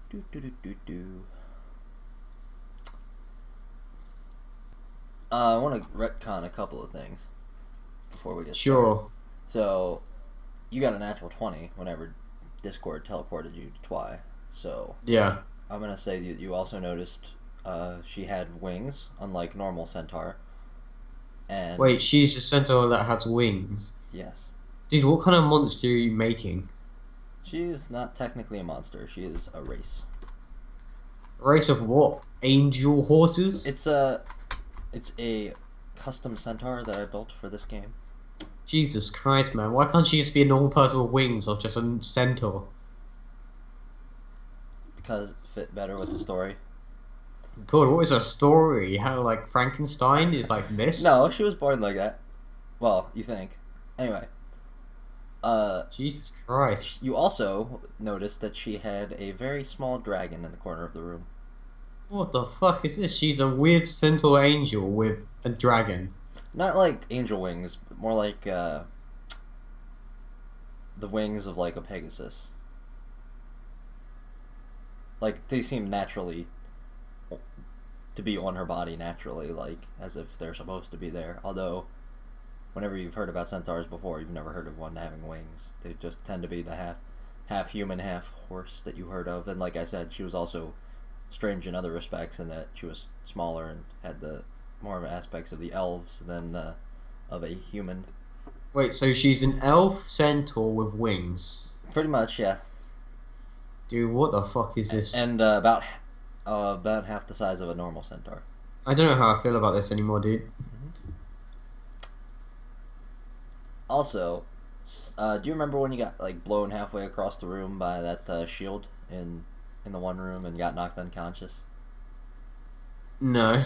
Do, do, do, do, do. I want to retcon a couple of things before we get started. Sure. So, you got a natural 20 whenever Discord teleported you to Twy. So, Yeah. I'm going to say that you also noticed she had wings, unlike normal Centaur. And, Wait, she's a centaur that has wings. yes, Dude, what kind of monster are you making? she is not technically a monster. She is a race. A race of what? Angel horses? It's a custom Centaur that I built for this game. Jesus Christ, man. Why can't she just be a normal person with wings or just a centaur? Because it fit better with the story. God, what is her story? How, like, Frankenstein is like this? No, she was born like that. Well, you think. Anyway, Jesus Christ. you also noticed that she had a very small dragon in the corner of the room. What the fuck is this? She's a weird centaur angel with a dragon. Not like angel wings, but more like the wings of like a Pegasus. Like they seem naturally to be on her body naturally, like as if they're supposed to be there. Although, whenever you've heard about centaurs before, you've never heard of one having wings. They just tend to be the half human, half horse that you heard of. And like I said, she was also strange in other respects in that she was smaller and had the more of aspects of the elves than of a human. Wait, so she's an elf centaur with wings. Pretty much, yeah. Dude, what the fuck is this? And about half the size of a normal centaur. I don't know how I feel about this anymore, dude. Also, do you remember when you got like blown halfway across the room by that shield in the one room and got knocked unconscious? No.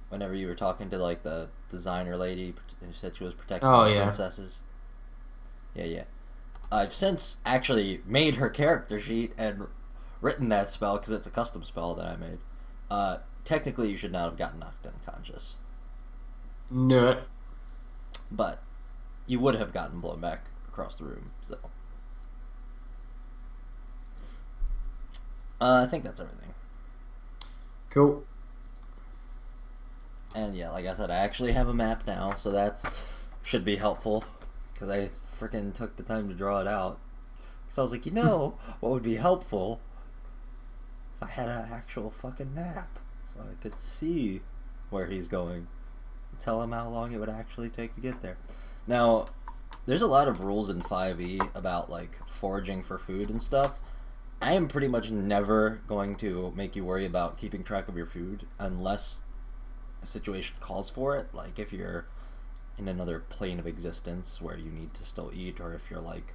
Whenever you were talking to like the designer lady who said she was protecting Oh, the yeah. princesses. Yeah, yeah. I've since actually made her character sheet and written that spell because it's a custom spell that I made. Technically, you should not have gotten knocked unconscious, No. but you would have gotten blown back across the room. So, I think that's everything. Cool. And yeah, like I said, I actually have a map now, so that should be helpful because I freaking took the time to draw it out. So I was like, what would be helpful if I had an actual fucking map so I could see where he's going, tell him how long it would actually take to get there. Now, there's a lot of rules in 5e about like foraging for food and stuff. I am pretty much never going to make you worry about keeping track of your food unless a situation calls for it. Like if you're in another plane of existence where you need to still eat, or if you're like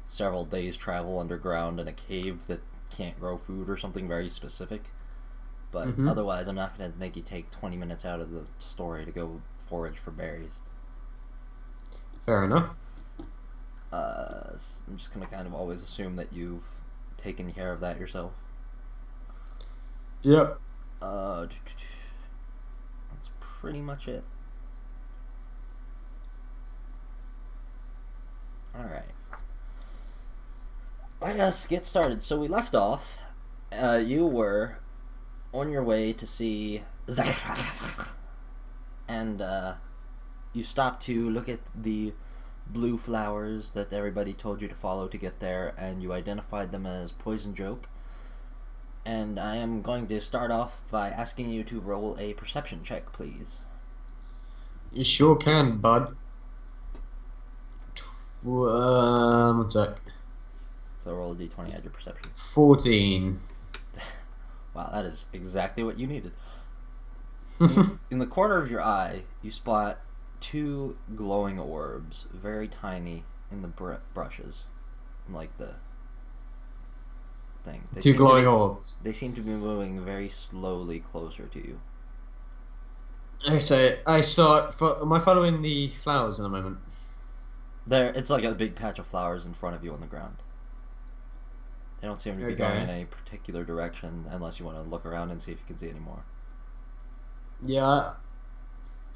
several days travel underground in a cave that can't grow food or something very specific. But otherwise, I'm not going to make you take 20 minutes out of the story to go forage for berries. Fair enough. I'm just going to kind of always assume that you've taken care of that yourself. Yep. That's pretty much it. Alright. Let us get started. So we left off. You were on your way to see and you stopped to look at the blue flowers that everybody told you to follow to get there, and you identified them as Poison Joke. And I am going to start off by asking you to roll a perception check, please. You sure can, bud. One sec. So roll a d20 at your perception. 14. Wow, that is exactly what you needed. In the corner of your eye, you spot two glowing orbs, very tiny, in the brushes, like the thing. Two glowing orbs. They seem to be moving very slowly closer to you. Okay, so I start. Am I following the flowers in a moment? It's like a big patch of flowers in front of you on the ground. They don't seem to be going in any particular direction unless you want to look around and see if you can see any more. Yeah.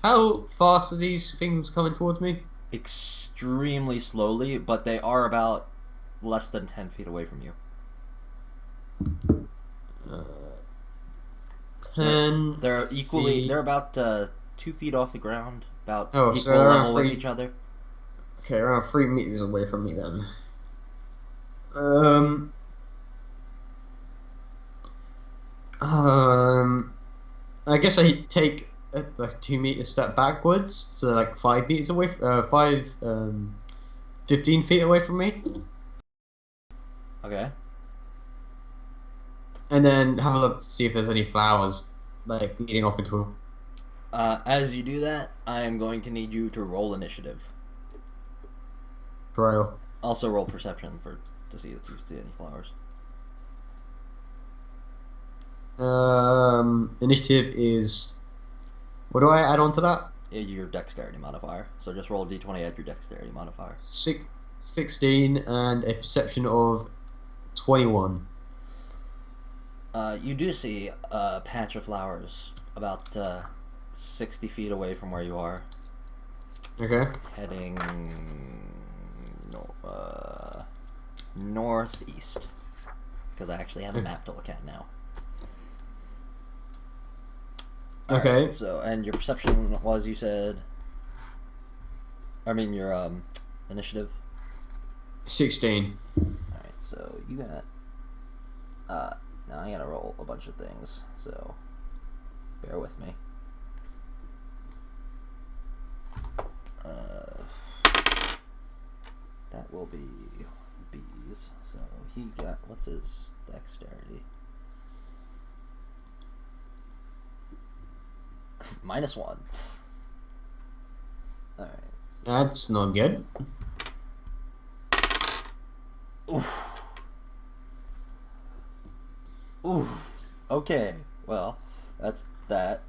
How fast are these things coming towards me? Extremely slowly, but they are about less than 10 feet away from you. Uh, 10. They're equally. feet. They're about 2 feet off the ground, about Oh, so equal they're level around with 3. each other. Okay, around 3 meters away from me then. Um. I guess I take a like 2 meter step backwards, so like 5 meters away. 15 feet away from me, Okay. and then have a look to see if there's any flowers like leading off into As you do that, I am going to need you to roll initiative. a trail. Also roll perception to see if you see any flowers. Initiative is. What do I add on to that? Your dexterity modifier. So just roll a d20 at your dexterity modifier. 16 and a perception of 21. You do see a patch of flowers about 60 feet away from where you are, Okay. heading northeast. Because I actually have a map to look at now. Okay. Alright, so, and your perception was, you said... I mean, your initiative? 16. Alright, so you got... now I gotta roll a bunch of things, so... bear with me. That will be B's, so he got... what's his dexterity? -1. Alright. That's not good. Oof. Oof. Okay. Well, that's that.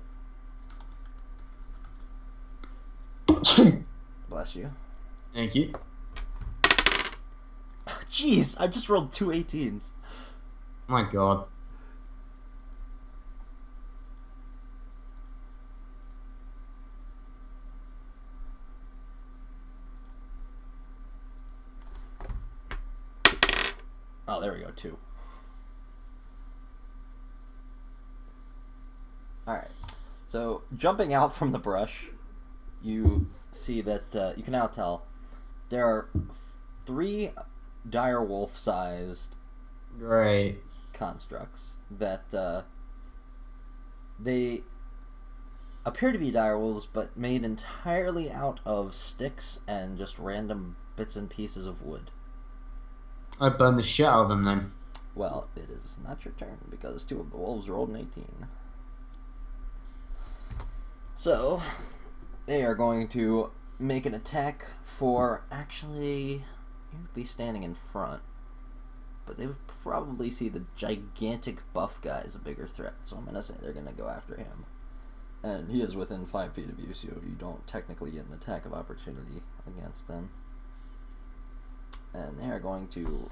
Bless you. Thank you. Jeez, I just rolled 2 18s. My God. Oh, there we go, 2. Alright. So, jumping out from the brush, you see that you can now tell there are 3 direwolf-sized Great. constructs that they appear to be direwolves, but made entirely out of sticks and just random bits and pieces of wood. I burned the shit out of them then. Well, it is not your turn because 2 of the wolves rolled an 18. So, they are going to make an attack for, actually, you'd be standing in front, but they would probably see the gigantic buff guy as a bigger threat, so I'm going to say they're going to go after him. And he is within 5 feet of you, so you don't technically get an attack of opportunity against them. And they are going to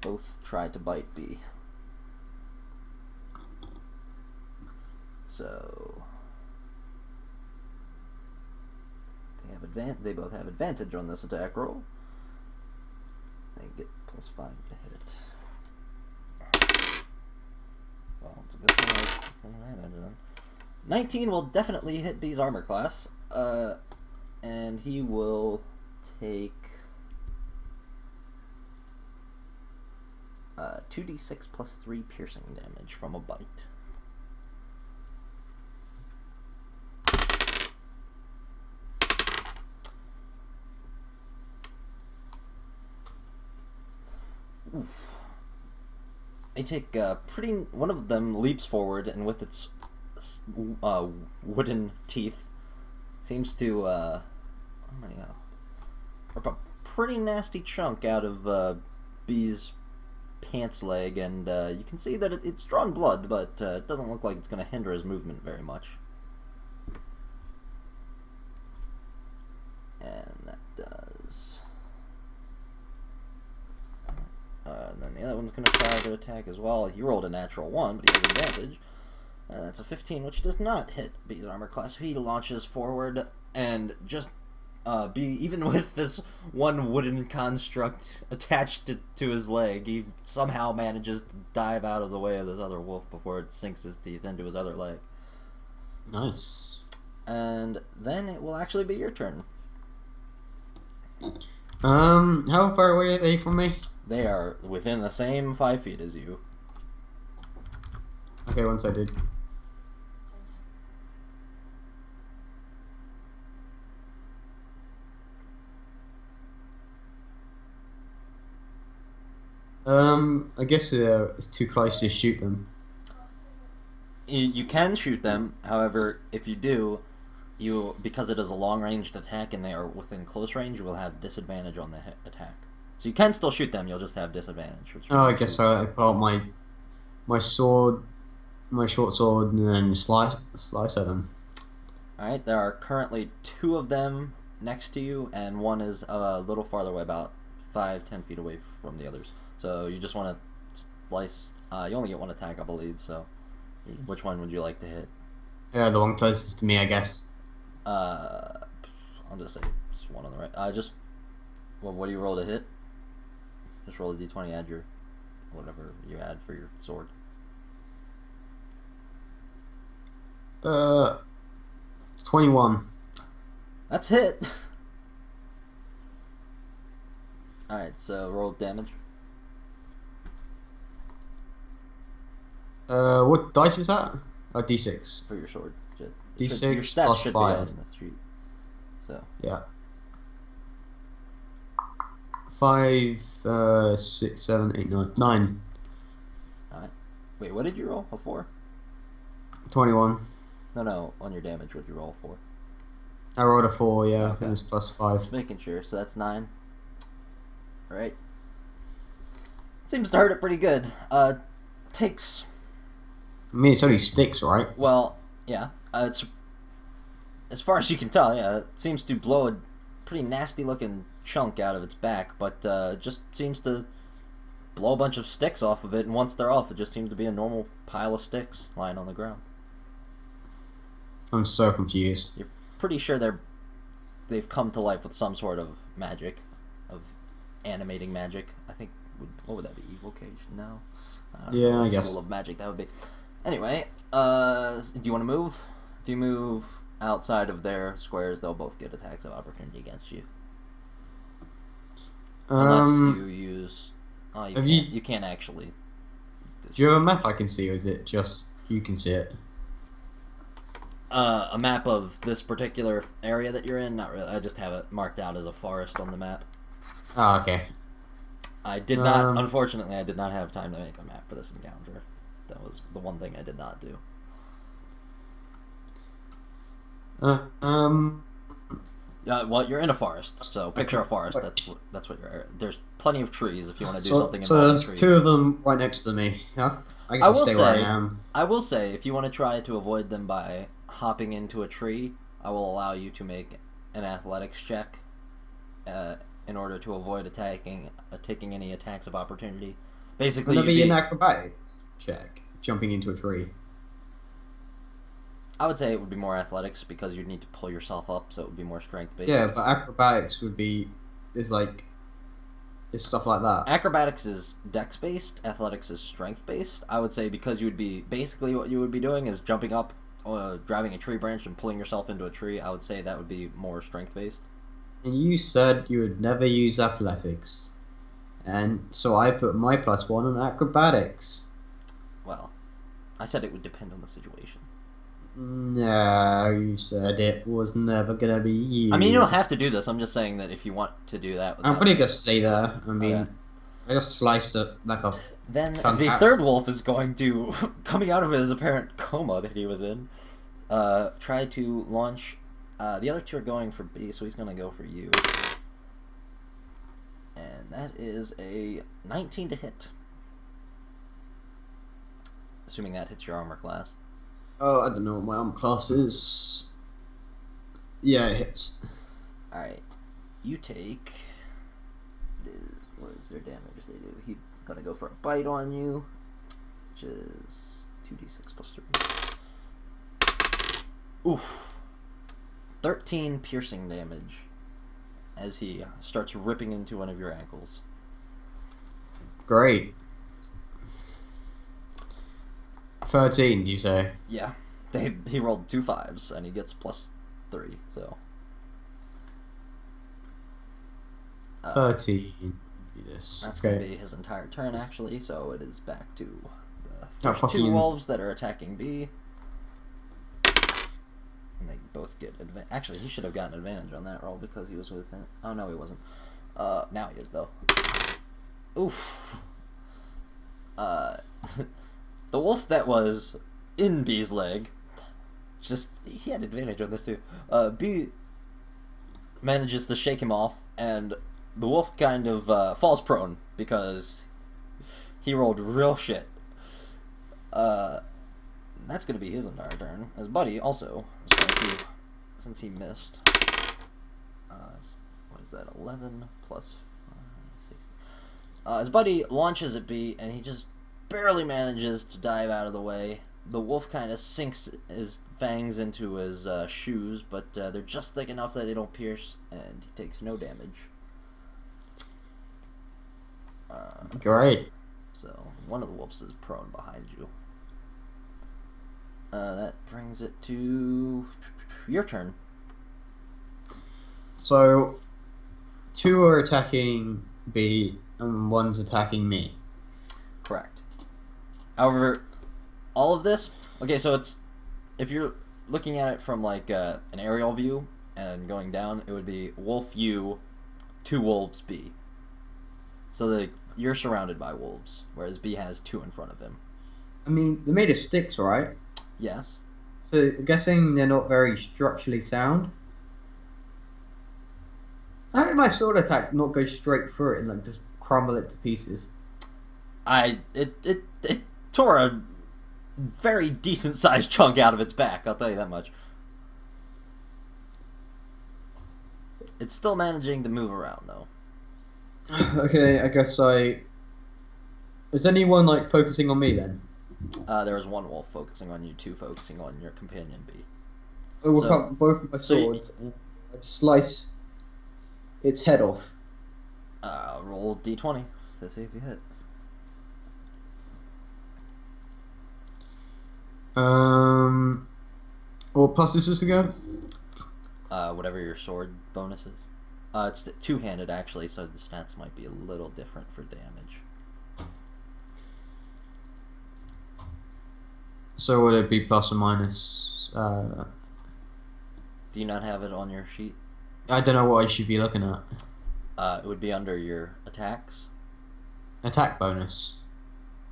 both try to bite B. So they both have advantage on this attack roll. They get +5 to hit. Well, it's a good thing I advantage on. 19 will definitely hit B's armor class. And he will take 2d6 + 3 piercing damage from a bite. Oof. They take one of them leaps forward and with its wooden teeth seems to rip a pretty nasty chunk out of B's pants leg, and you can see that it's drawn blood, but it doesn't look like it's going to hinder his movement very much. And that does. And then the other one's going to try to attack as well. He rolled a natural 1, but he has advantage. And that's a 15, which does not hit B's armor class. He launches forward and just even with this one wooden construct attached to his leg, he somehow manages to dive out of the way of this other wolf before it sinks his teeth into his other leg. Nice. And then it will actually be your turn. How far away are they from me? They are within the same 5 feet as you. Okay, once I did. I guess it's too close to shoot them. You can shoot them, however, if you do, because it is a long-ranged attack and they are within close range, you will have disadvantage on the attack. So you can still shoot them, you'll just have disadvantage. Oh, I guess I pull out my sword, my short sword, and then slice at them. Alright, there are currently 2 of them next to you, and one is a little farther away, about 5-10 feet away from the others. So you just want to slice. You only get 1 attack, I believe, so which one would you like to hit? Yeah, the one closest to me, I guess. I'll just say it's one on the right. What do you roll to hit? Just roll a d20, add your whatever you add for your sword. 21. That's hit. Alright, so roll damage. What dice is that? Oh, D6. For your sword. D6 your stats plus should 5. be on the sheet. So. Yeah. 5, 6, 7, 8, 9. 9. Alright. Wait, what did you roll? A 4? 21. No, on your damage, what'd you roll for? I rolled a 4, yeah. Okay. It was plus 5. Just making sure, so that's 9. Alright. Seems to hurt it pretty good. Takes... I mean, it's only sticks, right? Well, yeah. It's as far as you can tell, yeah. It seems to blow a pretty nasty-looking chunk out of its back, but just seems to blow a bunch of sticks off of it, and once they're off, it just seems to be a normal pile of sticks lying on the ground. I'm so confused. You're pretty sure they've come to life with some sort of magic, of animating magic. I think, what would that be? Evocation? No. Yeah, I guess. School of magic that would be. Anyway, do you want to move? If you move outside of their squares, they'll both get attacks of opportunity against you. Unless you use... Oh, you can't actually... Do you have a map I can see, or is it just you can see it? A map of this particular area that you're in? Not really. I just have it marked out as a forest on the map. Oh, okay. I did not... Unfortunately, I did not have time to make a map for this encounter. That was the one thing I did not do. Well, you're in a forest, so picture a forest. That's what you're. There's plenty of trees if you want to do something involving trees. So there's 2 of them right next to me. Yeah, I guess I'll stay where I am. I will say, if you want to try to avoid them by hopping into a tree, I will allow you to make an athletics check, in order to avoid taking any attacks of opportunity. Basically, would that be an acrobatics check, jumping into a tree? I would say it would be more athletics because you'd need to pull yourself up, so it would be more strength based. Yeah, but acrobatics is stuff like that. Acrobatics is dex based, athletics is strength based. I would say because you would be basically what you would be doing is jumping up, grabbing a tree branch and pulling yourself into a tree. I would say that would be more strength based. And you said you would never use athletics, and so I put my +1 on acrobatics. Well, I said it would depend on the situation. No, you said it was never gonna be used. I mean, you don't have to do this. I'm just saying that if you want to do that... I'm pretty gonna stay there. I mean, I just sliced it like a... Then the third wolf is going to, coming out of his apparent coma that he was in, try to launch... the other 2 are going for B, so he's gonna go for you. And that is a 19 to hit. Assuming that hits your armor class. Oh, I don't know what my armor class is. Yeah, it hits. Alright. You take... What is their damage they do? He's gonna go for a bite on you, which is 2d6 plus 3. Oof. 13 piercing damage. as he starts ripping into one of your ankles. Great. 13, you say? Yeah. He rolled 2 5s, and he gets +3, so... 13. That's going to be his entire turn, actually, so it is back to the Oh, first 2 wolves that are attacking B. And they both get advantage. Actually, he should have gotten advantage on that roll because he was with it. Oh, no, he wasn't. Now he is, though. Oof. The wolf that was in B's leg, he had advantage on this too. B manages to shake him off, and the wolf kind of falls prone because he rolled real shit. That's gonna be his entire turn. His buddy also, since he missed. What is that? 11 plus 5, 6. His buddy launches at B, and he just barely manages to dive out of the way. The wolf kind of sinks his fangs into his shoes, but they're just thick enough that they don't pierce, and he takes no damage. Great. So, one of the wolves is prone behind you. That brings it to your turn. So, 2 are attacking B, and 1's attacking me. Correct. However, all of this... Okay, so it's... If you're looking at it from, like, an aerial view and going down, it would be wolf U, 2 wolves B. So you're surrounded by wolves, whereas B has 2 in front of him. I mean, they're made of sticks, right? Yes. So, I'm guessing they're not very structurally sound. How did my sword attack not go straight through it and, like, just crumble it to pieces? It tore a very decent sized chunk out of its back, I'll tell you that much. It's still managing to move around, though. Okay, I guess Is anyone, like, focusing on me, then? There was 1 wolf focusing on you, 2 focusing on your companion B. I will cut both of my swords and slice its head off. Roll D20 to see if you hit. What plus is this again? Whatever your sword bonus is. It's 2-handed actually, so the stats might be a little different for damage. So would it be plus or minus? Do you not have it on your sheet? I don't know what I should be looking at. It would be under your attacks. Attack bonus.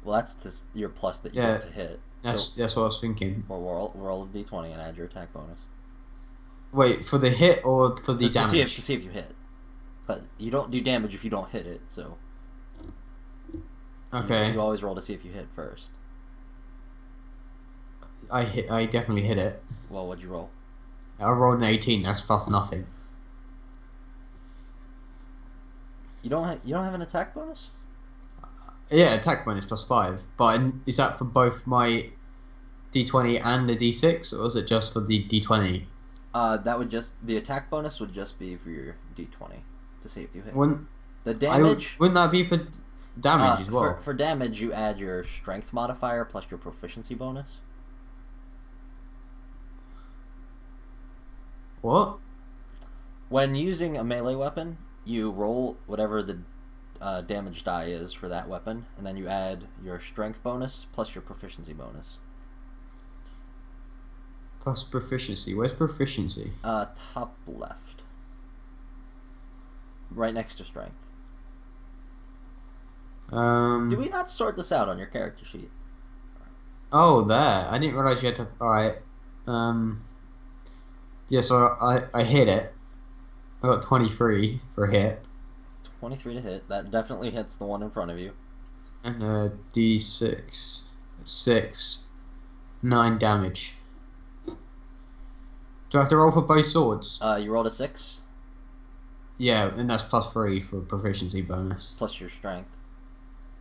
Well, that's your plus that you get to hit. That's what I was thinking. Well, roll a d20 and add your attack bonus. Wait, for the hit or for the damage? To see if you hit. But you don't do damage if you don't hit it, so okay. You always roll to see if you hit first. I definitely hit it. Well, what'd you roll? I rolled an 18. That's plus nothing. You don't have an attack bonus? Yeah, attack bonus plus 5. But is that for both my d20 and the d6, or is it just for the d20? The attack bonus would just be for your d20 to see if you hit. The damage wouldn't that be for damage as well? For damage, you add your strength modifier plus your proficiency bonus. What? When using a melee weapon, you roll whatever the damage die is for that weapon, and then you add your strength bonus plus your proficiency bonus. Plus proficiency. Where's proficiency? Top left. Right next to strength. Did we not sort this out on your character sheet? Oh, there. I didn't realize you had to... Alright. Yeah, so I hit it. I got 23 for a hit. 23 to hit. That definitely hits the one in front of you. And d6. 6. 9 damage. Do I have to roll for both swords? You rolled a 6? Yeah, and that's plus 3 for proficiency bonus. Plus your strength.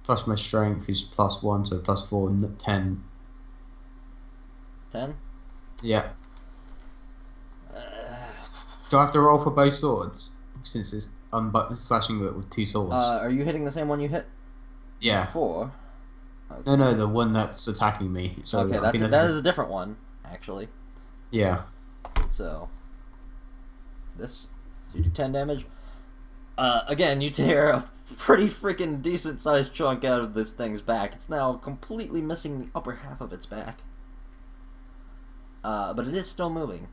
Plus my strength is plus 1, so plus 4, 10. 10? Yeah. Do I have to roll for both swords? since I'm slashing it with 2 swords. Are you hitting the same one you hit Yeah. before? Okay. No, the one that's attacking me. So okay, that is a different one, actually. Yeah. So this, you do 10 damage. Again, you tear a pretty freaking decent sized chunk out of this thing's back. It's now completely missing the upper half of its back. But it is still moving.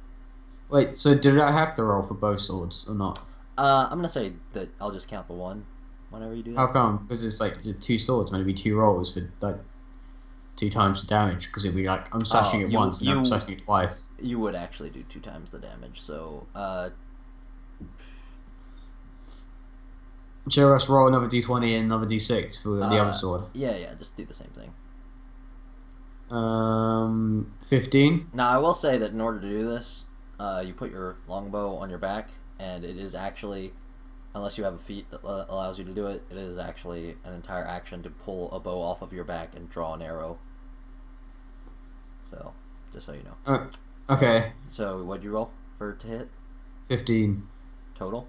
Wait, so did I have to roll for both swords or not? I'm gonna say that I'll just count the one whenever you do that. How come? Because it's like the 2 swords, meant to be 2 rolls for like 2 times the damage. Because it'd be like I'm slashing it once and I'm slashing it twice. You would actually do 2 times the damage. So should us roll another d20 and another d6 for the other sword? Yeah, just do the same thing. 15. Now I will say that in order to do this, you put your longbow on your back, and it is actually, unless you have a feat that allows you to do it, it is actually an entire action to pull a bow off of your back and draw an arrow. So, just so you know. Okay. So, what'd you roll to hit? 15. Total?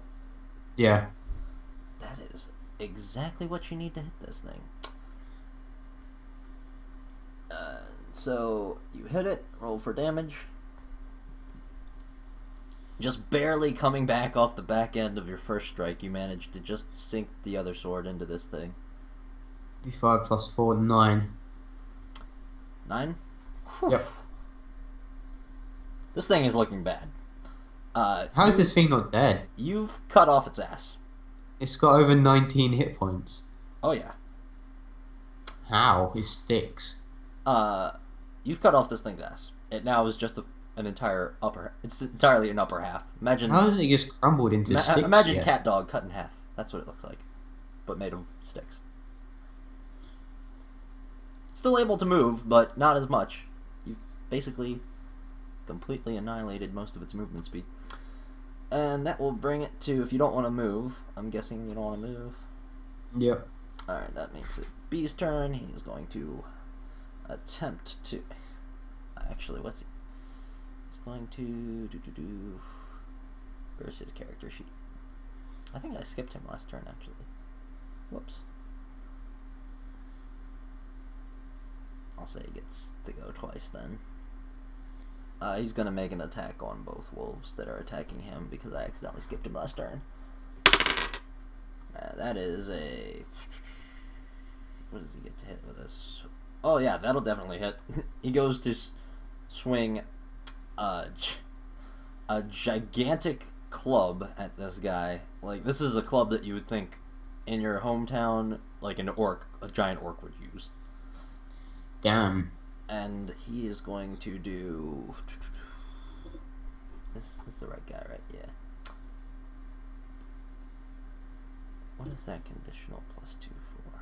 Yeah. That is exactly what you need to hit this thing. So, you hit it, roll for damage. Just barely coming back off the back end of your first strike, you managed to just sink the other sword into this thing. D5 plus 4, 9. 9? Yep. This thing is looking bad. How is this thing not dead? You've cut off its ass. It's got over 19 hit points. Oh yeah. How? It sticks. You've cut off this thing's ass. It now is just an entire upper. It's entirely an upper half. Imagine. How does it just crumbled into sticks? Imagine yet? cat dog cut in half. That's what it looks like, but made of sticks. Still able to move, but not as much. You've basically completely annihilated most of its movement speed. And that will bring it to, if you don't want to move, I'm guessing you don't want to move. Yep. Alright, that makes it B's turn. He's going to attempt to... Actually, what's he? He's going to... Where's his character sheet? I think I skipped him last turn, actually. Whoops. I'll say he gets to go twice then. He's going to make an attack on both wolves that are attacking him because I accidentally skipped him last turn. That is a... What does he get to hit with this? Oh yeah, that'll definitely hit. He goes to swing a gigantic club at this guy. Like, this is a club that you would think in your hometown, like a giant orc would use. Damn. And he is going to do... This is the right guy, right? Yeah. What is that conditional +2 for?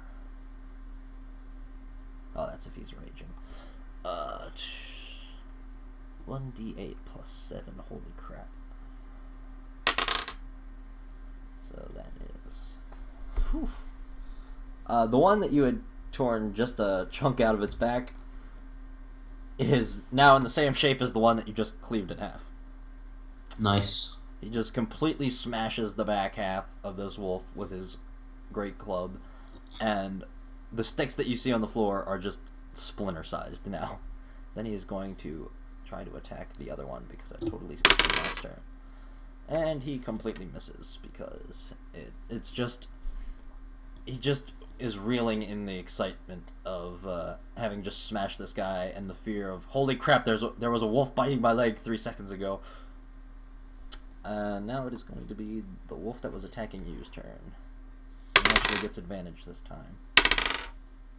Oh, that's if he's raging. 1d8 + 7. Holy crap. So that is... Whew. The one that you had torn just a chunk out of its back is now in the same shape as the one that you just cleaved in half. Nice. He just completely smashes the back half of this wolf with his great club, and the sticks that you see on the floor are just splinter-sized now. Then he is going to try to attack the other one because I totally skipped him last turn. And he completely misses because it's just... He just is reeling in the excitement of having just smashed this guy and the fear of, holy crap, there was a wolf biting my leg 3 seconds ago. Now it is going to be the wolf that was attacking you's turn. He actually gets advantage this time.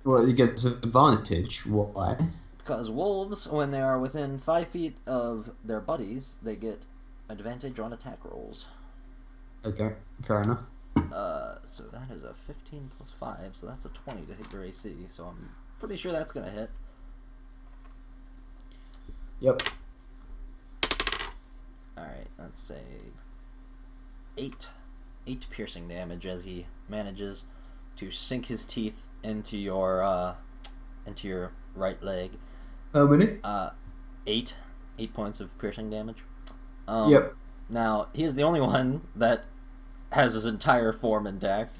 Well, he gets advantage. Why? Because wolves, when they are within 5 feet of their buddies, they get advantage on attack rolls. Okay, fair enough. So that is a 15 + 5, so that's a 20 to hit your AC, so I'm pretty sure that's going to hit. Yep. Alright, let's say 8 piercing damage as he manages to sink his teeth into your right leg. How many? 8 points of piercing damage. Yep. Now, he is the only one that has his entire form intact.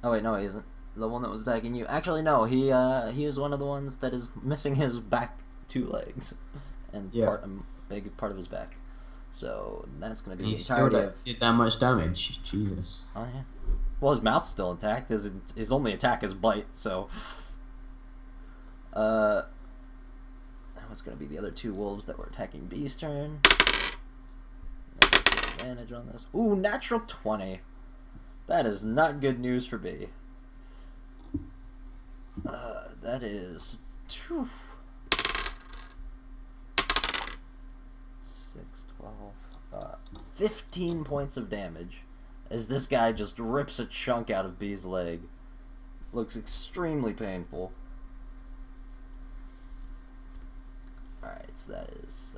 Oh wait, no, he isn't. The one that was attacking you. Actually, no. He is one of the ones that is missing his back 2 legs, and a big part of his back. So that's going to be He the still entirety did that much damage. Jesus. Oh yeah. Well, his mouth's still intact. His only attack is bite. So, what's going to be the other 2 wolves that were attacking B's turn? Advantage on this. Ooh, natural 20. That is not good news for B. That is 6, 12, 15 points of damage as this guy just rips a chunk out of B's leg. Looks extremely painful. Alright, so that is...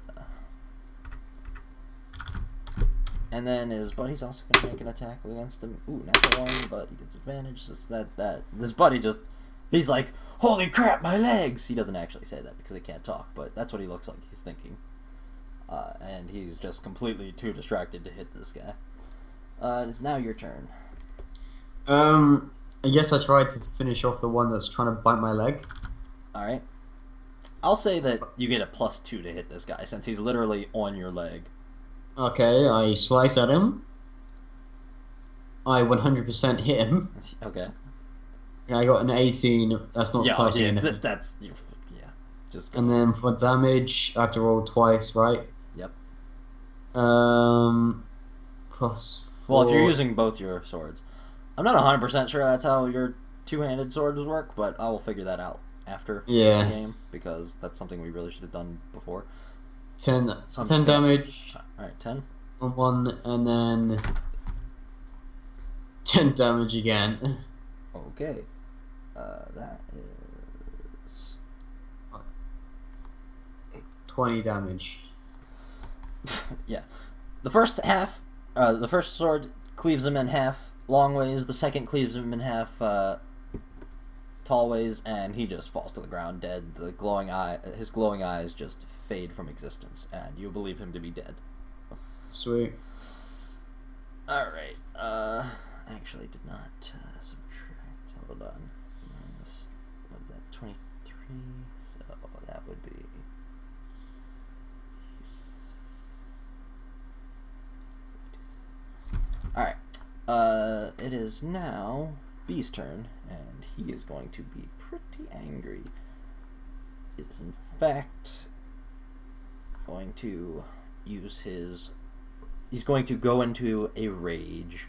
And then his buddy's also going to make an attack against him. Ooh, natural 1, but he gets advantage. Just this buddy just... He's like, holy crap, my legs! He doesn't actually say that because he can't talk, but that's what he looks like he's thinking. And he's just completely too distracted to hit this guy. It's now your turn. I guess I tried to finish off the one that's trying to bite my leg. Alright. I'll say that you get a +2 to hit this guy, since he's literally on your leg. Okay, I slice at him. I 100% hit him. Okay. Yeah, I got an 18. That's not plus anything. That's just go. And then for damage, I have to roll twice, right? Yep. Plus 4. Well, if you're using both your swords, I'm not 100% sure that's how your 2-handed swords work, but I will figure that out after the game because that's something we really should have done before. 10 damage. All right, 10 on one, and then 10 damage again. Okay. That is 20 damage. Yeah. The first half, the first sword cleaves him in half long ways. The second cleaves him in half tall ways, and he just falls to the ground dead. His glowing eyes just fade from existence, and you believe him to be dead. Sweet. All right. Actually, did not subtract. Hold on. Minus, what was that? 23. So that would be. Alright. It is now B's turn, and he is going to be pretty angry. Is in fact going to use his... He's going to go into a rage,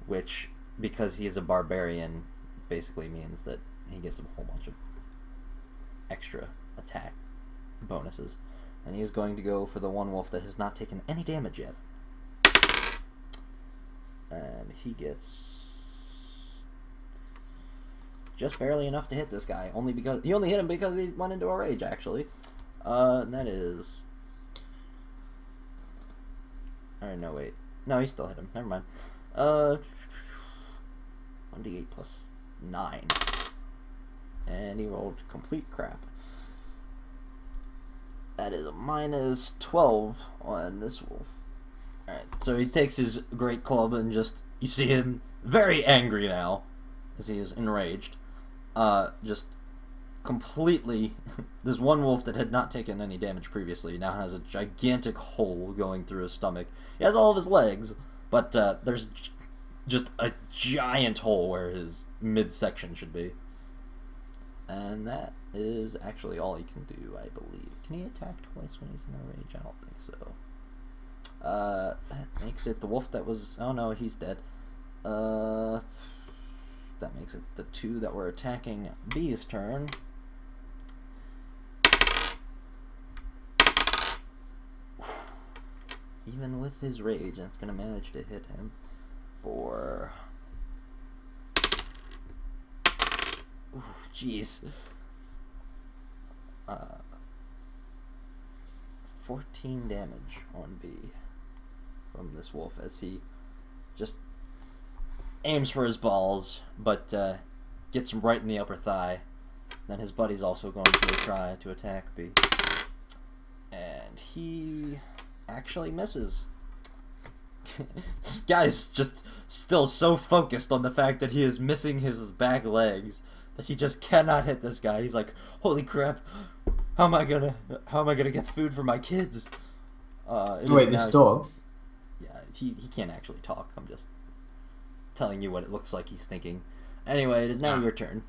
which, because he's a barbarian, basically means that he gets a whole bunch of extra attack bonuses. And he's going to go for the one wolf that has not taken any damage yet. And he gets just barely enough to hit this guy. He only hit him because he went into a rage, actually. And that is... Or no, wait. No, he still hit him. Never mind. 1d8 plus 9. And he rolled complete crap. That is a minus 12 on this wolf. Alright, so he takes his great club and just... You see him very angry now, as he is enraged. Just completely... This one wolf that had not taken any damage previously now has a gigantic hole going through his stomach. He has all of his legs, but there's just a giant hole where his midsection should be. And that is actually all he can do, I believe. Can he attack twice when he's in a rage? I don't think so. That makes it the wolf that was... Oh no, he's dead. That makes it the 2 that were attacking B's turn. Even with his rage, it's going to manage to hit him for... Ooh, jeez. 14 damage on B from this wolf as he just aims for his balls, but gets him right in the upper thigh. Then his buddy's also going to try to attack B. And he actually misses. This guy's just still so focused on the fact that he is missing his back legs that he just cannot hit this guy. He's like, holy crap, how am I gonna get food for my kids? Wait, this dog? Yeah, he can't actually talk. I'm just telling you what it looks like he's thinking. Anyway, it is now your turn.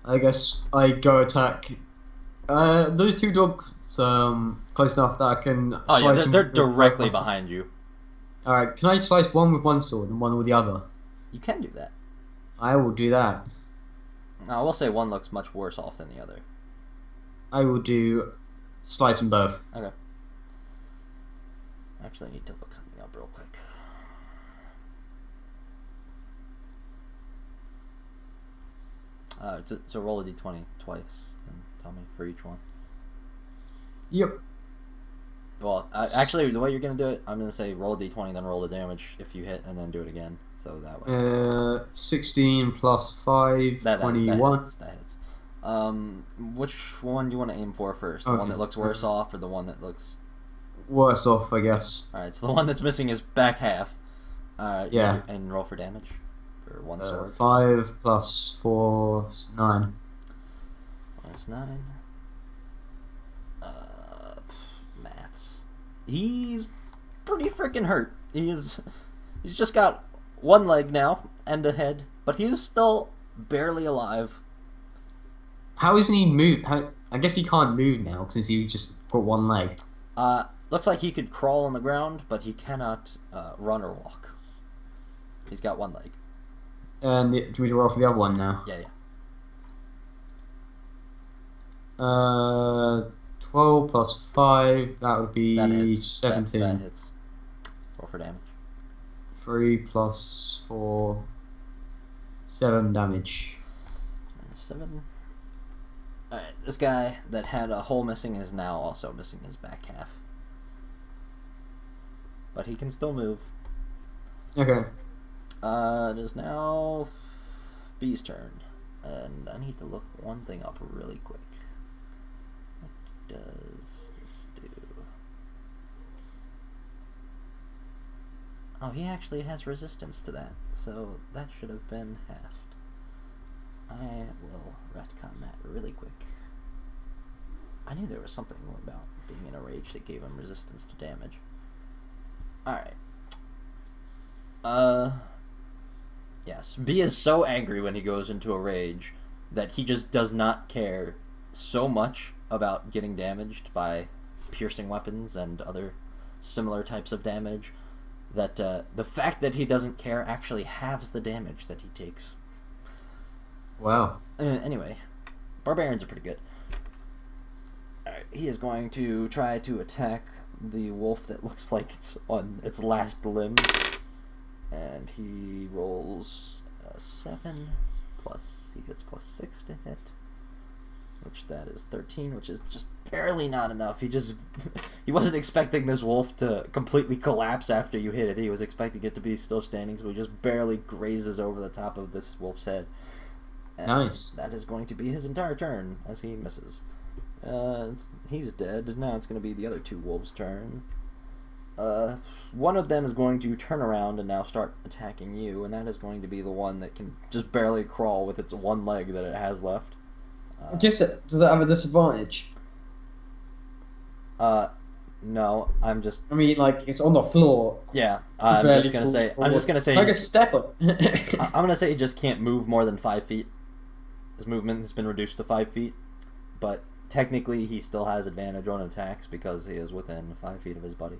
I guess I go attack. Those two dogs, close enough that I can. Oh yeah, slice they're them directly behind you. All right, can I slice one with one sword and one with the other? You can do that. I will do that. I will say one looks much worse off than the other. I will do slice them both. Okay. Actually, I need to look something up real quick. So roll a d20 twice and tell me for each one. Yep. Well, actually, the way you're going to do it, I'm going to say roll a d20, then roll the damage if you hit, and then do it again. So that way. 16 plus 5, 21. That hits. Which one do you want to aim for first? The one that looks worse off, or the one that looks worse off, I guess. Alright, so the one that's missing is back half. Yeah. And roll for damage for one sword. 5 plus 4, 9. That's 9. Maths. He's pretty freaking hurt. He's just got one leg now and a head, but he is still barely alive. How isn't he move? I guess he can't move now since he just got one leg. Looks like he could crawl on the ground, but he cannot run or walk. He's got one leg. And do we roll for the other one now? Yeah. 12 plus 5, that would be 17. That hits. Roll for damage. 3 plus 4, 7 damage. 7. Alright, this guy that had a hole missing is now also missing his back half. But he can still move. Okay. It is now B's turn. And I need to look one thing up really quick. What does this do? Oh, he actually has resistance to that. So that should have been halved. I will retcon that really quick. I knew there was something about being in a rage that gave him resistance to damage. Alright. Yes. B is so angry when he goes into a rage that he just does not care so much about getting damaged by piercing weapons and other similar types of damage that the fact that he doesn't care actually halves the damage that he takes. Wow. Anyway, barbarians are pretty good. Alright, he is going to try to attack the wolf that looks like it's on its last limbs. And he rolls a 7 plus, he gets plus 6 to hit. Which that is 13, which is just barely not enough. He wasn't expecting this wolf to completely collapse after you hit it. He was expecting it to be still standing, so he just barely grazes over the top of this wolf's head. And nice. That is going to be his entire turn as he misses. He's dead. Now it's going to be the other two wolves' turn. One of them is going to turn around and now start attacking you, and that is going to be the one that can just barely crawl with its one leg that it has left. I guess does that have a disadvantage? No, I'm just. I mean, like it's on the floor. Yeah, I'm just gonna say. Like a stepper. I'm gonna say he just can't move more than 5 feet. His movement has been reduced to 5 feet, but technically he still has advantage on attacks because he is within 5 feet of his buddy.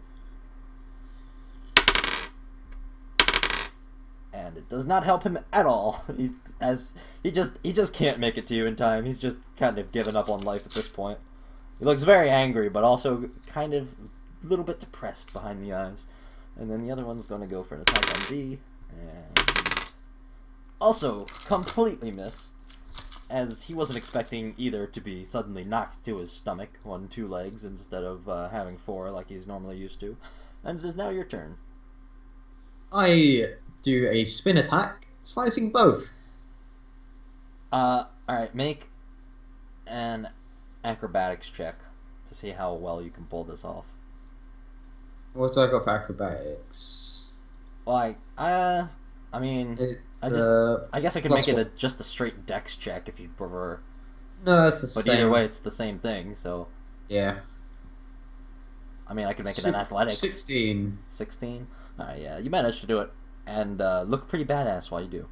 And it does not help him at all. He just can't make it to you in time. He's just kind of given up on life at this point. He looks very angry, but also kind of a little bit depressed behind the eyes. And then the other one's going to go for an attack on B, and also completely miss, as he wasn't expecting either to be suddenly knocked to his stomach on 2 legs instead of having 4 like he's normally used to. And it is now your turn. I do a spin attack, slicing both. Alright, make an acrobatics check to see how well you can pull this off. What's I got for acrobatics? Like, I mean, It's I guess I could plus make it one. just a straight dex check if you prefer. No, it's the But either way, same. it's the same thing. So, Yeah. I mean, I could make it an athletics 16. 16. Yeah, you managed to do it, and look pretty badass while you do.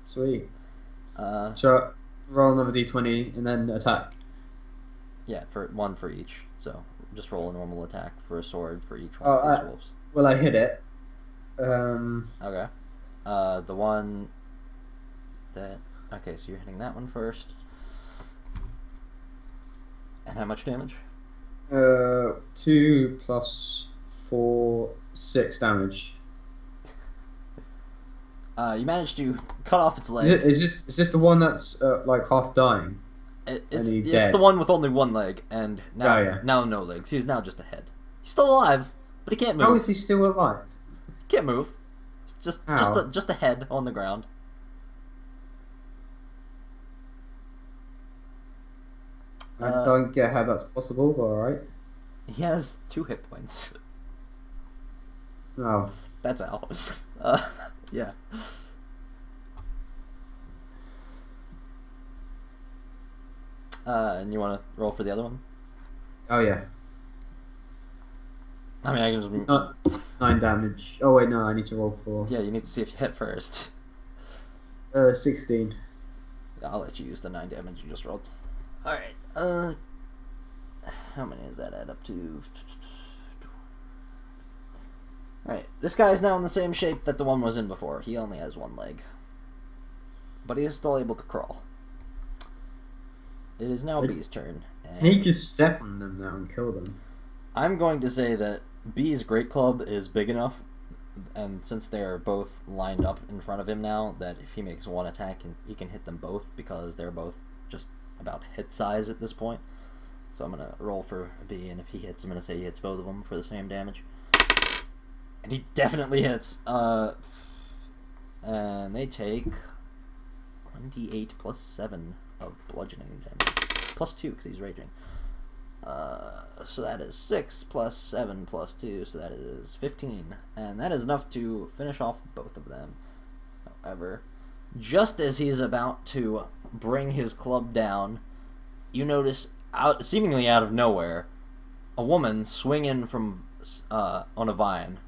Sweet. Uh, So roll another d20 and then attack. yeah, for one for each. So just roll a normal attack for a sword for each one Oh, of these wolves. well, I hit it. Okay. The one that. Okay, so you're hitting that one first. And how much damage? 2 plus 4, 6 damage. You managed to cut off its leg. Is this the one that's like half dying? It's dead? the one with only one leg, and now Oh, yeah. now no legs. He's now just a head. He's still alive, but he can't move. How is he still alive? Can't move. It's just How? just a head on the ground. I don't get how that's possible, but alright. He has 2 hit points. Oh. That's how. Yeah. And you want to roll for the other one? Oh, yeah. I mean, I can just... 9 damage. Oh, wait, no, I need to roll for... Yeah, you need to see if you hit first. 16. I'll let you use the 9 damage you just rolled. Alright, how many does that add up to? Alright, this guy is now in the same shape that the one was in before. He only has 1 leg. But he is still able to crawl. It is now B's turn. Can he just step on them now and kill them? I'm going to say that B's Great Club is big enough, and since they're both lined up in front of him now, that if he makes one attack, he can hit them both because they're both just about hit size at this point. So I'm going to roll for B, and if he hits, I'm going to say he hits both of them for the same damage. And he definitely hits. And they take 1d8 plus 7 of bludgeoning damage. Plus 2, because he's raging. So that is 6 plus 7 plus 2, so that is 15. And that is enough to finish off both of them. However, just as he's about to bring his club down, you notice, seemingly out of nowhere, a woman swing in from on a vine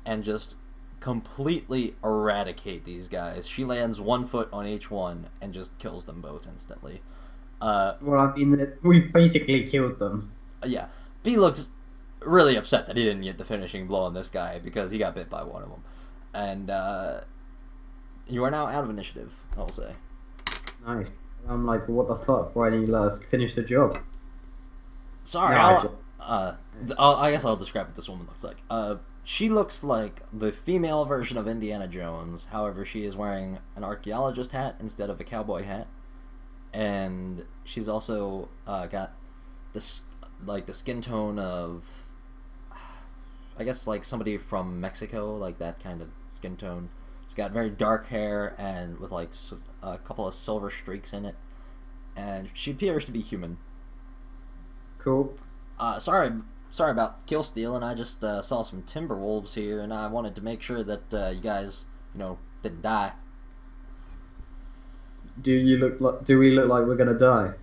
and just completely eradicate these guys. She lands 1 foot on each one and just kills them both instantly. Well, I mean, we basically killed them. Yeah, B looks really upset that he didn't get the finishing blow on this guy because he got bit by one of them. And you are now out of initiative, I'll say. Nice. I'm like, what the fuck? Why didn't you let us finish the job? Sorry, No, I guess I'll describe what this woman looks like. She looks like the female version of Indiana Jones. However, she is wearing an archaeologist hat instead of a cowboy hat, and she's also got this the skin tone of, I guess, like somebody from Mexico, like that kind of skin tone. She's got very dark hair and with like a couple of silver streaks in it, and she appears to be human. Cool. Sorry about kill steal, and I just saw some timber wolves here, and I wanted to make sure that you guys, didn't die. Do we look like we're gonna die?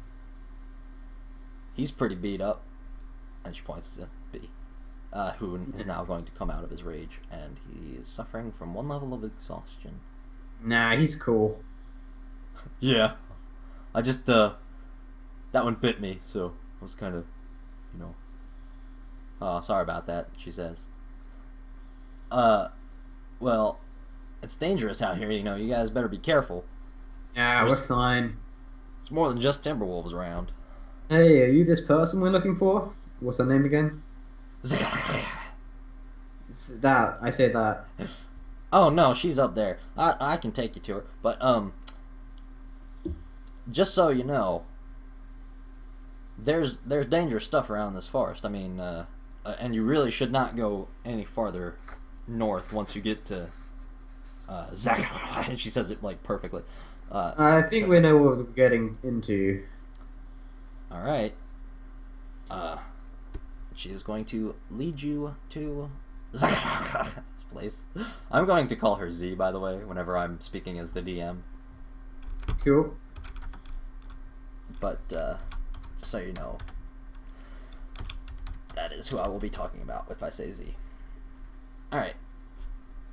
He's pretty beat up, and she points to B, who is now going to come out of his rage, and he is suffering from 1 level of exhaustion. Nah, he's cool. Yeah, I just that one bit me, so I was kind of, oh, sorry about that, she says. Well, it's dangerous out here, you guys better be careful. Yeah, we're fine. It's more than just timber wolves around. Hey, are you this person we're looking for? What's her name again? That. I say that. Oh no, she's up there. I can take you to her, but just so you know, there's dangerous stuff around this forest. I mean, and you really should not go any farther north once you get to Zach. And she says it like perfectly. I think we know what we're getting into. All right. She is going to lead you to this place. I'm going to call her Z, by the way, whenever I'm speaking as the DM. Cool. But just so you know, that is who I will be talking about if I say Z. Alright.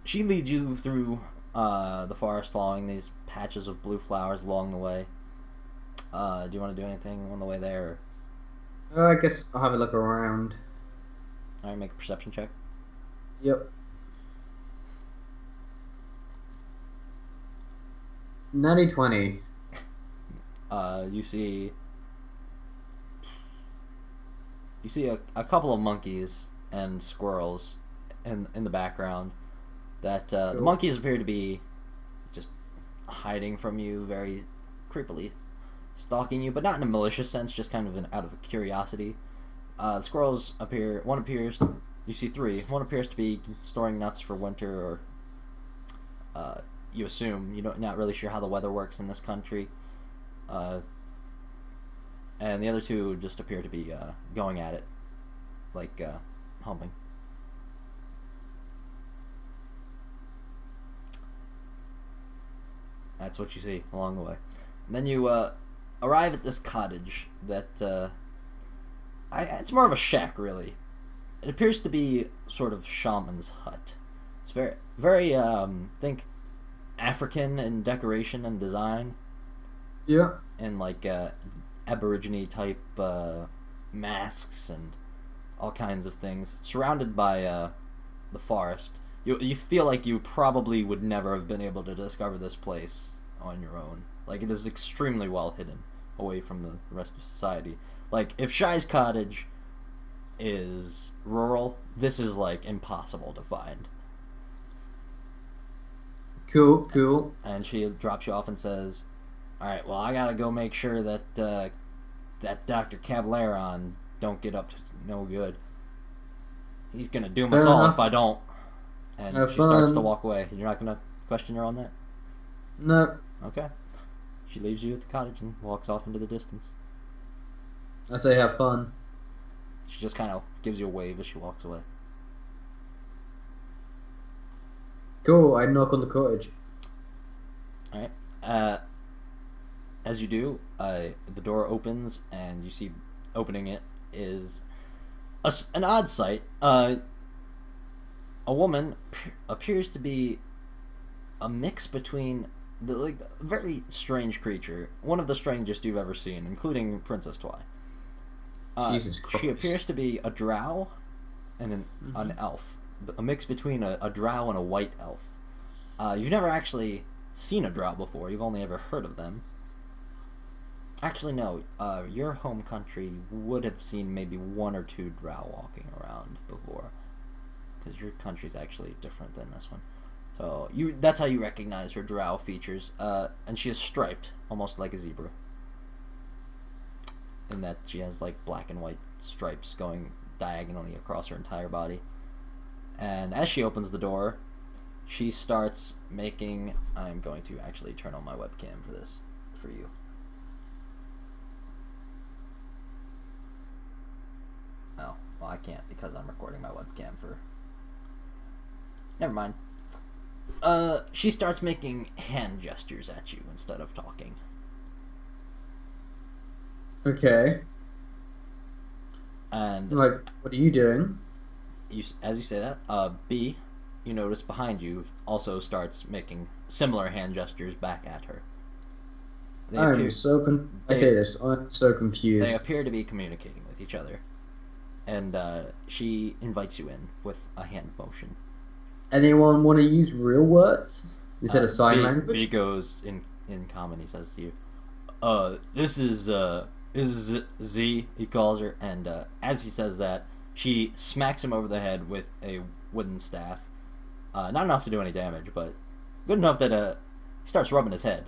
She leads you through the forest, following these patches of blue flowers along the way. Do you want to do anything on the way there? I guess I'll have a look around. Alright, make a perception check. Yep. Natty 20. You see a couple of monkeys and squirrels in the background. That Cool. The monkeys appear to be just hiding from you very creepily, stalking you, but not in a malicious sense, just kind of out of curiosity. The squirrels appear. One appears. You see three. One appears to be storing nuts for winter, or you assume not really sure how the weather works in this country. And the other two just appear to be going at it, like humping. That's what you see along the way. And then you arrive at this cottage that it's more of a shack, really. It appears to be sort of shaman's hut. It's very think African in decoration and design. Yeah. And like Aborigine type masks and all kinds of things. It's surrounded by the forest. You feel like you probably would never have been able to discover this place on your own. Like, it is extremely well hidden away from the rest of society. Like, if Shy's cottage is rural, this is like impossible to find. Cool. And she drops you off and says, "Alright, well, I gotta go make sure that that Dr. Cabaleron don't get up to no good. He's gonna doom us all if I don't." And Have she starts to fun. walk away. You're not gonna question her on that? No. Okay. She leaves you at the cottage and walks off into the distance. I say have fun. She just kind of gives you a wave as she walks away. Cool. I knock on the cottage. Alright. As you do, the door opens, and you see opening it is an odd sight. A woman appears to be a mix between a very strange creature, one of the strangest you've ever seen, including Princess Twy. Jesus Christ. She appears to be a drow and an elf, a mix between a drow and a white elf. You've never actually seen a drow before. You've only ever heard of them. Actually, no. Your home country would have seen maybe one or two drow walking around before, because your country's actually different than this one. So that's how you recognize her drow features. And she is striped, almost like a zebra, in that she has like black and white stripes going diagonally across her entire body. And as she opens the door, she starts making... I'm going to actually turn on my webcam for this, for you. Oh, well, I can't because I'm recording my webcam for... Never mind. She starts making hand gestures at you instead of talking. Okay. And Like, what are you doing? as you say that, B, you notice behind you, also starts making similar hand gestures back at her. I'm so confused. They appear to be communicating with each other. And she invites you in with a hand motion. Anyone want to use real words instead of sign language? B goes in common. He says to you, "This is Z." He calls her, and as he says that, she smacks him over the head with a wooden staff. Not enough to do any damage, but good enough that he starts rubbing his head.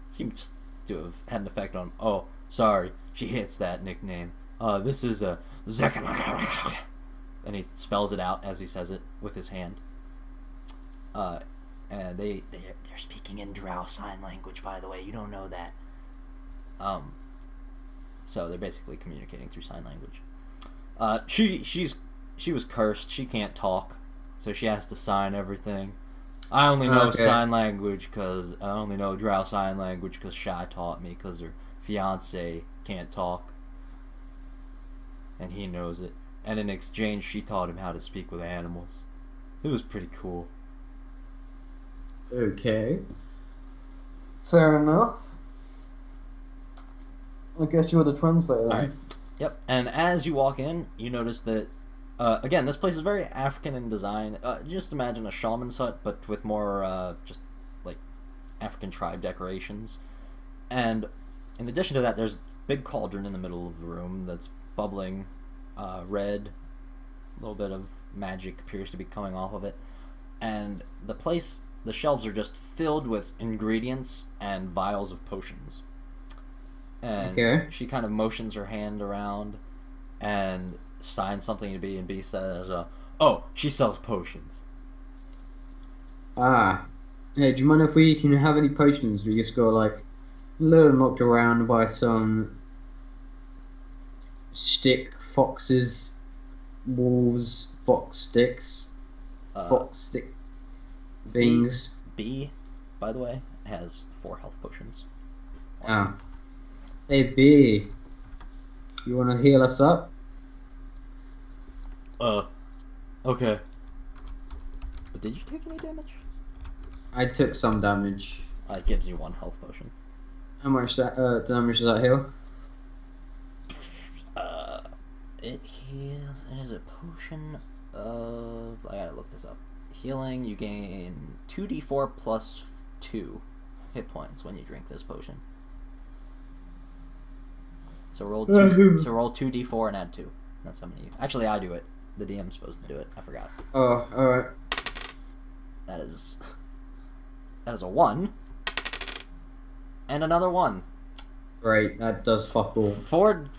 Seems to have had an effect on him. "Oh, sorry." She hits that nickname. This is a and he spells it out as he says it with his hand. And they're speaking in Drow sign language, by the way. You don't know that. So they're basically communicating through sign language. She was cursed. She can't talk. so she has to sign everything. I only know Okay. sign language because I only know Drow sign language because Shy taught me because her fiance can't talk, and he knows it. And in exchange, she taught him how to speak with animals. It was pretty cool. Okay. Fair enough. I guess you're the translator then. All right. Yep. And as you walk in, you notice that again, this place is very African in design. Just imagine a shaman's hut, but with more just like African tribe decorations. And in addition to that, there's a big cauldron in the middle of the room that's bubbling red. A little bit of magic appears to be coming off of it. And the shelves are just filled with ingredients and vials of potions. And Okay. she kind of motions her hand around and signs something to B, and B says, "Oh, she sells potions." Ah. Hey, do you mind if we can have any potions? We just got like a little knocked around by some stick foxes, wolves, fox sticks, fox stick things. B, by the way, has 4 health potions. Ah. Hey B, you wanna heal us up? Okay. But did you take any damage? I took some damage. It gives you 1 health potion. How much damage does that heal? It is a potion of... I gotta look this up. Healing, you gain 2d4 plus 2 hit points when you drink this potion. So roll 2d4 and add 2. That's how many. Actually, I do it. The DM's supposed to do it. I forgot. Oh, alright. That is a 1. And another 1. Great, that does fuck all. 4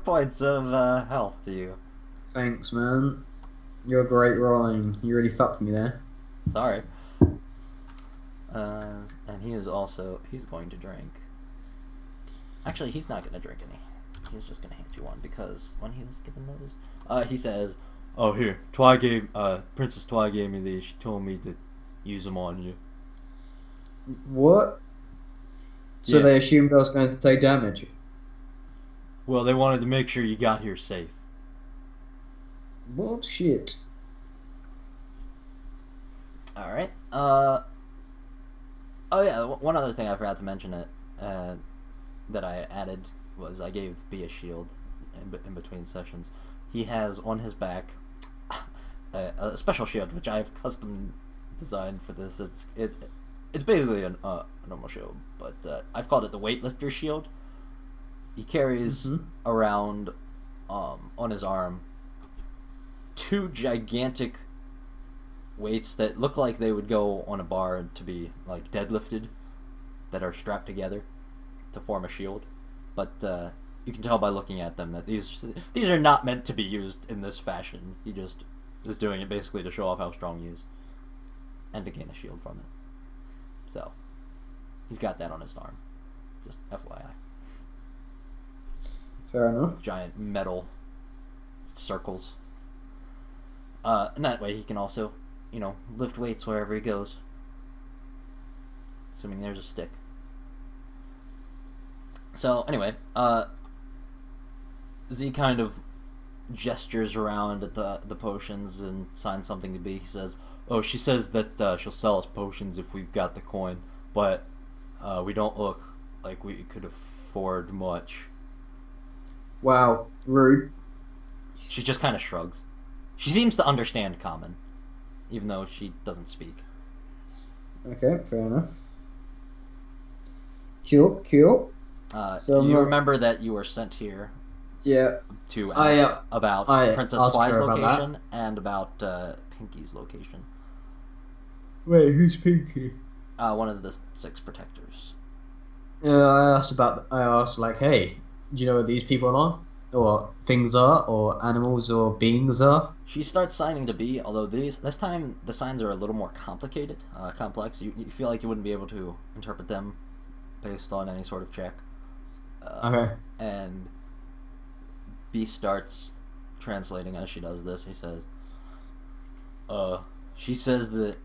points of health to you. Thanks, man. You're a great rolling. You really fucked me there. Sorry. And he's going to drink. Actually, he's not going to drink any. He's just going to hand you 1 because when he was given those, he says, "Oh, here, Princess Twy gave me these. She told me to use them on you." What? So Yeah. they assumed I was going to take damage? Well, they wanted to make sure you got here safe. Bullshit. Alright. Oh yeah, one other thing I forgot to mention that I added was I gave B a shield in between sessions. He has on his back a special shield, which I've custom designed for this. It's basically a normal shield, but I've called it the weightlifter shield. He carries around on his arm 2 gigantic weights that look like they would go on a bar to be like deadlifted, that are strapped together to form a shield. But you can tell by looking at them that these are not meant to be used in this fashion. He just is doing it basically to show off how strong he is and to gain a shield from it. So he's got that on his arm. Just FYI. Fair enough. Giant metal circles. And that way he can also, lift weights wherever he goes. Assuming there's a stick. So, anyway, Z kind of gestures around at the potions and signs something to B. He says, "Oh, she says that she'll sell us potions if we've got the coin, but we don't look like we could afford much." Wow, rude. She just kind of shrugs. She seems to understand Common, even though she doesn't speak. Okay, fair enough. Cool. So you remember that you were sent here Yeah. to ask about Princess asked Twy's her about location and about Pinky's location. Wait, who's Pinky? One of the 6 protectors. I asked like, hey, do you know what these people are? Or things are? Or animals or beings are? She starts signing to B, although this time the signs are a little more complex. You feel like you wouldn't be able to interpret them based on any sort of check. Okay. And B starts translating as she does this. He says, She says that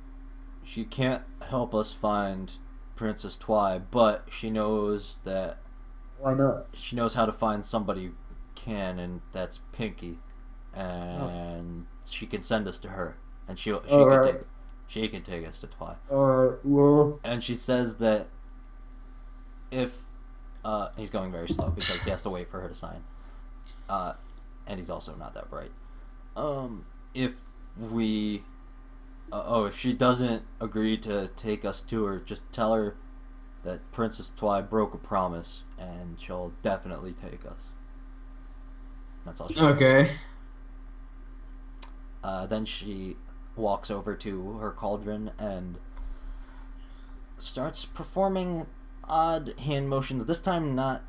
she can't help us find Princess Twy, but she knows that Why not? she knows how to find somebody who can, and that's Pinky, Oh. and she can send us to her, and Alright. she can take us to Twy. Alright, well. And she says that if he's going very slow because he has to wait for her to sign, and he's also not that bright. If we if she doesn't agree to take us to her, just tell her that Princess Twy broke a promise, and she'll definitely take us. That's all she says. Okay. Then she walks over to her cauldron and starts performing odd hand motions. This time, not.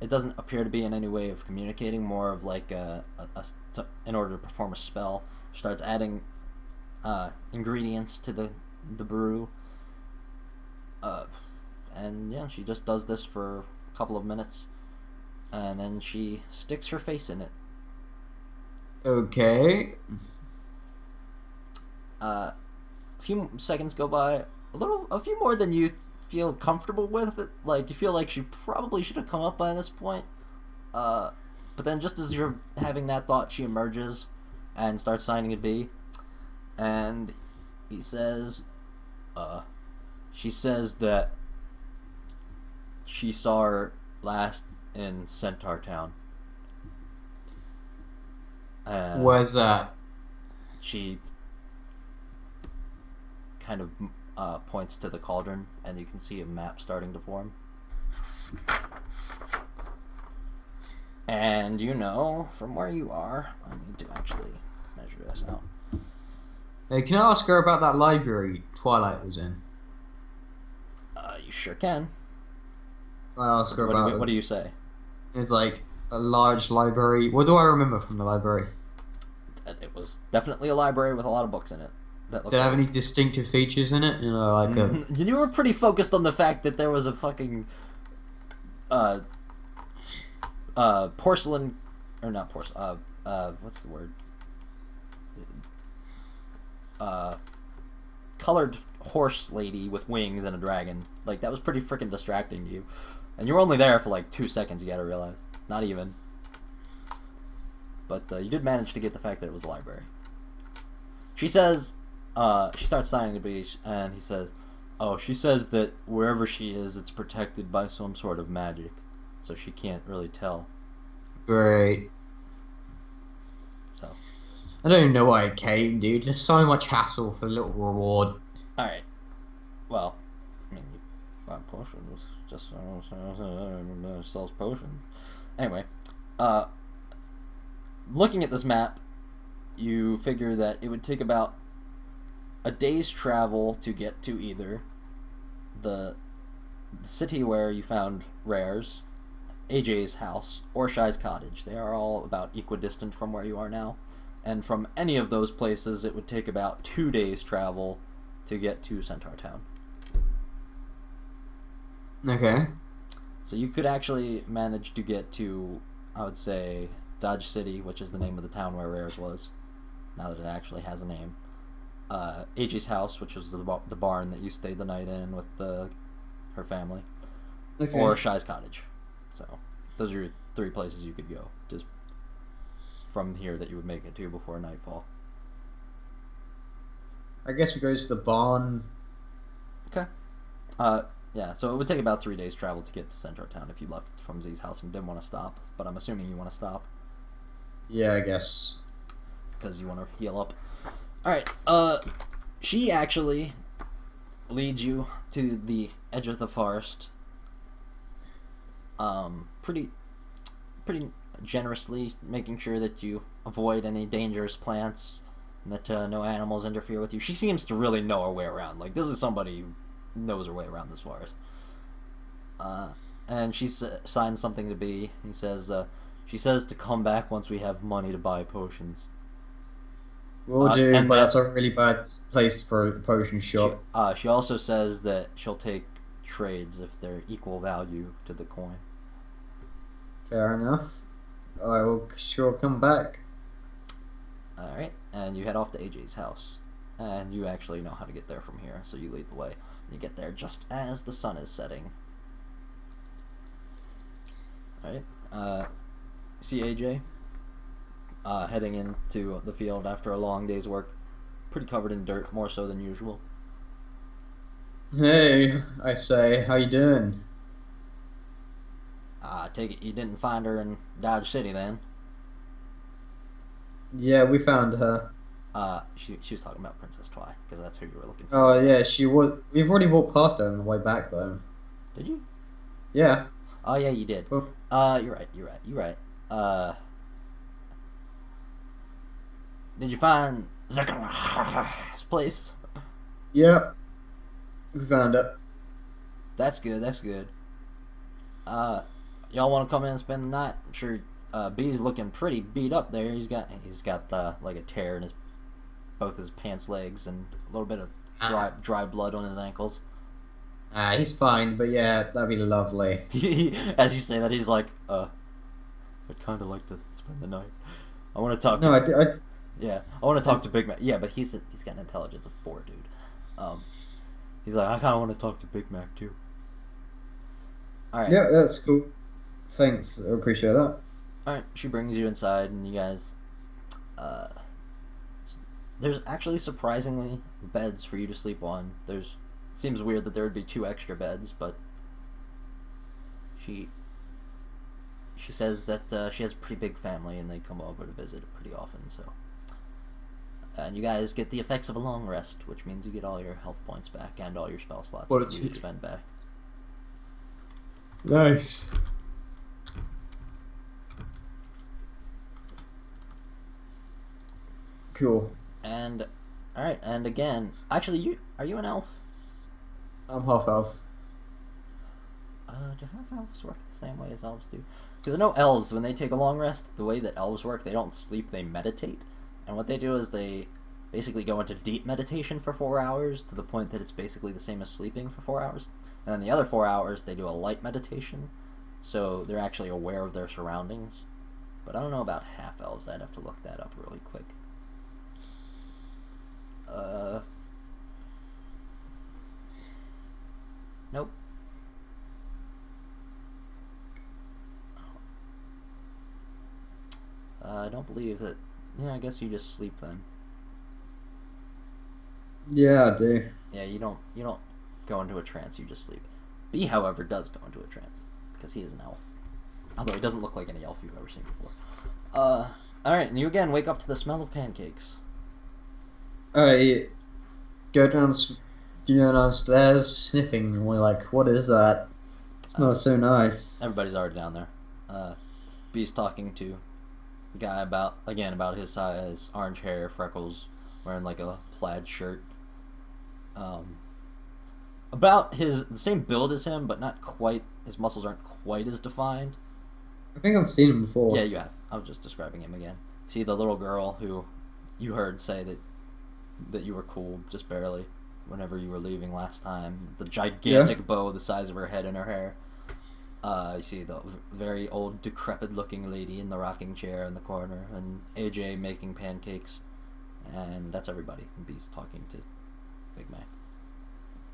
It doesn't appear to be in any way of communicating. More of like in order to perform a spell. She starts adding ingredients to the brew. And yeah, she just does this for a couple of minutes, and then she sticks her face in it. Okay. A few seconds go by, a few more than you feel comfortable with. It, like you feel like she probably should have come up by this point. But then, just as you're having that thought, she emerges and starts signing a B, and he says, she says that she saw her last in Centaur Town. Where's that? She kind of points to the cauldron, and you can see a map starting to form. And you know, from where you are, I need to actually measure this out. Hey, can I ask her about that library Twilight was in? You sure can. I'll ask her about What do you say? It's like a large library. What do I remember from the library? It was definitely a library with a lot of books in it. Did it have any distinctive features in it? You know, like a... You were pretty focused on the fact that there was a fucking porcelain, or not porcelain, what's the word? Colored horse lady with wings and a dragon. Like, that was pretty freaking distracting to you. And you were only there for like 2 seconds, you gotta realize. Not even. But you did manage to get the fact that it was a library. She says, she starts signing the beach, and he says, oh, she says that wherever she is, it's protected by some sort of magic. So she can't really tell. Great. So. I don't even know why I came, dude. Just so much hassle for a little reward. Alright. Well, I mean, you buy potions. Just sells potions. Anyway, looking at this map, you figure that it would take about a day's travel to get to either the city where you found rares, AJ's house, or Shy's cottage. They are all about equidistant from where you are now. And from any of those places, it would take about 2 days travel to get to Centaur Town. Okay. So you could actually manage to get to, I would say, Dodge City, which is the name of the town where Rares was, now that it actually has a name. AJ's house, which was the barn that you stayed the night in with her family. Okay. Or Shy's cottage. So those are your 3 places you could go, just from here that you would make it to before nightfall. I guess we go to the barn. Okay. Yeah, so it would take about 3 days travel to get to Centaur Town if you left from Z's house and didn't want to stop. But I'm assuming you want to stop. Yeah, I guess. Because you want to heal up. Alright, she actually leads you to the edge of the forest. Pretty generously, making sure that you avoid any dangerous plants and that no animals interfere with you. She seems to really know her way around. Like, this is somebody who knows her way around this forest. And she signs something to B. He says, she says to come back once we have money to buy potions. We'll do, but that's a really bad place for a potion shop. She also says that she'll take trades if they're equal value to the coin. Fair enough. I will sure come back. Alright, and you head off to AJ's house. and you actually know how to get there from here, so you lead the way. You get there just as the sun is setting. Alright, see AJ heading into the field after a long day's work, pretty covered in dirt, more so than usual. Hey, I say, how you doing? Take it you didn't find her in Dodge City then? Yeah, we found her. She was talking about Princess Twi, because that's who you were looking for. Oh yeah, she was. We've already walked past her on the way back though. Did you? Yeah. Oh yeah, you did. Well, You're right. Did you find Zechariah's place? yeah. We found it. That's good. Y'all want to come in and spend the night? I'm sure B's looking pretty beat up there. He's got like a tear in both his pants legs and a little bit of dry blood on his ankles. He's fine, but yeah, that'd be lovely. As you say that, he's like, I'd kind of like to spend the night. I want to talk. No, Yeah, I want to talk to Big Mac. Yeah, but he's got an intelligence of 4, dude. He's like, I kind of want to talk to Big Mac too. All right. Yeah, that's cool. Thanks, I appreciate that. All right, she brings you inside, and you guys. There's actually surprisingly beds for you to sleep on. It seems weird that there would be 2 extra beds, but she says that she has a pretty big family, and they come over to visit pretty often. So, and you guys get the effects of a long rest, which means you get all your health points back and all your spell slots that you expend back. Nice. Cool. And all right, and again, actually, are you an elf? I'm half elf. Do half elves work the same way as elves do? Because I know elves, when they take a long rest, the way that elves work, they don't sleep, they meditate. And what they do is they basically go into deep meditation for 4 hours, to the point that it's basically the same as sleeping for 4 hours. And then the other 4 hours, they do a light meditation, so they're actually aware of their surroundings. But I don't know about half elves. I'd have to look that up really quick. Nope. I don't believe that. Yeah, I guess you just sleep then. Yeah, I do. Yeah, you don't go into a trance, you just sleep. B, however, does go into a trance, because he is an elf. Although he doesn't look like any elf you've ever seen before. Alright, and you again wake up to the smell of pancakes. I go downstairs sniffing, and we're like, what is that? It smells so nice. Everybody's already down there. B's talking to a guy about his size, orange hair, freckles, wearing like a plaid shirt. About the same build as him, but not quite. His muscles aren't quite as defined. I think I've seen him before. Yeah, you have. I was just describing him again. See the little girl who you heard say that you were cool, just barely, whenever you were leaving last time. The gigantic bow the size of her head in her hair. You see the very old, decrepit-looking lady in the rocking chair in the corner, and AJ making pancakes. And that's everybody. And B's talking to Big Mac.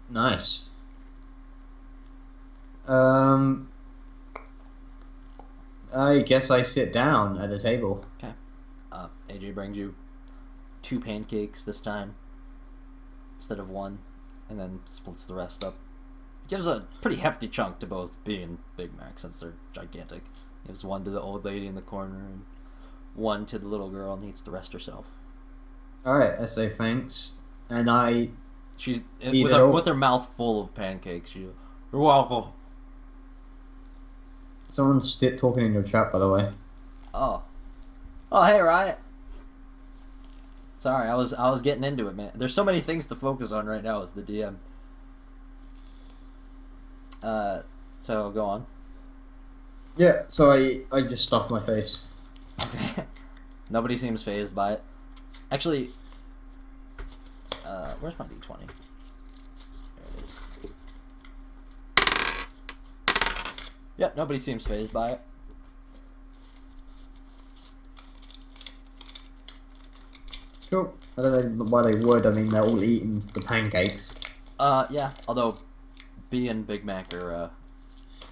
Nice. I guess I sit down at a table. Okay. AJ brings you 2 pancakes this time instead of 1, and then splits the rest up. Gives a pretty hefty chunk to both B and Big Mac, since they're gigantic. Gives 1 to the old lady in the corner, and 1 to the little girl, and eats the rest herself. Alright, I say thanks. And she's with her mouth full of pancakes. You're welcome. Someone's talking in your chat, by the way. Oh, hey, Riot. Sorry, I was getting into it, man. There's so many things to focus on right now as the DM. So go on. Yeah, so I just stuffed my face. Okay. Nobody seems fazed by it. Actually, where's my D20? There it is. Yep, nobody seems fazed by it. Cool. I don't know why they would. I mean, they're all eating the pancakes. Yeah. Although B and Big Mac are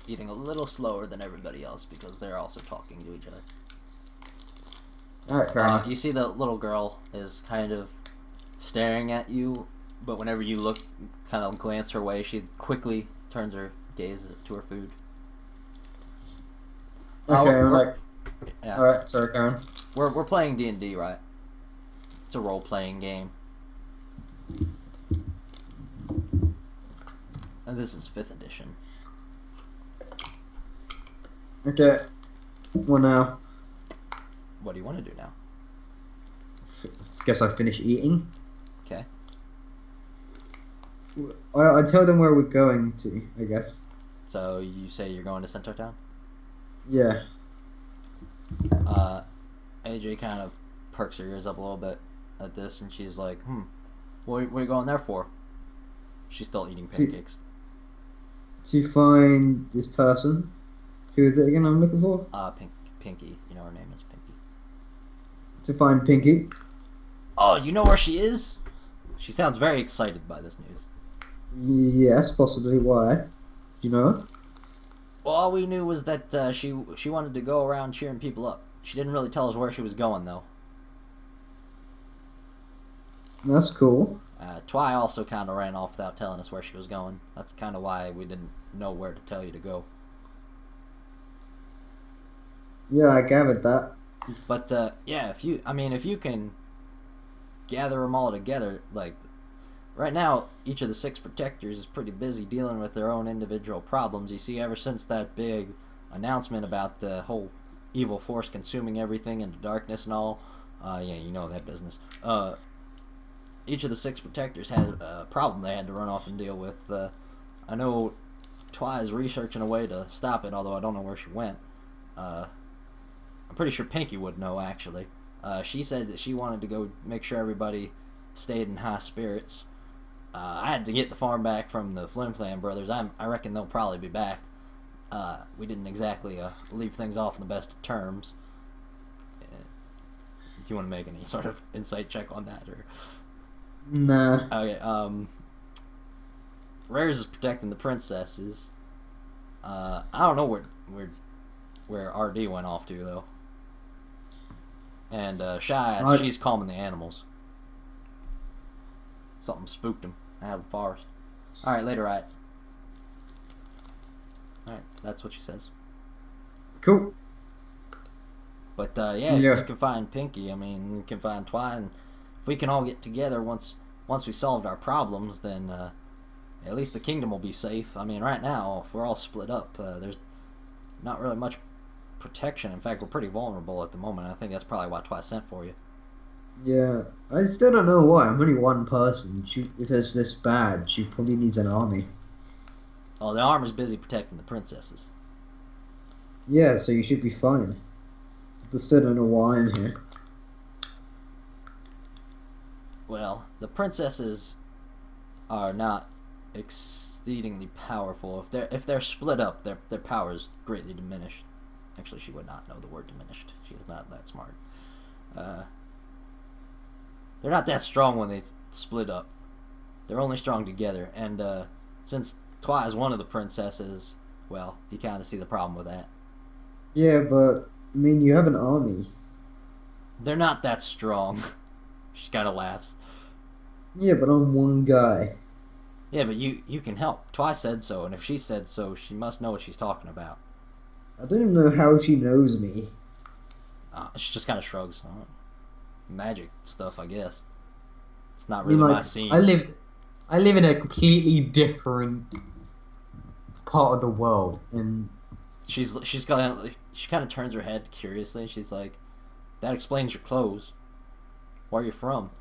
eating a little slower than everybody else because they're also talking to each other. Alright, fair enough. You see the little girl is kind of staring at you, but whenever you look, kind of glance her way, she quickly turns her gaze to her food. Okay, yeah. Alright, sorry, Karen. We're playing D&D, right? It's a role-playing game. And this is 5th edition. Okay. Well, now. What do you want to do now? Guess I finished eating. Okay. I tell them where we're going to, I guess. So you say you're going to Centaur Town? Yeah. AJ kind of perks her ears up a little bit at this, and she's like, what are you going there for? She's still eating pancakes. To find this person. Who is it again I'm looking for? Pinky. You know her name is Pinky. To find Pinky. Oh, you know where she is? She sounds very excited by this news. Yes, possibly. Why? You know? Well, all we knew was that she wanted to go around cheering people up. She didn't really tell us where she was going, though. That's cool. Twy also kind of ran off without telling us where she was going. That's kind of why we didn't know where to tell you to go. Yeah, I gathered that. But yeah, if you can gather them all together, like right now, each of the 6 protectors is pretty busy dealing with their own individual problems. You see, ever since that big announcement about the whole evil force consuming everything into darkness and all, yeah, you know that business. Each of the 6 protectors had a problem they had to run off and deal with. I know Twy is researching a way to stop it, although I don't know where she went. I'm pretty sure Pinky would know, actually. She said that she wanted to go make sure everybody stayed in high spirits. I had to get the farm back from the Flim Flam brothers. I reckon they'll probably be back. We didn't exactly leave things off in the best of terms. Do you want to make any sort of insight check on that, or? Nah. Okay. Rares is protecting the princesses. I don't know where RD went off to, though. And Shy, she's calming the animals. Something spooked him out of the forest. Alright, later, right? Alright, that's what she says. Cool. But yeah, if you can find Pinky, I mean, you can find Twy, and if we can all get together once we solved our problems, then at least the kingdom will be safe. I mean, right now, if we're all split up, there's not really much protection. In fact, we're pretty vulnerable at the moment. I think that's probably why Twy sent for you. Yeah, I still don't know why. I'm only one person. If it's this bad, she probably needs an army. Oh, the armor's busy protecting the princesses. Yeah, so you should be fine. I still don't know why I'm here. Well, the princesses are not exceedingly powerful. If they're split up, their power is greatly diminished. Actually, she would not know the word diminished. She is not that smart. They're not that strong when they split up. They're only strong together. And since Twy is one of the princesses, well, you kind of see the problem with that. Yeah, but I mean, you have an army. They're not that strong. She kind of laughs. Yeah, but I'm one guy. Yeah, but you can help. Twy said so, and if she said so, she must know what she's talking about. I don't even know how she knows me. She just kind of shrugs. Magic stuff, I guess. It's not really my scene. I live in a completely different part of the world, and she kind of turns her head curiously. And she's like, "That explains your clothes. Where are you from?"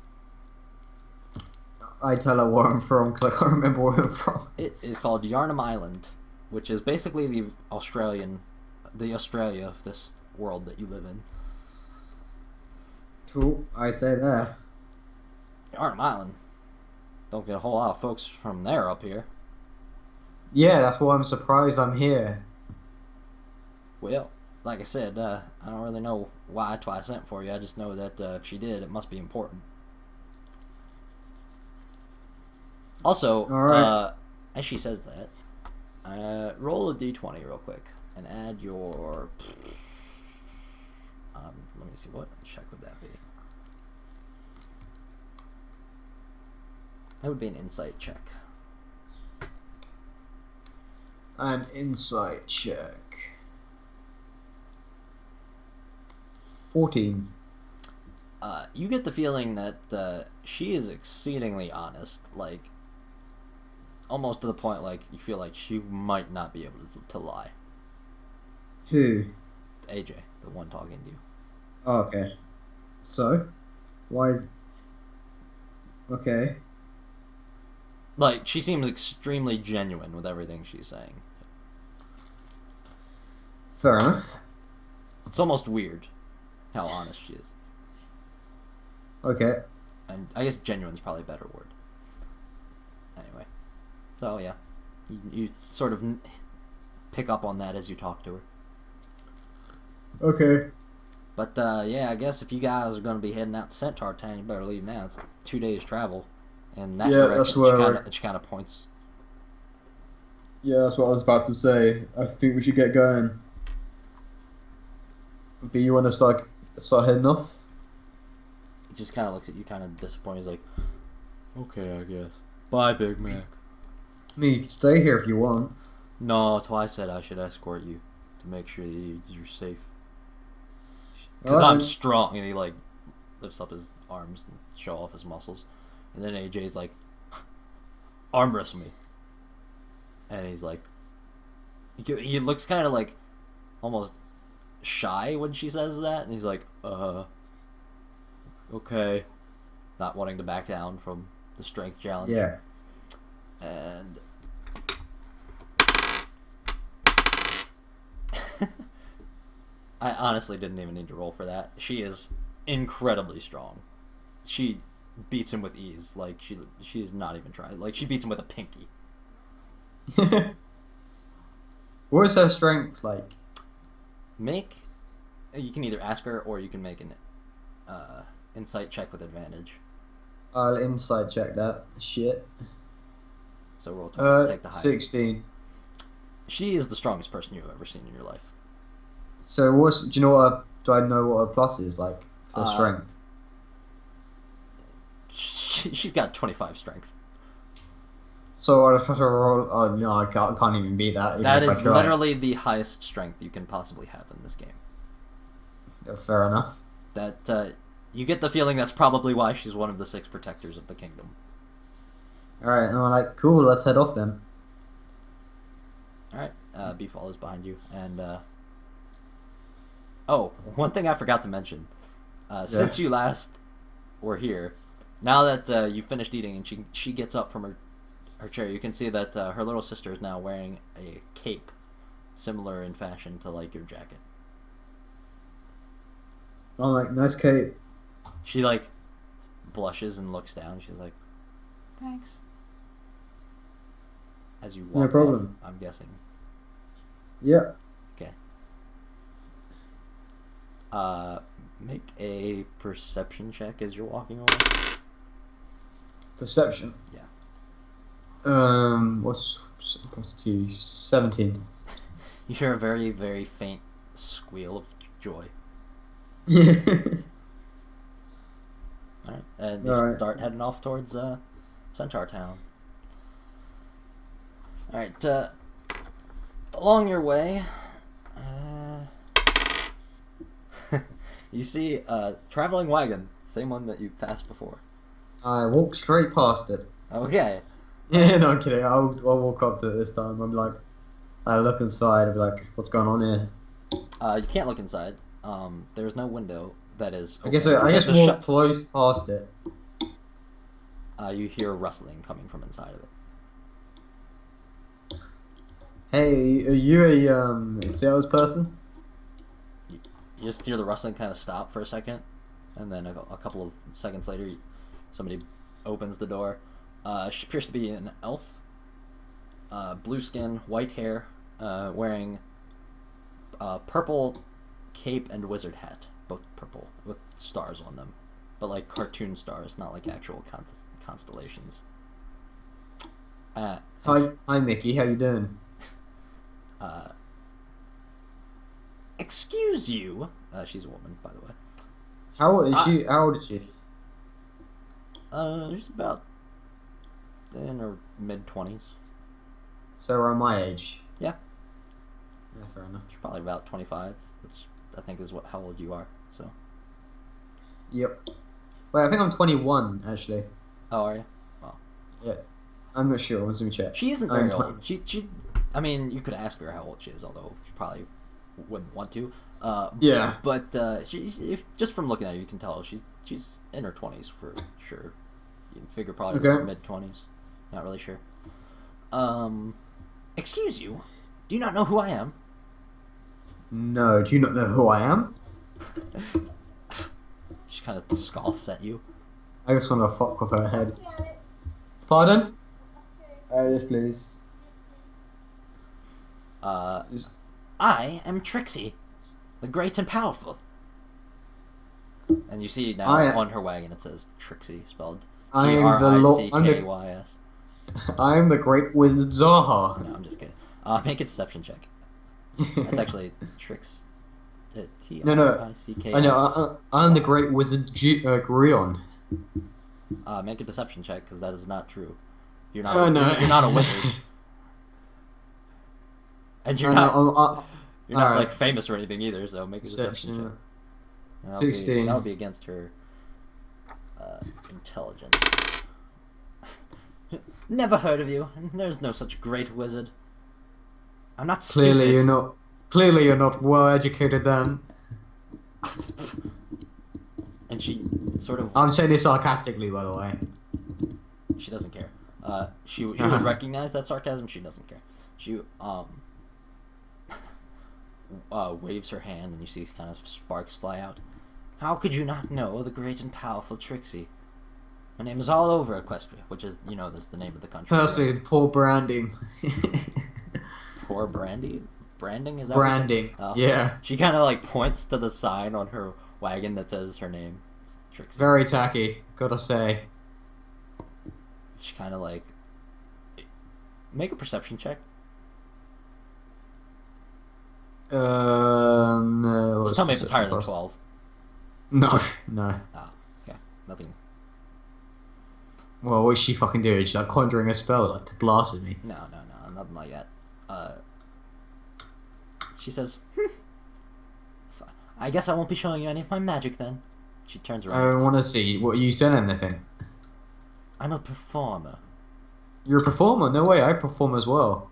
I tell her where I'm from because I can't remember where I'm from. It is called Yarnum Island, which is basically the Australia of this world that you live in. Cool, I say there. Yarnum Island. Don't get a whole lot of folks from there up here. Yeah, that's why I'm surprised I'm here. Well, like I said, I don't really know why Twy sent for you. I just know that if she did, it must be important. Also, Alright. as she says that, roll a d20 real quick and add your. Let me see, what check would that be? That would be an insight check. An insight check. 14. You get the feeling that she is exceedingly honest, like almost to the point like you feel like she might not be able to lie. Who? AJ, the one talking to you. Oh, okay. So, why is... Okay. Like, she seems extremely genuine with everything she's saying. Fair enough. It's almost weird how honest she is. Okay. And I guess genuine's probably a better word. Anyway. So, yeah. You sort of pick up on that as you talk to her. Okay. But, yeah, I guess if you guys are going to be heading out to Centaur Town, you better leave now. It's 2 days travel. And that direction, that's where she kind of points. Yeah, that's what I was about to say. I think we should get going. But you want to start heading off? He just kind of looks at you kind of disappointed. He's like, okay, I guess. Bye, Big Mac. I mean, you can stay here if you want. No, that's why I said I should escort you to make sure that you're safe. Because I'm strong. And he, like, lifts up his arms and show off his muscles. And then AJ's like, arm wrestle me. And he's like, he looks kind of like almost shy when she says that. And he's like, okay. Not wanting to back down from the strength challenge. Yeah. And I honestly didn't even need to roll for that. She is incredibly strong. She beats him with ease. Like, she's not even trying. Like, she beats him with a pinky. What is her strength like? You can either ask her or you can make an insight check with advantage. I'll insight check that. Shit. So roll twice to take the highest. 16. She is the strongest person you've ever seen in your life. So do I know what her plus is like for strength? She's got 25 strength. So I just have to roll. Oh no, I can't even beat that. That is literally the highest strength you can possibly have in this game. Yeah, fair enough. That you get the feeling that's probably why she's one of the 6 protectors of the kingdom. Alright, and I'm like, cool, let's head off then. Alright, B-Fall is behind you, and, oh, one thing I forgot to mention. Since you last were here, now that you finished eating and she gets up from her chair, you can see that her little sister is now wearing a cape, similar in fashion to, like, your jacket. I'm like, nice cape. She, like, blushes and looks down. She's like, thanks. As you walk No problem. off, I'm guessing. Yeah. Okay. Make a perception check as you're walking away. Perception. Yeah. What's plus 2? 17. You hear a very, very faint squeal of joy. Alright, and you start heading off towards Centaur Town. Alright, along your way, you see a traveling wagon, same one that you passed before. I walk straight past it. Okay. Yeah, no, I'm kidding. I'll walk up to it this time. I'm like, I look inside and be like, what's going on here? You can't look inside. There's no window that is open. I guess walk close past it. You hear rustling coming from inside of it. Hey, are you a salesperson? You just hear the rustling kind of stop for a second, and then a couple of seconds later, somebody opens the door. She appears to be an elf. Blue skin, white hair, wearing purple cape and wizard hat. Both purple, with stars on them. But like cartoon stars, not like actual constellations. Hi, Mickey. How you doing? Uh, excuse you. She's a woman, by the way. How old is she? How old is she? She's about in her mid-20s. So around my age. Yeah. Yeah, fair enough. She's probably about 25, which I think is how old you are. So. Yep. Wait, I think I'm 21 actually. Oh, are you? Well. Yeah. I'm not sure. Let me check. She isn't very old. I mean, you could ask her how old she is, although she probably wouldn't want to. Yeah. But if just from looking at her, you can tell she's in her 20s for sure. You can figure probably mid-20s. Not really sure. Excuse you. Do you not know who I am? No. Do you not know who I am? She kind of scoffs at you. I just want to fuck with her head. Pardon? Yes, please. I am Trixie, the great and powerful. And you see now on her wagon it says Trixie, spelled Trickys. I am the great wizard Zaha. No, I'm just kidding. Make a deception check. That's actually Trix. T-R-I-C-K-S. I know. I'm the great wizard Grion. Make a deception check because that is not true. You're not. No. You're not a wizard. And you're not. You're not like famous or anything either. So make a deception check. 16. That'll be against her intelligence. Never heard of you. There's no such great wizard. I'm not stupid. Clearly you're not well educated then. And she sort of... I'm saying this sarcastically, by the way. She doesn't care. She would recognize that sarcasm. She doesn't care. She waves her hand, and you see kind of sparks fly out. How could you not know the great and powerful Trixie? My name is all over Equestria, which is, that's the name of the country. Personally, poor branding. Poor branding? Branding? Is that branding? Oh. Yeah. She kind of like points to the sign on her wagon that says her name. It's Trixie. Very tacky, gotta say. She kind of like... Make a perception check. No. Just tell me if it's higher than 12. No. Oh, okay. Nothing. Well, what's she fucking doing? She's like conjuring a spell like to blast at me. No, nothing like that. She says, I guess I won't be showing you any of my magic then. She turns around. I want to see. What, are you saying anything? I'm a performer. You're a performer? No way, I perform as well.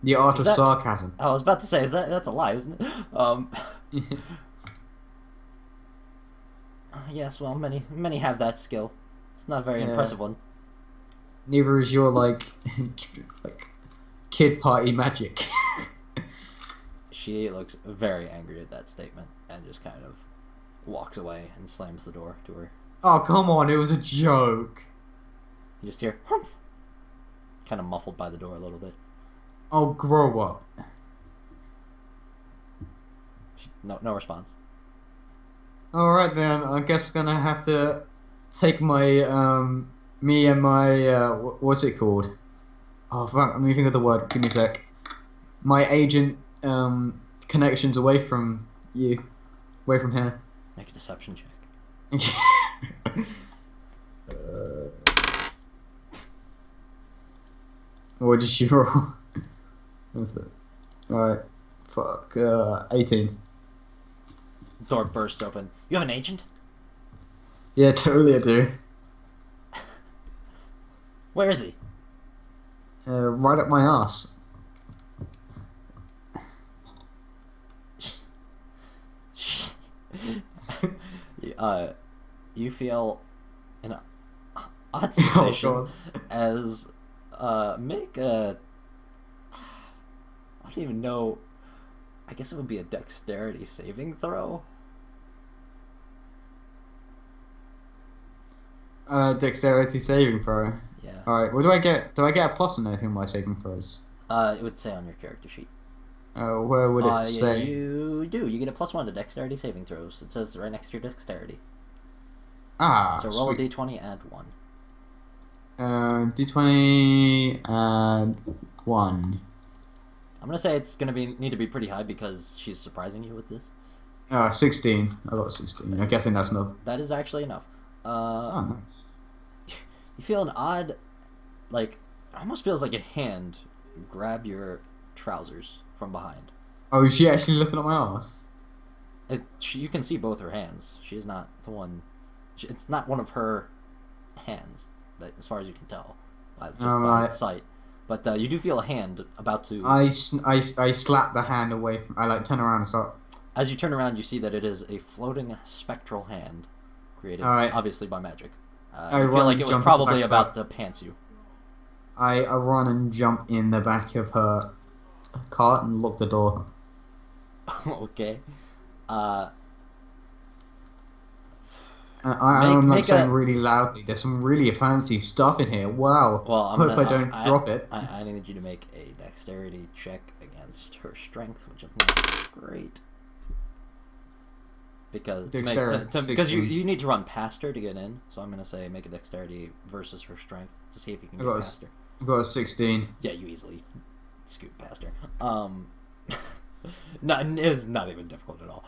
The art of sarcasm. I was about to say, that's a lie, isn't it? Yes, well, many have that skill. It's not a very impressive one. Neither is your, like kid party magic. She looks very angry at that statement and just kind of walks away and slams the door to her. Oh, come on, it was a joke. You just hear, humph, kind of muffled by the door a little bit. Oh, grow up. No response. Alright then, I guess I'm gonna have to take my, me and my, what's it called? Oh fuck, let me think of the word, give me a sec. My agent, connections away from you. Away from here. Make a deception check. What did she roll? What's it? Alright. Fuck, 18. Door bursts open. You have an agent? Yeah, totally I do. Where is he? Right up my ass. You feel an odd sensation as make a... I don't even know. I guess it would be a dexterity saving throw. Dexterity saving throw. Yeah. Alright, what do I get? Do I get a plus on anything by saving throws? It would say on your character sheet. Where would it say? You do. You get a +1 to dexterity saving throws. It says right next to your dexterity. Ah, so roll a d20, add 1. D20 and 1. I'm gonna say it's gonna need to be pretty high because she's surprising you with this. 16. I got 16. I'm guessing that's enough. That is actually enough. Oh, nice. You feel an odd, like, it almost feels like a hand grab your trousers from behind. Oh, is she actually looking at my ass? You can see both her hands. She's not the one. It's not one of her hands, as far as you can tell, just by its sight. But you do feel a hand about to. I slap the hand away from. I like turn around and start. As you turn around, you see that it is a floating spectral hand, created obviously by magic. I feel like it was probably about to pants you. I run and jump in the back of her cart and lock the door. Okay. I'm like saying really loudly. There's some really fancy stuff in here. Wow. Well, hope I don't drop it. I need you to make a dexterity check against her strength, which is not great. Because you need to run past her to get in. So I'm gonna say make a dexterity versus her strength to see if you can get past her. I got a 16. Yeah, you easily scoot past her. No, it was not even difficult at all.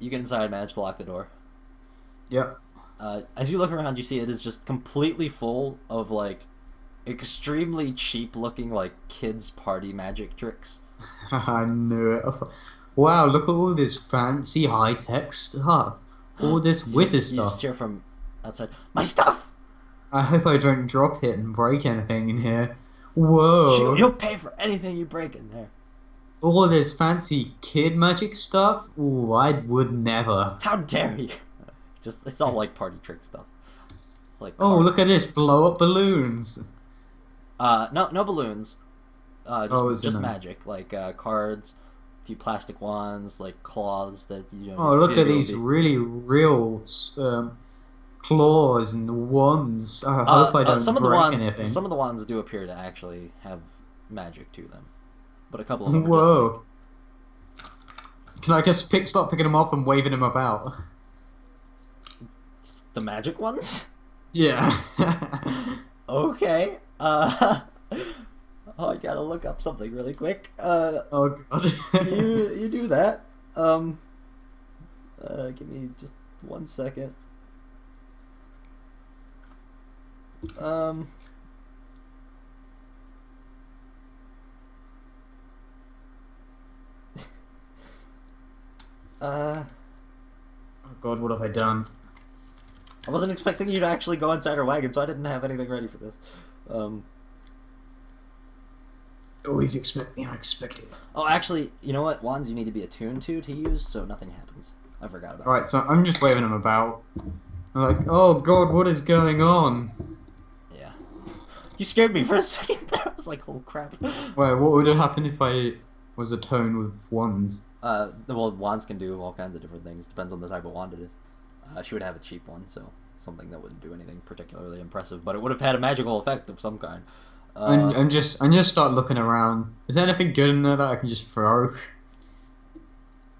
You get inside, manage to lock the door. Yep. As you look around, you see it is just completely full of like extremely cheap looking like kids party magic tricks. I knew it. Wow, look at all this fancy high tech stuff. All this wizard stuff. You just hear from outside, my stuff! I hope I don't drop it and break anything in here. Whoa. You'll pay for anything you break in there. All this fancy kid magic stuff? Ooh, I would never. How dare you? It's all like party trick stuff. Like look at this, blow up balloons. No balloons. Just magic, like cards, a few plastic wands, like claws that you know. Oh, look at these really real claws and wands. I hope I don't break anything. Some of the wands do appear to actually have magic to them, but a couple of them are Whoa. Just like... Can I just start picking them up and waving them about? The magic ones? Yeah. Okay. Oh, I gotta look up something really quick. Oh god. you do that. Give me just 1 second. Oh god, what have I done? I wasn't expecting you to actually go inside her wagon, so I didn't have anything ready for this. Always expect the unexpected. Oh, actually, you know what? Wands you need to be attuned to use, so nothing happens. I forgot about Alright, so I'm just waving them about. I'm like, oh god, what is going on? Yeah. You scared me for a second there. I was like, oh crap. Wait, what would have happened if I was attuned with wands? Well, wands can do all kinds of different things. Depends on the type of wand it is. She would have a cheap one, so something that wouldn't do anything particularly impressive, but it would have had a magical effect of some kind. I'm just start looking around. Is there anything good in there that I can just throw?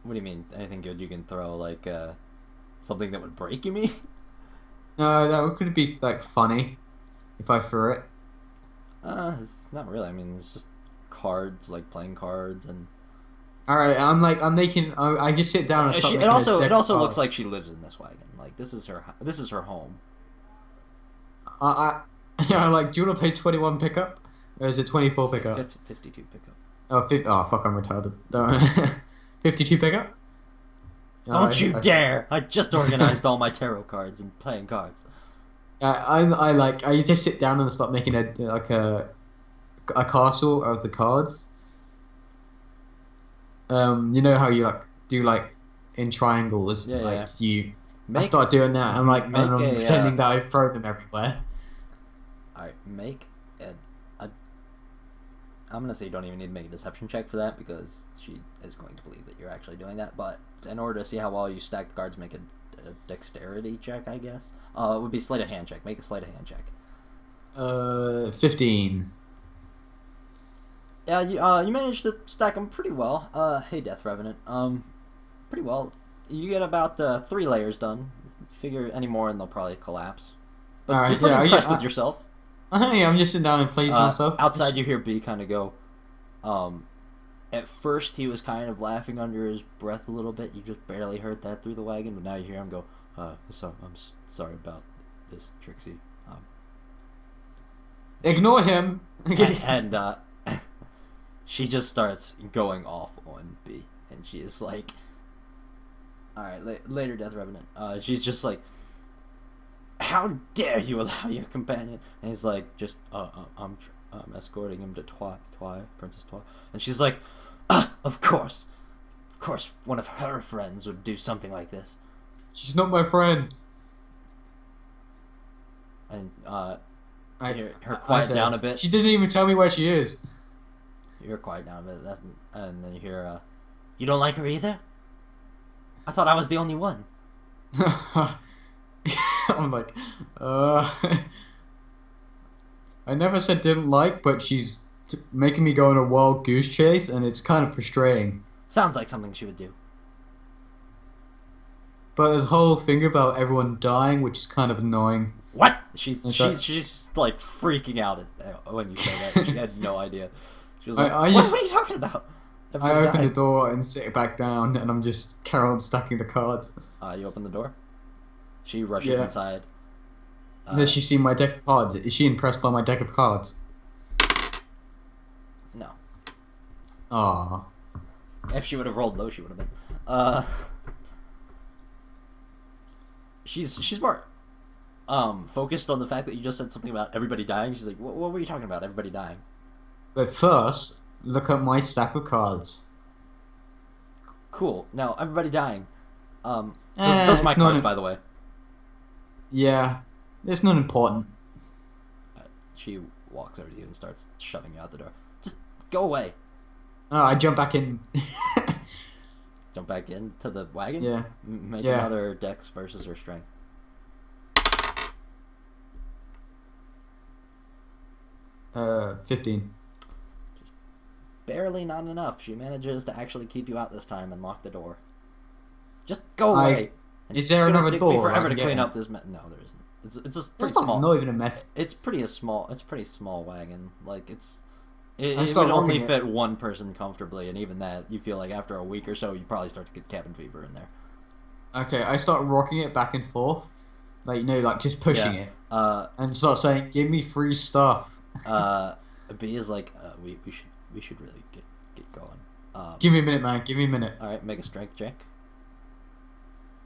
What do you mean? Anything good you can throw? Like something that would break, you mean? That could be like funny if I threw it. It's not really. I mean, it's just cards, like playing cards and. All right, I'm making. I just sit down and start making it also looks like she lives in this wagon. Like this is her home. Yeah, like, do you want to play 21 pickup? Or is it 24 pickup? 52 pickup. Oh, fuck, I'm retarded. 52 pickup? Don't you dare! I just organized all my tarot cards and playing cards. I just sit down and start making a castle of the cards. You know how you do in triangles? Yeah, I start doing that. I'm pretending that I throw them everywhere. Alright, I'm gonna say you don't even need to make a deception check for that because she is going to believe that you're actually doing that. But in order to see how well you stack the cards, make a dexterity check, I guess. It would be sleight of hand check. Make a sleight of hand check. 15. Yeah, you managed to stack them pretty well. Hey, Death Revenant. Pretty well. You get about 3 layers done. Figure any more and they'll probably collapse. But Alright, you're pretty yeah, impressed with yourself. I'm just sitting down and pleasing myself. Outside, you hear B kind of go. At first, he was kind of laughing under his breath a little bit. You just barely heard that through the wagon, but now you hear him go, so I'm sorry about this, Trixie. Ignore him. And she just starts going off on B, and she is like, all right, later, Death Revenant. She's just like, how dare you allow your companion? And he's like, just I'm escorting him to Princess Twi, and she's like, of course, one of her friends would do something like this. She's not my friend. And hear her quiet down a bit. She didn't even tell me where she is. You're quiet down a bit. And then you hear, you don't like her either? I thought I was the only one. I'm like, I never said didn't like, but she's making me go on a wild goose chase, and it's kind of frustrating. Sounds like something she would do. But there's a whole thing about everyone dying, which is kind of annoying. What? She's like freaking out when you say that. She had no idea. She was like, what are you talking about? I open the door and sit back down, and I'm just carry on stacking the cards. You open the door? She rushes inside. Does she see my deck of cards? Is she impressed by my deck of cards? No. Aww. If she would have rolled low, she would have been. She's smart. Focused on the fact that you just said something about everybody dying. She's like, what were you talking about? Everybody dying. But first, look at my stack of cards. Cool. Now, everybody dying. Those are my cards, by the way. Yeah. It's not important. She walks over to you and starts shoving you out the door. Just go away. Oh, I jump back in. Jump back into the wagon? Yeah. Make another dex versus her strength. Uh, 15. Just barely not enough. She manages to actually keep you out this time and lock the door. Just go away. Is there another door? It's gonna take me forever to clean up this mess. No, there isn't. It's just pretty small. Not even a mess. It's pretty small wagon. Like it would only fit one person comfortably, and even that, you feel like after a week or so, you probably start to get cabin fever in there. Okay, I start rocking it back and forth, like like just pushing it, and start saying, "Give me free stuff." B is like, we should really get going. Give me a minute, man. Give me a minute. All right, make a strength check.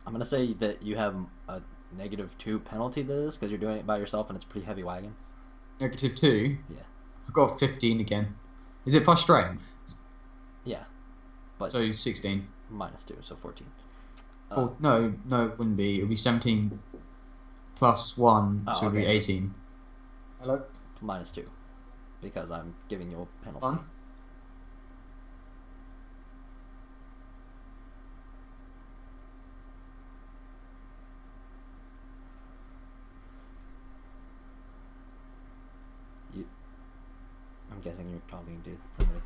I'm gonna say that you have a -2 penalty to this because you're doing it by yourself and it's a pretty heavy wagon. -2. Yeah. I've got 15 again. Is it plus strength? Yeah. But so 16. -2, so 14. No, it wouldn't be. It would be 17 plus 1, so it would be 18. Hello? -2, because I'm giving you a penalty. Fun. I'm guessing you're talking to somebody.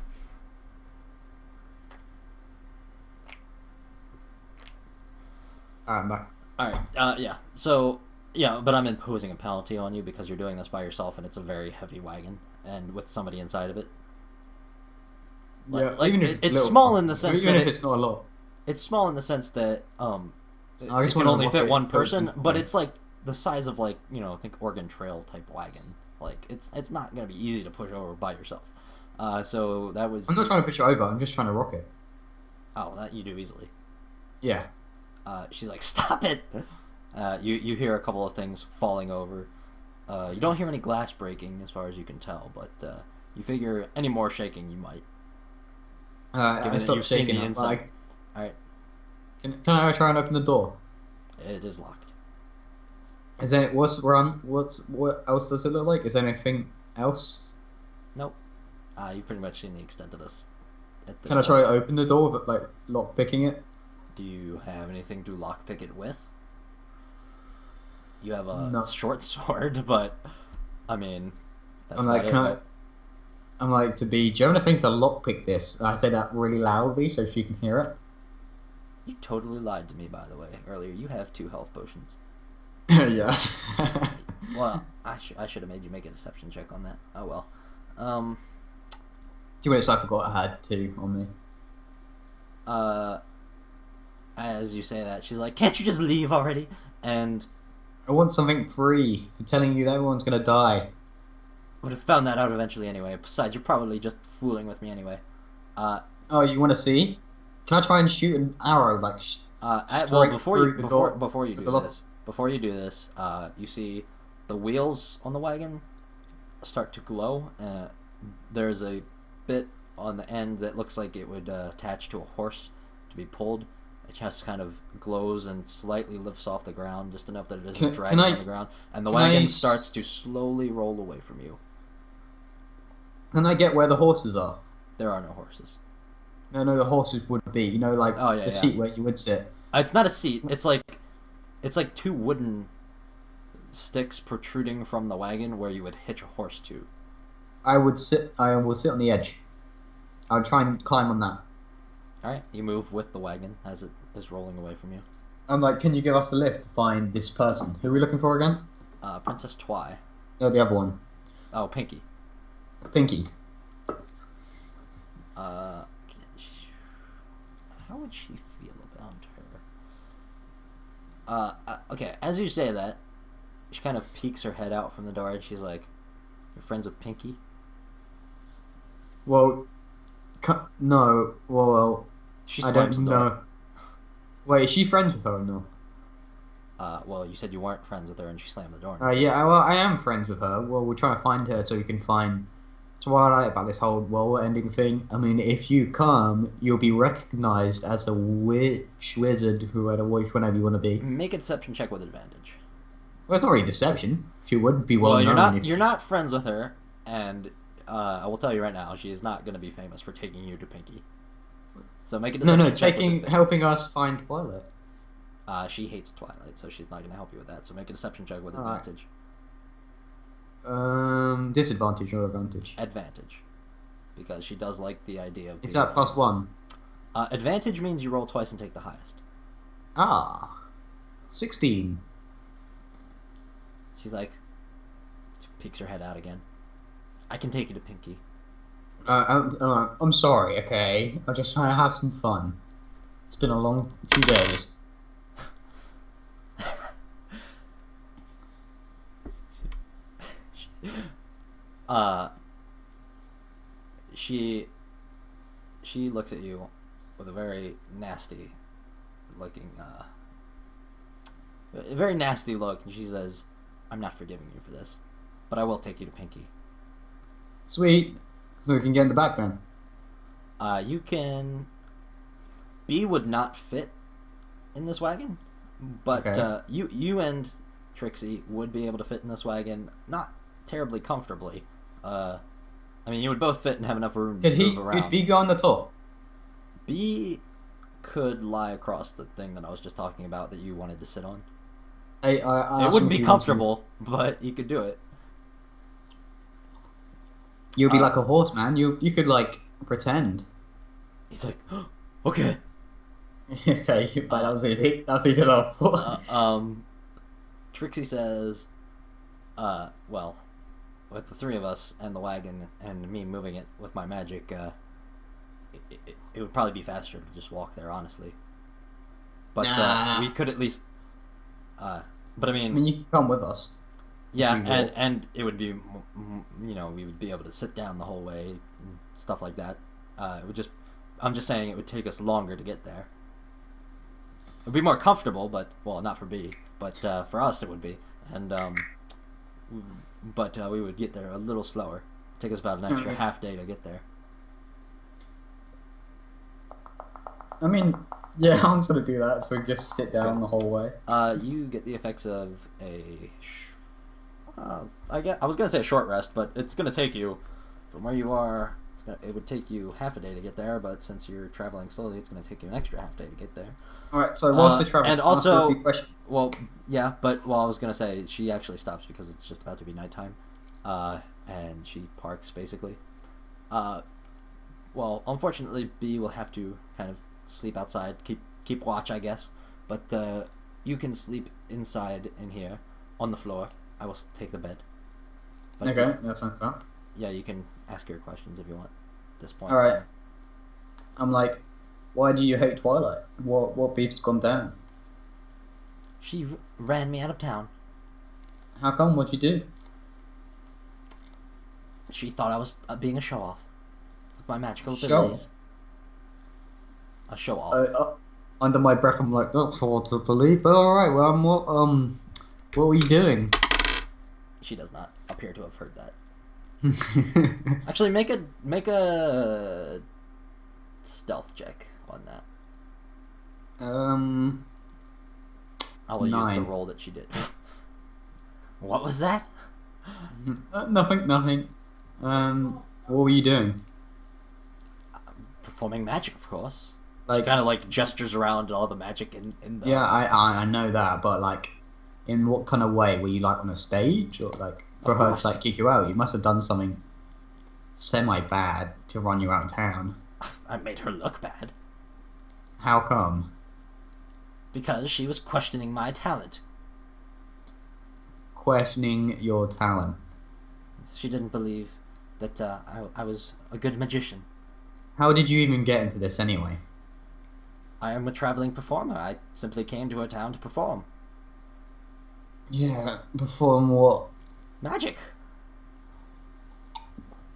I'm back. Alright, yeah. So, yeah, but I'm imposing a penalty on you because you're doing this by yourself and it's a very heavy wagon and with somebody inside of it. Yeah, even if it's small in the sense that it's not a lot. It's small in the sense that it I just can wanna only look fit at one it so person, it's but fine. it's like the size of like, think Oregon Trail type wagon. Like it's not gonna be easy to push over by yourself. So that was. I'm not trying to push it over. I'm just trying to rock it. Oh, that you do easily. Yeah. She's like, stop it. You hear a couple of things falling over. You don't hear any glass breaking as far as you can tell, but you figure any more shaking you might. I stopped shaking the inside. Like, all right. Can I try and open the door? It is locked. Is there what else does it look like? Is there anything else? Nope. You've pretty much seen the extent of this. Can I try to open the door with like lock picking it? Do you have anything to lockpick it with? You have a short sword, but I mean, that's I'm like, about it. I'm like, do you have anything to lockpick this? And I say that really loudly so she can hear it. You totally lied to me, by the way, earlier. You have 2 health potions. Yeah. Well, I should have made you make a deception check on that. Oh well. Do you want I forgot I had two on me. As you say that, she's like, "Can't you just leave already?" And I want something free. I'm telling you that everyone's gonna die. would have found that out eventually anyway. Besides, you're probably just fooling with me anyway. Oh, you want to see? Can I try and shoot an arrow like? Well, before you do this, you see the wheels on the wagon start to glow. There's a bit on the end that looks like it would attach to a horse to be pulled. It just kind of glows and slightly lifts off the ground, just enough that it isn't dragging on the ground. And the wagon starts to slowly roll away from you. Can I get where the horses are? There are no horses. No, the horses would be. You know, like the seat where you would sit. It's not a seat. It's like two wooden sticks protruding from the wagon where you would hitch a horse to. I will sit on the edge. I would try and climb on that. Alright, you move with the wagon as it is rolling away from you. I'm like, can you give us the lift to find this person? Who are we looking for again? Princess Twy. No, the other one. Oh, Pinky. Pinky. How would she feel about her? Okay, as you say that, she kind of peeks her head out from the door and she's like, "You're friends with Pinky?" Well, no. Well, she I slams don't the door. know. Wait, is she friends with her or no? Well, you said you weren't friends with her and she slammed the door. Yeah, well, I am friends with her. Well, we're trying to find her so we can find... That's what I like about this whole world-ending thing. I mean, if you come, you'll be recognized as a witch, wizard, whatever you want to be. Make a deception check with advantage. Well, it's not really deception. She would be well known. You're not friends with her, and I will tell you right now, she is not going to be famous for taking you to Pinky. So make a deception check. Helping us find Twilight. She hates Twilight, so she's not going to help you with that. So make a deception check with advantage. Disadvantage or advantage? Advantage. Because she does like the idea of... Is that +1? Advantage means you roll twice and take the highest. 16. She's like... She peeks her head out again. "I can take you to Pinky." I'm sorry, okay? I'm just trying to have some fun. It's been a long few days. She looks at you with a very nasty looking, a very nasty look, and she says, "I'm not forgiving you for this, but I will take you to Pinky." Sweet. So we can get in the back then. You can... B would not fit in this wagon, but okay. You and Trixie would be able to fit in this wagon, not terribly comfortably. I mean, you would both fit and have enough room to move around. Could B go on the top? B could lie across the thing that I was just talking about that you wanted to sit on. It wouldn't be comfortable, but you could do it. You'd be like a horse, man. You could, like, pretend. He's like, oh, okay. Okay, but that was easy. That's easy enough. Trixie says, well, with the three of us and the wagon and me moving it with my magic, it would probably be faster to just walk there, honestly. But we could at least... but I mean, you can come with us. Yeah, and it would be, we would be able to sit down the whole way and stuff like that. It would just... I'm just saying it would take us longer to get there. It would be more comfortable, but... Well, not for B, but for us it would be. And, but we would get there a little slower. It'd take us about an extra half day to get there. I mean, yeah, I'm just gonna do that, so we just sit down the whole way. You get the effects of a... I was gonna say a short rest, but it's gonna take you from where you are. It would take you half a day to get there, but since you're traveling slowly, it's gonna take you an extra half day to get there. All right. So whilst we're traveling, and also, well, yeah, but I was gonna say she actually stops because it's just about to be nighttime, and she parks basically. Well, unfortunately, B will have to kind of sleep outside, keep watch, I guess. But you can sleep inside in here on the floor. I will take the bed. Okay, that sounds fun. Yeah, you can ask your questions if you want. At this point. Alright. I'm like, why do you hate Twilight? What beef's gone down? She ran me out of town. How come? What'd you do? She thought I was being a show-off with my magical Show? abilities. A show-off. Under my breath, I'm like, that's hard to believe. But alright, well, what were you doing? She does not appear to have heard that. Actually, make a stealth check on that. I will use the roll that she did. What was that? Nothing. What were you doing? Performing magic, of course. Like, she kind of like gestures around all the magic in the... Yeah, I know that, but like, in what kind of way? Were you like on a stage, or like for her to like kick you out? You must have done something semi-bad to run you out of town. I made her look bad. How come? Because she was questioning my talent. Questioning your talent. She didn't believe that I was a good magician. How did you even get into this anyway? I am a traveling performer. I simply came to her town to perform. Yeah, perform what? Magic.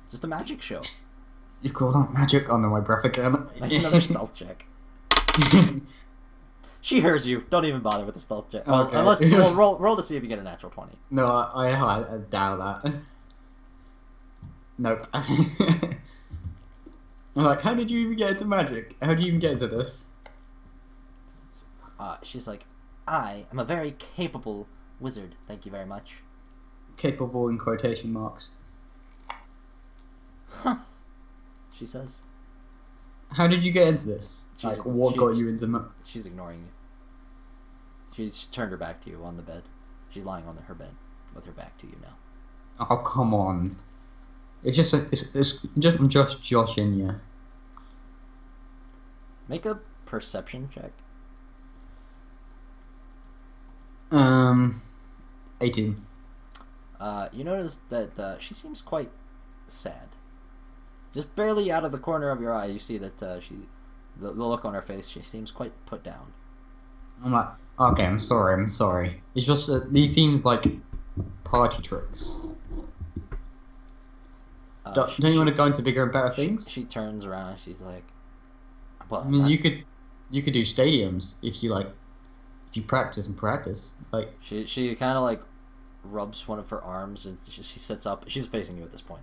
Just a magic show. You call that magic? Under my breath again. Make another stealth check. She hears you. Don't even bother with the stealth check. Well, Okay. Unless roll to see if you get a natural 20. No, I doubt that. Nope. I'm like, how did you even get into magic? How do you even get into this? She's like, I am a very capable wizard. Thank you very much. Capable in quotation marks. Huh. She says. How did you get into this? What got you into She's ignoring you. She's turned her back to you on the bed. She's lying on her bed with her back to you now. Oh, come on. It's just I'm just joshing you. Make a perception check. 18. You notice that she seems quite sad. Just barely out of the corner of your eye, you see that the look on her face, she seems quite put down. I'm like, okay, I'm sorry. It's just these seems like party tricks. Don't you want to go into bigger and better things? She turns around. She's like, "Well, I mean, you could do stadiums if you practice. Like she kind of like rubs one of her arms and she sits up. She's facing you at this point.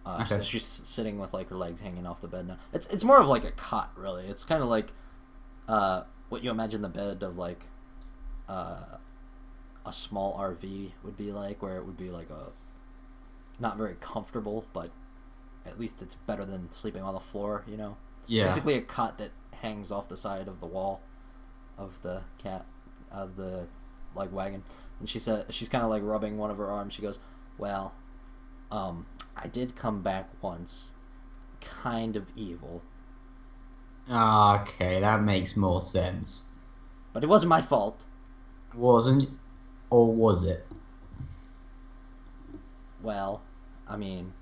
Okay. So she's sitting with like her legs hanging off the bed now. It's more of like a cot, really. It's kind of like what you imagine the bed of like a small RV would be like, where it would be like a not very comfortable, but at least it's better than sleeping on the floor, you know? Yeah. Basically a cot that hangs off the side of the wall of the like wagon. And she said she's kind of like rubbing one of her arms. She goes, "Well, I did come back once, kind of evil. Okay, that makes more sense. But it wasn't my fault." Wasn't, or was it? Well, I mean,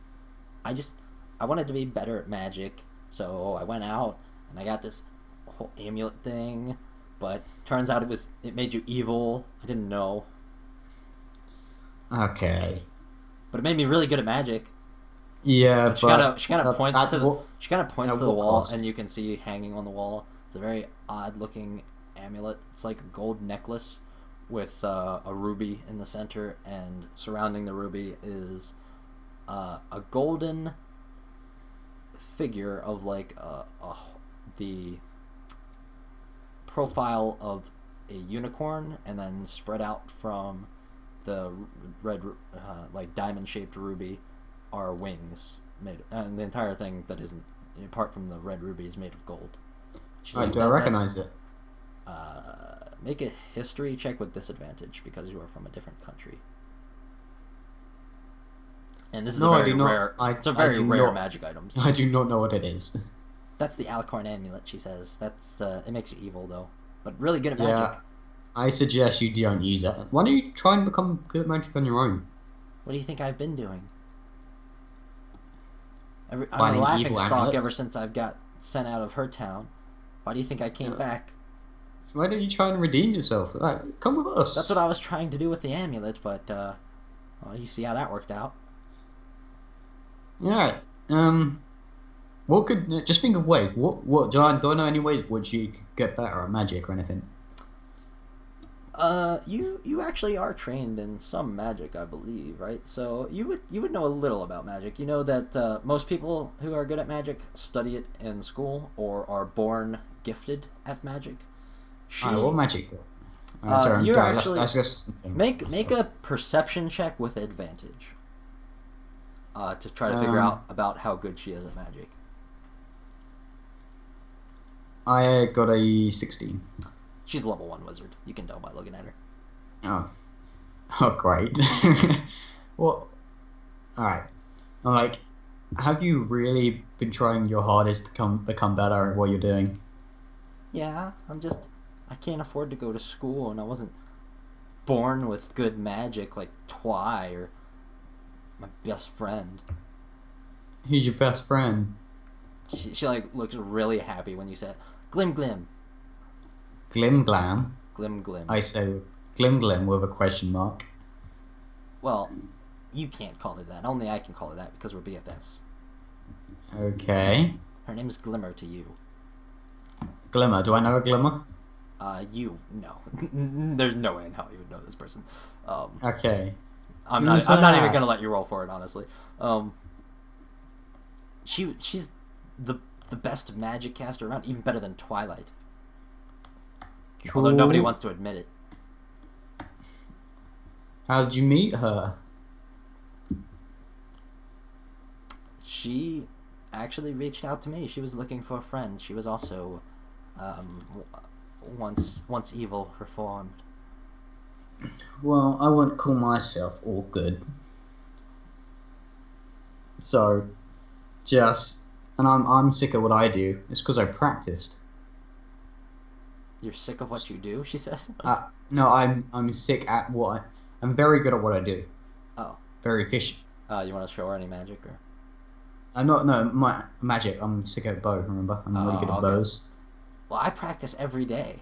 I wanted to be better at magic, so I went out and I got this whole amulet thing, but turns out it made you evil. I didn't know. Okay. But it made me really good at magic. Yeah, but she kind of points to the wall, cost? and you can see hanging on the wall. It's a very odd looking amulet. It's like a gold necklace with a ruby in the center, and surrounding the ruby is a golden figure of like the profile of a unicorn, and then spread out from the red like diamond shaped ruby are wings made, and the entire thing that isn't, apart from the red ruby, is made of gold. She's do I recognize it? Make a history check with disadvantage because you are from a different country. And this is it's a very rare magic item. I do not know what it is. That's the alicorn amulet, she says. That's it makes you evil though, but really good at magic. I suggest you don't use it. Why don't you try and become good at magic on your own? What do you think I've been doing? I'm a Finding laughing evil stock ever amulets. since I've got sent out of her town. Why do you think I came Yeah. back? Why don't you try and redeem yourself? Like, come with That's us. what I was trying to do with the amulet, but well, you see how that worked out. Yeah. What could just think of ways? What do I know any ways which you could get better at magic or anything? You actually are trained in some magic, I believe, right? So you would know a little about magic. You know that most people who are good at magic study it in school or are born gifted at magic. Alright, what She, magic? Sorry, you're actually let's just make a perception check with advantage. To try to figure Um, out about how good she is at magic. I got a 16. She's a level 1 wizard. You can tell by looking at her. Oh, oh, great. What? All right. I'm like, have you really been trying your hardest to become better at what you're doing? Yeah, I can't afford to go to school, and I wasn't born with good magic like Twy or my best friend. Who's your best friend? She like looks really happy when you say glim glim Glim Glam. glim glim. I say Glim Glim with a question mark. Well, you can't call her that. Only I can call her that because we're BFFs. Okay. Her name's Glimmer to you. Glimmer. Do I know a Glimmer? You no. There's no way in hell you would know this person. Okay. I'm Who's not. I'm not even that? gonna let you roll for it, honestly. She's the best magic caster around, even better than Twilight. Although nobody Cool. wants to admit it. How did you meet her? She actually reached out to me. She was looking for a friend. She was also once evil reformed. Well, I wouldn't call myself all good. So, and I'm sick of what I do. It's because I practiced. You're sick of what you do, she says. No, I'm sick at I'm very good at what I do. Oh. Very efficient. You want to show her any magic or? I'm not no my magic. I'm sick at bow. Remember, I'm really good at Okay. bows. Well, I practice every day,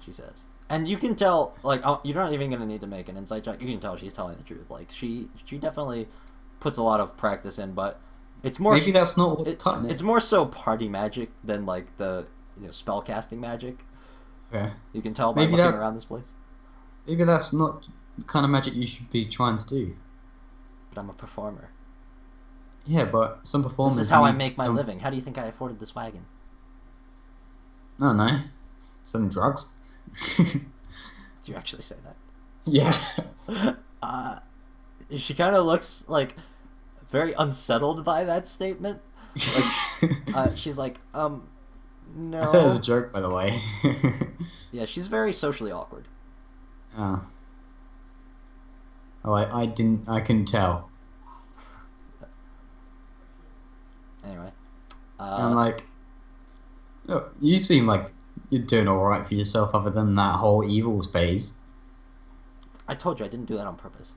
she says. And you can tell, like, you're not even gonna need to make an insight check. You can tell she's telling the truth. Like, she definitely puts a lot of practice in, but it's more. Maybe that's not what's cutting it. It's more so party magic than like the spell casting magic. Okay. You can tell by Maybe looking that's- around this place. Maybe that's not the kind of magic you should be trying to do. But I'm a performer. Yeah, but some performers. This is how I need make my some- living. How do you think I afforded this wagon? I don't know. Some drugs. Did you actually say Yeah. that? She kind of looks like very unsettled by that statement. Like, she's like, no. I said it as a joke, by the way. Yeah, she's very socially awkward. Oh. Oh, I didn't. I couldn't tell. Anyway. I'm like, look, you seem like you're doing all right for yourself, other than that whole evils phase. I told you I didn't do that on purpose.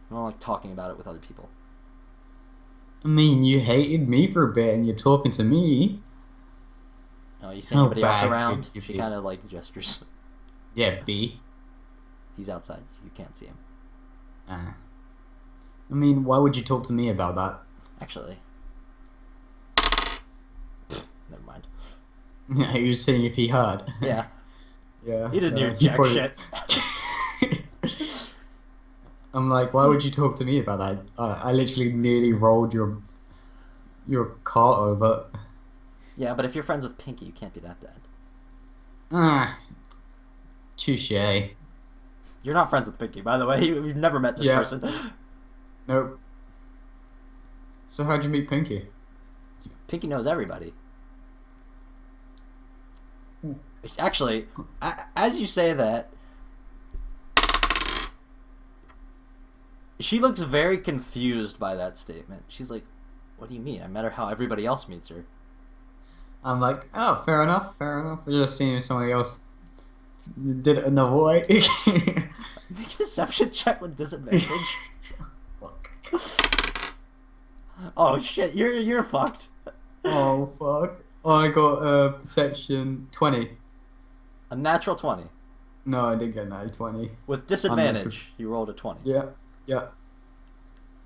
I don't like talking about it with other people. I mean, you hated me for a bit, and you're talking to me. No, you see How anybody else bad around? could you She be? kind of like gestures. Yeah, B. He's outside, so you can't see him. Ah. I mean, why would you talk to me about that? Actually. Never mind. You were seeing if he heard. Yeah. Yeah. He didn't hear he jack probably- shit. I'm like, why would you talk to me about that? I literally nearly rolled your cart over. Yeah, but if you're friends with Pinky, you can't be that bad. Ah, touche. You're not friends with Pinky, by the way. You've never met this Yeah. person. Nope. So how'd you meet Pinky? Pinky knows everybody. Actually, as you say that, she looks very confused by that statement. She's like, what do you mean? I met her how everybody else meets her. I'm like, oh, fair enough, fair enough. We're just seeing if somebody else did it another way. Make a deception check with disadvantage. Fuck. Oh shit, you're fucked. Oh fuck. Oh, I got section 20. A natural 20. No, I didn't get a 20. With disadvantage, you rolled a 20. Yeah, yeah.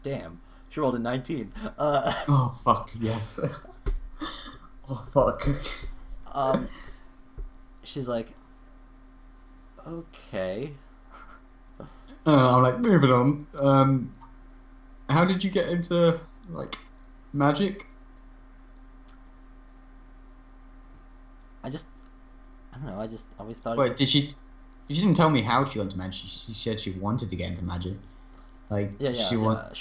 Damn, she rolled a 19. Oh fuck, yes. Oh fuck. She's like, okay. I'm like, moving on. How did you get into, like, magic? I don't know, I just always thought... Wait, did she... She didn't tell me how she got into magic. She said she wanted to get into magic. Like, she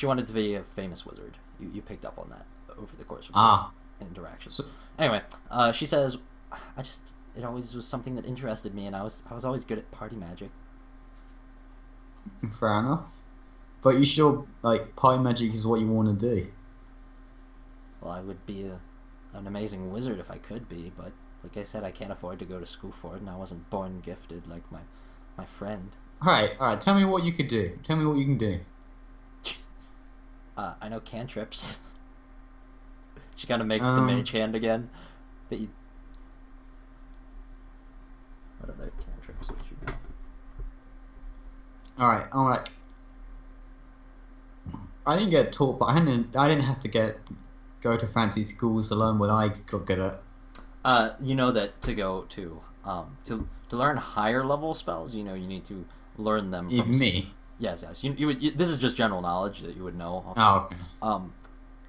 wanted to be a famous wizard. You picked up on that over the course of the interactions. So, anyway, she says, it always was something that interested me, and I was always good at party magic. fair enough. But you sure, like, party magic is what you want to do? Well, I would be an amazing wizard if I could be, but like I said, I can't afford to go to school for it, and I wasn't born gifted like my friend. Alright, tell me what you could do. Tell me what you can do. I know cantrips. She kind of makes the mage hand again. What other cantrips would you know? Alright, I'm like... I didn't get taught, but I didn't have to go to fancy schools to learn what I got good at. You know that to go to learn higher level spells, you need to learn them from... Even me? Yes. This is just general knowledge that you would know. Oh, okay.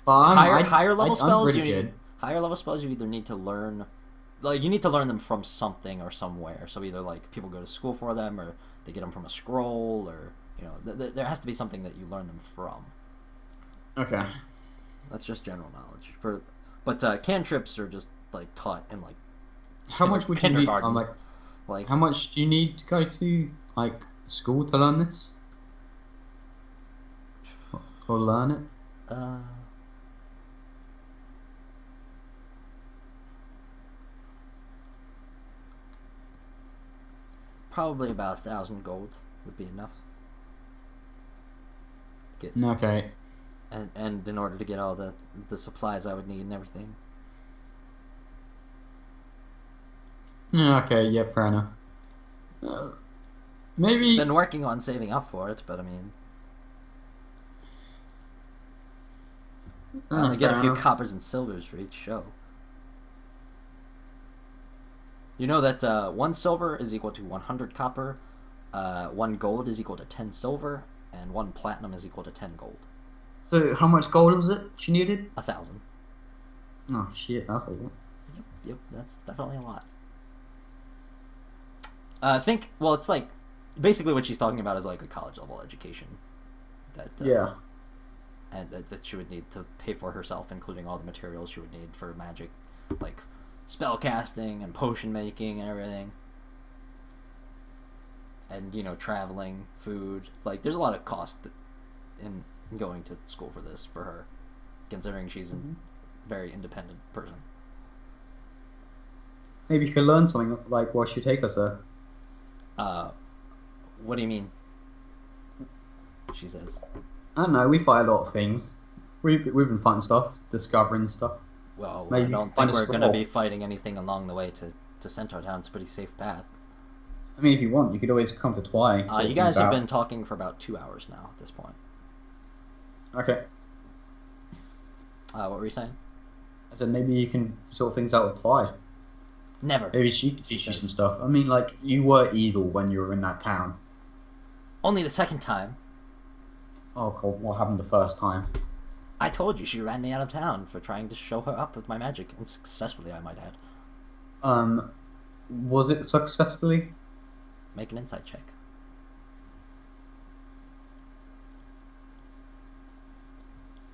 But higher level spells, higher level spells you either need to learn... Like, you need to learn them from something or somewhere. So either, like, people go to school for them, or they get them from a scroll, or, there has to be something that you learn them from. Okay. That's just general knowledge. But cantrips are just, like, taught in, like, how much would you need? I'm like, how much do you need to go to, like, school to learn this? Or learn it? Probably about 1,000 gold would be enough. Okay. And in order to get all the supplies I would need and everything. Okay, yeah, fair enough. Maybe... Been working on saving up for it, but I mean... I only get a few coppers and silvers for each show. You know that 1 silver is equal to 100 copper, 1 gold is equal to 10 silver, and 1 platinum is equal to 10 gold. So how much gold was it she needed? 1,000. Oh shit, that's a lot. Yep, that's definitely a lot. It's like, basically what she's talking about is like a college level education. Yeah. And that she would need to pay for herself, including all the materials she would need for magic, like spell casting and potion making and everything. And, traveling, food. Like, there's a lot of cost in going to school for this, for her, considering she's a very independent person. Maybe you could learn something, like, what should take us there? What do you mean? She says. I don't know, we fight a lot of things. We've been fighting stuff, discovering stuff. Well, maybe I don't think we're going to be fighting anything along the way to Centaur Town. It's a pretty safe path. I mean, if you want, you could always come to Twy. You guys have been talking for about 2 hours now at this point. Okay. What were you saying? I said maybe you can sort things out with Twy. Never. Maybe she could teach you some stuff. I mean, like, you were evil when you were in that town. Only the second time. Oh, God, what happened the first time? I told you she ran me out of town for trying to show her up with my magic, and successfully, I might add. Was it successfully? Make an insight check.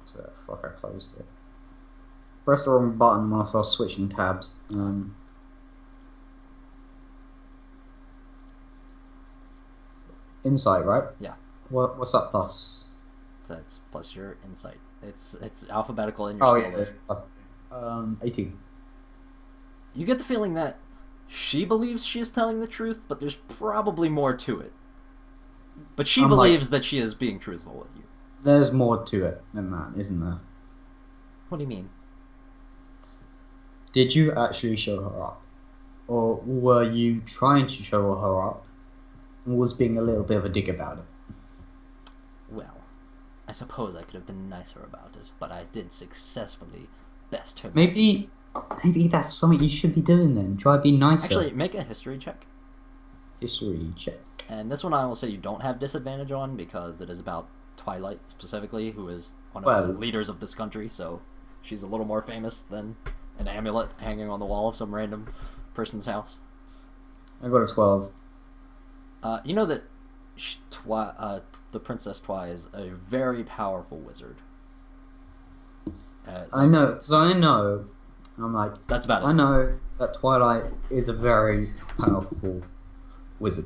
So, fuck, I closed it. Press the wrong button whilst I was switching tabs. Insight, right? Yeah. What's that plus? That's plus your insight. It's alphabetical in your skill list. 18. You get the feeling that she believes she is telling the truth, but there's probably more to it. But she I'm believes that she is being truthful with you. There's more to it than that, isn't there? What do you mean? Did you actually show her up? Or were you trying to show her up and was being a little bit of a dick about it? Well, I suppose I could have been nicer about it, but I did successfully best her. Maybe that's something you should be doing then. Try to be nicer. Actually, make a history check. History check. And this one I will say you don't have disadvantage on because it is about Twilight specifically, who is one of the leaders of this country, so she's a little more famous than an amulet hanging on the wall of some random person's house. I got a 12. You know that the Princess Twi is a very powerful wizard. I know, because I'm like... That's about it. I know that Twilight is a very powerful wizard.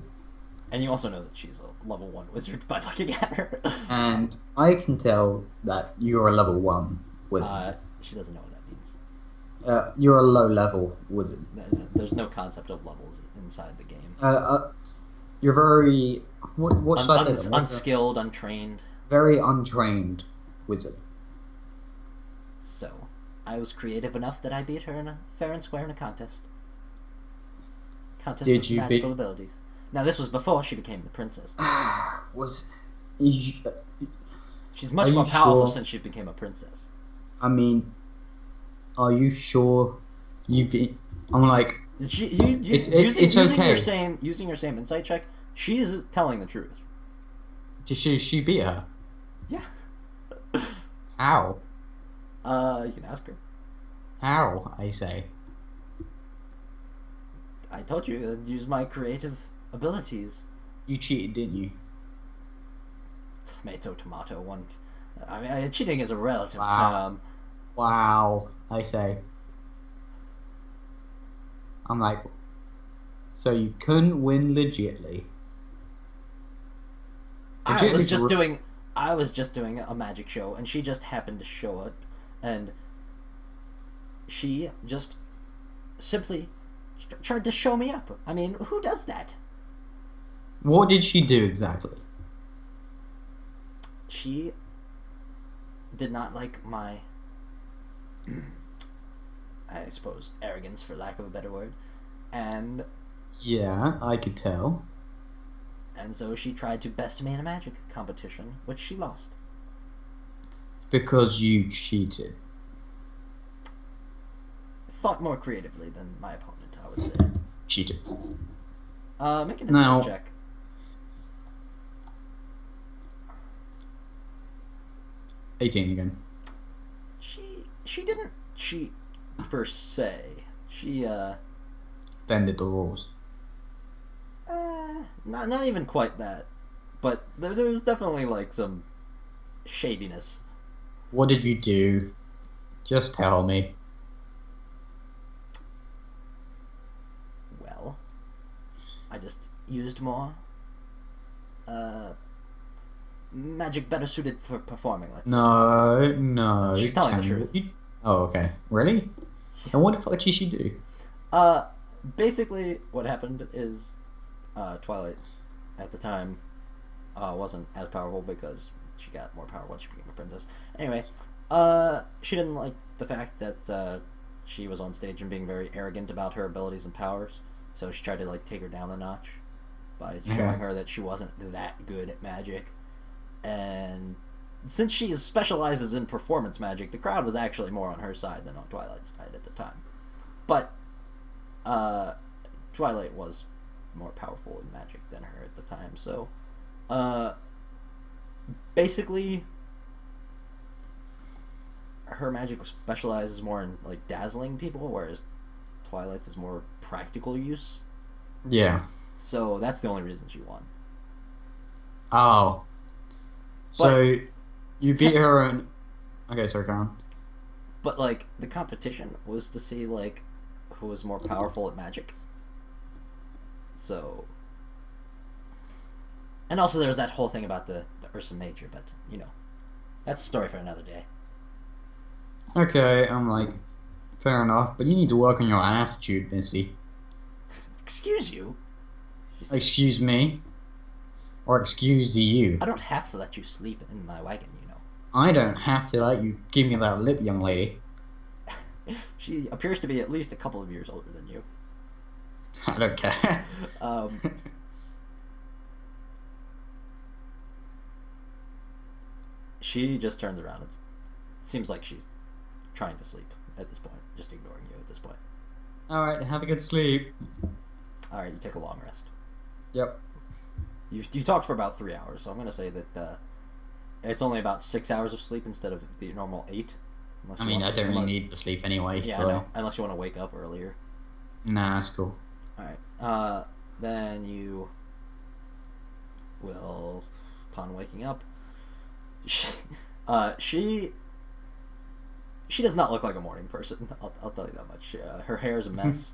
And you also know that she's a level 1 wizard by looking at her. And I can tell that you're a level 1 wizard. She doesn't know what that means. You're a low-level wizard. There's no concept of levels inside the game. You're very... What should I say? Unskilled, untrained. Very untrained wizard. So, I was creative enough that I beat her in a fair and square in a contest. Contest with magical abilities. Now, this was before she became the princess. She's much more powerful since she became a princess. I mean, are you sure you beat... I'm like... It's okay. Using your same insight check, she's telling the truth. Did she beat her? Yeah. How? You can ask her. How, I say? I told you, use my creative abilities. You cheated, didn't you? Tomato, one. I mean, cheating is a relative term. Wow, I say. I'm like, so you couldn't win legitly? I was just doing a magic show, and she just happened to show it, and she just simply tried to show me up. I mean, who does that? What did she do exactly? She did not like my, I suppose, arrogance, for lack of a better word, and... Yeah, I could tell. And so she tried to best me in a magic competition, which she lost. Because you cheated. Thought more creatively than my opponent, I would say. Cheated. Make an insight check. 18 again. She didn't cheat per se. She bended the rules. Not even quite that, but there was definitely like some shadiness. What did you do? Just tell me. Well, I just used more magic better suited for performing, let's say. No. She's telling the truth. Oh, okay. Really? Yeah. And what the fuck did she do? Basically, what happened is Twilight, at the time, wasn't as powerful because she got more power once she became a princess. Anyway, she didn't like the fact that she was on stage and being very arrogant about her abilities and powers, so she tried to like take her down a notch by showing her that she wasn't that good at magic. And since she specializes in performance magic, the crowd was actually more on her side than on Twilight's side at the time. But Twilight was more powerful in magic than her at the time, so basically her magic specializes more in like dazzling people, whereas Twilight's is more practical use. Yeah. So that's the only reason she won. Oh. So you beat her and... Okay, sorry, Karen. But like the competition was to see like who was more powerful at magic. So, and also there was that whole thing about the Ursa Major, but you know, that's a story for another day. Okay, I'm like, fair enough, but you need to work on your attitude, Missy. Excuse you? She's like, Excuse me. Or excuse you. I don't have to let you sleep in my wagon, you know. I don't have to let you give me that lip, young lady. She appears to be at least a couple of years older than you. I don't care. She just turns around. It seems like she's trying to sleep at this point, just ignoring you at this point. Alright, have a good sleep. Alright, you take a long rest. Yep. You talked for about 3 hours, so I'm going to say that it's only about 6 hours of sleep instead of the normal 8. I mean, I don't really need the sleep anyway, yeah, so... I know, unless you want to wake up earlier. Nah, that's cool. Alright, then you will, upon waking up, she does not look like a morning person. I'll tell you that much. Her hair is a mess.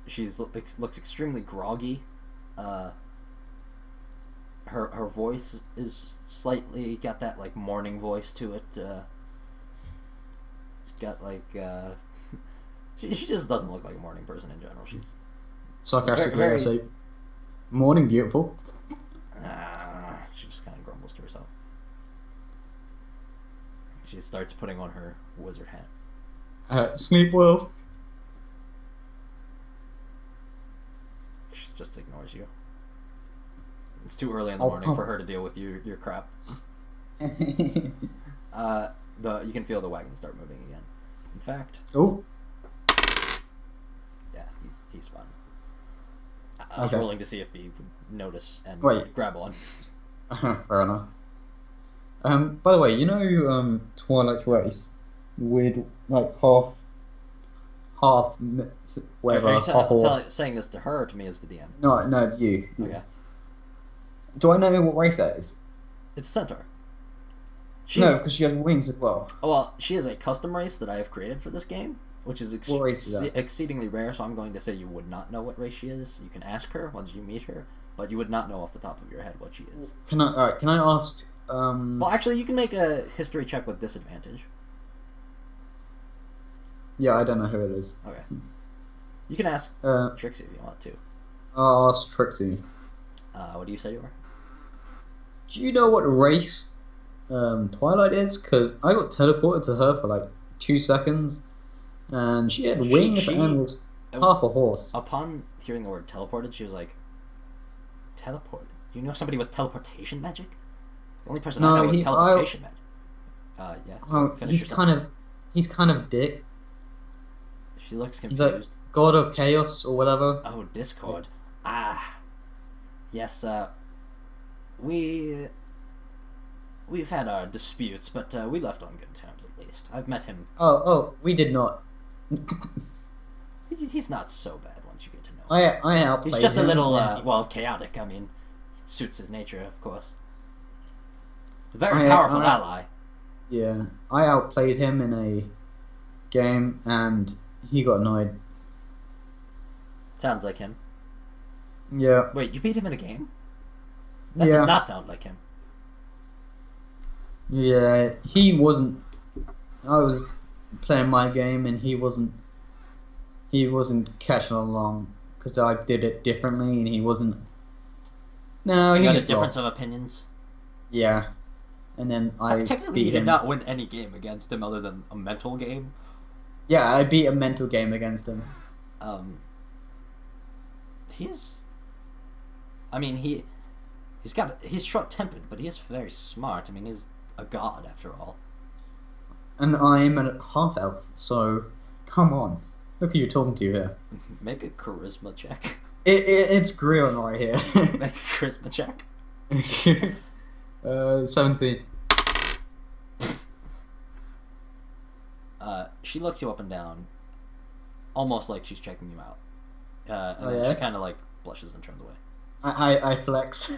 She's looks extremely groggy. Her voice is slightly got that like morning voice to it. She's got like she just doesn't look like a morning person in general. She's sarcastically, I say, "Morning, beautiful." She just kind of grumbles to herself. She starts putting on her wizard hat. Sleep well. She just ignores you. It's too early in the morning for her to deal with your crap. You can feel the wagon start moving again. In fact, yeah, he's fine. I was rolling to see if B would notice and grab one. Fair enough. By the way, you know, Twilight Race with like half, whatever. Are you horse. saying this to her or to me as the DM? No, you. Okay. Do I know what race that is? It's Centaur. No, because she has wings as well. Oh, well, she is a custom race that I have created for this game, which is exceedingly rare, so I'm going to say you would not know what race she is. You can ask her once you meet her, but you would not know off the top of your head what she is. Can I ask... Well, actually, you can make a history check with disadvantage. Yeah, I don't know who it is. Okay. You can ask Trixie if you want to. I'll ask Trixie. What do you say to her? Do you know what race Twilight is? Because I got teleported to her for like 2 seconds, and she had wings and was half a horse. Upon hearing the word teleported, she was like, "Teleported? You know somebody with teleportation magic? The only person I know with teleportation magic." Yeah. He's kind of a dick. She looks confused. He's like God of Chaos or whatever. Oh, Discord. Yes. We've had our disputes, but we left on good terms at least. I've met him. Oh, we did not. He's not so bad once you get to know him. I outplayed him. He's just a little chaotic. I mean, it suits his nature, of course. Very powerful ally. Yeah, I outplayed him in a game, and he got annoyed. Sounds like him. Yeah. Wait, you beat him in a game? That does not sound like him. Yeah, he wasn't. I was playing my game, and he wasn't catching along because I did it differently, and he wasn't. No, he got just a difference lost. of opinions. Yeah, and then I technically you did not win any game against him other than a mental game. Yeah, I beat a mental game against him. He's. I mean, he's short-tempered, but he is very smart. I mean, he's a god after all. And I'm a half-elf, so come on. Look who you're talking to here. Make a charisma check. It's Grion right here. Make a charisma check. 17. She looks you up and down, almost like she's checking you out. And then she kind of like blushes and turns away. I flex.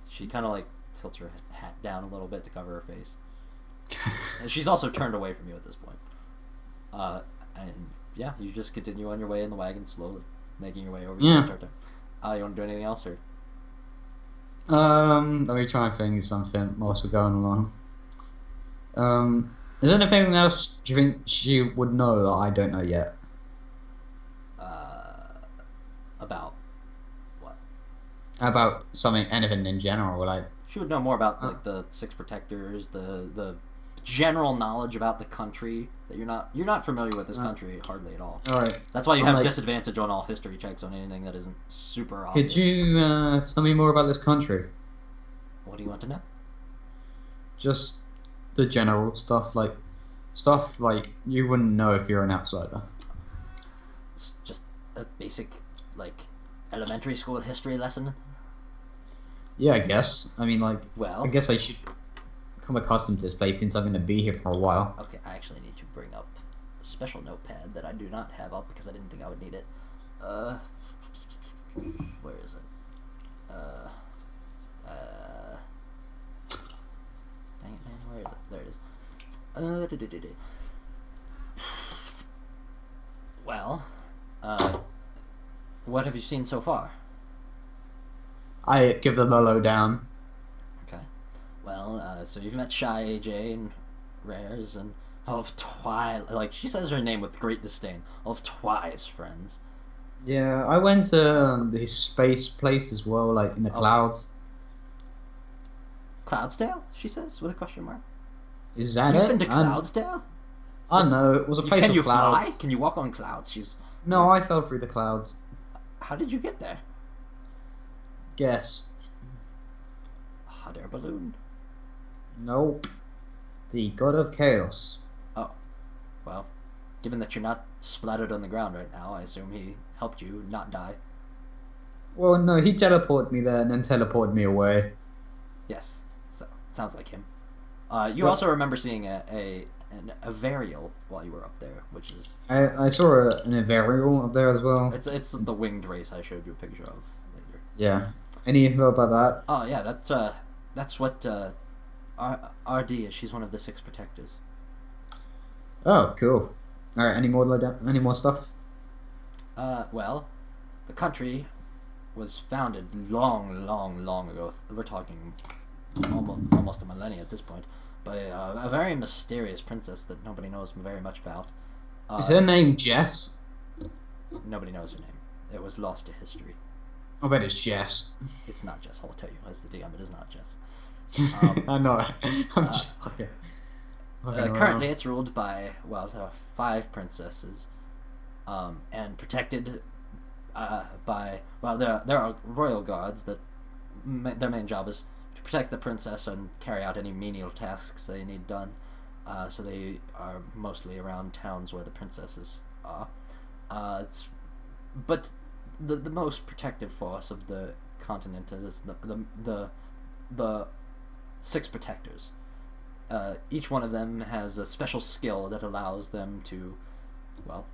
She kind of like tilts her hat down a little bit to cover her face. And she's also turned away from you at this point. And yeah, you just continue on your way in the wagon slowly, making your way over to Centaur. You want to do anything else, or? Let me try and think of something whilst we're going along. Is there anything else do you think she would know that I don't know yet? About what? About anything in general, like. She would know more about like the Six Protectors, the general knowledge about the country that you're not familiar with this country hardly at all. All right. That's why you have disadvantage on all history checks on anything that isn't super obvious. Could you tell me more about this country? What do you want to know? Just the general stuff like you wouldn't know if you're an outsider. It's just a basic like elementary school history lesson. Yeah, I guess. I mean, like, well, I guess I should become accustomed to this place since I'm going to be here for a while. Okay, I actually need to bring up a special notepad that I do not have up because I didn't think I would need it. Where is it? Dang it, man, where is it? There it is. Well, what have you seen so far? I give them the lowdown. Okay. Well, so you've met Shy, AJ, and Rares, and all of Twi. Like, she says her name with great disdain. All of Twi's friends. Yeah, I went to the space place as well, like in the clouds. Cloudsdale? She says with a question mark. Is that You've it? been to Cloudsdale? I know it was a place Can of you clouds. fly? Can you walk on clouds? No, I fell through the clouds. How did you get there? Guess. A hot air balloon. Nope. The God of Chaos. Oh, well, given that you're not splattered on the ground right now, I assume he helped you not die. Well, no, he teleported me there and then teleported me away. Yes, so sounds like him. You also remember seeing a varial while you were up there, which is I saw an varial up there as well. it's the winged race I showed you a picture of later. Yeah. Any info about that? Oh yeah, that's what RD is. She's one of the Six Protectors. Oh, cool. All right. Any more stuff? Well, the country was founded long ago. We're talking almost a millennia at this point, by a very mysterious princess that nobody knows very much about. Is her name Jess? Nobody knows her name. It was lost to history. I bet it's Jess. It's not Jess. I'll tell you as the DM. It is not Jess. I know. I'm just fucking currently, it's ruled by there are 5 princesses, and protected by there are royal guards that their main job is to protect the princess and carry out any menial tasks they need done. So they are mostly around towns where the princesses are. But the most protective force of the continent is the 6 protectors. Each one of them has a special skill that allows them to,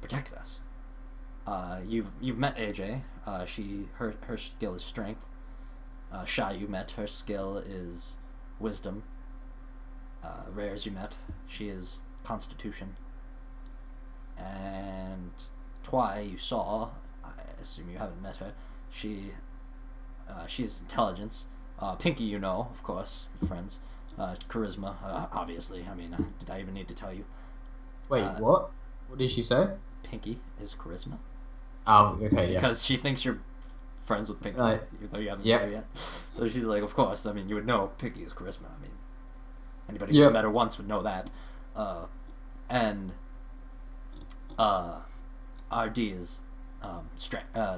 protect us. You've met AJ. Her skill is strength. Shy, you met. Her skill is wisdom. Rares, you met. She is constitution. And Twi, you saw. I assume you haven't met her. She is intelligence. Pinky, you know, of course, friends. Charisma, obviously. I mean, did I even need to tell you? Wait, what? What did she say? Pinky is charisma. Oh, okay, yeah. Because she thinks you're friends with Pinky, even though you haven't met her yet. So she's like, of course. I mean, you would know Pinky is charisma. I mean, anybody who's met her once would know that. And RD is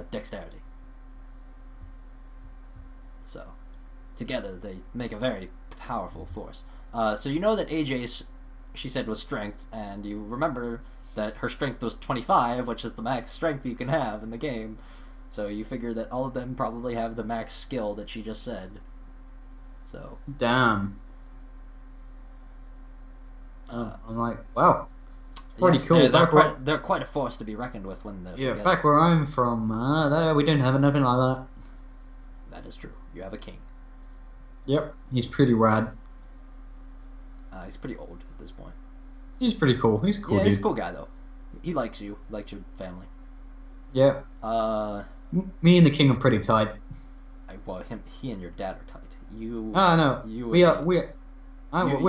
dexterity. So together they make a very powerful force. So you know that AJ's, she said, was strength, and you remember that her strength was 25, which is the max strength you can have in the game. So you figure that all of them probably have the max skill that she just said. So damn. I'm like, wow, pretty cool. They're quite a force to be reckoned with when they're together. Back where I'm from, we didn't have nothing like that. That is true. You have a king. Yep, he's pretty rad. He's pretty old at this point. He's pretty cool. He's a cool dude. He's a cool guy though. He likes you. He likes your family. Yeah. Me and the king are pretty tight. He and your dad are tight. You. No. We're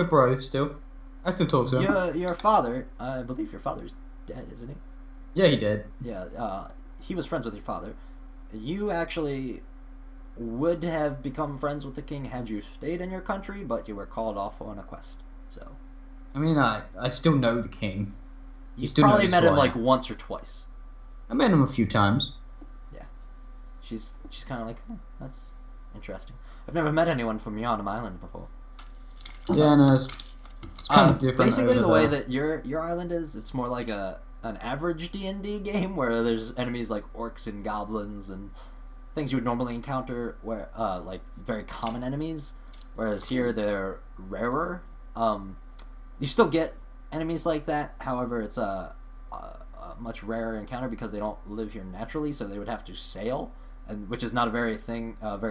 bros still. I still talk to him. Your father, I believe your father's dead, isn't he? Yeah, he did. Yeah. He was friends with your father. you actually would have become friends with the king had you stayed in your country, but you were called off on a quest. So I mean, I still know the king. you still probably knows met who him I like am. once or twice. I met him a few times. Yeah, she's kind of like, that's interesting. I've never met anyone from Yonam Island before. Yeah, no, it's kind of different. Basically, over the way there. that your island is, it's more like an average D&D game where there's enemies like orcs and goblins and things you would normally encounter, where like very common enemies. Whereas here they're rarer. You still get enemies like that. However, it's a much rarer encounter because they don't live here naturally, so they would have to sail, and which is not a very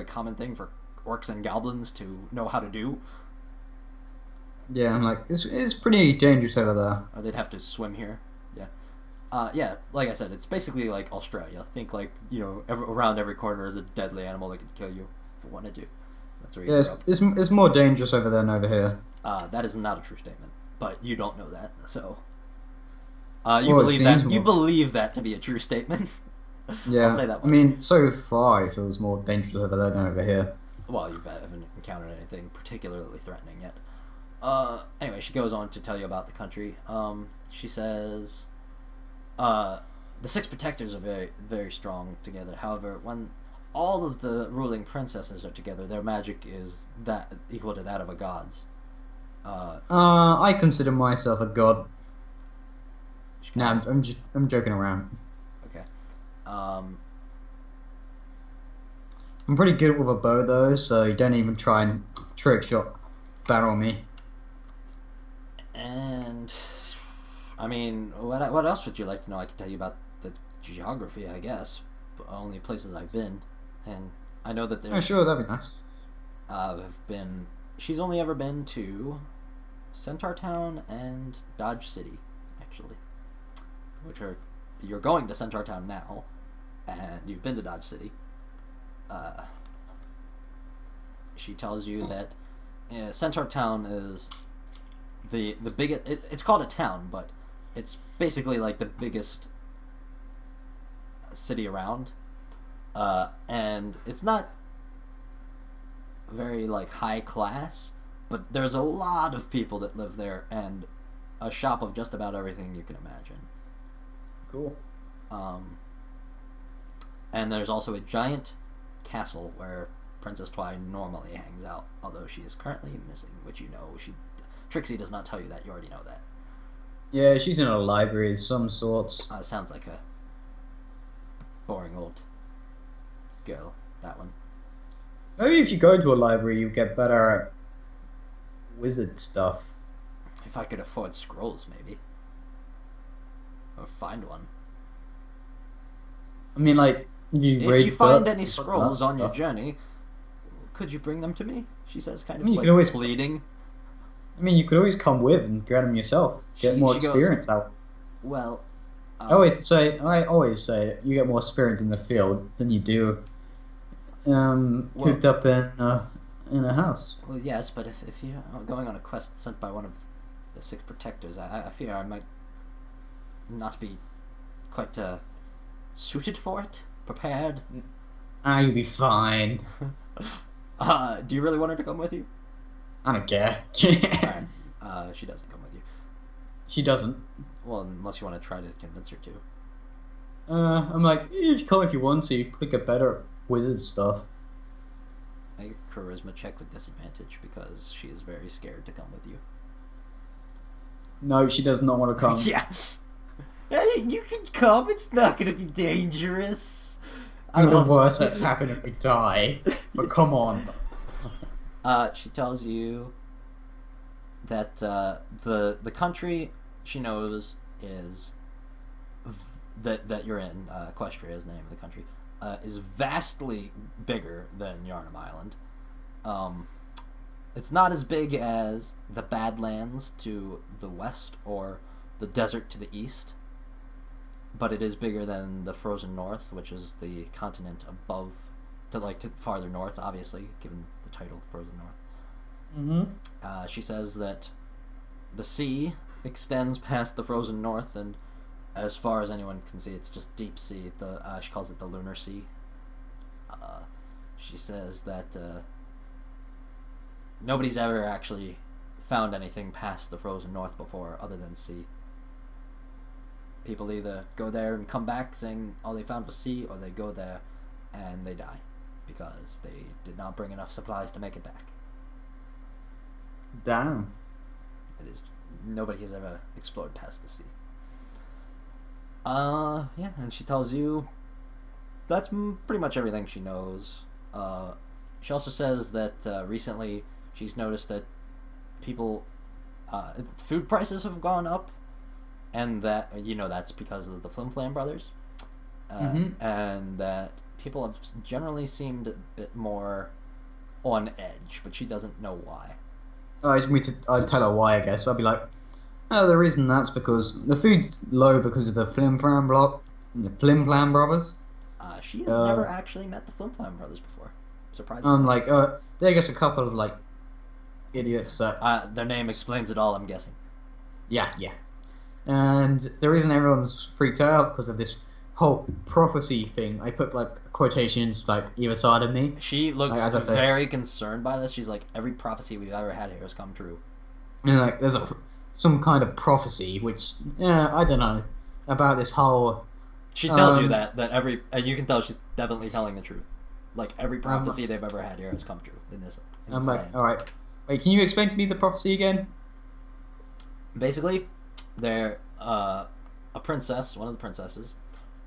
common thing for orcs and goblins to know how to do. Yeah, I'm like, it's pretty dangerous over there. Or they'd have to swim here. Yeah. Yeah, like I said, it's basically like Australia. Think like, around every corner is a deadly animal that could kill you if you wanted to. That's where you Yeah, grew up. it's more dangerous over there than over here. That is not a true statement, but you don't know that, so Well, it seems you more. believe that to be a true statement. Yeah, I'll say that I much. mean, so far it feels more dangerous over there than over here. Well, you haven't encountered anything particularly threatening yet. Anyway, she goes on to tell you about the country. She says, the six protectors are very, very strong together. However, when all of the ruling princesses are together, their magic is that equal to that of a god's. I consider myself a god. She Nah, kinda- I'm joking around. Okay. I'm pretty good with a bow though, so you don't even try and trick shot battle me. And I mean, what else would you like to know? I can tell you about the geography, I guess. But only places I've been, and I know that there's. Oh, sure, that'd be nice. Have been. She's only ever been to Centaur Town and Dodge City, actually, which are you're going to Centaur Town now, and you've been to Dodge City. She tells you that Centaur Town is the biggest. It's called a town, but it's basically like the biggest city around, and it's not very like high class, but there's a lot of people that live there and a shop of just about everything you can imagine. Cool. And there's also a giant castle where Princess Twi normally hangs out, although she is currently missing, which Trixie does not tell you that. You already know that. Yeah, she's in a library of some sorts. Sounds like a boring old girl, that one. Maybe if you go to a library, you get better at wizard stuff. If I could afford scrolls, maybe. Or find one. I mean, like, you If read you find books any and scrolls stuff. on your journey, could you bring them to me? She says, kind of I mean, you like could always- pleading. I mean, you could always come with and grab them yourself. Get more She goes, experience out. Well, I always say you get more experience in the field than you do cooped up in a house. Well, yes, but if you're going on a quest sent by one of the six protectors, I fear I might not be quite suited for it, prepared. You'll be fine. Do you really want her to come with you? I don't care. Alright. She doesn't come with you. She doesn't. Well, unless you want to try to convince her to. I'm like, you can come if you want to. You probably get better at wizard stuff. Make a charisma check with disadvantage because she is very scared to come with you. No, she does not want to come. Yeah. Hey, you can come. It's not going to be dangerous. The worst that's happened if we die. But come on. She tells you that the country she knows is that you're in. Equestria is the name of the country. Is vastly bigger than Yarnum Island. It's not as big as the Badlands to the west or the desert to the east, but it is bigger than the Frozen North, which is the continent above, to farther north, obviously, given the title Frozen North. She says that the sea extends past the Frozen North, and as far as anyone can see, it's just deep sea. She calls it the Lunar Sea. She says that nobody's ever actually found anything past the frozen north before other than sea. People either go there and come back saying all they found was sea, or they go there and they die because they did not bring enough supplies to make it back. Damn. It is, nobody has ever explored past the sea. Yeah, and she tells you that's pretty much everything she knows. She also says that recently she's noticed that people, food prices have gone up, and that, that's because of the Flim Flam brothers, and that people have generally seemed a bit more on edge, but she doesn't know why. I'd tell her why, I guess. I'd be like, oh, the reason that's because the food's low because of the Flim Flam brothers. She has never actually met the Flim Flam brothers before, surprisingly. I'm like, they're just a couple of, like, idiots that... their name explains it all, I'm guessing. Yeah. And the reason everyone's freaked out because of this whole prophecy thing, I put, like, quotations, like, either side of me. She looks very concerned by this. She's like, every prophecy we've ever had here has come true. And, like, there's some kind of prophecy, which, I don't know, about this whole... She tells you that every... And you can tell she's definitely telling the truth. Like, every prophecy they've ever had here has come true in this I'm like, land. alright. Wait, can you explain to me the prophecy again? Basically, they're... a princess, one of the princesses,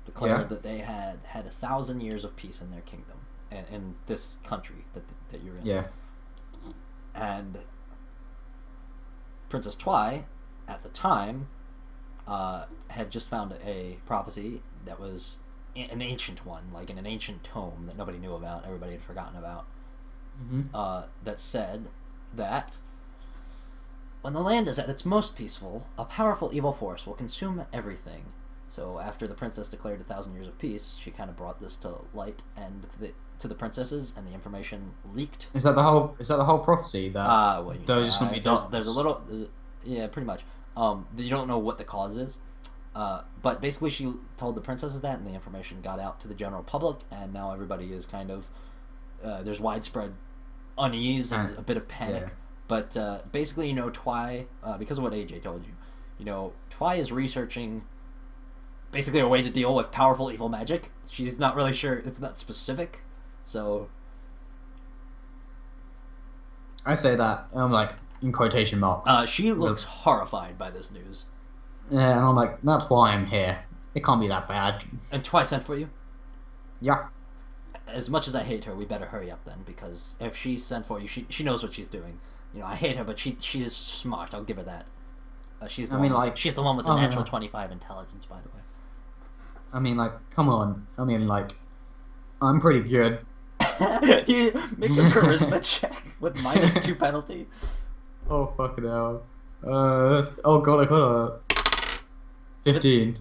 declared that they had 1,000 years of peace in their kingdom, in this country that you're in. Yeah. And Princess Twy, at the time, had just found a prophecy that was an ancient one, like in an ancient tome that nobody knew about, everybody had forgotten about, that said that when the land is at its most peaceful, a powerful evil force will consume everything. So after the princess declared 1,000 years of peace, she kind of brought this to light and to the princesses, and the information leaked. Is that the whole prophecy? That those just gonna be dark? There's a little, yeah, pretty much. You don't know what the cause is, but basically she told the princesses that, and the information got out to the general public, and now everybody is kind of there's widespread unease and a bit of panic. Yeah. But basically, Twy, because of what AJ told you, Twy is researching basically a way to deal with powerful evil magic. She's not really sure, it's not specific, so... I say that, I'm like, in quotation marks. She looks horrified by this news. Yeah, and I'm like, that's why I'm here. It can't be that bad. And Twy sent for you? Yeah. As much as I hate her, we better hurry up then, because if she sent for you, she knows what she's doing. I hate her, but she is smart, I'll give her that. She's the one with the natural 25 intelligence, by the way. I mean, like, come on. I mean, like, I'm pretty good. You make a charisma check with -2 penalty. Oh, fucking hell. Oh god, I got a 15.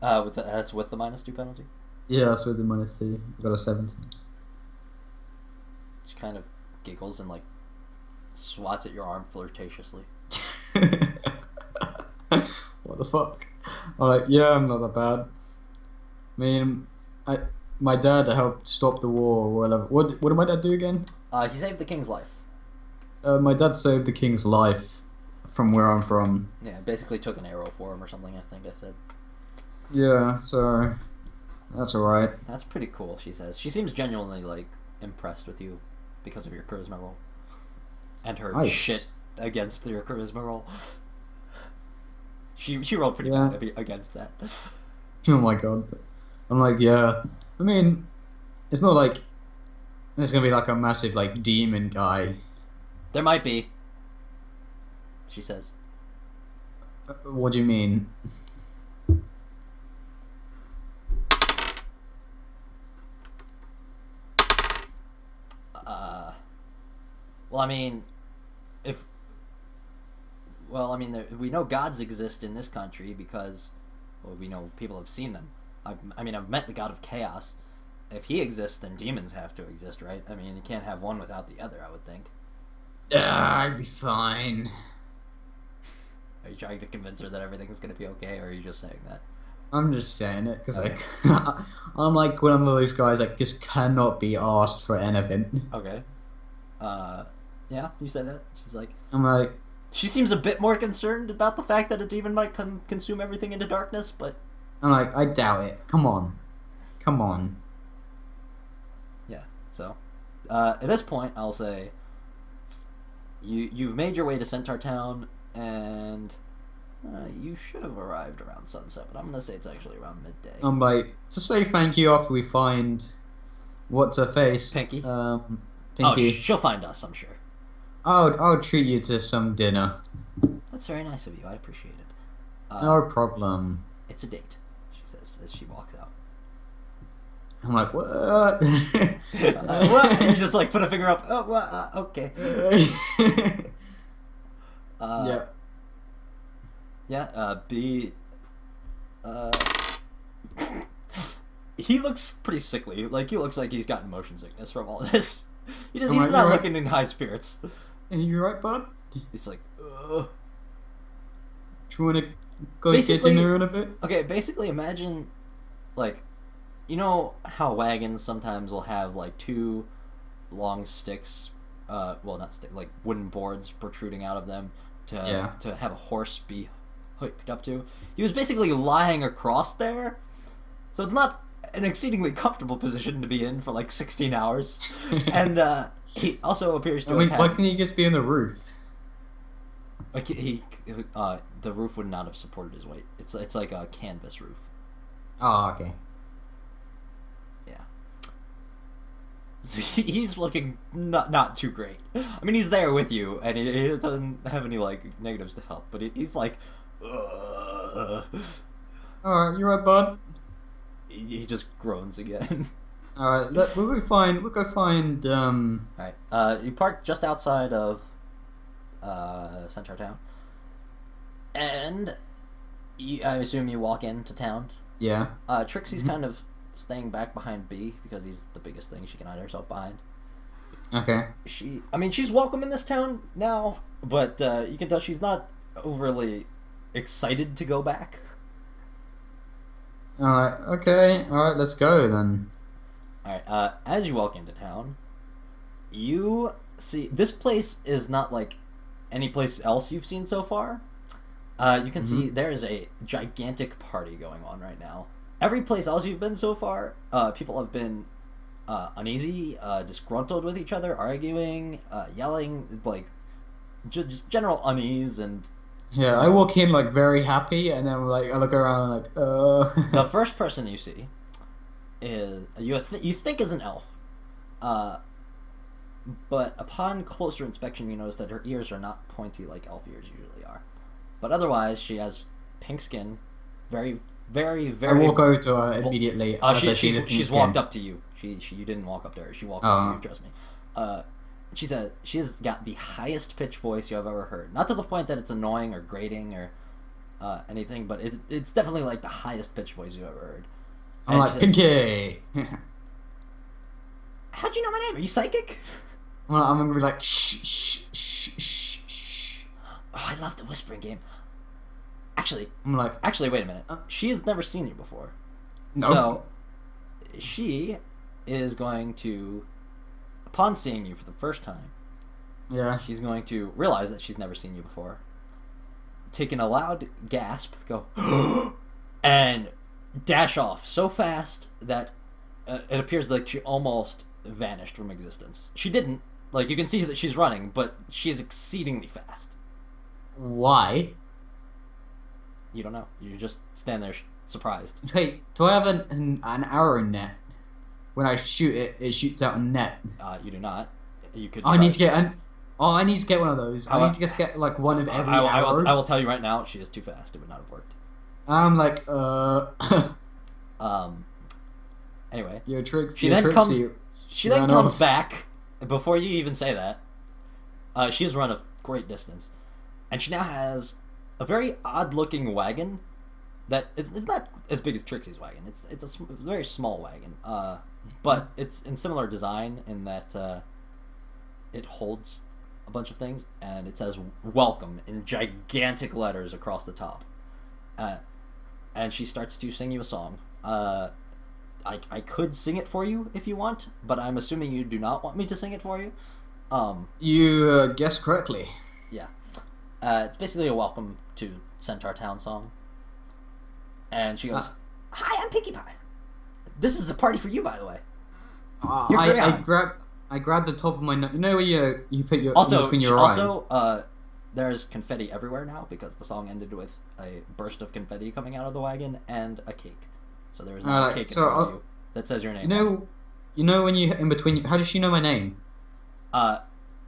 That's with the -2 penalty? Yeah, that's with the -2. I got a 17. She kind of giggles and, like, swats at your arm flirtatiously. What the fuck? I'm like, yeah, I'm not that bad. I mean, my dad helped stop the war or whatever. What did my dad do again? He saved the king's life. My dad saved the king's life from where I'm from. Yeah, basically took an arrow for him or something, I think I said. Yeah, so that's alright. That's pretty cool, she says. She seems genuinely, like, impressed with you because of your charisma roll. And her shit against your charisma roll. She rolled pretty bad against that. Oh my god. I'm like, yeah. I mean, it's not like there's gonna be like a massive like demon guy. There might be. She says. What do you mean? Well, I mean, we know gods exist in this country because, well, we know people have seen them. I've met the god of chaos. If he exists, then demons have to exist, right? I mean, you can't have one without the other, I would think. I'd be fine. Are you trying to convince her that everything's going to be okay, or are you just saying that? I'm just saying it because Okay. I'm like one of those guys that just cannot be asked for anything. Okay. Uh, yeah, you said that. She's like, I'm like, she seems a bit more concerned about the fact that a demon might consume everything into darkness, but I doubt it. Come on, come on. yeah. So, at this point, I'll say you've made your way to Centaur Town, and you should have arrived around sunset, but I'm gonna say it's actually around midday. I'm like to say thank you after we find what's her face, Pinky. Oh, Pinky. she'll find us, I'm sure. I'll treat you to some dinner. That's very nice of you. I appreciate it. No problem. It's a date, she says as she walks out. I'm like, what? What? And you just like put a finger up. Oh, well, okay. Yeah. Yeah. B. He looks pretty sickly. Like he looks like he's gotten motion sickness from all this. He's not looking in high spirits. Are you right, bud? He's like, ugh. Do you want to go get dinner in a bit? Okay, basically imagine, like, you know how wagons sometimes will have, like, two long sticks, well, not stick, like, wooden boards protruding out of them to have a horse be hooked up to? He was basically lying across there, so it's not an exceedingly comfortable position to be in for, like, 16 hours. And, he also appears to have had... Why can't he just be on the roof? Like the roof would not have supported his weight. It's like a canvas roof. Oh, okay. Yeah. So he's looking not too great. I mean, he's there with you, and he doesn't have any like negatives to health, but he's like, All right, you right, bud? He just groans again. All right, we'll go find. All right. You park just outside of Centaur Town, and I assume you walk into town. Yeah. Trixie's kind of staying back behind B because he's the biggest thing she can hide herself behind. Okay. She's welcome in this town now, but you can tell she's not overly excited to go back. All right. Okay. All right. Let's go then. All right. As you walk into town, you see this place is not like any place else you've seen so far. You can see there is a gigantic party going on right now. Every place else you've been so far, people have been uneasy, disgruntled with each other, arguing, yelling, like just general unease and. Yeah, I walk in like very happy, and then like I look around like. The first person you see is you think is an elf, but upon closer inspection, you notice that her ears are not pointy like elf ears usually are. But otherwise, she has pink skin, very, very, very. I walk over to her immediately. She's walked up to you. You didn't walk up to her. She walked up to you. Trust me. She said she's got the highest pitch voice you have ever heard. Not to the point that it's annoying or grating or anything, but it's definitely like the highest pitch voice you've ever heard. I'm like, Pinky! How'd you know my name? Are you psychic? Well, I'm gonna be like, shh, shh, shh, shh, shh. Oh, I love the whispering game. Actually, wait a minute. She's never seen you before. No. So, she is going to, upon seeing you for the first time, she's going to realize that she's never seen you before, take in a loud gasp, go, and dash off so fast that it appears like she almost vanished from existence. She didn't. Like, you can see that she's running, but she's exceedingly fast. Why? You don't know. You just stand there surprised. Wait, do I have an arrow net? When I shoot it, it shoots out a net. You do not. You could. I need to get I need to get one of those. I need to just get like one of every arrow. I will tell you right now, she is too fast. It would not have worked. I'm like, Anyway. Your tricks. She then comes back before you even say that. She has run a great distance, and she now has a very odd-looking wagon. That it's not as big as Trixie's wagon. It's a very small wagon. But it's in similar design in that it holds a bunch of things, and it says "Welcome" in gigantic letters across the top. and she starts to sing you a song. I could sing it for you if you want, but I'm assuming you do not want me to sing it for you. You guessed correctly. Yeah. It's basically a welcome to Centaur Town song. And she goes, "Hi, I'm Pinkie Pie. This is a party for you, by the way." I grabbed the top of my nose. You know where you put your between your eyes. Also, there's confetti everywhere now because the song ended with a burst of confetti coming out of the wagon and a cake. So there is now a cake in front of you that says your name. You know when you in between. How does she know my name?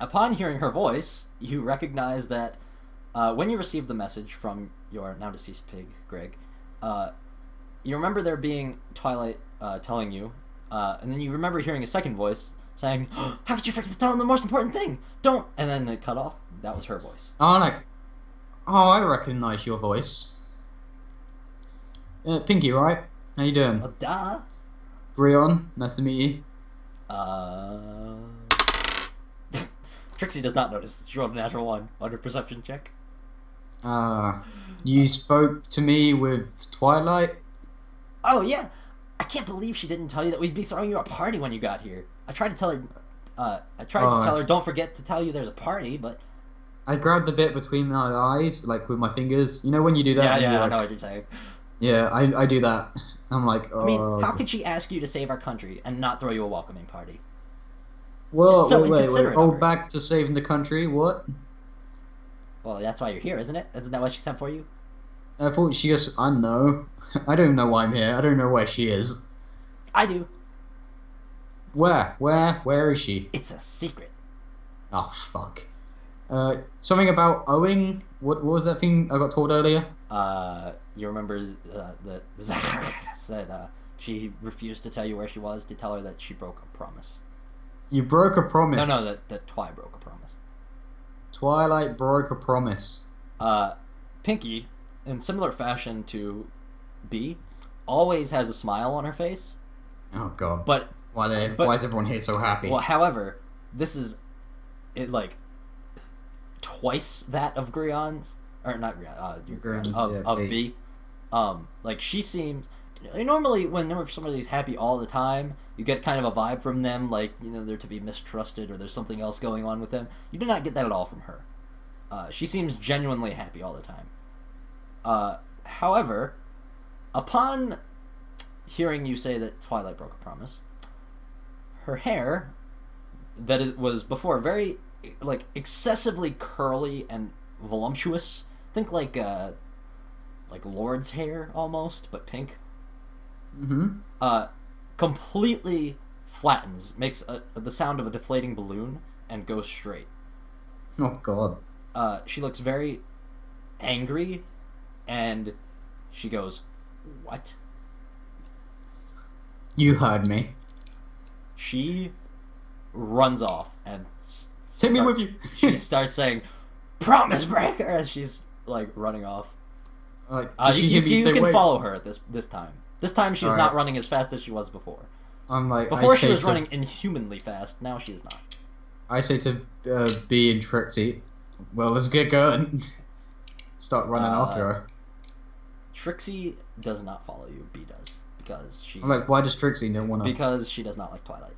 Upon hearing her voice, you recognize that when you received the message from your now deceased pig, Greg, you remember there being Twilight telling you, and then you remember hearing a second voice saying, "How could you forget to tell him the most important thing? Don't!" And then it cut off. That was her voice. Oh, no. Oh, I recognize your voice. Pinkie, right? How you doing? Well, duh. Grion, nice to meet you. Trixie does not notice. She rolled a natural 1 on her perception check. You spoke to me with Twilight? Oh, yeah. I can't believe she didn't tell you that we'd be throwing you a party when you got here. I tried to tell her, don't forget to tell you there's a party, but... I grabbed the bit between my eyes, like, with my fingers. You know when you do that? Yeah, I know what you're saying. Yeah, I do that. I'm like, oh... I mean, how could she ask you to save our country and not throw you a welcoming party? Well, so wait. Oh, back to saving the country? What? Well, that's why you're here, isn't it? Isn't that what she sent for you? I thought she just... I don't know. I don't know why I'm here. I don't know where she is. I do. Where is she? It's a secret. Oh, fuck. Something about owing? What was that thing I got told earlier? You remember that Zach said she refused to tell you where she was to tell her that she broke a promise. You broke a promise? No, that Twi broke a promise. Twilight broke a promise. Pinkie, in similar fashion to B, always has a smile on her face. Oh, God. But why is everyone here so happy? Well, however, this is like twice that of Grion's, or not Grion, of B. Like she seems. Normally, whenever somebody's happy all the time, you get kind of a vibe from them, like they're to be mistrusted or there's something else going on with them. You do not get that at all from her. She seems genuinely happy all the time. However, upon hearing you say that Twilight broke a promise, her hair, was before very, excessively curly and voluptuous. Think like Lord's hair almost, but pink. Mm-hmm. Completely flattens, makes the sound of a deflating balloon, and goes straight. Oh, God. She looks very angry, and she goes, "What?" You heard me. She runs off and take me with you. She starts saying, "Promise breaker," as she's running off. You can follow her at this time. This time she's not running as fast as she was before. Before she was running inhumanly fast. Now she is not. I say to B and Trixie, well, let's get going. Start running after her. Trixie does not follow you. B does. Because she... I'm like, why does Trixie not want to... Because she does not like Twilight.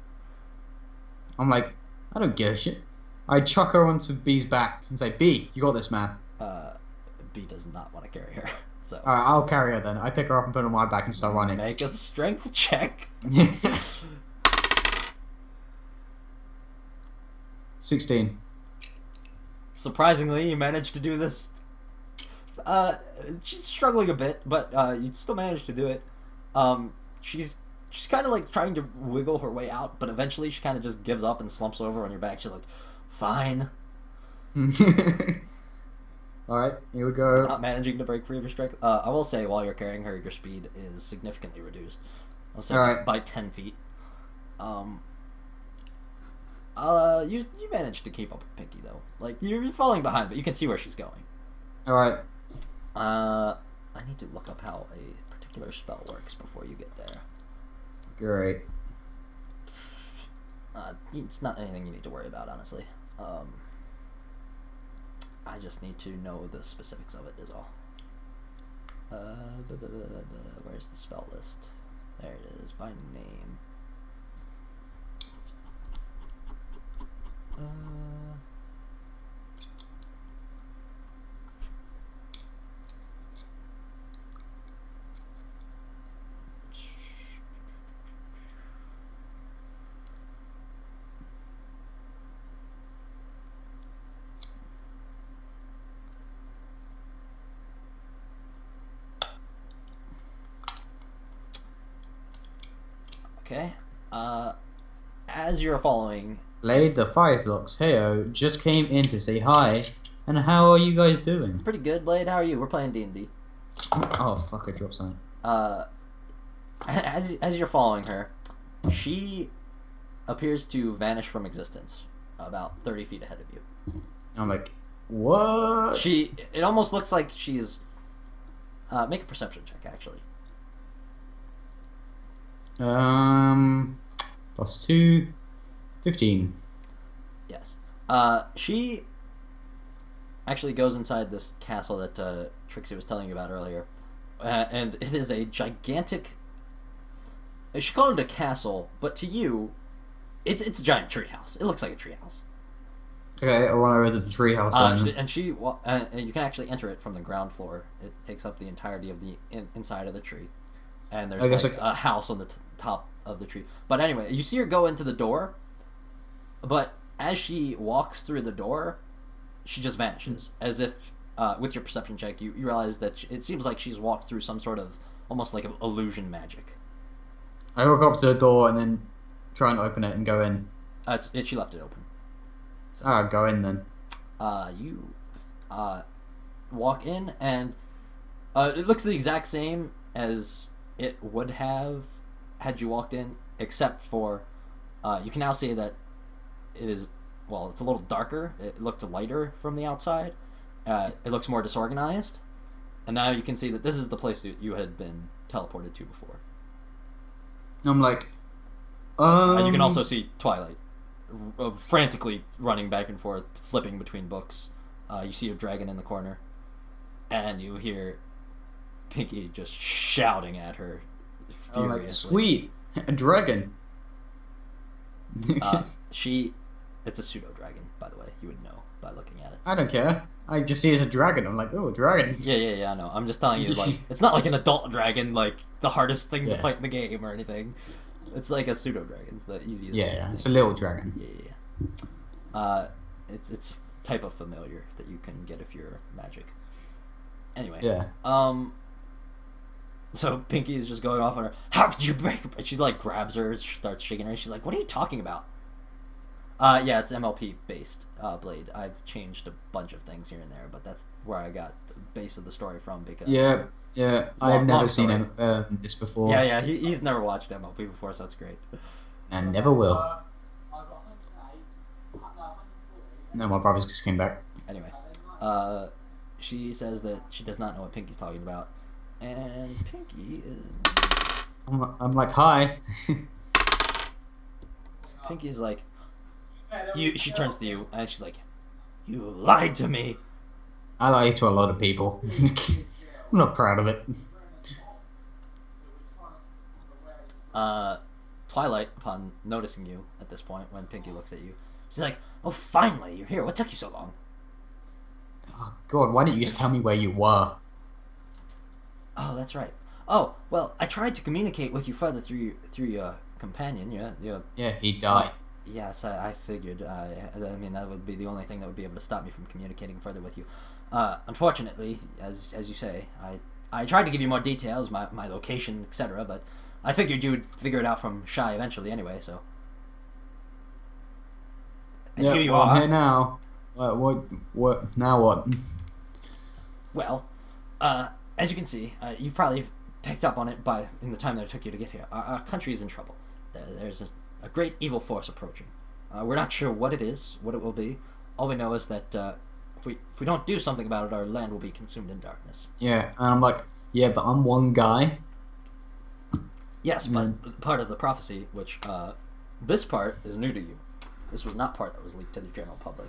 I'm like, I don't give a shit. I chuck her onto B's back and say, B, you got this, man. B does not want to carry her. So. Alright, I'll carry her then. I pick her up and put her on my back and start running. Make a strength check. 16. Surprisingly, you managed to do this. She's struggling a bit, but you still managed to do it. She's kind of trying to wiggle her way out, but eventually she kind of just gives up and slumps over on your back. She's like, "Fine." Alright, here we go. Not managing to break free of your strength. I will say, while you're carrying her, your speed is significantly reduced. I'll say by 10 feet. You managed to keep up with Pinkie, though. You're falling behind, but you can see where she's going. Alright. I need to look up how a particular spell works before you get there. Great. It's not anything you need to worry about, honestly. I just need to know the specifics of it, is all. Where's the spell list? There it is, by name. Okay. As you're following, Blade the Fireflux, heyo, just came in to say hi. And how are you guys doing? pretty good, Blade. How are you? We're playing D&D. Oh, fuck, I dropped something. As you're following her, she appears to vanish from existence about 30 feet ahead of you. I'm like, what? It almost looks like she's... make a perception check, actually. +2, 15. Yes. She actually goes inside this castle that Trixie was telling you about earlier. And it is a gigantic... She called it a castle, but to you, it's a giant treehouse. It looks like a treehouse. Okay, I want to go to the treehouse then. And you can actually enter it from the ground floor. It takes up the entirety of the inside of the tree. And there's a house on the top of the tree. But anyway, you see her go into the door, but as she walks through the door, she just vanishes. As if, with your perception check, you realize that it seems like she's walked through some sort of, almost like illusion magic. I walk up to the door and then try and open it and go in. She left it open. So, go in then. You walk in, and it looks the exact same as it would have had you walked in, except for you can now see that it is, well, it's a little darker. It looked lighter from the outside. It looks more disorganized, and now you can see that this is the place that you had been teleported to before. I'm like, And you can also see Twilight frantically running back and forth, flipping between books. You see a dragon in the corner, and you hear Pinky just shouting at her furiously. I'm like, sweet, a dragon. It's a pseudo dragon, by the way. You would know by looking at it. I don't care. I just see it as a dragon. I'm like, oh, a dragon. Yeah, I know. I'm just telling you, like, it's not like an adult dragon, like the hardest thing to fight in the game or anything. It's like a pseudo dragon. It's the easiest. Yeah, it's a little dragon. Yeah. It's a type of familiar that you can get if you're magic. Anyway. Yeah. So Pinky is just going off on her. How could you break? And she like grabs her, starts shaking her. She's like, "What are you talking about?" Yeah, it's MLP based Blade. I've changed a bunch of things here and there, but that's where I got the base of the story from. Because I've never seen this before. Yeah, he's never watched MLP before, so it's great. And never will. No, my brothers just came back. Anyway, she says that she does not know what Pinky's talking about, and Pinky is... I'm like, hi. Pinky's like, she turns to you, and she's like, "You lied to me." I lie to a lot of people. I'm not proud of it. Twilight, upon noticing you at this point, when Pinky looks at you, she's like, "Oh, finally, you're here. What took you so long?" Oh, God, why didn't you just tell me where you were? Oh, that's right. Oh, well, I tried to communicate with you further through your companion. Yeah, he died. Yes, I figured. I mean, that would be the only thing that would be able to stop me from communicating further with you. Unfortunately, as you say, I tried to give you more details, my location, etc., but I figured you would figure it out from Shy eventually anyway, so... And here you are. I'm here now. What? Now what? Well, as you can see, you've probably picked up on it in the time that it took you to get here. Our country is in trouble. There's a great evil force approaching. We're not sure what it is, what it will be. All we know is that if we don't do something about it, our land will be consumed in darkness. Yeah, and I'm like, yeah, but I'm one guy. Yes, but part of the prophecy, which this part is new to you. This was not part that was leaked to the general public.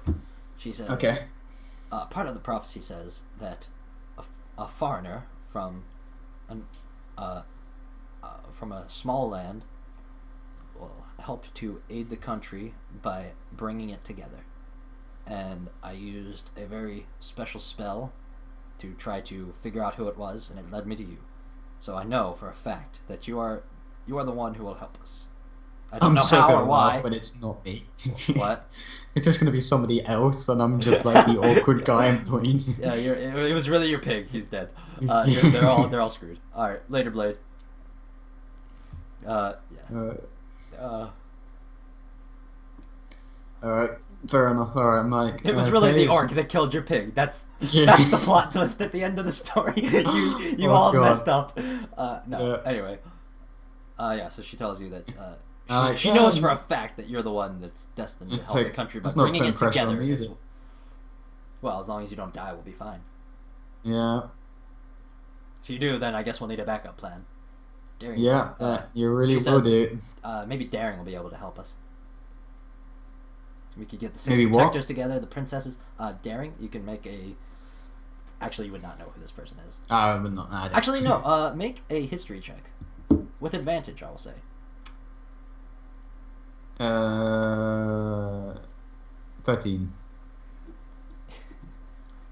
She says, okay. Part of the prophecy says that a foreigner from an from a small land will help to aid the country by bringing it together. And I used a very special spell to try to figure out who it was, and it led me to you. So I know for a fact that you are the one who will help us. I don't know so how gonna or why. laugh, but it's not me. What? It's just gonna be somebody else, and I'm just like the awkward guy in between. Yeah, it was really your pig. He's dead. They're all screwed. All right, later, Blade. Yeah. Alright, fair enough. Alright, Mike. It was really the orc that killed your pig. That's the plot twist at the end of the story. you all God. Messed up. No. Yeah. Anyway. Yeah. So she tells you that she knows for a fact that you're the one that's destined to help the country by bringing it together. Well, as long as you don't die, we'll be fine. Yeah. If you do, then I guess we'll need a backup plan. Daring, you really will do. Maybe Daring will be able to help us. We could get the 6 protectors together, the princesses. Daring, you can make a... Actually, you would not know who this person is. I would not. Actually, no. Make a history check. With advantage, I will say. 13.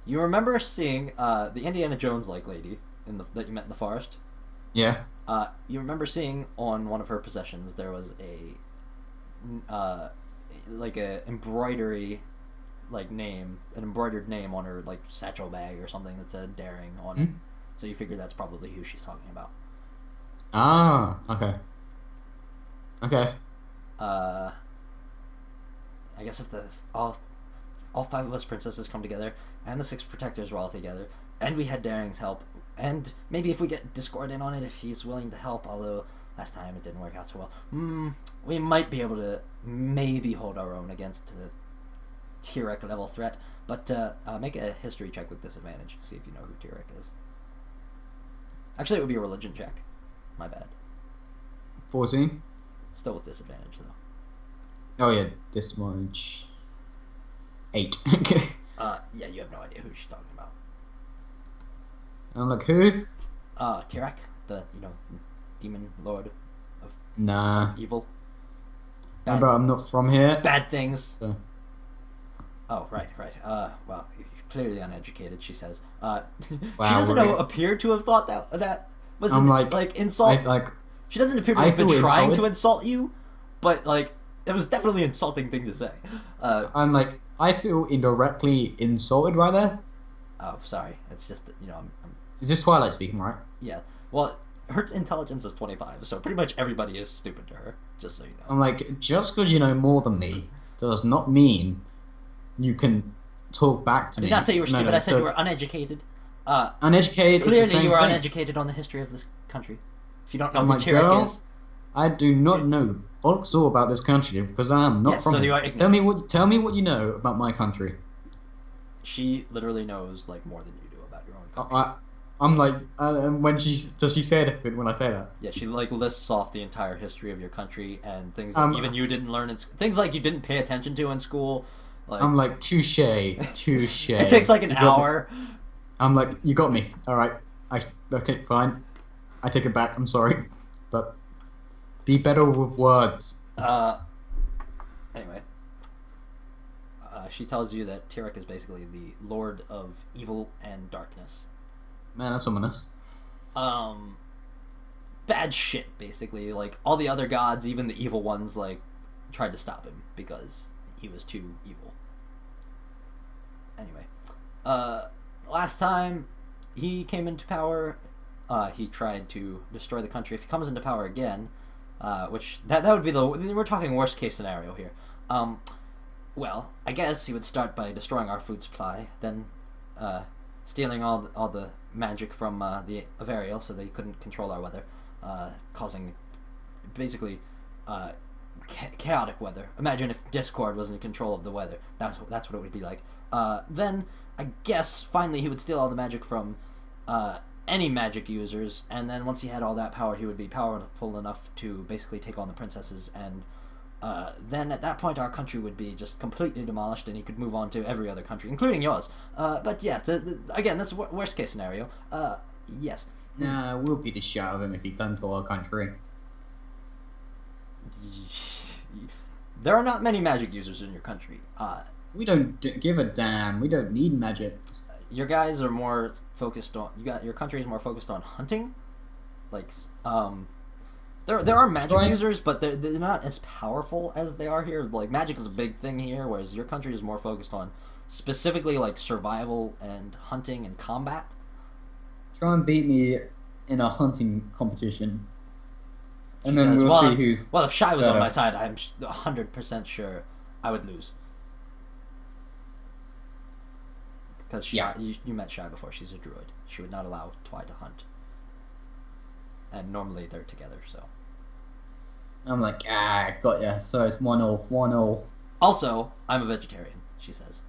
You remember seeing the Indiana Jones-like lady that you met in the forest? Yeah. You remember seeing on one of her possessions there was like a embroidery an embroidered name on her like satchel bag or something that said Daring on it. So you figure that's probably who she's talking about. Ah, okay. Okay. I guess if all 5 of us princesses come together and the 6 protectors are all together and we had Daring's help, and maybe if we get Discord in on it, if he's willing to help, although last time it didn't work out so well, we might be able to maybe hold our own against the Tyrek level threat. But make a history check with disadvantage to see if you know who Tyrek is. Actually, it would be a religion check. My bad. 14? Still with disadvantage, though. Oh yeah, disadvantage. 8. Yeah, you have no idea who she's talking about. I'm like, who? Tyrek, the, demon lord of evil. I'm not from here. Bad things. So. Oh, right. Well, you're clearly uneducated, she says. Wow, she doesn't appear to have thought that was insult. She doesn't appear to have been trying to insult you, but, it was definitely an insulting thing to say. I feel indirectly insulted right there. Oh, sorry. It's just that, I'm... Is this Twilight speaking, right? Yeah. Well, her intelligence is 25, so pretty much everybody is stupid to her, just so you know. I'm like, just because you know more than me does not mean you can talk back to me. I did not say you were stupid, I said you were uneducated. Uneducated clearly is the same you are thing. Uneducated on the history of this country. If you don't know who Tyrek is... I do not know fucks all about this country because I am not from here. Tell me what you know about my country. She literally knows more than you do about your own country. I'm like, does she say it when I say that? Yeah, she lists off the entire history of your country and things that even you didn't learn things you didn't pay attention to in school. I'm like, touche. It takes an hour. I'm like, you got me. All right. Okay, fine. I take it back. I'm sorry, but be better with words. Anyway. She tells you that Tyrek is basically the Lord of Evil and Darkness. Man, that's ominous. Bad shit, basically. All the other gods, even the evil ones, tried to stop him because he was too evil. Anyway. Last time he came into power, he tried to destroy the country. If he comes into power again, which that would be we're talking worst case scenario here. Well, I guess he would start by destroying our food supply, then stealing all the magic from the Averial so they couldn't control our weather, causing basically chaotic weather. Imagine if Discord was in control of the weather. That's what it would be like. Then I guess finally he would steal all the magic from any magic users, and then once he had all that power, he would be powerful enough to basically take on the princesses, and then at that point our country would be just completely demolished and he could move on to every other country, including yours. But yeah, again, that's worst case scenario. Yes. Nah, we'll beat the shit out of him if he comes to our country. There are not many magic users in your country. We don't give a damn. We don't need magic. Your guys are more focused on. Your country is more focused on hunting. Like, there are magic users, but they're not as powerful as they are here. Like, magic is a big thing here, whereas your country is more focused on specifically like survival and hunting and combat. Try and beat me in a hunting competition, and She then says, we'll see who's. Well, if Shy was on better. my side, I'm 100% sure I would lose. Because you met Shy before. She's a druid. She would not allow Twy to hunt. And normally they're together, so. I'm like, got ya. So it's 1-0, 1-0. Also, I'm a vegetarian, she says.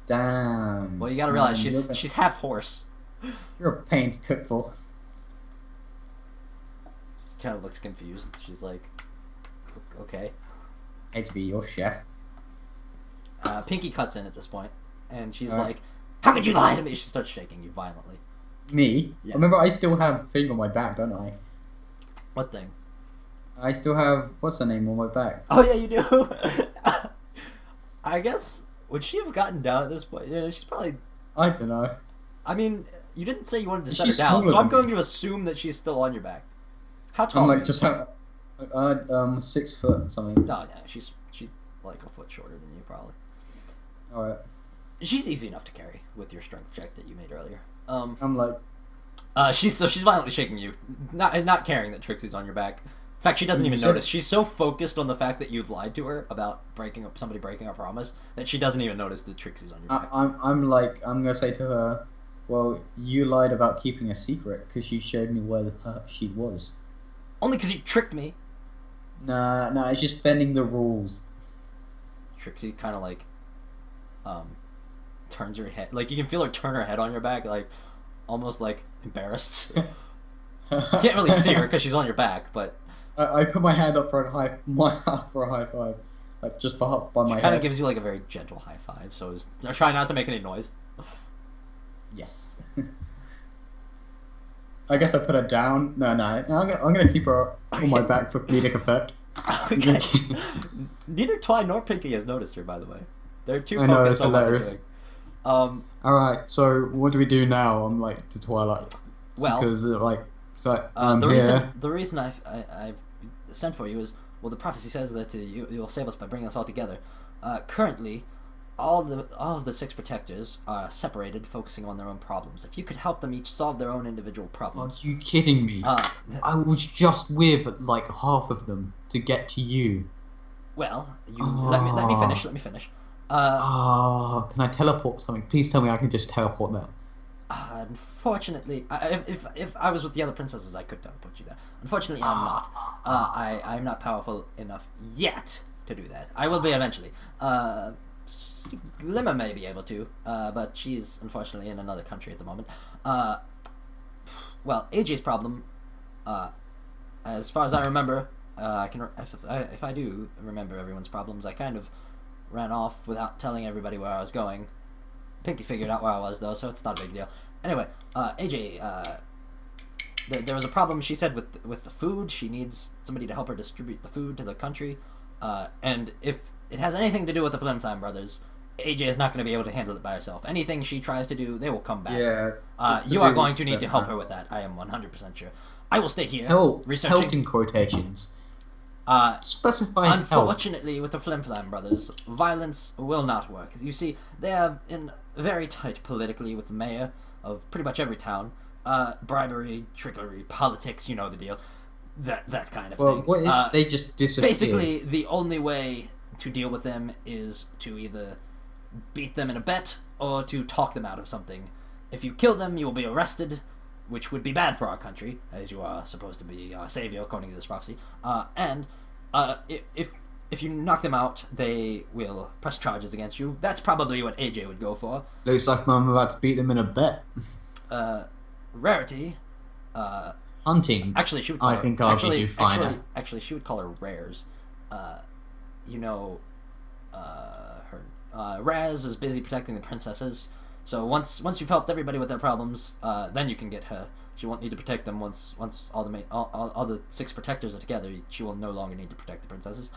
Damn. Well, you gotta realize she's half horse. You're a pain to cook for. She kind of looks confused. She's like, okay. I hate to be your chef. Pinky cuts in at this point, and she's like, how could you lie to me? She starts shaking you violently. Me? Yeah. Remember, I still have a thing on my back, don't I? What thing? I still have, what's her name on my back? Oh, yeah, you do. I guess, would she have gotten down at this point? Yeah, she's probably... I don't know. I mean, you didn't say you wanted to set her She's down, so smaller I'm than going to assume that she's still on your back. How tall I'm are like, you? just have, 6 foot something. No, yeah, she's like a foot shorter than you, probably. Alright. She's easy enough to carry with your strength check that you made earlier. I'm like... She's violently shaking you, not caring that Trixie's on your back. In fact, she doesn't even notice. She's so focused on the fact that you've lied to her about somebody breaking a promise that she doesn't even notice that Trixie's on your back. I'm gonna say to her, well, you lied about keeping a secret because you showed me where she was. Only because you tricked me. Nah, it's just bending the rules. Trixie kind of like, turns her head. Like, you can feel her turn her head on your back, like, almost like embarrassed. You can't really see her because she's on your back, but... I put my hand up for a high five, like just by my head. She kind of gives you like a very gentle high five, so try not to make any noise. Yes. I guess I put her down. No, I'm gonna keep her on my back for comedic effect. Okay. Neither Twy nor Pinky has noticed her, by the way. They're too I know, focused it's on what they're hilarious. doing. Alright, so what do we do now? I'm like to Twilight. Well, because the reason I've sent for you is, well, the prophecy says that you'll save us by bringing us all together. Currently, all of the 6 protectors are separated, focusing on their own problems. If you could help them each solve their own individual problems. Are you kidding me? I was just with like half of them to get to you. Well, let me finish. Let me finish. Can I teleport something? Please tell me I can just teleport that. Unfortunately, if I was with the other princesses, I could teleport you there. Unfortunately, I'm not. I'm not powerful enough yet to do that. I will be eventually. Glimmer may be able to, but she's unfortunately in another country at the moment. Well, AJ's problem, as far as I remember, if I do remember everyone's problems, I kind of ran off without telling everybody where I was going. Pinky figured out where I was, though, so it's not a big deal. Anyway, AJ, there was a problem, she said, with the food. She needs somebody to help her distribute the food to the country. And if it has anything to do with the Flim Flam brothers, AJ is not going to be able to handle it by herself. Anything she tries to do, they will come back. Yeah. You are going to need to help her with that. I am 100% sure. I will stay here. researching. Help in quotations. Specify Unfortunately, with the Flim Flam brothers, violence will not work. You see, they are in very tight politically with the mayor of pretty much every town. Bribery, trickery, politics, you know the deal. That kind of thing. What if they just disappear? Basically, the only way to deal with them is to either beat them in a bet or to talk them out of something. If you kill them, you will be arrested, which would be bad for our country, as you are supposed to be our savior according to this prophecy. And if you knock them out, they will press charges against you. That's probably what AJ would go for. Looks like I'm about to beat them in a bet. Rarity. Hunting. Actually, she would call you fine. Actually, she would call her Rares. You know, her Raz is busy protecting the princesses. So once you've helped everybody with their problems, then you can get her. She won't need to protect them once all the 6 protectors are together. She will no longer need to protect the princesses.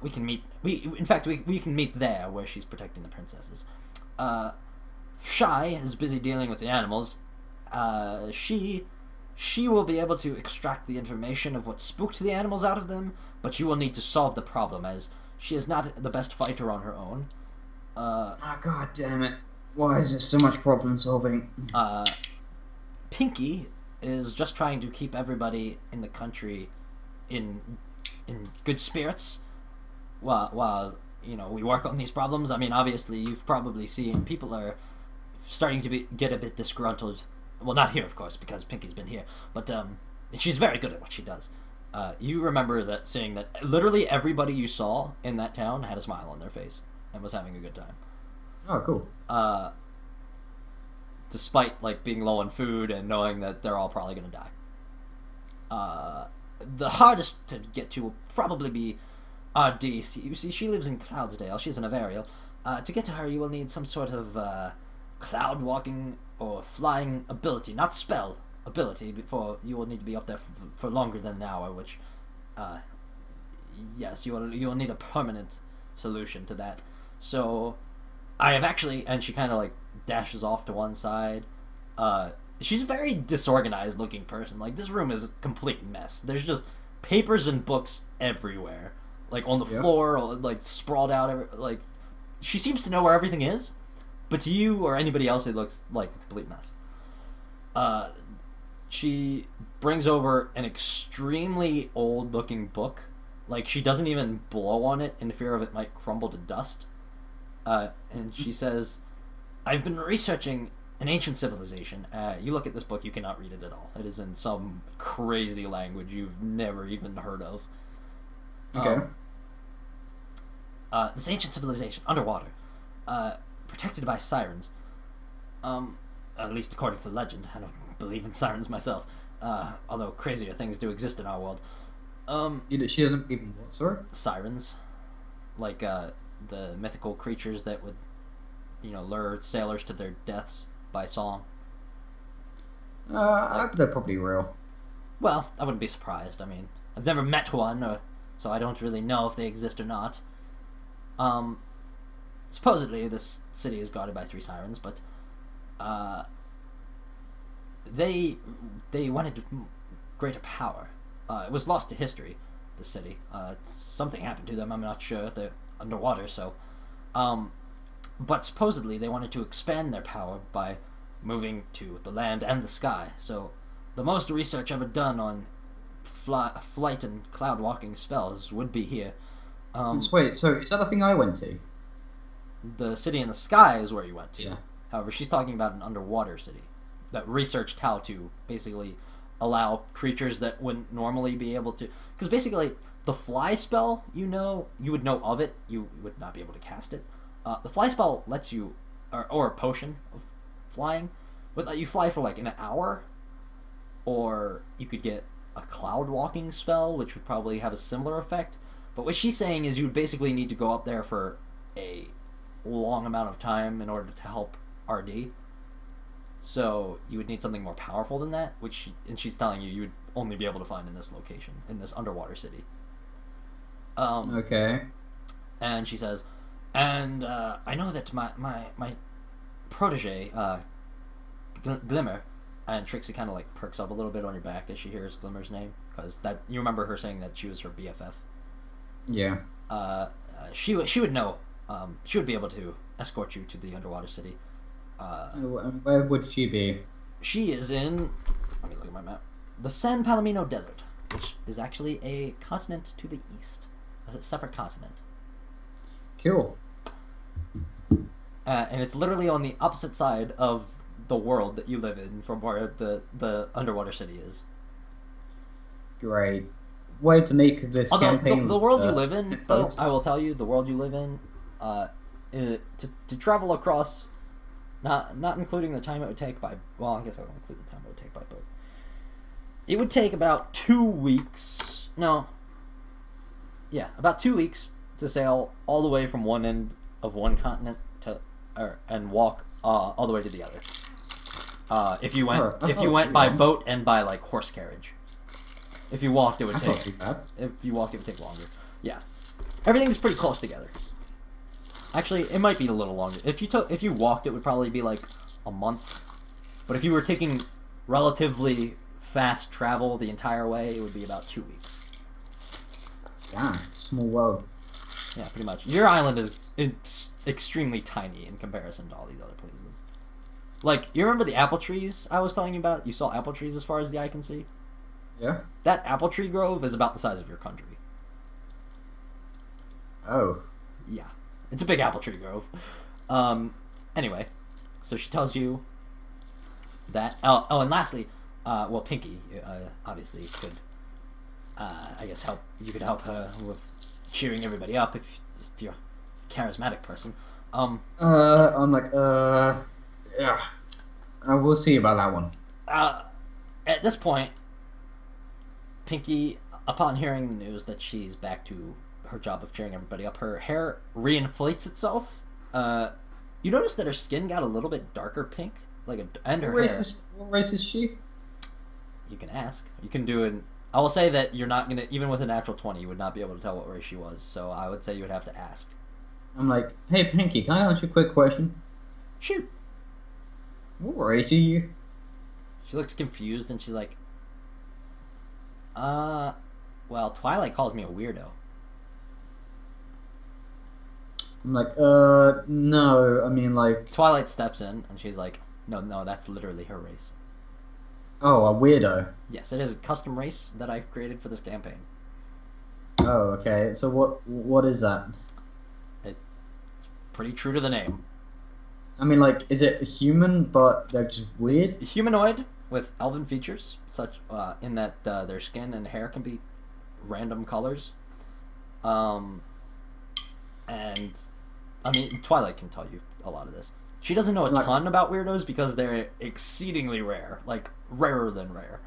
We can meet. In fact, we can meet there where she's protecting the princesses. Shy is busy dealing with the animals. She will be able to extract the information of what spooked the animals out of them, but you will need to solve the problem, as she is not the best fighter on her own. God damn it. Why is there so much problem solving? Pinky is just trying to keep everybody in the country in good spirits while we work on these problems. I mean, obviously, you've probably seen people are starting to get a bit disgruntled. Well, not here, of course, because Pinky's been here, but she's very good at what she does. You remember seeing that literally everybody you saw in that town had a smile on their face and was having a good time. Oh, cool. Despite being low on food and knowing that they're all probably going to die. The hardest to get to will probably be RD. You see, she lives in Cloudsdale. She's an Avarial. To get to her, you will need some sort of cloud walking or flying ability, not spell ability. Before you will need to be up there for longer than an hour, which, yes, you will need a permanent solution to that. So, I have actually, and she kind of dashes off to one side. She's a very disorganized looking person. This room is a complete mess. There's just papers and books everywhere, on the floor, or sprawled out. She seems to know where everything is, but to you or anybody else, it looks like a complete mess. She brings over an extremely old looking book. She doesn't even blow on it in fear of it might crumble to dust. And she says, I've been researching an ancient civilization. You look at this book, you cannot read it at all. It is in some crazy language you've never even heard of. Okay. This ancient civilization, underwater, protected by sirens. At least according to legend. I don't believe in sirens myself. Although crazier things do exist in our world. She doesn't even what, sorry? Sirens. The mythical creatures that would, lure sailors to their deaths by song. They're probably real. Well, I wouldn't be surprised. I mean, I've never met one, so I don't really know if they exist or not. Supposedly, this city is guarded by 3 sirens, but they wanted greater power. It was lost to history, the city. Something happened to them, I'm not sure. They're underwater, so... but supposedly they wanted to expand their power by moving to the land and the sky. So the most research ever done on flight and cloud walking spells would be here. Wait, so is that the thing I went to? The city in the sky is where you went to. Yeah. However, she's talking about an underwater city that researched how to basically allow creatures that wouldn't normally be able to... Because basically, the fly spell, you would know of it, you would not be able to cast it. The fly spell lets you, or a potion of flying, would let you fly for an hour, or you could get a cloud walking spell, which would probably have a similar effect. But what she's saying is you would basically need to go up there for a long amount of time in order to help RD. So you would need something more powerful than that, and she's telling you would only be able to find in this location, in this underwater city. Okay. And she says, and I know that my protege, Glimmer, and Trixie kind of perks up a little bit on your back as she hears Glimmer's name, because that you remember her saying that she was her BFF. Yeah. She would know. She would be able to escort you to the underwater city. Where would she be? She is in... Let me look at my map. The San Palomino Desert, which is actually a continent to the east. A separate continent. Cool. And it's literally on the opposite side of the world that you live in from where the underwater city is. Great. Way to make this campaign... The world you live in, though, I will tell you, the world you live in, to travel across... Not including the time it would take by... Well, I guess I won't include the time it would take by boat. It would take about 2 weeks... No. Yeah, about 2 weeks to sail all the way from one end of one continent to and walk all the way to the other. If you went by long. boat and by like horse carriage. If you walked, it would That's not take. too bad. If you walked, it would take longer. Yeah, everything's pretty close together. Actually, it might be a little longer. If you walked, it would probably be like a month. But if you were taking relatively fast travel the entire way, it would be about 2 weeks. Damn, small world. Yeah, pretty much. Your island is extremely tiny in comparison to all these other places. Like, you remember the apple trees I was telling you about? You saw apple trees as far as the eye can see? Yeah. That apple tree grove is about the size of your country. Oh. Yeah. It's a big apple tree grove. Anyway, so she tells you that... Oh, and lastly, well, Pinky, obviously, could, I guess, help. You could help her with cheering everybody up if you're a charismatic person. I'm like, yeah. We'll see about that one. At this point, Pinky, upon hearing the news that she's back to her job of cheering everybody up, her hair reinflates itself. You notice that her skin got a little bit darker pink, and her hair. What race is she? You can ask. You can do it. I will say that you're not gonna, even with a natural 20, you would not be able to tell what race she was. So I would say you would have to ask. I'm like, hey Pinky, can I ask you a quick question? Shoot. What race are you? She looks confused and she's like, well, Twilight calls me a weirdo. I'm like, no, I mean like... Twilight steps in and she's like, no, that's literally her race. Oh, a weirdo. Yes, it is a custom race that I've created for this campaign. Oh, okay. So what is that? It's pretty true to the name. I mean, like, is it human, but they're just weird? It's humanoid with elven features, such in that their skin and hair can be random colors. And I mean, Twilight can tell you a lot of this. She doesn't know a ton about weirdos because they're exceedingly rare, like rarer than rare.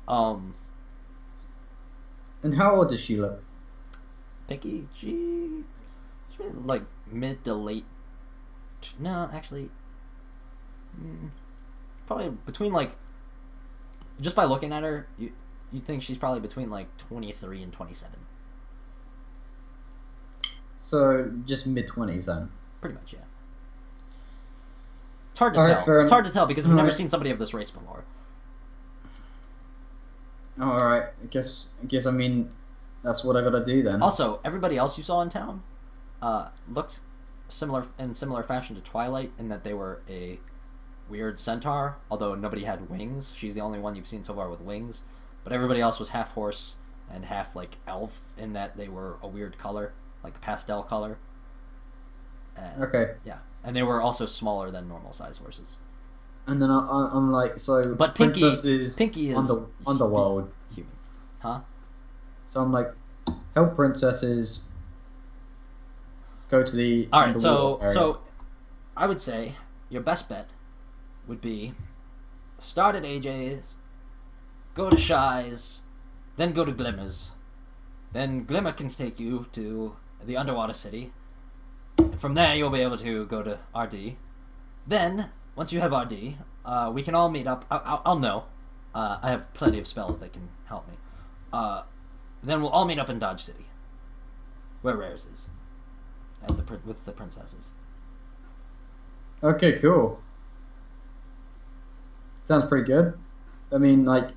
And how old does she look? Pinky, she's like mid to late. No, actually, probably between like. Just by looking at her, you think she's probably between like 23 and 27. So just mid-20s then. Pretty much, yeah. It's hard to tell. It's hard to tell because we've never seen somebody of this race before. Alright, I guess I mean that's what I gotta do then. Also, everybody else you saw in town looked similar fashion to Twilight in that they were a weird centaur, although nobody had wings. She's the only one you've seen so far with wings. But everybody else was half horse and half like elf in that they were a weird color, like a pastel color. And, okay. Yeah. And they were also smaller than normal size horses. And then I'm like, so but Pinky is underworld human, huh? So I'm like, help princesses go to the all right. area. So I would say your best bet would be start at AJ's, go to Shy's, then go to Glimmer's, then Glimmer can take you to the underwater city. And from there, you'll be able to go to RD. Then, once you have RD, we can all meet up. I'll know. I have plenty of spells that can help me. Then we'll all meet up in Dodge City, where Rares is, with the princesses. Okay, cool. Sounds pretty good. I mean, like,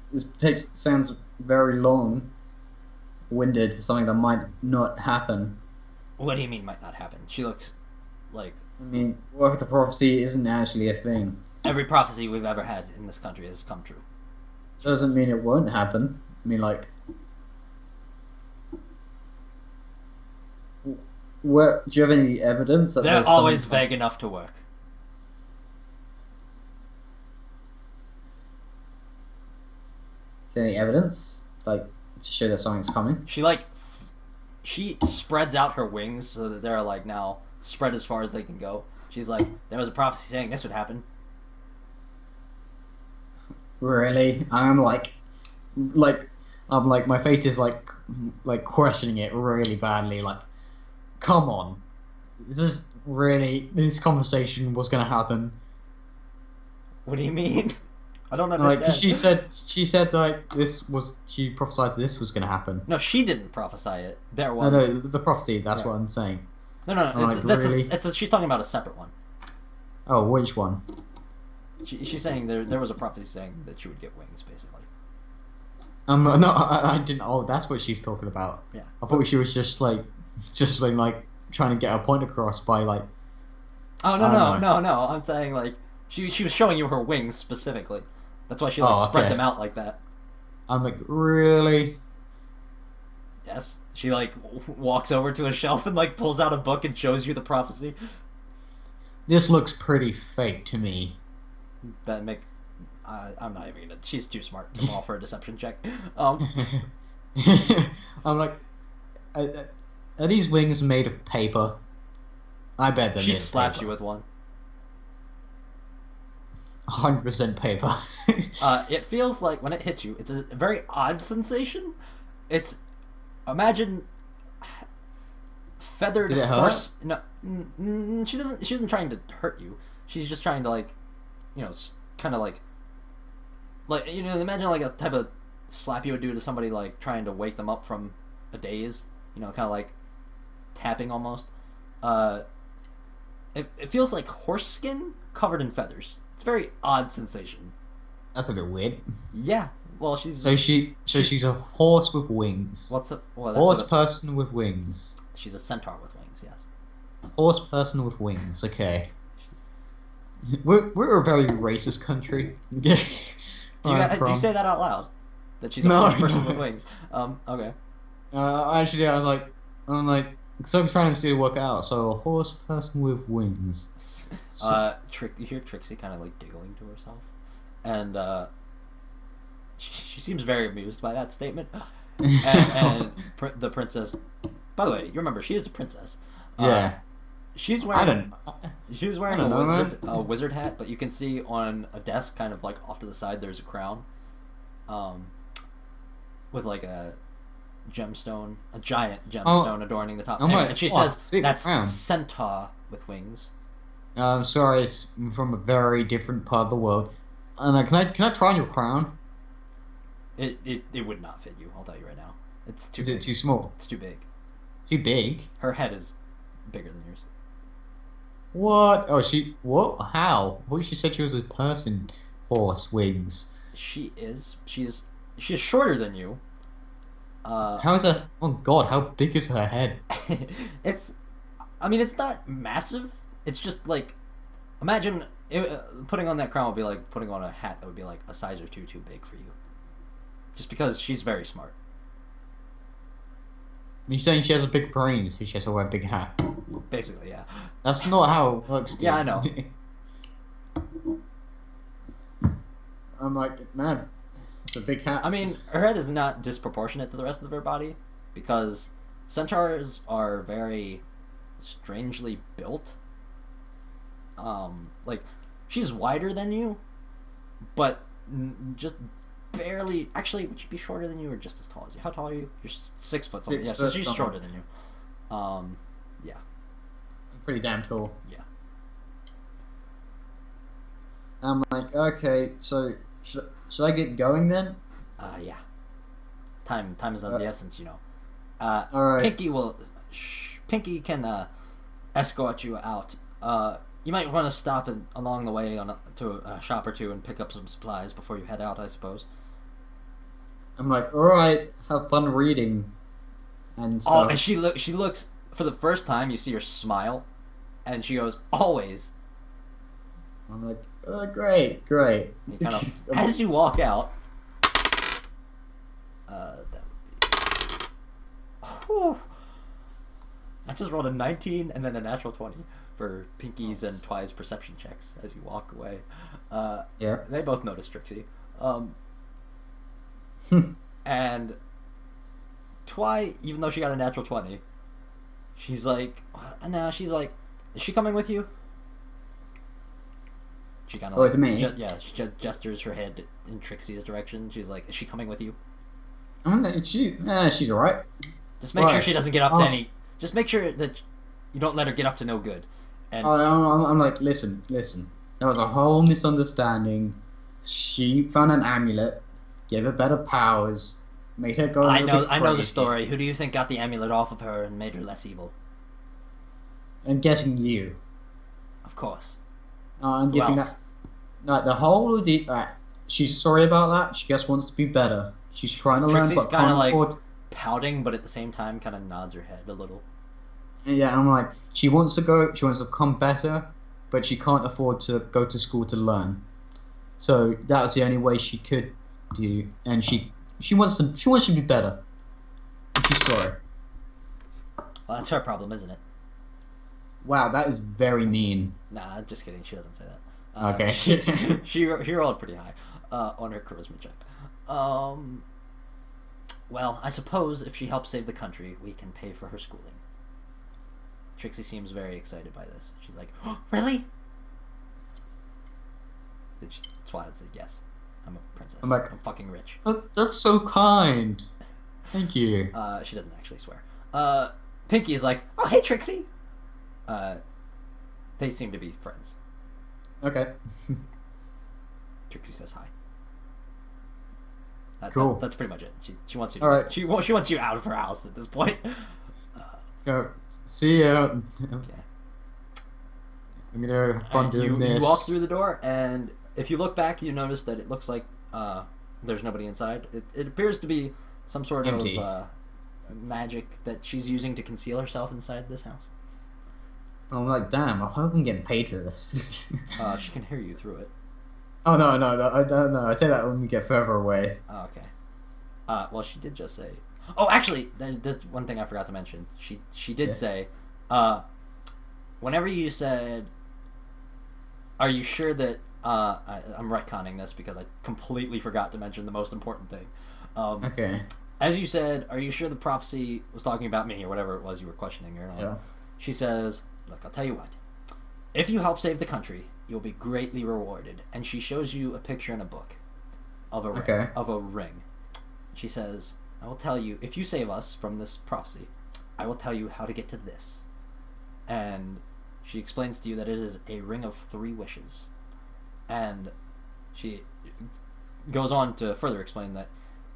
sounds very long-winded for something that might not happen. What do you mean might not happen? She looks like... I mean, what if the prophecy isn't actually a thing? Every prophecy we've ever had in this country has come true. Doesn't mean it won't happen. I mean, like... Do you have any evidence that they're always vague enough to work. Is there any evidence? Like, to show that something's coming? She spreads out her wings so that they're like now spread as far as they can go. She's like, there was a prophecy saying this would happen. Really? I'm like, my face is like questioning it really badly. Like, come on, Is this really this conversation was gonna happen? What do you mean? I don't Like, 'cause understand. she said like she prophesied this was gonna happen. No, she didn't prophesy it. There No, was. no, the prophecy. That's Yeah. what I'm saying. No. I'm like, really? She's talking about a separate one. Oh, which one? She's saying there was a prophecy saying that she would get wings, basically. No, I didn't. Oh, that's what she's talking about. Yeah. I thought she was just like trying to get a point across by like. Oh I don't know. no. I'm saying like she was showing you her wings specifically. That's why she like Oh, spread okay. them out like that. I'm like, really? Yes. She like walks over to a shelf and like pulls out a book and shows you the prophecy. This looks pretty fake to me. That make I'm not even gonna. She's too smart to fall for a deception check. I'm like, are these wings made of paper? I bet they're She made of slaps paper. you with one. 100% paper. It feels like when it hits you, it's a very odd sensation. It's imagine feathered Did it hurt? horse. No, she doesn't. She isn't trying to hurt you. She's just trying to like, kind of like imagine like a type of slap you would do to somebody like trying to wake them up from a daze. Kind of like tapping almost. It feels like horse skin covered in feathers. It's a very odd sensation. That's a bit weird. Yeah. Well, she's She's a horse with wings. what's a well? That's Horse what person with wings. she's a centaur with wings. Yes. Horse person with wings. Okay. We're a very racist country. Do you say that out loud? That she's a No, horse person no. with wings. Okay. Actually, I'm like, so I'm trying to see it work out. So a horse person with wings. You hear Trixie kind of like giggling to herself, and she seems very amused by that statement. The princess. By the way, you remember she is a princess. Yeah. She's I wearing. don't. She was wearing I don't know, a wizard hat, but you can see on a desk, kind of like off to the side, there's a crown, with like a gemstone, a giant gemstone adorning the top. Oh Anyway, my- and she oh, says sick that's crown. centaur with wings. I'm sorry, it's from a very different part of the world. And can I try on your crown? It would not fit you. I'll tell you right now. It's too. Is big. it too small? It's too big. Too big? Her head is bigger than yours. What? Oh, what? How? What? She said she was a person. Horse wings. She's shorter than you. How is that? Oh God, how big is her head? it's it's not massive. It's just like imagine putting on that crown would be like putting on a hat that would be like a size or two too big for you. Just because she's very smart. You're saying she has a big brain, so she has to wear a big hat. Basically, yeah. That's not how it works, dude. Yeah, I know. I'm like, man, it's a big hat. Her head is not disproportionate to the rest of her body because centaurs are very strangely built. Like she's wider than you, but just barely. Actually, would she be shorter than you or just as tall as you? How tall are you? You're 6 foot something. Yeah, so she's shorter than you. Yeah. Pretty damn tall. Yeah. I'm like, okay, so should I get going then? Yeah. Time is of the essence, All right. Pinky can escort you out. You might want to stop along the way to a shop or two and pick up some supplies before you head out, I suppose. I'm like, all right, have fun reading, and stuff. Oh, and she looks for the first time. You see her smile, and she goes, "Always." I'm like, oh, great. You kind of, as you walk out, that would be. Whew. I just rolled a 19 and then a natural 20 for Pinky's and Twy's perception checks as you walk away. Yeah. They both notice Trixie. And Twy, even though she got a natural 20, she's like, is she coming with you? She kind of it's me. She gestures her head in Trixie's direction. She's like, is she coming with you? She's alright. Just make sure she doesn't get up to any. Just make sure that You don't let her get up to no good. And I'm like, listen. There was a whole misunderstanding. She found an amulet, gave her better powers, made her go a little bit I know the crazy. story. Who do you think got the amulet off of her and made her less evil? I'm guessing you. Of course. I'm Who guessing else? that. No, the whole of the. She's sorry about that. She just wants to be better. She's trying to learn, Trixie's but kind of can't like afford. pouting, but at the same time, kind of nods her head a little. Yeah, I'm like, she wants to go. She wants to become better, but she can't afford to go to school to learn. So that was the only way she could do, and she wants to be better. And she's sorry. Well, that's her problem, isn't it? Wow, that is very mean. Nah, just kidding. She doesn't say that. Okay. She rolled pretty high on her charisma check. Well, I suppose if she helps save the country, we can pay for her schooling. Trixie seems very excited by this. She's like, oh, really? Twilight said, yes. I'm a princess. I'm like, I'm fucking rich. That's so kind. Thank you. She doesn't actually swear. Pinky is like, oh, hey, Trixie. They seem to be friends. Okay. Trixie says hi. Cool. That's pretty much it. She wants you. All right. She wants you out of her house at this point. See ya. Okay. I'm gonna have fun doing You this. walk through the door, and if you look back, you notice that it looks like there's nobody inside. It appears to be some sort Empty. of magic that she's using to conceal herself inside this house. I'm like, damn. I hope I'm getting paid for this. She can hear you through it. Oh no, I don't know. I say that when we get further away. Oh, okay. Well, she did just say. Oh, actually, there's one thing I forgot to mention. She did say, whenever you said, "Are you sure that?" I'm retconning this because I completely forgot to mention the most important thing. Okay. As you said, "Are you sure the prophecy was talking about me or whatever it was you were questioning her on?" Yeah. She says, "Look, I'll tell you what. If you help save the country, you'll be greatly rewarded." And she shows you a picture in a book of a ring. Okay. Of a ring. She says, "I will tell you, if you save us from this prophecy, I will tell you how to get to this." And she explains to you that it is a ring of 3 wishes. And she goes on to further explain that,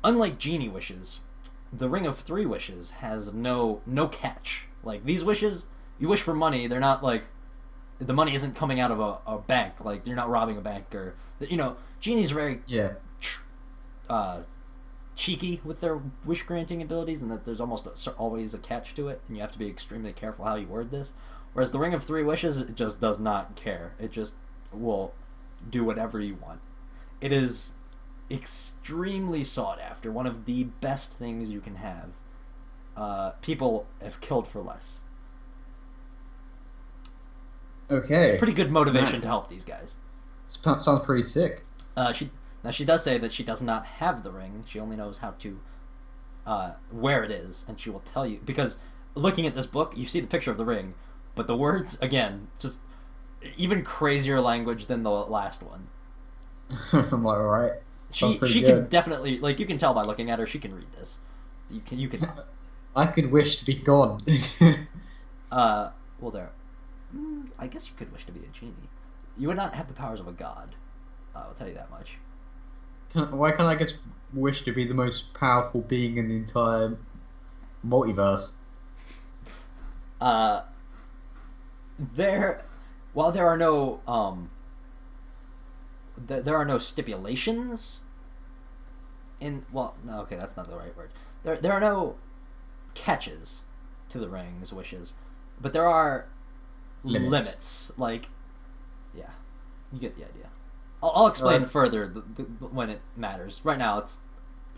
unlike genie wishes, the ring of 3 wishes has no catch. Like, these wishes, you wish for money, they're not like, the money isn't coming out of a bank. Like, you're not robbing a bank, or, genies are very cheeky with their wish granting abilities, and that there's almost always a catch to it, and you have to be extremely careful how you word this. Whereas the ring of 3 wishes, it just does not care. It just will do whatever you want. It is extremely sought after, one of the best things you can have. People have killed for less. Okay. It's a pretty good motivation to help these guys. Sounds pretty sick. She does say that she does not have the ring. She only knows how to where it is, and she will tell you, because looking at this book, you see the picture of the ring, but the words, again, just even crazier language than the last one. I'm like, alright. She can definitely, like, you can tell by looking at her, she can read this. You can. I could wish to be God. Well, there. I guess you could wish to be a genie. You would not have the powers of a god. I'll tell you that much. Why can't I just wish to be the most powerful being in the entire multiverse? While there are no there are no stipulations in, well, no, okay, that's not the right word. There are no catches to the ring's wishes, but there are limits. Like, yeah, you get the idea. I'll explain further when it matters. Right now, it's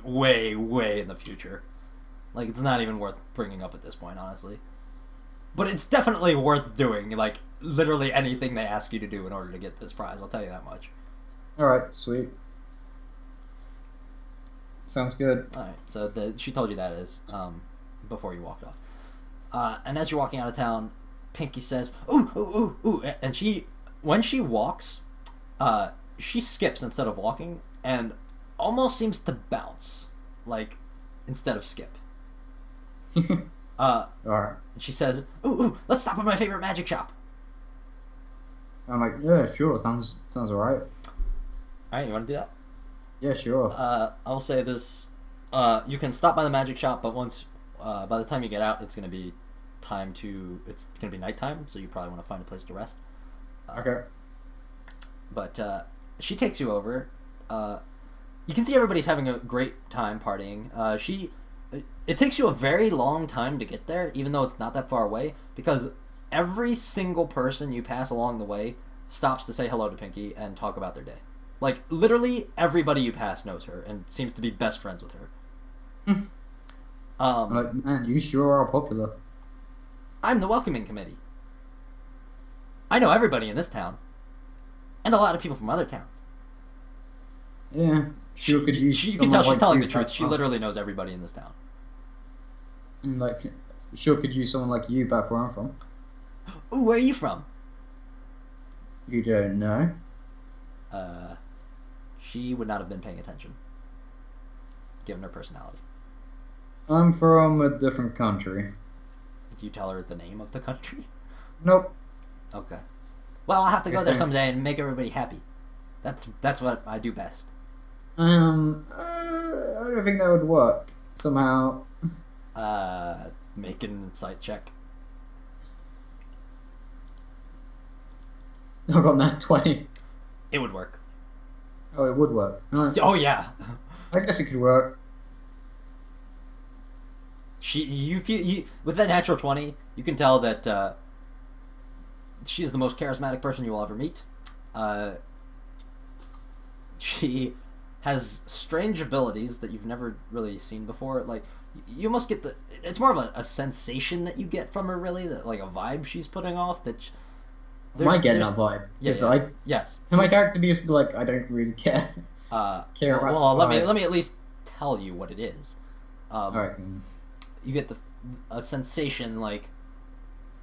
way in the future. Like, it's not even worth bringing up at this point, honestly. But it's definitely worth doing. Like, literally anything they ask you to do in order to get this prize. I'll tell you that much. Alright, sweet. Sounds good. Alright, so she told you that is before you walked off. And as you're walking out of town, Pinky says, ooh, and when she walks, she skips instead of walking, and almost seems to bounce, like, instead of skip. Alright. She says, ooh, let's stop at my favorite magic shop. I'm like, yeah, sure, sounds alright. Alright, you want to do that? Yeah, sure. I'll say this. You can stop by the magic shop, but once, by the time you get out, it's going to be it's going to be nighttime, so you probably want to find a place to rest. Okay. But she takes you over. You can see everybody's having a great time partying. It takes you a very long time to get there, even though it's not that far away, because every single person you pass along the way stops to say hello to Pinky and talk about their day. Like, literally everybody you pass knows her and seems to be best friends with her. I'm like, man, you sure are popular. I'm the welcoming committee. I know everybody in this town. And a lot of people from other towns. Yeah, sure could use. You can tell she's like telling you the truth. back She home. literally knows everybody in this town. And like, sure could use someone like you back where I'm from. Ooh, where are you from? You don't know. She would not have been paying attention, given her personality. I'm from a different country. Did you tell her the name of the country? Nope. Okay. Well, I'll have to go Yes, there sir. someday and make everybody happy. That's what I do best. I don't think that would work. Somehow. Make an insight check. I got that 20. It would work. Oh, it would work. Alright. Oh yeah. I guess it could work. With that natural 20, you can tell that she is the most charismatic person you will ever meet. She has strange abilities that you've never really seen before. Like, you almost get it's more of a sensation that you get from her, really, that like a vibe she's putting off. Am I getting that vibe? Yes. Yeah, Yes. Can my character be just like, I don't really care? Care about well, the vibe. let me at least tell you what it is. Alright. You get a sensation like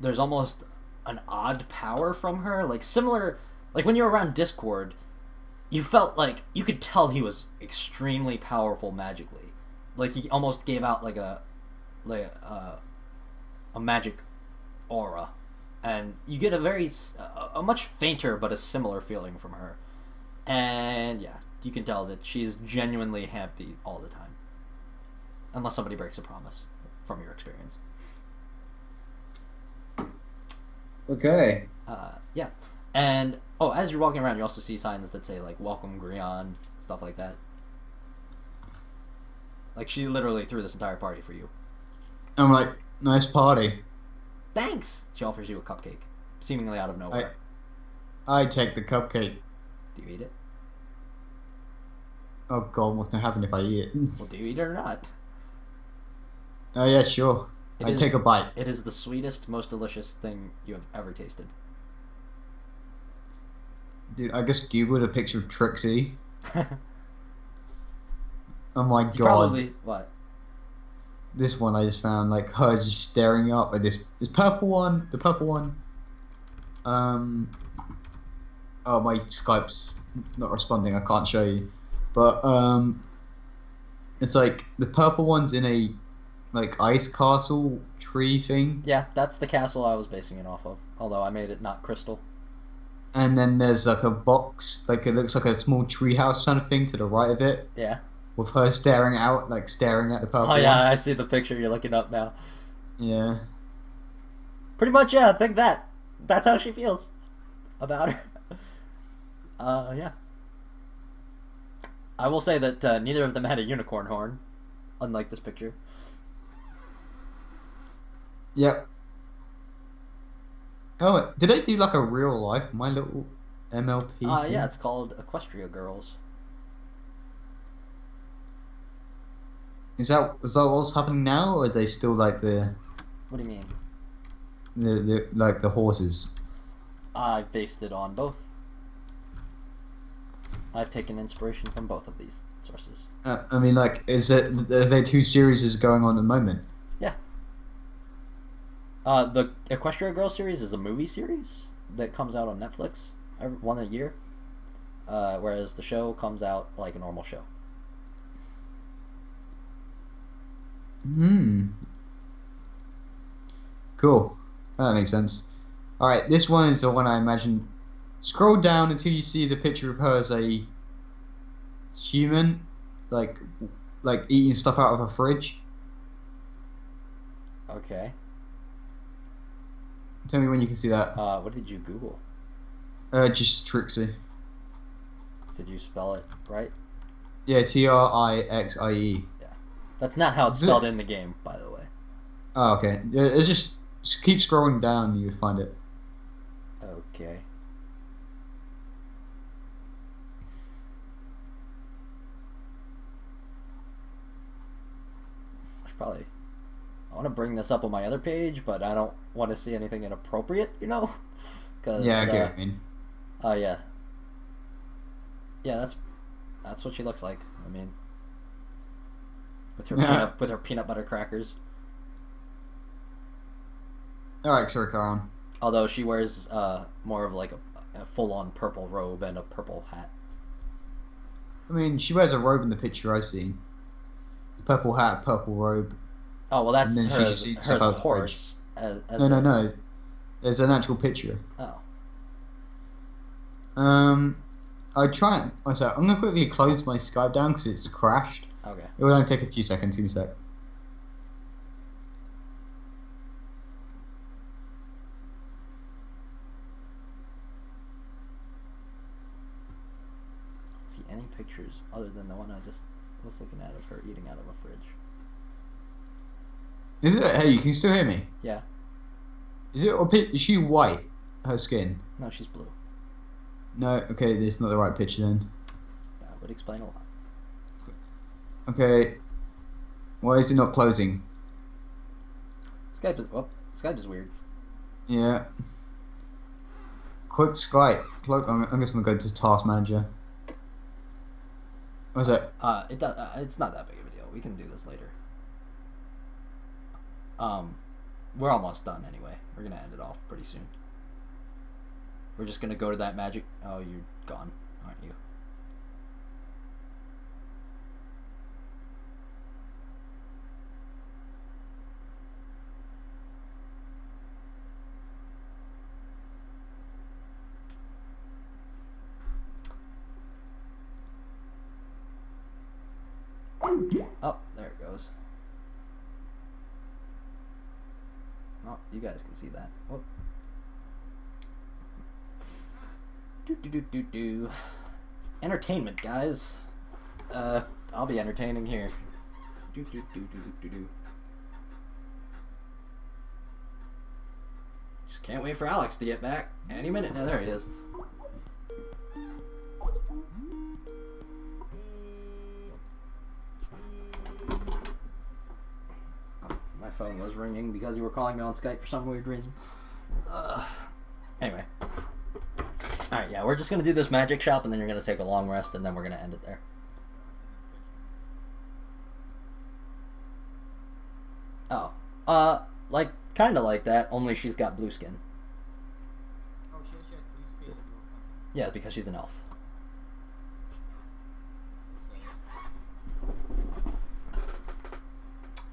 there's almost an odd power from her, like similar, like when you're around Discord, you felt like you could tell he was extremely powerful magically, like he almost gave out like a magic aura, and you get a much fainter but a similar feeling from her, and yeah, you can tell that she's genuinely happy all the time, unless somebody breaks a promise. From your experience. Okay. Yeah. And, as you're walking around, you also see signs that say, like, welcome Grion, stuff like that. Like, she literally threw this entire party for you. I'm like, nice party. Thanks! She offers you a cupcake, seemingly out of nowhere. I take the cupcake. Do you eat it? Oh god, what's gonna happen if I eat it? Well, do you eat it or not? Oh yeah, sure. I take a bite. It is the sweetest, most delicious thing you have ever tasted. Dude, I just googled a picture of Trixie. Oh my god. Probably, what? This one I just found, like her just staring up at this purple one. The purple one. Oh, my Skype's not responding. I can't show you. But it's like the purple one's in a like ice castle tree thing. Yeah, that's the castle I was basing it off of. Although I made it not crystal. And then there's like a box, like it looks like a small treehouse kind of thing to the right of it. Yeah. With her staring out, like staring at the purple Oh yeah, one. I see the picture you're looking up now. Yeah. Pretty much, yeah, I think that's how she feels about her. Yeah. I will say that neither of them had a unicorn horn, unlike this picture. Yep. Oh, did they do like a real life My Little MLP? Thing? Yeah, it's called Equestria Girls. Is that what's happening now, or are they still like What do you mean? the like the horses? I've based it on both. I've taken inspiration from both of these sources. I mean, like, are there two series going on at the moment? Yeah. The Equestria Girls series is a movie series that comes out on Netflix, one a year. Whereas the show comes out like a normal show. Cool. That makes sense. All right, this one is the one I imagine. Scroll down until you see the picture of her as a human, like eating stuff out of a fridge. Okay. Tell me when you can see that. What did you Google? Just Trixie. Did you spell it right? Yeah, Trixie. Yeah. That's not how it's spelled in the game, by the way. Oh, okay. It's just keep scrolling down and you find it. Okay. I want to bring this up on my other page, but I don't want to see anything inappropriate, you know? Cause, Yeah, I get what you mean. Oh, yeah. Yeah, that's what she looks like. I mean, with her peanut butter crackers. All right, sorry, Karen. Although she wears more of like a full-on purple robe and a purple hat. I mean, she wears a robe in the picture I seen. Purple hat, purple robe. Oh well, that's And then her, she just eats her stuff out of the horse. No. There's an actual picture. Oh. I try and. I'm gonna quickly close my Skype down because it's crashed. Okay. It will only take a few seconds. Give me a sec. See any pictures other than the one I just was looking at of her eating out of a fridge? Is it? Hey, you can still hear me? Yeah. Is she white? Her skin? No, she's blue. No. Okay, this is not the right picture then. That would explain a lot. Okay. Why is it not closing? Skype is weird. Yeah. Quick Skype. I'm just gonna go to Task Manager. What was it? It's not that big of a deal. We can do this later. We're almost done anyway. We're gonna end it off pretty soon. We're just gonna go to that magic. Oh, you're gone, aren't you? Oh, there it goes. Oh, you guys can see that. Oh. Do. Entertainment, guys. I'll be entertaining here. Do. Just can't wait for Alex to get back any minute. Now there he is. My phone was ringing because you were calling me on Skype for some weird reason. Anyway. Alright, yeah, we're just going to do this magic shop and then you're going to take a long rest and then we're going to end it there. Oh. Kind of like that, only she's got blue skin. Oh, she has blue skin. Yeah, because she's an elf.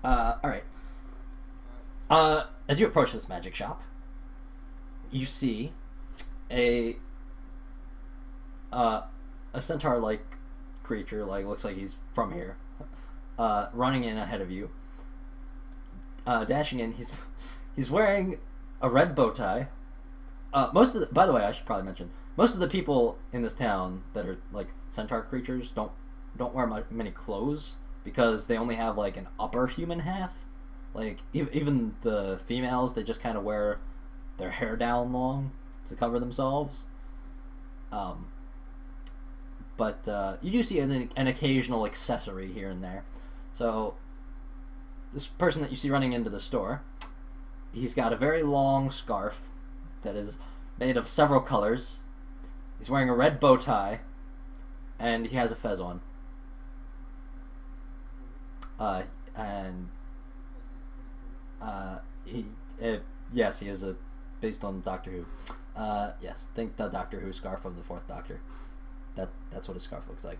Alright. As you approach this magic shop, you see a centaur-like creature, looks like he's from here, running in ahead of you, dashing in. He's wearing a red bow tie. By the way, I should probably mention, most of the people in this town that are like centaur creatures don't wear many clothes because they only have like an upper human half. Like even the females, they just kind of wear their hair down long to cover themselves. But you do see an occasional accessory here and there. So this person that you see running into the store, he's got a very long scarf that is made of several colors. He's wearing a red bow tie, and he has a fez on. Yes, he is based on Doctor Who. Yes, think the Doctor Who scarf of the Fourth Doctor. That's what his scarf looks like.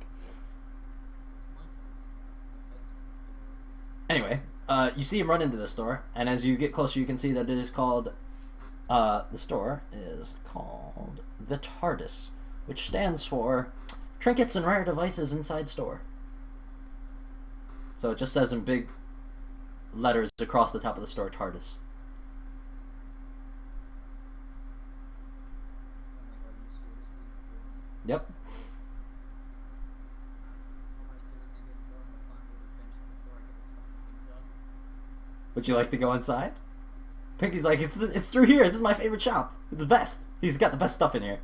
Anyway, You see him run into the store, and as you get closer, you can see that it is called. The store is called the TARDIS, which stands for Trinkets and Rare Devices Inside Store. So it just says in big letters across the top of the store, TARDIS. Yep. Would you like to go inside? Pinky's like, it's through here. This is my favorite shop. It's the best. He's got the best stuff in here.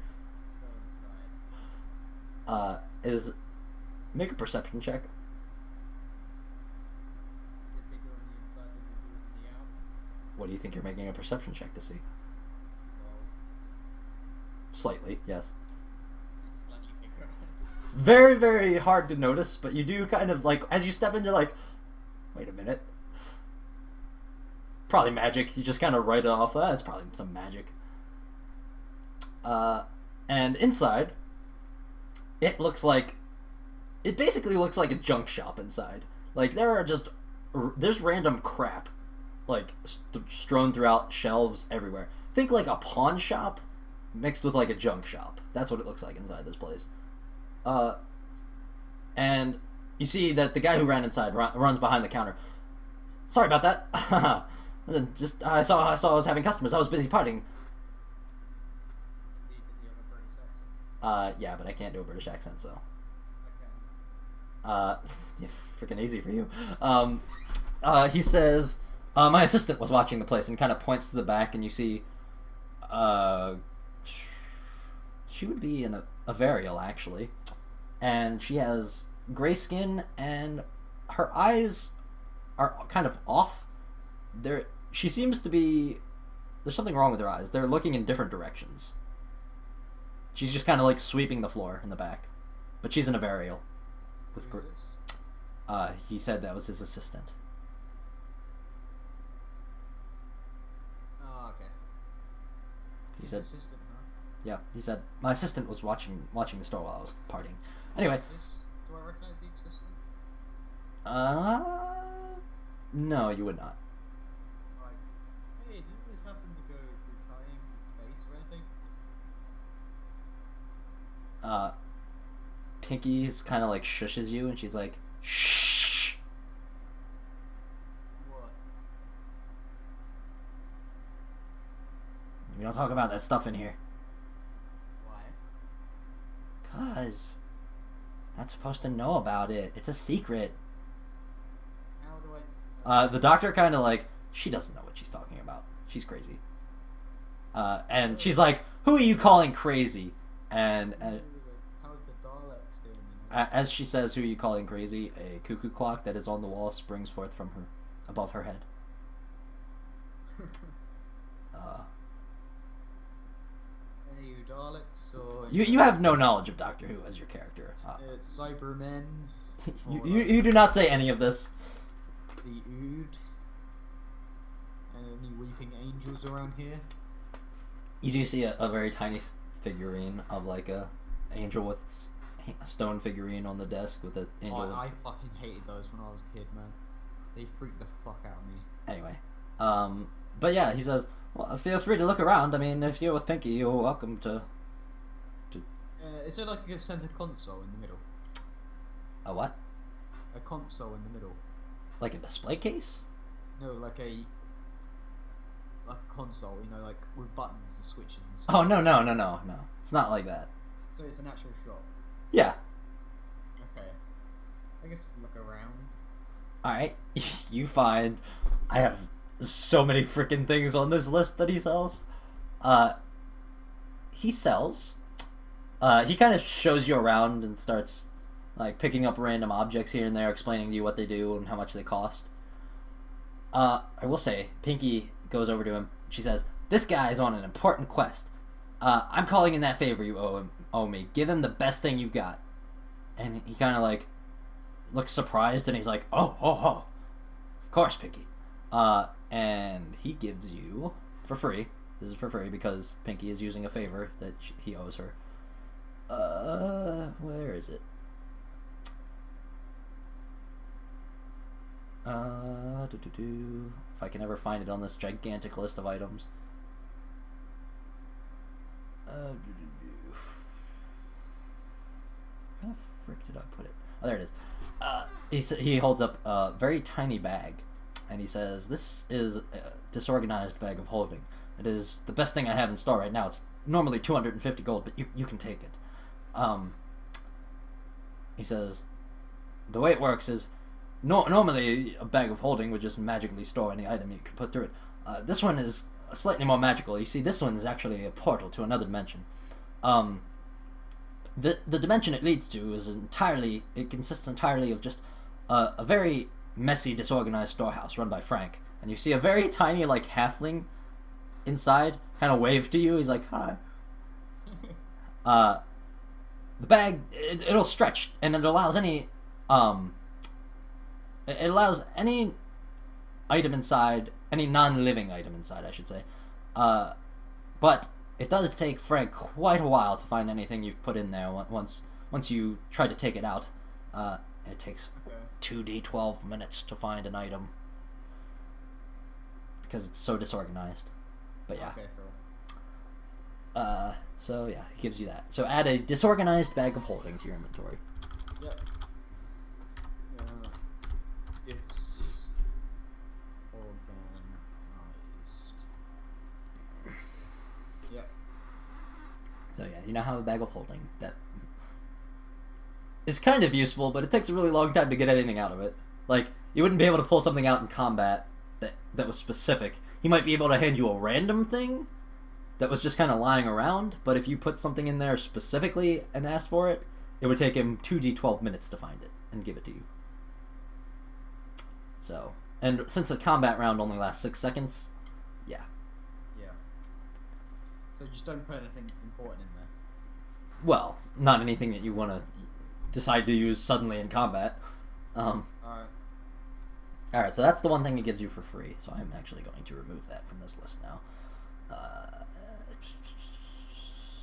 Make a perception check. What do you think you're making a perception check to see? Slightly, yes. Very, very hard to notice, but you do kind of like, as you step in, you're like, wait a minute. Probably magic. You just kind of write it off. That's probably some magic. And inside, it basically looks like a junk shop inside. Like, there's random crap, like, strewn throughout shelves everywhere. Think like a pawn shop mixed with like a junk shop. That's what it looks like inside this place. And you see that the guy who ran inside runs behind the counter. Sorry about that. And then just I saw I was having customers. I was busy partying. Does he have a British accent? Yeah, but I can't do a British accent, so. Okay. Yeah, freaking easy for you. He says, my assistant was watching the place and kind of points to the back, and you see, she would be a Varial, actually. And she has gray skin, and her eyes are kind of off. She seems to be... There's something wrong with her eyes. They're looking in different directions. She's just kind of like sweeping the floor in the back. But she's in a Varial. Who is this? He said that was his assistant. Oh, okay. He said... Assistant, huh? Yeah, he said, my assistant was watching the store while I was partying. Anyway. Do I recognize the assistant? No, you would not. Right. Hey, does this happen to go through time, space, or anything? Pinky's kind of like shushes you, and she's like, shh. What? We don't talk about that stuff in here. Why? 'Cause not supposed to know about it. It's a secret. How do I... The doctor kind of like, she doesn't know what she's talking about. She's crazy. And she's like, who are you calling crazy? And How's the Daleks doing? as she says, who are you calling crazy? A cuckoo clock that is on the wall springs forth from her, above her head. Any you Daleks or... You have no knowledge of Doctor Who as your character. It's Cybermen. You do not say any of this. The Ood. Any weeping angels around here? You do see a very tiny figurine of like a angel with a stone figurine on the desk with an angel. I fucking hated those when I was a kid, man. They freaked the fuck out of me. Anyway, but yeah, he says, well, feel free to look around. I mean, if you're with Pinky, you're welcome to. Is there like a center console in the middle? A what? A console in the middle. Like a display case? No, like a console, you know, like with buttons and switches and stuff. Oh no. It's not like that. So it's an actual shop. Yeah. Okay. I guess look around. Alright. You find I have so many freaking things on this list that he sells. He sells. He kind of shows you around and starts like picking up random objects here and there, explaining to you what they do and how much they cost. I will say, Pinky goes over to him. She says, "This guy is on an important quest. I'm calling in that favor you owe me. Give him the best thing you've got." And he kind of like looks surprised, and he's like, "Oh, of course, Pinky." And he gives you for free. This is for free because Pinky is using a favor that he owes her. Where is it? If I can ever find it on this gigantic list of items. Where the frick did I put it? Oh, there it is. He holds up a very tiny bag, and he says, "This is a disorganized bag of holding. It is the best thing I have in store right now. It's normally 250 gold, but you can take it." He says, "The way it works is, normally a bag of holding would just magically store any item you could put through it. This one is slightly more magical. You see, this one is actually a portal to another dimension. The dimension it leads to is it consists entirely of just a very messy, disorganized storehouse run by Frank. And you see a very tiny, like, halfling inside kind of wave to you. He's like, hi." The bag, it'll stretch, and it allows any item inside, any non-living item inside, I should say. But it does take Frank quite a while to find anything you've put in there once you try to take it out. It takes 2d12 minutes to find an item because it's so disorganized. But yeah. Okay, cool. So yeah, he gives you that. So add a disorganized bag of holding to your inventory. Yep. Disorganized. Yep. So yeah, you now have a bag of holding that is kind of useful, but it takes a really long time to get anything out of it. Like, you wouldn't be able to pull something out in combat that was specific. He might be able to hand you a random thing that was just kind of lying around, but if you put something in there specifically and asked for it, it would take him 2d12 minutes to find it and give it to you. So, and since a combat round only lasts 6 seconds, yeah. Yeah. So just don't put anything important in there. Well, not anything that you want to decide to use suddenly in combat. Alright, so that's the one thing it gives you for free, so I'm actually going to remove that from this list now.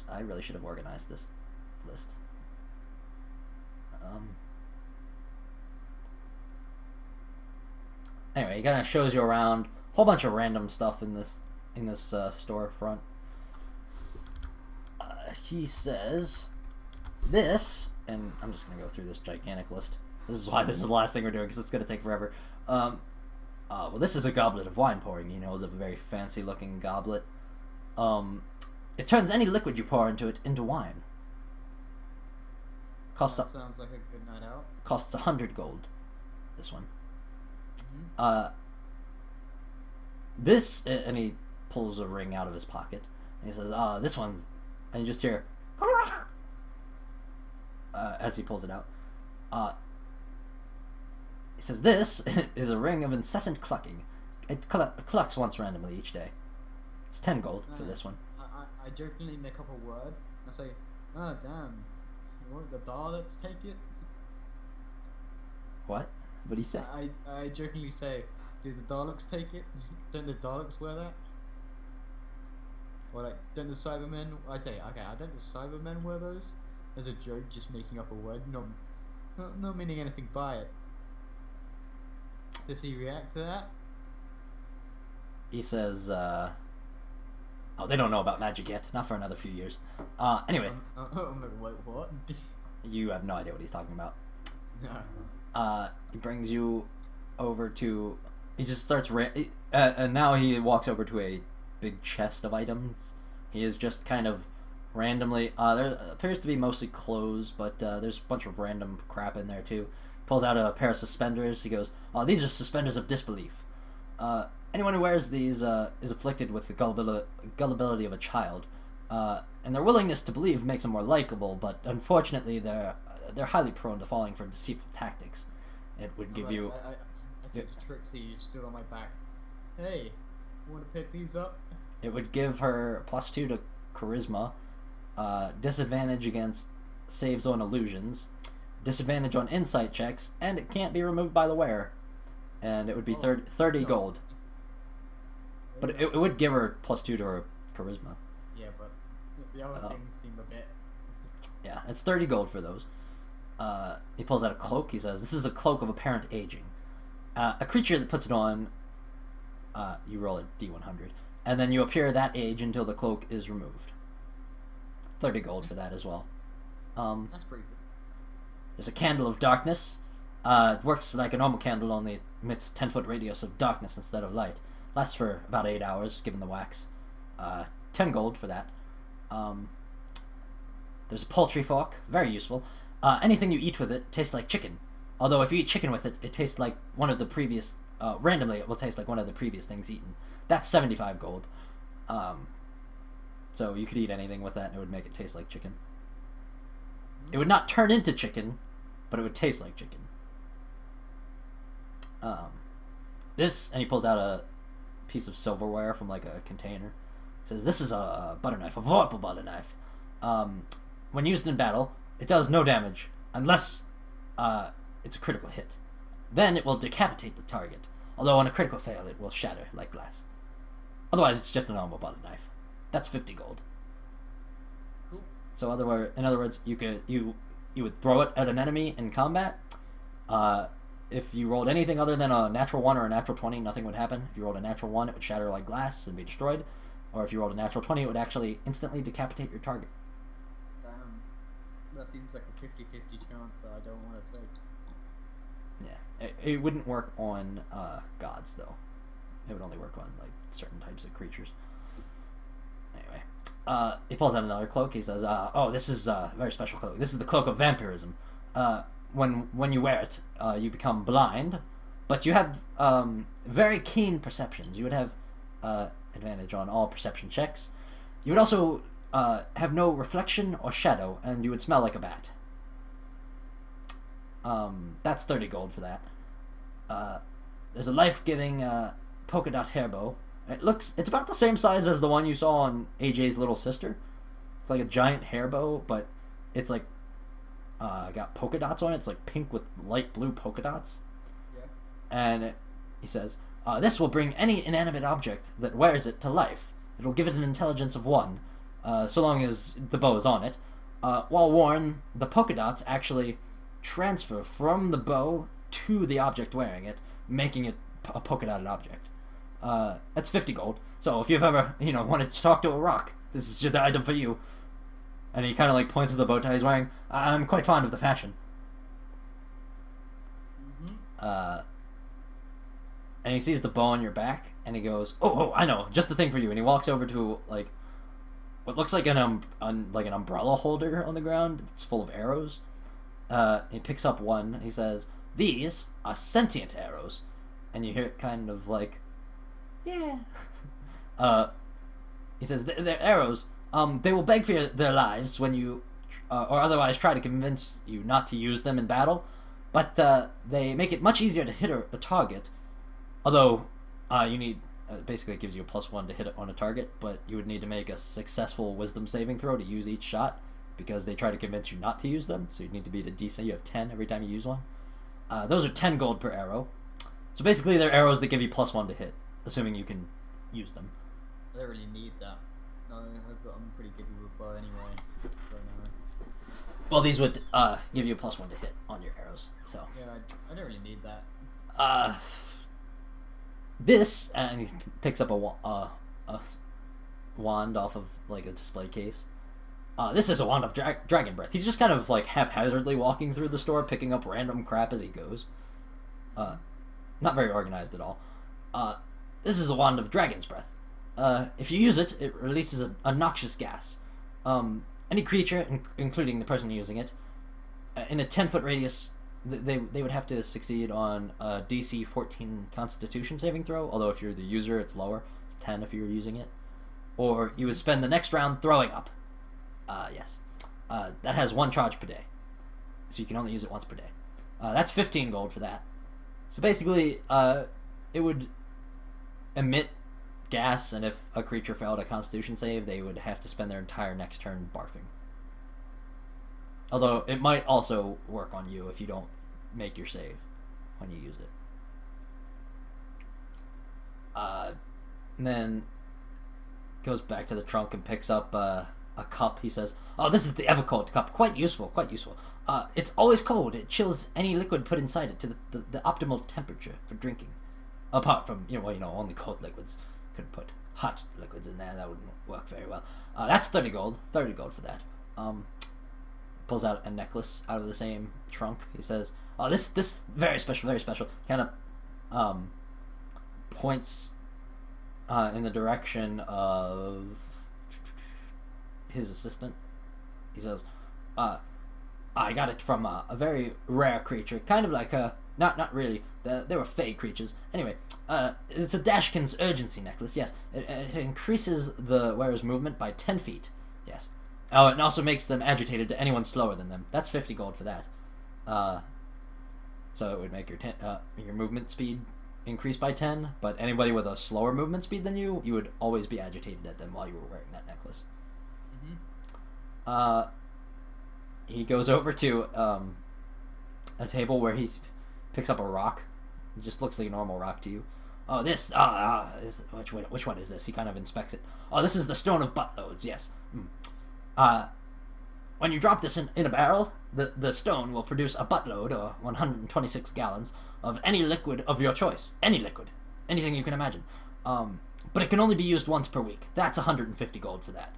I really should have organized this list. Anyway, he kind of shows you around a whole bunch of random stuff in this storefront. He says this, and I'm just gonna go through this gigantic list. This is why this is the last thing we're doing, because it's gonna take forever. Well, this is a goblet of wine pouring. You know, it's a very fancy looking goblet. It turns any liquid you pour into it into wine. That sounds like a good night out. Costs 100 gold. This one. Mm-hmm. This, and he pulls a ring out of his pocket, and he says, this one's, and you just hear, as he pulls it out. He says, this is a ring of incessant clucking. It clucks once randomly each day. It's 10 gold for this one. I jokingly make up a word. I say, "Oh damn, won't the Daleks take it?" What? What do you say? I jokingly say, "Do the Daleks take it? Don't the Daleks wear that?" Or like, don't the Cybermen? I say, okay, don't the Cybermen wear those? As a joke, just making up a word, not meaning anything by it. Does he react to that? He says, oh, they don't know about magic yet. Not for another few years. Anyway. I'm like, wait, what? You have no idea what he's talking about. No. He brings you over to... He just starts... and now he walks over to a big chest of items. He is just kind of randomly... there appears to be mostly clothes, but there's a bunch of random crap in there, too. Pulls out a pair of suspenders. He goes, these are suspenders of disbelief. Anyone who wears these is afflicted with the gullibility of a child, and their willingness to believe makes them more likable. But unfortunately, they're highly prone to falling for deceitful tactics. It would give you. I said to Trixie, you stood on my back. Hey, want to pick these up? It would give her +2 to charisma, disadvantage against save zone illusions, disadvantage on insight checks, and it can't be removed by the wearer. And it would be 30 gold. But it would give her +2 to her charisma. Yeah, but the other things seem a bit... Yeah, it's 30 gold for those. He pulls out a cloak. He says, this is a cloak of apparent aging. A creature that puts it on, you roll a d100, and then you appear that age until the cloak is removed. 30 gold for that as well. That's pretty good. There's a Candle of Darkness. It works like a normal candle, only emits 10-foot radius of darkness instead of light. Lasts for about 8 hours, given the wax. 10 gold for that. There's a Poultry Fork, very useful. Anything you eat with it tastes like chicken. Although if you eat chicken with it, it tastes like one of the previous... randomly, it will taste like one of the previous things eaten. That's 75 gold. So you could eat anything with that and it would make it taste like chicken. It would not turn into chicken, but it would taste like chicken. This, and he pulls out a piece of silverware from like a container. He says, this is a butter knife, a vorpal butter knife. When used in battle, it does no damage, unless it's a critical hit. Then it will decapitate the target, although on a critical fail it will shatter like glass. Otherwise it's just a normal butter knife. That's 50 gold. Cool. So in other words, you would throw it at an enemy in combat. If you rolled anything other than a natural 1 or a natural 20, nothing would happen. If you rolled a natural 1, it would shatter like glass and be destroyed. Or if you rolled a natural 20, it would actually instantly decapitate your target. Damn. That seems like a 50-50 chance that I don't want to take. Yeah. It wouldn't work on gods, though. It would only work on like certain types of creatures. Anyway. He pulls out another cloak. He says, oh, this is a very special cloak. This is the Cloak of Vampirism. When you wear it, you become blind, but you have very keen perceptions. You would have advantage on all perception checks. You would also have no reflection or shadow, and you would smell like a bat. That's 30 gold for that. There's a life-giving polka dot hairbow. It's about the same size as the one you saw on AJ's little sister. It's like a giant hairbow, but it's like got polka dots on it. It's like pink with light blue polka dots. Yeah. And he says, this will bring any inanimate object that wears it to life. It'll give it an intelligence of 1, so long as the bow is on it. While worn, the polka dots actually transfer from the bow to the object wearing it, making it a polka dotted object. That's 50 gold. So if you've ever, wanted to talk to a rock, this is the item for you. And he kind of like points to the bow tie he's wearing. I'm quite fond of the fashion. Mm-hmm. And he sees the bow on your back, and he goes, "Oh, I know, just the thing for you." And he walks over to like what looks like an umbrella holder on the ground. It's full of arrows. He picks up one. He says, "These are sentient arrows," and you hear it kind of like, "Yeah." He says, "They're arrows. They will beg for their lives when you, or otherwise try to convince you not to use them in battle, but they make it much easier to hit a target. Although you need, basically it gives you a +1 to hit it on a target, but you would need to make a successful wisdom saving throw to use each shot, because they try to convince you not to use them, so you need to beat a DC. You have 10 every time you use one. Those are 10 gold per arrow. So basically they're arrows that give you +1 to hit, assuming you can use them. I don't really need that. I'm pretty good with a bow anyway. So no. Well, these would give you a +1 to hit on your arrows. So Yeah, I don't really need that. This, and he picks up a wand off of like a display case. This is a wand of dragon breath. He's just kind of like haphazardly walking through the store, picking up random crap as he goes. Not very organized at all. This is a wand of dragon's breath. If you use it, it releases a noxious gas. Any creature, including the person using it, in a 10-foot radius, they would have to succeed on a DC 14 Constitution saving throw, although if you're the user, it's lower. It's 10 if you're using it. Or you would spend the next round throwing up. Yes. That has 1 charge per day. So you can only use it once per day. That's 15 gold for that. So basically, it would emit gas, and if a creature failed a Constitution save, they would have to spend their entire next turn barfing. Although it might also work on you if you don't make your save when you use it. And then goes back to the trunk and picks up a cup. He says, "Oh, this is the ever-cold cup. Quite useful, quite useful. It's always cold. It chills any liquid put inside it to the optimal temperature for drinking. Apart from, only cold liquids. Couldn't put hot liquids in there. That wouldn't work very well. That's 30 gold. 30 gold for that." Pulls out a necklace out of the same trunk. He says, "Oh, this very special, very special." Kind of points in the direction of his assistant. He says, "I got it from a very rare creature, kind of like a not really. They were fey creatures. Anyway, it's a Dashkin's urgency necklace. Yes, it increases the wearer's movement by 10 feet. Yes. Oh, it also makes them agitated to anyone slower than them. That's 50 gold for that. So it would make your movement speed increase by 10, but anybody with a slower movement speed than you would always be agitated at them while you were wearing that necklace." Mm-hmm. He goes over to a table where he picks up a rock. It just looks like a normal rock to you. "Oh, this, which one is this?" He kind of inspects it. "Oh, this is the stone of buttloads, yes. When you drop this in a barrel, the stone will produce a buttload, or 126 gallons, of any liquid of your choice. Any liquid. Anything you can imagine. But it can only be used once per week. That's 150 gold for that."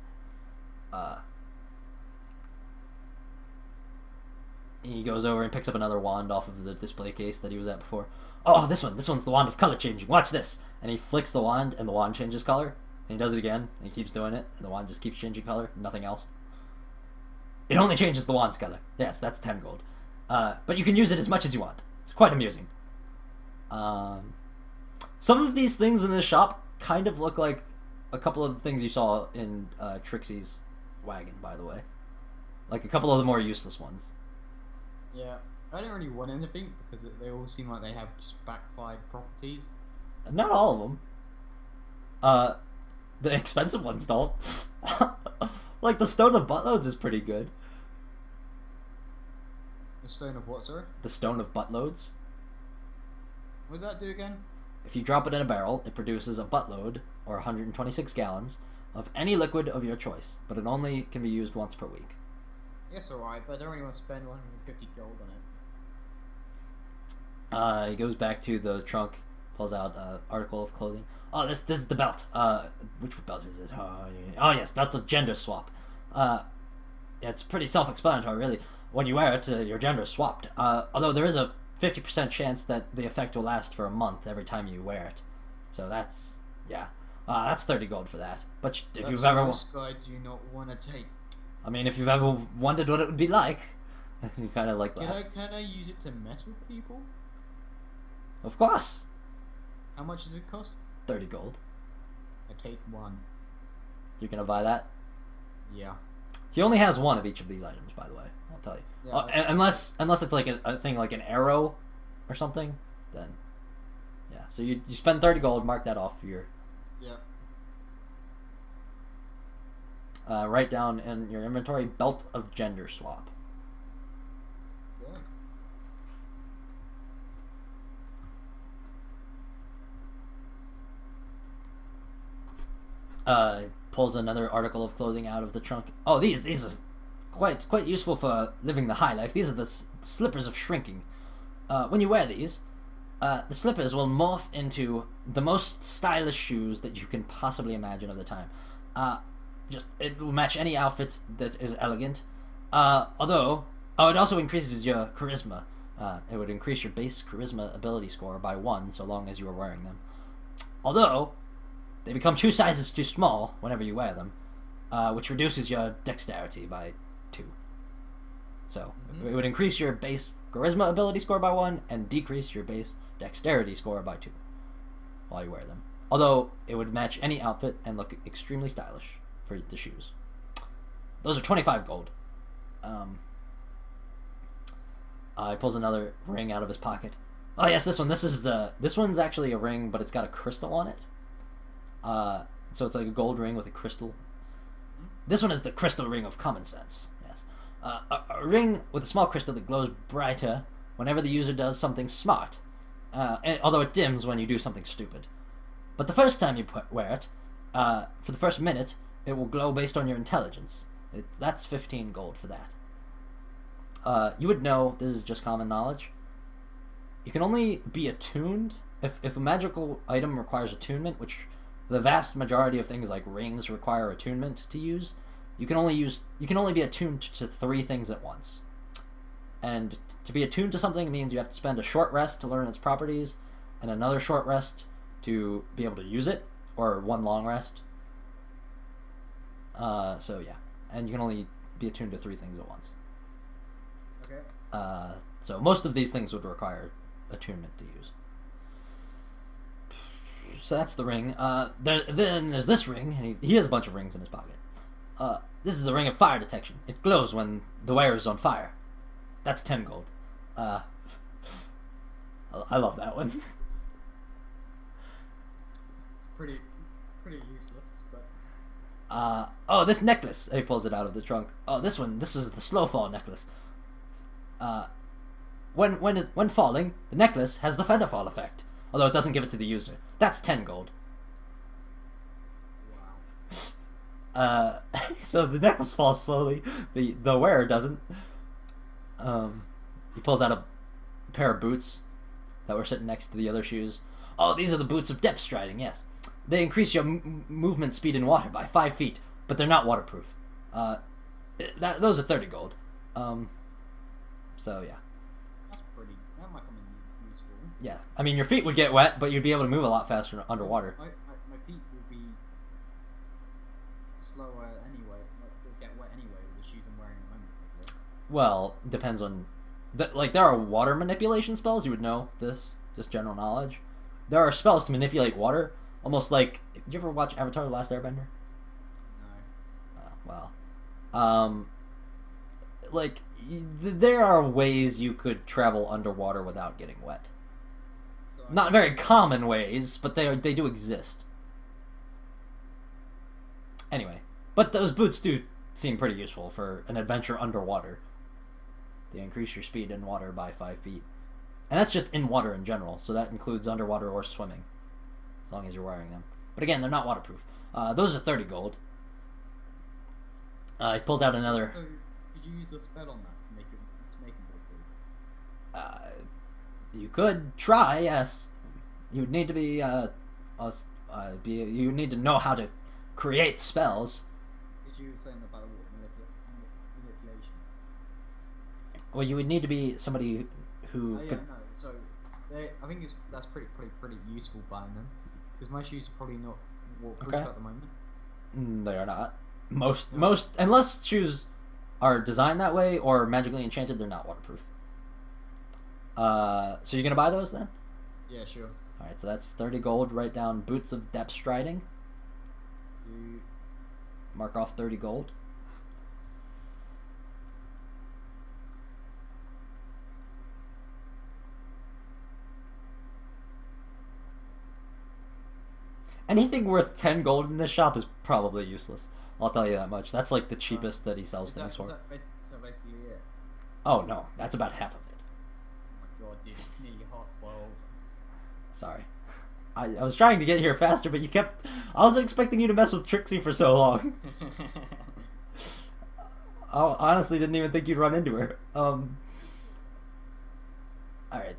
He goes over and picks up another wand off of the display case that he was at before. "Oh, this one's the wand of color changing. Watch this." And he flicks the wand, and the wand changes color. And he does it again, and he keeps doing it, and the wand just keeps changing color, nothing else. "It only changes the wand's color. Yes, that's 10 gold. But you can use it as much as you want. It's quite amusing." Some of these things in this shop kind of look like a couple of the things you saw in Trixie's wagon, by the way. Like a couple of the more useless ones. Yeah, I don't really want anything because they all seem like they have just backfired properties. Not all of them. The expensive ones don't. Like the Stone of Buttloads is pretty good. The Stone of what, sir? The Stone of Buttloads. What did that do again? If you drop it in a barrel, it produces a buttload, or 126 gallons, of any liquid of your choice, but it only can be used once per week. Yes, alright, but I don't really want to spend 150 gold on it. He goes back to the trunk, pulls out an article of clothing. "Oh, this is the belt. Which belt is it? Oh yes, belt of gender swap. It's pretty self-explanatory, really. When you wear it, your gender is swapped. Although there is a 50% chance that the effect will last for a month every time you wear it. So that's 30 gold for that. But if you've ever, risk I do not want to take. I mean, if you've ever wondered what it would be like, you kind of like that. Can I use it to mess with people? Of course. How much does it cost? 30 gold. I take one. You're gonna buy that? Yeah. He only has one of each of these items, by the way. I'll tell you. Yeah, unless it's like a thing like an arrow or something, then yeah. So you spend 30 gold. Mark that off for your. Yeah. Write down in your inventory, belt of gender swap. Yeah. Pulls another article of clothing out of the trunk. "Oh, these are quite useful for living the high life. These are the slippers of shrinking. When you wear these, the slippers will morph into the most stylish shoes that you can possibly imagine of the time. It will match any outfit that is elegant. Although, it also increases your charisma. It would increase your base charisma ability score by 1 so long as you are wearing them. Although, they become 2 sizes too small whenever you wear them, which reduces your dexterity by 2. So, it would increase your base charisma ability score by 1 and decrease your base dexterity score by 2 while you wear them. Although, it would match any outfit and look extremely stylish for the shoes. Those are 25 gold. He pulls another ring out of his pocket. Oh yes, this one. This one's actually a ring, but it's got a crystal on it. So it's like a gold ring with a crystal. This one is the crystal ring of common sense. Yes, a ring with a small crystal that glows brighter whenever the user does something smart. Although it dims when you do something stupid. But the first time you wear it, for the first minute, It will glow based on your intelligence. That's 15 gold for that. You would know, this is just common knowledge, you can only be attuned if a magical item requires attunement, which the vast majority of things like rings require attunement to use. You can only be attuned to 3 things at once. And to be attuned to something means you have to spend a short rest to learn its properties, and another short rest to be able to use it, or 1 long rest. So yeah, and you can only be attuned to 3 things at once. Okay. So most of these things would require attunement to use. So that's the ring. Then there's this ring, and he has a bunch of rings in his pocket. This is the ring of fire detection. It glows when the wearer is on fire. That's 10 gold. I love that one. It's pretty useless, but... Oh, this necklace. He pulls it out of the trunk. Oh, this one. This is the slow fall necklace. When falling, the necklace has the feather fall effect, although it doesn't give it to the user. That's 10 gold. Wow. So the necklace falls slowly. The wearer doesn't. He pulls out a pair of boots that were sitting next to the other shoes. Oh, these are the boots of depth striding. Yes, they increase your movement speed in water by 5 feet, but they're not waterproof. Those are 30 gold. So yeah. That might come in useful. Yeah, I mean your feet would get wet, but you'd be able to move a lot faster underwater. My feet will be slower anyway. They'll get wet anyway with the shoes I'm wearing at the moment. Probably. Well, depends on... there are water manipulation spells, you would know this. Just general knowledge. There are spells to manipulate water, almost like... Did you ever watch Avatar: The Last Airbender? No. Well. There are ways you could travel underwater without getting wet. So Not very common ways, but they do exist. Anyway, but those boots do seem pretty useful for an adventure underwater. They increase your speed in water by 5 feet. And that's just in water in general, so that includes underwater or swimming, as long as you're wearing them. But again, they're not waterproof. Those are 30 gold. He pulls out another... So, could you use a spell on that to make it waterproof? You could try, yes. You'd need to be, you need to know how to create spells. Did you say about the water manipulation? Well, you would need to be somebody who could... No. So, I think that's pretty useful buying them, because my shoes are probably not waterproof at the moment. They are not. Most, unless shoes are designed that way or magically enchanted, they're not waterproof. So you're gonna buy those then? Yeah, sure. Alright, so that's 30 gold. Write down boots of depth striding. Mark off 30 gold. Anything worth 10 gold in this shop is probably useless. I'll tell you that much. That's like the cheapest that he sells things for. Is that basically it? Oh no, that's about half of it. Oh my god, dude, it's nearly half 12. Sorry. I was trying to get here faster, but you kept... I wasn't expecting you to mess with Trixie for so long. I honestly didn't even think you'd run into her. Alright,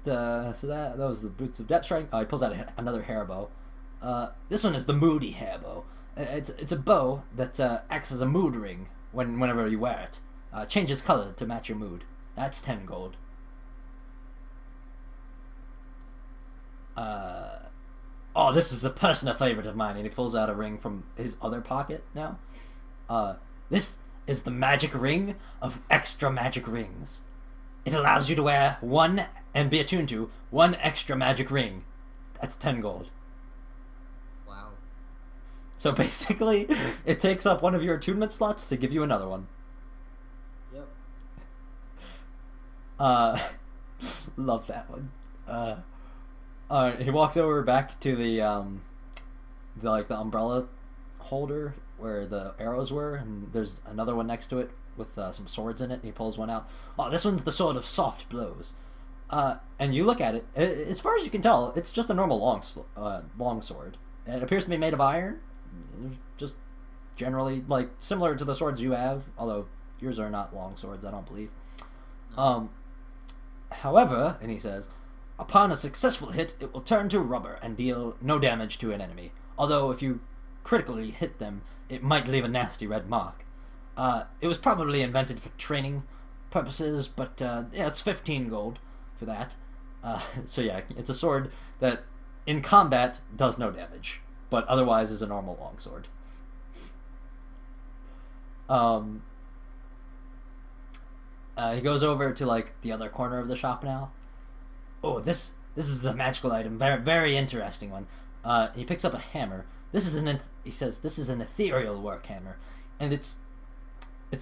so that was the boots of depth striding. Oh, he pulls out another hair bow. This one is the moody hair bow. It's a bow that acts as a mood ring whenever you wear it. Changes color to match your mood. That's 10 gold. Oh, this is a personal favorite of mine, and he pulls out a ring from his other pocket now. This is the magic ring of extra magic rings. It allows you to wear one and be attuned to one extra magic ring. That's 10 gold. Wow. So basically, it takes up one of your attunement slots to give you another one. Yep. Love that one. He walks over back to the umbrella holder where the arrows were, and there's another one next to it with some swords in it, and he pulls one out. Oh, this one's the sword of soft blows. And you look at it, as far as you can tell, it's just a normal long sword. It appears to be made of iron. Just generally, like, similar to the swords you have, although yours are not long swords, I don't believe. However, and he says, upon a successful hit, it will turn to rubber and deal no damage to an enemy. Although, if you critically hit them, it might leave a nasty red mark. It was probably invented for training purposes, but yeah, it's 15 gold for that. So yeah, it's a sword that in combat does no damage, but otherwise is a normal longsword. He goes over to like the other corner of the shop now. Oh, this is a magical item, very very interesting one. He picks up a hammer. He says this is an ethereal work hammer, and it's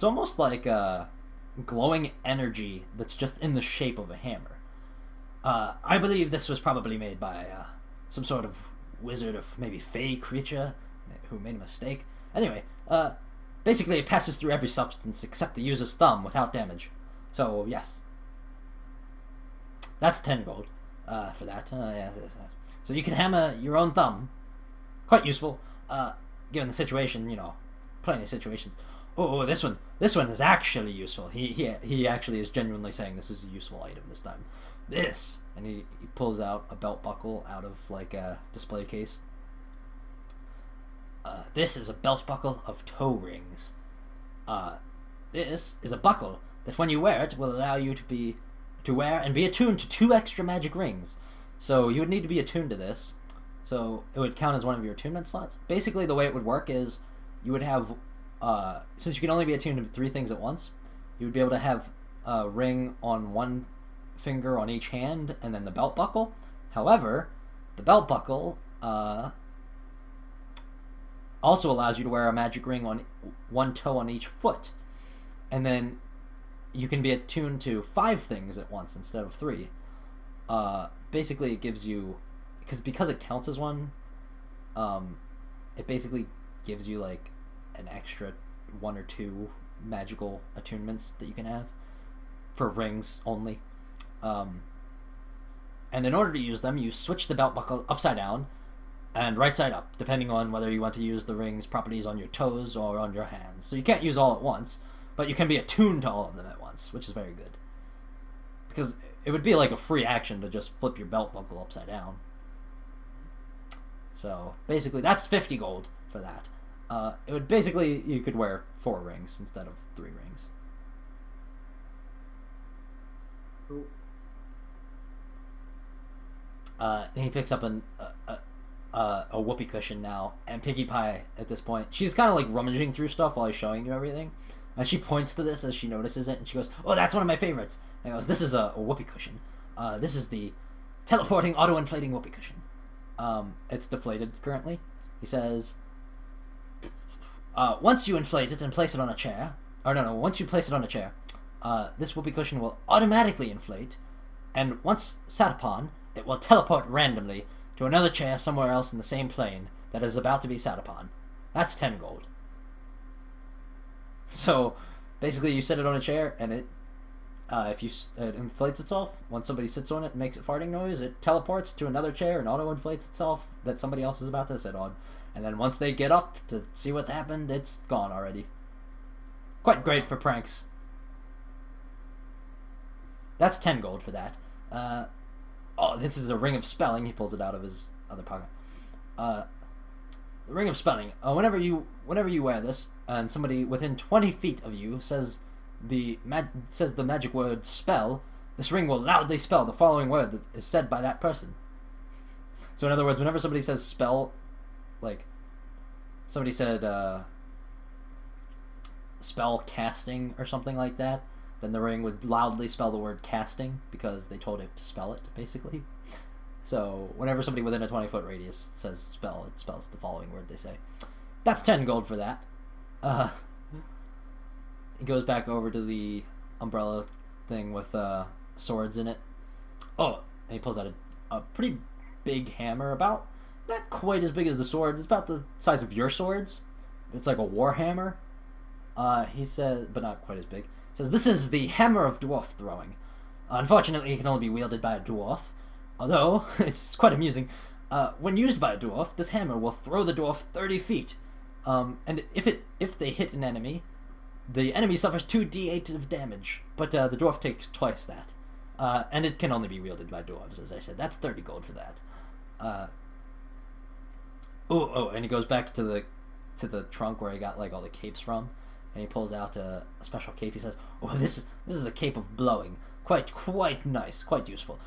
almost like a glowing energy that's just in the shape of a hammer. I believe this was probably made by some sort of wizard or maybe fey creature who made a mistake. Anyway, basically it passes through every substance except the user's thumb without damage. So, yes. That's 10 gold for that. Yeah. So you can hammer your own thumb. Quite useful, given the situation, plenty of situations. Oh, this one is actually useful. He actually is genuinely saying this is a useful item this time. This, and he pulls out a belt buckle out of like a display case. This is a belt buckle of toe rings. This is a buckle that when you wear it will allow you to wear and be attuned to 2 extra magic rings. So you would need to be attuned to this. So it would count as one of your attunement slots. Basically, the way it would work is you would have, since you can only be attuned to 3 things at once, you would be able to have a ring on one finger on each hand and then the belt buckle. However, the belt buckle also allows you to wear a magic ring on one toe on each foot. And then you can be attuned to 5 things at once instead of 3. Basically, it gives you, because it counts as one, it basically gives you like an extra 1 or 2 magical attunements that you can have for rings only. And in order to use them, you switch the belt buckle upside down and right side up, depending on whether you want to use the ring's properties on your toes or on your hands. So you can't use all at once, but you can be attuned to all of them at once, which is very good. Because it would be like a free action to just flip your belt buckle upside down. So basically, that's 50 gold for that. It would basically, you could wear 4 rings instead of 3 rings. Cool. He picks up a whoopee cushion now, and Pinkie Pie at this point, she's kind of like rummaging through stuff while he's showing you everything, and she points to this as she notices it, and she goes, "Oh, that's one of my favorites." And he goes, "This is a whoopee cushion. This is the teleporting auto-inflating whoopee cushion. It's deflated currently." He says, "Once you inflate it and place it on a chair, once you place it on a chair, this whoopee cushion will automatically inflate, and once sat upon, it will teleport randomly to another chair somewhere else in the same plane that is about to be sat upon. That's 10 gold. So, basically, you set it on a chair, and it inflates itself. Once somebody sits on it and makes a farting noise, it teleports to another chair and auto-inflates itself that somebody else is about to sit on. And then once they get up to see what happened, it's gone already. Quite great for pranks. That's 10 gold for that. This is a ring of spelling. He pulls it out of his other pocket. The ring of spelling. Whenever you wear this, and somebody within 20 feet of you says the magic word spell, this ring will loudly spell the following word that is said by that person. So in other words, whenever somebody says spell, like somebody said spell casting or something like that, then the ring would loudly spell the word casting because they told it to spell it, basically. So whenever somebody within a 20-foot radius says spell, it spells the following word they say. That's 10 gold for that. He goes back over to the umbrella thing with swords in it. Oh, and he pulls out a pretty big hammer, about not quite as big as the sword. It's about the size of your swords. It's like a war hammer. He says, but not quite as big. Says, "This is the hammer of dwarf throwing. Unfortunately, it can only be wielded by a dwarf. Although, it's quite amusing. When used by a dwarf, this hammer will throw the dwarf 30 feet. And if they hit an enemy, the enemy suffers 2d8 of damage, but the dwarf takes twice that. And it can only be wielded by dwarves, as I said. That's 30 gold for that. And he goes back to the trunk where he got like all the capes from, and he pulls out a special cape. He says, "Oh, this is a cape of blowing. Quite nice, quite useful.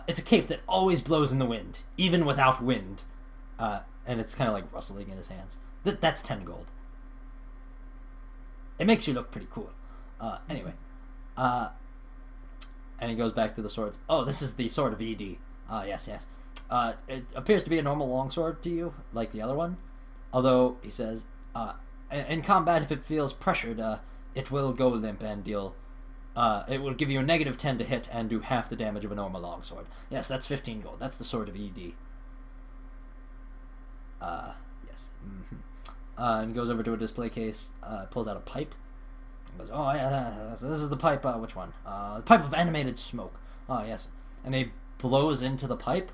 It's a cape that always blows in the wind, even without wind." And it's kind of like rustling in his hands. That's 10 gold. It makes you look pretty cool. Anyway. And he goes back to the swords. Oh, this is the sword of ED. Yes. It appears to be a normal longsword to you, like the other one. Although, he says, in combat, if it feels pressured, it will go limp and deal... it will give you a -10 to hit and do half the damage of a normal longsword. Yes, that's 15 gold. That's the sword of ED. Yes. Mm-hmm. And he goes over to a display case, pulls out a pipe. He goes, "Oh, yeah, this is the pipe, which one? The pipe of animated smoke. Oh, yes." And he blows into the pipe,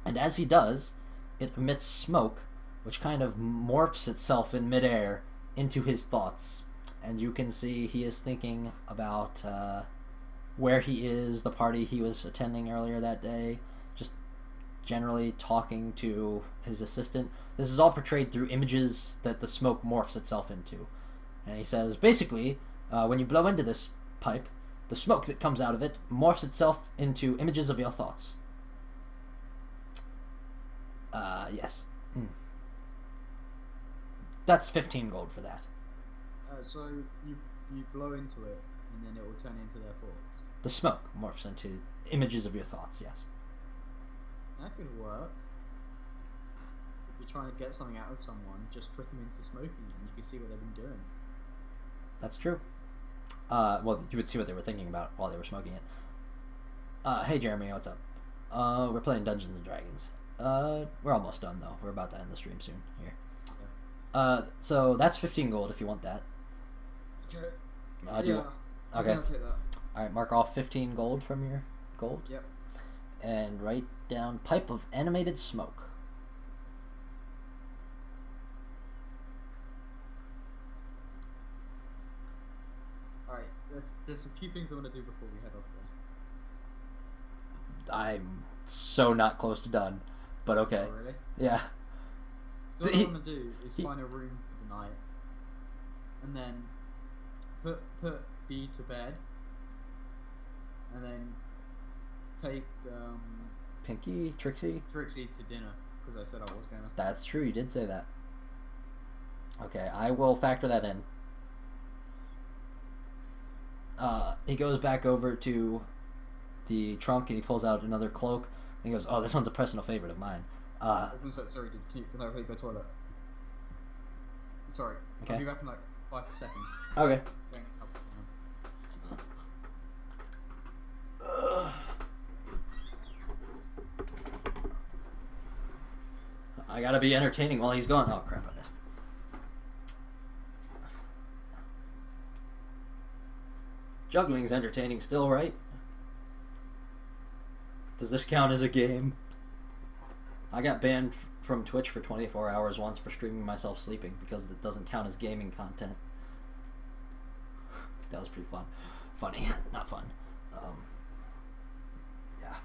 and as he does, it emits smoke, which kind of morphs itself in midair into his thoughts. And you can see he is thinking about where he is, the party he was attending earlier that day, just generally talking to his assistant. This is all portrayed through images that the smoke morphs itself into. And he says, basically, when you blow into this pipe, the smoke that comes out of it morphs itself into images of your thoughts. Yes. That's 15 gold for that. So you blow into it, and then it will turn into their thoughts. The smoke morphs into images of your thoughts, yes. That could work. If you're trying to get something out of someone, just trick them into smoking, and you can see what they've been doing. That's true. Well, you would see what they were thinking about while they were smoking it. Hey Jeremy, what's up? We're playing Dungeons and Dragons. We're almost done though. We're about to end the stream soon here. Yeah. So that's 15 gold if you want that. Okay. Okay. I'll take that. Alright, mark off 15 gold from your gold. Yep. And write down pipe of animated smoke. Alright, there's a few things I want to do before we head off there. I'm so not close to done, but okay. Oh, really? Yeah. So what I want to do is find a room for the night, and then put B to bed, and then take Trixie to dinner, because I said I was gonna. That's true, you did say that. Okay, I will factor that in. He goes back over to the trunk and he pulls out another cloak and he goes, "Oh, this one's a personal favorite of mine." Sorry, can I really go to the toilet? Sorry. Okay. I'll be back in like 5 seconds. Okay. I gotta be entertaining while he's gone. Oh crap, I missed. Juggling's entertaining still, right? Does this count as a game? I got banned from Twitch for 24 hours once for streaming myself sleeping because it doesn't count as gaming content. That was pretty fun. Funny, not fun. Yeah.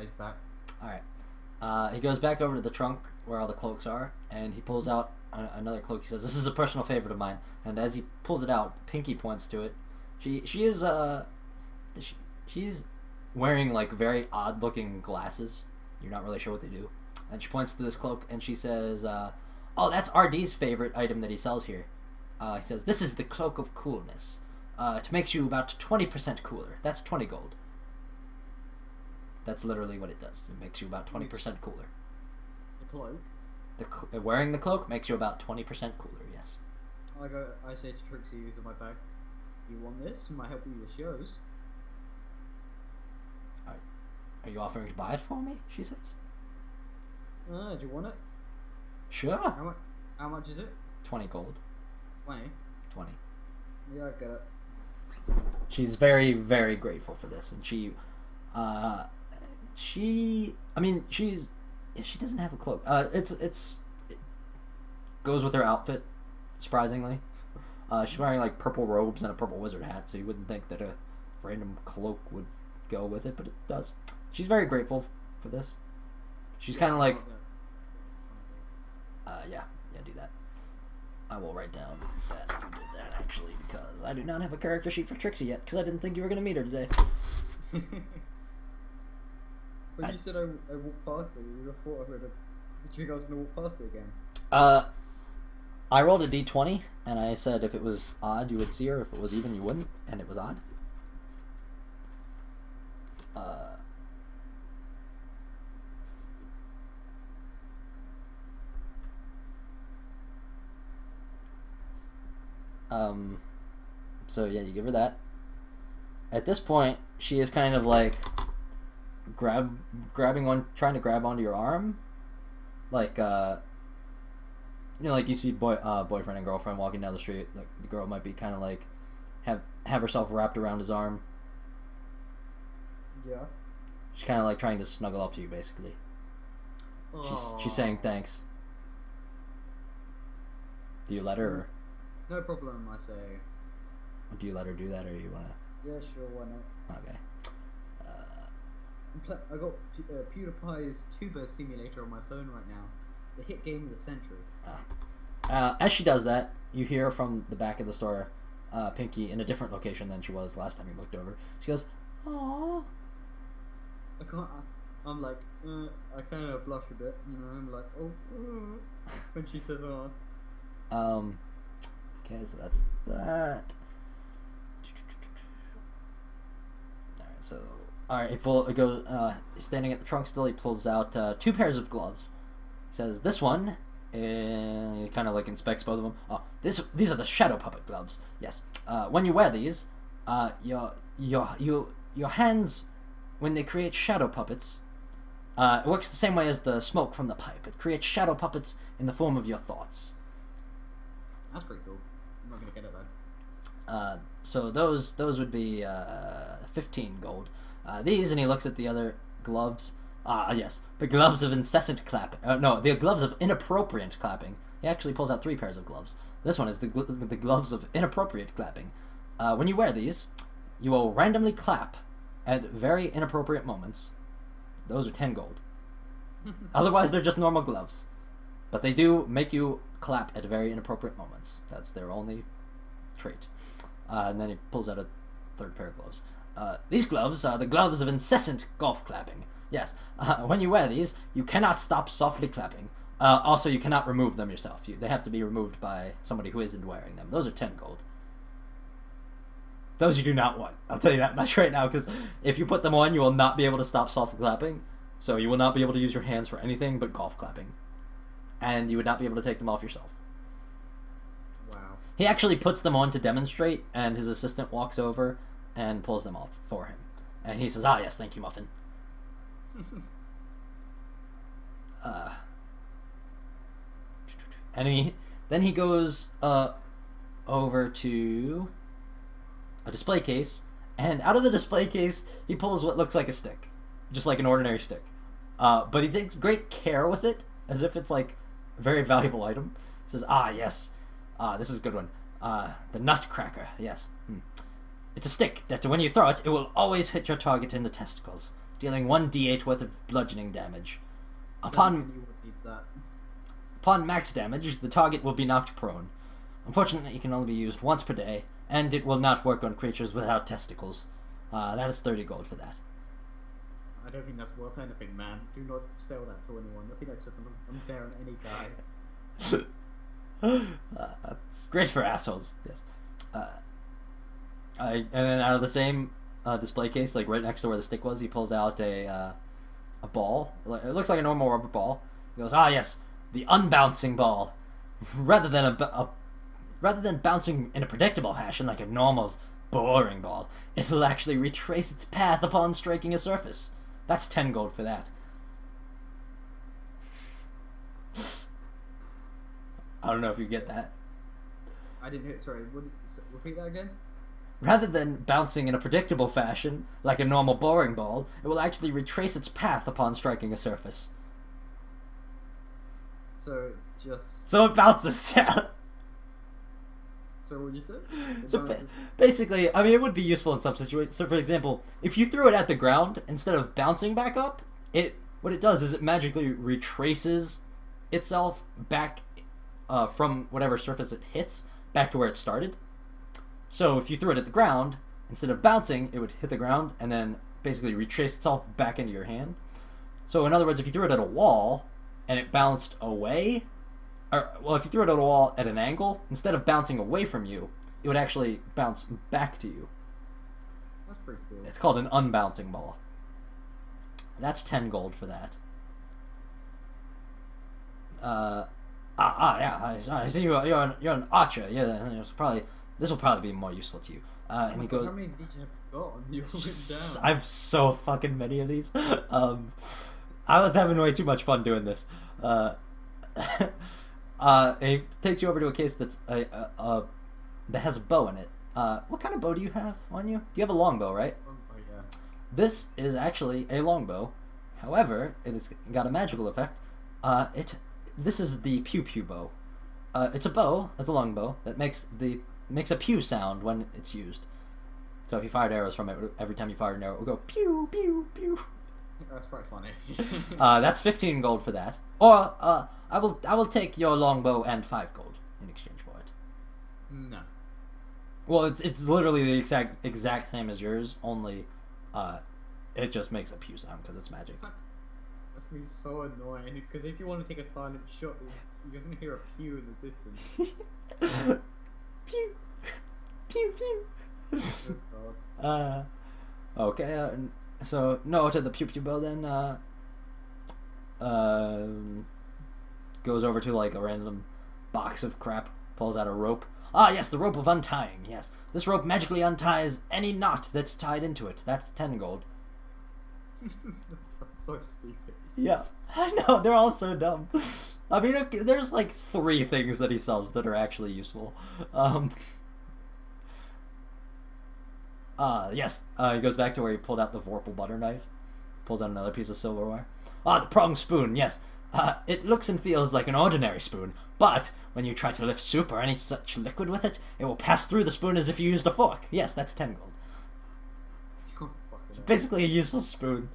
He's back. Alright. He goes back over to the trunk where all the cloaks are, and he pulls out another cloak. He says, "This is a personal favorite of mine." And as he pulls it out, Pinky points to it. She's wearing like very odd looking glasses. You're not really sure what they do. And she points to this cloak and she says, "Oh, that's RD's favorite item that he sells here." He says, "This is the Cloak of Coolness. It makes you about 20% cooler. That's 20 gold." That's literally what it does. It makes you about 20% cooler. cloak. Wearing the cloak makes you about 20% cooler. Yes. I say to Trixie, who's in my bag, "You want this? It might help you with shows." Are you offering to buy it for me? She says. Do you want it? Sure. How much is it? 20 gold. 20? 20. Yeah, I get it. She's very, very grateful for this, and she doesn't have a cloak. It goes with her outfit, surprisingly. She's wearing like purple robes and a purple wizard hat, so you wouldn't think that a random cloak would go with it, but it does. She's very grateful for this. She's kind of like, yeah, do that. I will write down that you did that, actually, because I do not have a character sheet for Trixie yet, because I didn't think you were going to meet her today. When you said I walked past it, you would have thought I would have... Did you think I was going to walk past it again? I rolled a d20, and I said if it was odd, you would see her. If it was even, you wouldn't, and it was odd. So yeah, you give her that. At this point, she is kind of like trying to grab onto your arm, like like you see boyfriend and girlfriend walking down the street. Like the girl might be kind of like have herself wrapped around his arm. Yeah. She's kind of like trying to snuggle up to you, basically. She's saying thanks. Do you let her? Or? No problem, I say. Do you let her do that, or you wanna? Yeah, sure, why not? Okay. I got PewDiePie's Tuber Simulator on my phone right now. The hit game of the century. As she does that, you hear from the back of the store, Pinky in a different location than she was last time you looked over. She goes, "Aww." I'm like, I kind of blush a bit, you know. I'm like, oh, when she says, "Oh." Okay, so that's that. Alright, it goes, standing at the trunk still, he pulls out 2 pairs of gloves. He says, "This one," and he kind of like inspects both of them. "Oh, these are the shadow puppet gloves. Yes. When you wear these, your hands, when they create shadow puppets, it works the same way as the smoke from the pipe. It creates shadow puppets in the form of your thoughts." That's pretty cool. I'm not gonna get it though. So those would be 15 gold. These, and he looks at the other gloves. Yes, the gloves of incessant clapping. No, the gloves of inappropriate clapping. He actually pulls out 3 pairs of gloves. This one is the gloves of inappropriate clapping. When you wear these, you will randomly clap at very inappropriate moments. Those are 10 gold. Otherwise, they're just normal gloves. But they do make you clap at very inappropriate moments. That's their only trait. And then he pulls out a 3rd pair of gloves. These gloves are the gloves of incessant golf clapping. Yes. When you wear these, you cannot stop softly clapping. Also, you cannot remove them yourself. They have to be removed by somebody who isn't wearing them. Those are 10 gold. Those you do not want. I'll tell you that much right now, because if you put them on, you will not be able to stop softly clapping. So you will not be able to use your hands for anything but golf clapping. And you would not be able to take them off yourself. Wow. He actually puts them on to demonstrate, and his assistant walks over and pulls them off for him. And he says, "Ah, yes, thank you, Muffin." And then he goes over to a display case, and out of the display case, he pulls what looks like a stick. Just like an ordinary stick. But he takes great care with it, as if it's like a very valuable item. He says, "Ah, yes. This is a good one. The Nutcracker, yes. It's a stick that when you throw it, it will always hit your target in the testicles, dealing 1d8 worth of bludgeoning damage. Upon max damage, the target will be knocked prone. Unfortunately, it can only be used once per day, and it will not work on creatures without testicles. That is 30 gold for that." I don't think that's worth anything, man. Do not sell that to anyone. I think that's just unfair on any guy. It's great for assholes. Yes. And then out of the same display case, like right next to where the stick was, he pulls out a ball. It looks like a normal rubber ball. He goes, yes, the unbouncing ball. Rather than bouncing in a predictable fashion like a normal, boring ball, it'll actually retrace its path upon striking a surface. That's 10 gold for that. I don't know if you get that. I didn't hear. Sorry, repeat that again. Rather than bouncing in a predictable fashion, like a normal boring ball, it will actually retrace its path upon striking a surface. So it's just. So it bounces. Yeah. So what did you say? So basically, I mean, it would be useful in some situations. So, for example, if you threw it at the ground instead of bouncing back up, what it does is it magically retraces itself back from whatever surface it hits back to where it started. So if you threw it at the ground, instead of bouncing, it would hit the ground and then basically retrace itself back into your hand. So in other words, if you threw it at a wall and it bounced away, if you threw it at a wall at an angle, instead of bouncing away from you, it would actually bounce back to you. That's pretty cool. It's called an unbouncing ball. That's 10 gold for that. Yeah. I see you're an archer. Yeah, this will probably be more useful to you. And he goes, how many did you have got? You went down. I have so fucking many of these. I was having way too much fun doing this. He takes you over to a case that has a bow in it. What kind of bow do you have on you? Do you have a longbow, right? Oh yeah. This is actually a longbow. However, it's got a magical effect. This is the pew pew bow. It's a bow, it's a longbow that makes a pew sound when it's used. So if you fired arrows from it, every time you fired an arrow, it would go pew pew pew. That's quite funny. That's 15 gold for that. Or I will take your longbow and 5 gold in exchange for it. No. Well, it's literally the exact same as yours, only it just makes a pew sound because it's magic. That's gonna be so annoying, because if you want to take a silent shot, you're gonna hear a pew in the distance. Pew, pew, pew. Oh, Okay. So no to the pew pew bow then. Goes over to like a random box of crap, pulls out a rope. Yes, the rope of untying. Yes, this rope magically unties any knot that's tied into it. That's 10 gold. That's so stupid. Yeah, I know, they're all so dumb. I mean, okay, there's like 3 things that he sells that are actually useful. Yes, he goes back to where he pulled out the Vorpal butter knife, pulls out another piece of silverware. The prong spoon, yes. It looks and feels like an ordinary spoon, but when you try to lift soup or any such liquid with it, it will pass through the spoon as if you used a fork. Yes, that's 10 gold. It's basically a useless spoon.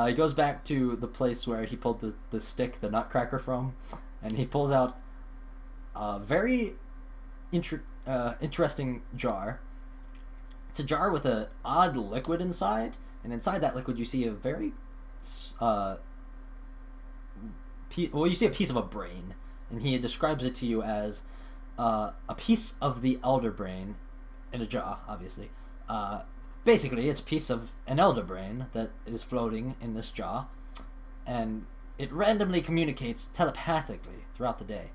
He goes back to the place where he pulled the stick, the nutcracker from, and he pulls out a very interesting jar. It's a jar with an odd liquid inside, and inside that liquid you see a very you see a piece of a brain, and he describes it to you as a piece of the elder brain in a jar, obviously. Basically, it's a piece of an elder brain that is floating in this jar, and it randomly communicates telepathically throughout the day.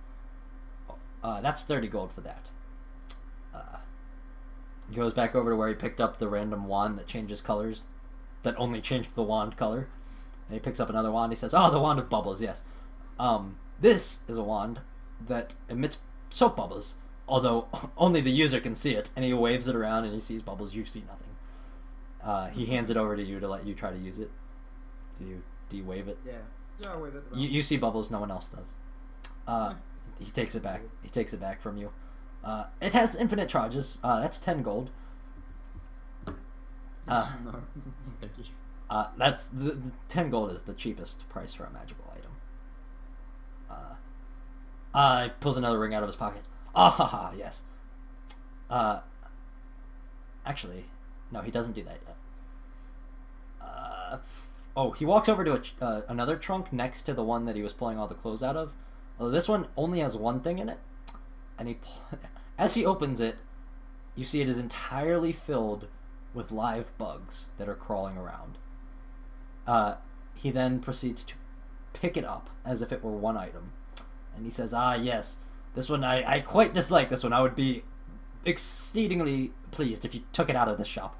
That's 30 gold for that. He goes back over to where he picked up the random wand that changes colors, that only changed the wand color. And he picks up another wand. He says, the wand of bubbles, yes. This is a wand that emits soap bubbles, although only the user can see it, and he waves it around and he sees bubbles. You see nothing. He hands it over to you to let you try to use it. Do you wave it? Yeah, I wave it. You see bubbles, no one else does. He takes it back. He takes it back from you. It has infinite charges. That's 10 gold. No, thank you. That's the 10 gold is the cheapest price for a magical item. He pulls another ring out of his pocket. Yes. Actually, no, he doesn't do that yet. He walks over to another trunk next to the one that he was pulling all the clothes out of. This one only has one thing in it, and as he opens it, you see it is entirely filled with live bugs that are crawling around. He then proceeds to pick it up as if it were one item. And he says, "Ah, yes, this one I quite dislike this one. I would be exceedingly pleased if you took it out of the shop.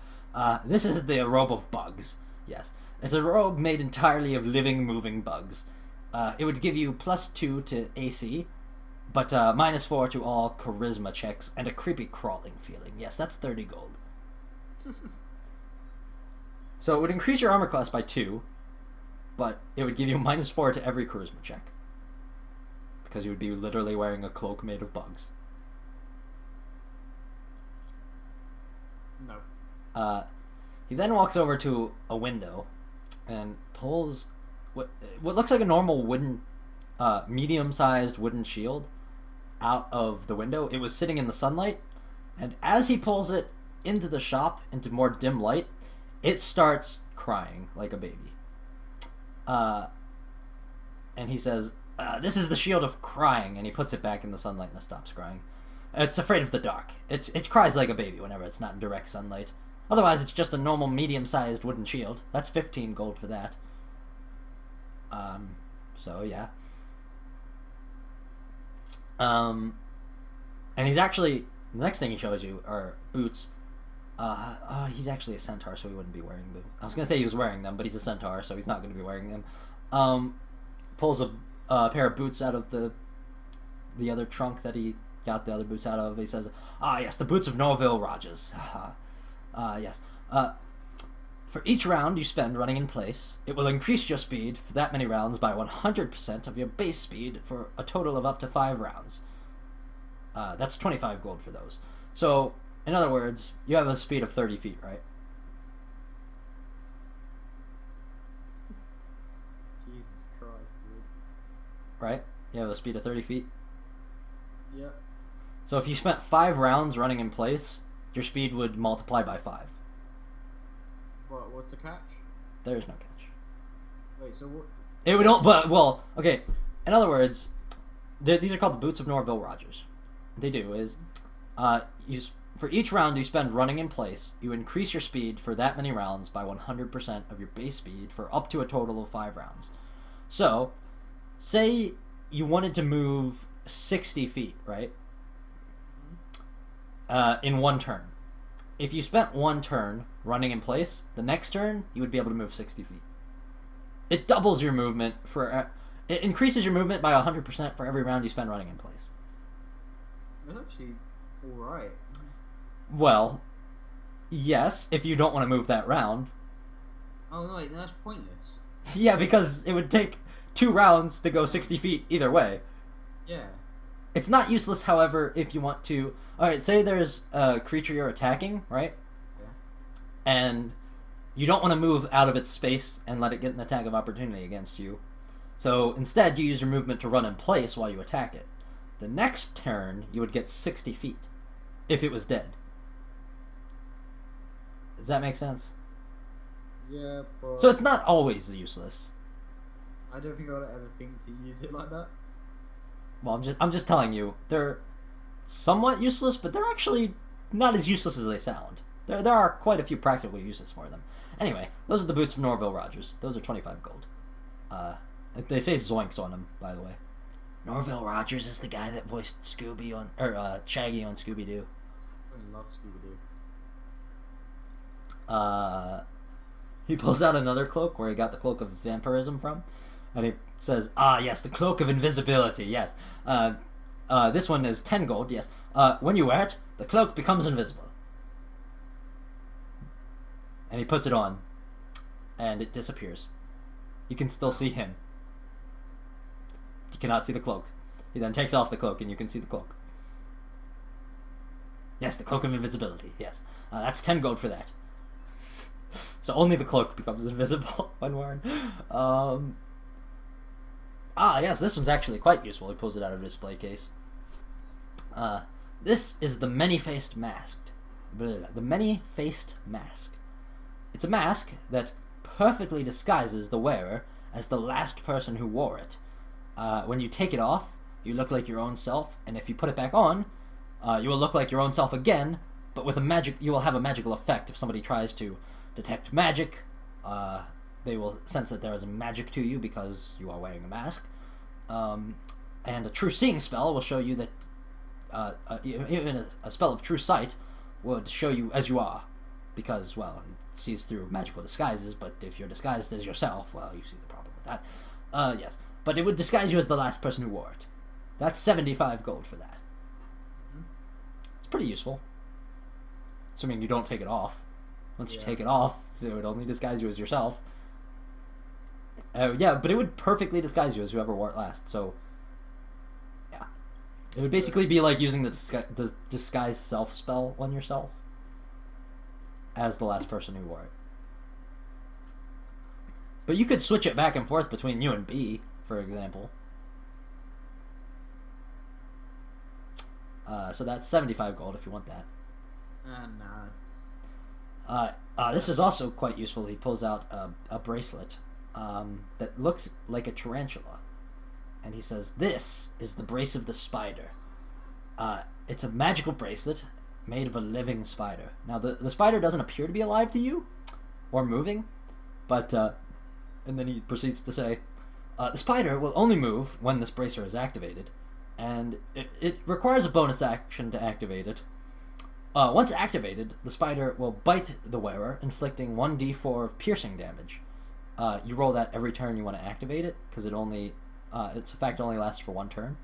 This is the robe of bugs. Yes, it's a robe made entirely of living, moving bugs. It would give you +2 to AC, but -4 to all charisma checks and a creepy crawling feeling. Yes, that's 30 gold. So it would increase your armor class by 2, but it would give you -4 to every charisma check. Because you would be literally wearing a cloak made of bugs. No. He then walks over to a window and pulls what looks like a normal wooden, medium-sized wooden shield out of the window. It was sitting in the sunlight, and as he pulls it into the shop, into more dim light, it starts crying like a baby. And he says, "This is the shield of crying," and he puts it back in the sunlight and it stops crying. It's afraid of the dark. It cries like a baby whenever it's not in direct sunlight. Otherwise, it's just a normal medium-sized wooden shield. That's 15 gold for that. So yeah. And he's actually, the next thing he shows you are boots. He's actually a centaur, so he wouldn't be wearing them. I was gonna say he was wearing them, but he's a centaur, so he's not gonna be wearing them. Pulls a pair of boots out of the other trunk that he got the other boots out of. He says, "Ah, yes, the boots of Norville Rogers. Yes. For each round you spend running in place, it will increase your speed for that many rounds by 100% of your base speed for a total of up to 5 rounds. That's 25 gold for those. So, in other words, you have a speed of 30 feet, right? Jesus Christ, dude. Right? You have a speed of 30 feet? Yep. So if you spent 5 rounds running in place, your speed would multiply by 5. What's the catch? There is no catch. Wait, so what? It would all, but, well, okay. In other words, these are called the Boots of Norville Rogers. What they do is, for each round you spend running in place, you increase your speed for that many rounds by 100% of your base speed for up to a total of 5 rounds. So, say you wanted to move 60 feet, right? In one turn. If you spent one turn running in place, the next turn you would be able to move 60 feet. It doubles your movement it increases your movement by 100% for every round you spend running in place. That's actually alright. Well, yes, if you don't want to move that round. Oh no, wait, that's pointless. Yeah, because it would take 2 rounds to go 60 feet either way. Yeah. It's not useless, however, if you want to... Alright, say there's a creature you're attacking, right? Yeah. And you don't want to move out of its space and let it get an attack of opportunity against you. So instead, you use your movement to run in place while you attack it. The next turn, you would get 60 feet, if it was dead. Does that make sense? Yeah, but... So it's not always useless. I don't think I would ever think to use it like that. Well, I'm just telling you, they're somewhat useless, but they're actually not as useless as they sound. There are quite a few practical uses for them. Anyway, those are the boots of Norville Rogers. Those are 25 gold. They say zoinks on them, by the way. Norville Rogers is the guy that voiced Shaggy on Scooby-Doo. I love Scooby-Doo. He pulls out another cloak where he got the cloak of vampirism from, and he says, "Ah, yes, the cloak of invisibility, yes. This one is 10 gold, yes. When you wear it, the cloak becomes invisible." And he puts it on, and it disappears. You can still see him. You cannot see the cloak. He then takes off the cloak, and you can see the cloak. Yes, the cloak of invisibility, yes. That's 10 gold for that. So only the cloak becomes invisible when worn. Yes, this one's actually quite useful. He pulls it out of a display case. This is the many-faced mask. The many-faced mask. It's a mask that perfectly disguises the wearer as the last person who wore it. When you take it off, you look like your own self, and if you put it back on, you will look like your own self again, but with you will have a magical effect if somebody tries to detect magic, they will sense that there is magic to you because you are wearing a mask. And a true seeing spell will show you that even a spell of true sight would show you as you are, because, well, it sees through magical disguises, but if you're disguised as yourself, well, you see the problem with that. Yes. But it would disguise you as the last person who wore it. That's 75 gold for that. It's pretty useful. Assuming you don't take it off. Once you take it off, it would only disguise you as yourself. Yeah, but it would perfectly disguise you as whoever wore it last, so... Yeah. It would basically be like using the disguise self spell on yourself as the last person who wore it. But you could switch it back and forth between you and B, for example. So that's 75 gold if you want that. Nah. This is also quite useful. He pulls out a bracelet that looks like a tarantula. And he says, "This is the brace of the spider. It's a magical bracelet made of a living spider." Now, the spider doesn't appear to be alive to you or moving, but... and then he proceeds to say, "The spider will only move when this bracer is activated, and it requires a bonus action to activate it. Once activated, the spider will bite the wearer, inflicting 1d4 of piercing damage. You roll that every turn you want to activate it, because its effect only lasts for one turn.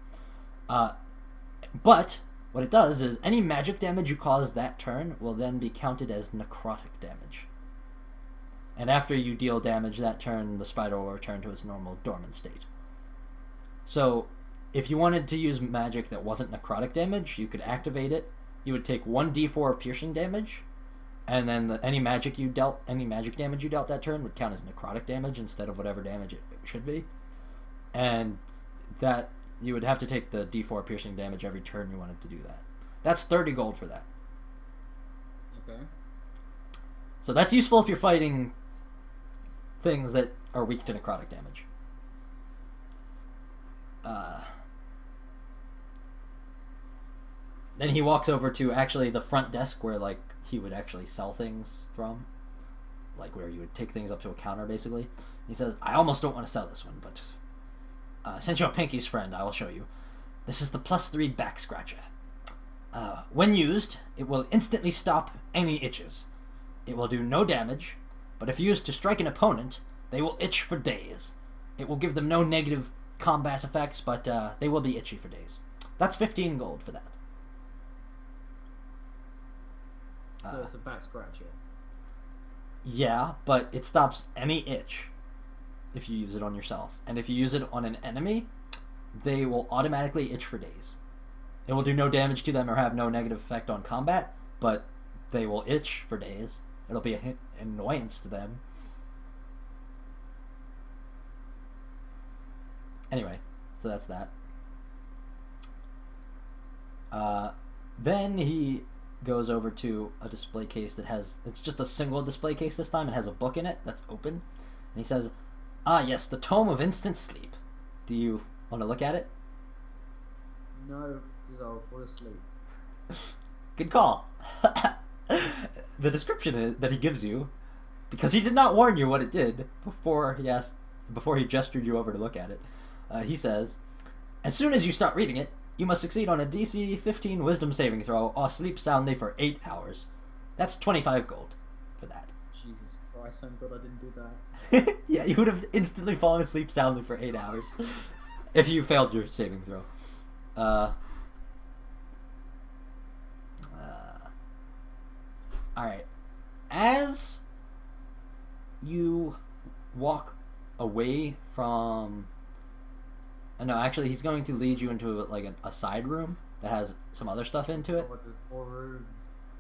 But what it does is any magic damage you cause that turn will then be counted as necrotic damage. And after you deal damage that turn, the spider will return to its normal dormant state. So, if you wanted to use magic that wasn't necrotic damage, you could activate it. You would take 1d4 of piercing damage, and then any magic damage you dealt that turn would count as necrotic damage instead of whatever damage it should be. And that you would have to take the d4 piercing damage every turn you wanted to do that. That's 30 gold for that. Okay. So that's useful if you're fighting things that are weak to necrotic damage. Then he walks over to actually the front desk where like he would actually sell things from, like where you would take things up to a counter basically. He says, "I almost don't want to sell this one, but since you're Pinky's friend, I will show you. This is the +3 back scratcher. When used, it will instantly stop any itches. It will do no damage, but if used to strike an opponent, they will itch for days. It will give them no negative combat effects, but they will be itchy for days. That's 15 gold for that." So it's a back scratcher. Yeah, but it stops any itch if you use it on yourself. And if you use it on an enemy, they will automatically itch for days. It will do no damage to them or have no negative effect on combat, but they will itch for days. It'll be an annoyance to them. Anyway, so that's that. Then he goes over to a display case that has... It's just a single display case this time. It has a book in it that's open. And he says, "Ah, yes, the Tome of Instant Sleep. Do you want to look at it?" No, because I'll fall asleep. Good call. The description that he gives you, because he did not warn you what it did before he gestured you over to look at it. He says, "As soon as you start reading it, you must succeed on a DC 15 Wisdom saving throw or sleep soundly for 8 hours. That's 25 gold for that." Jesus Christ, thank God I didn't do that. Yeah, you would have instantly fallen asleep soundly for 8 hours if you failed your saving throw. Alright. As you walk away from... No, actually, he's going to lead you into like a side room that has some other stuff into it. Oh, there's 4 rooms.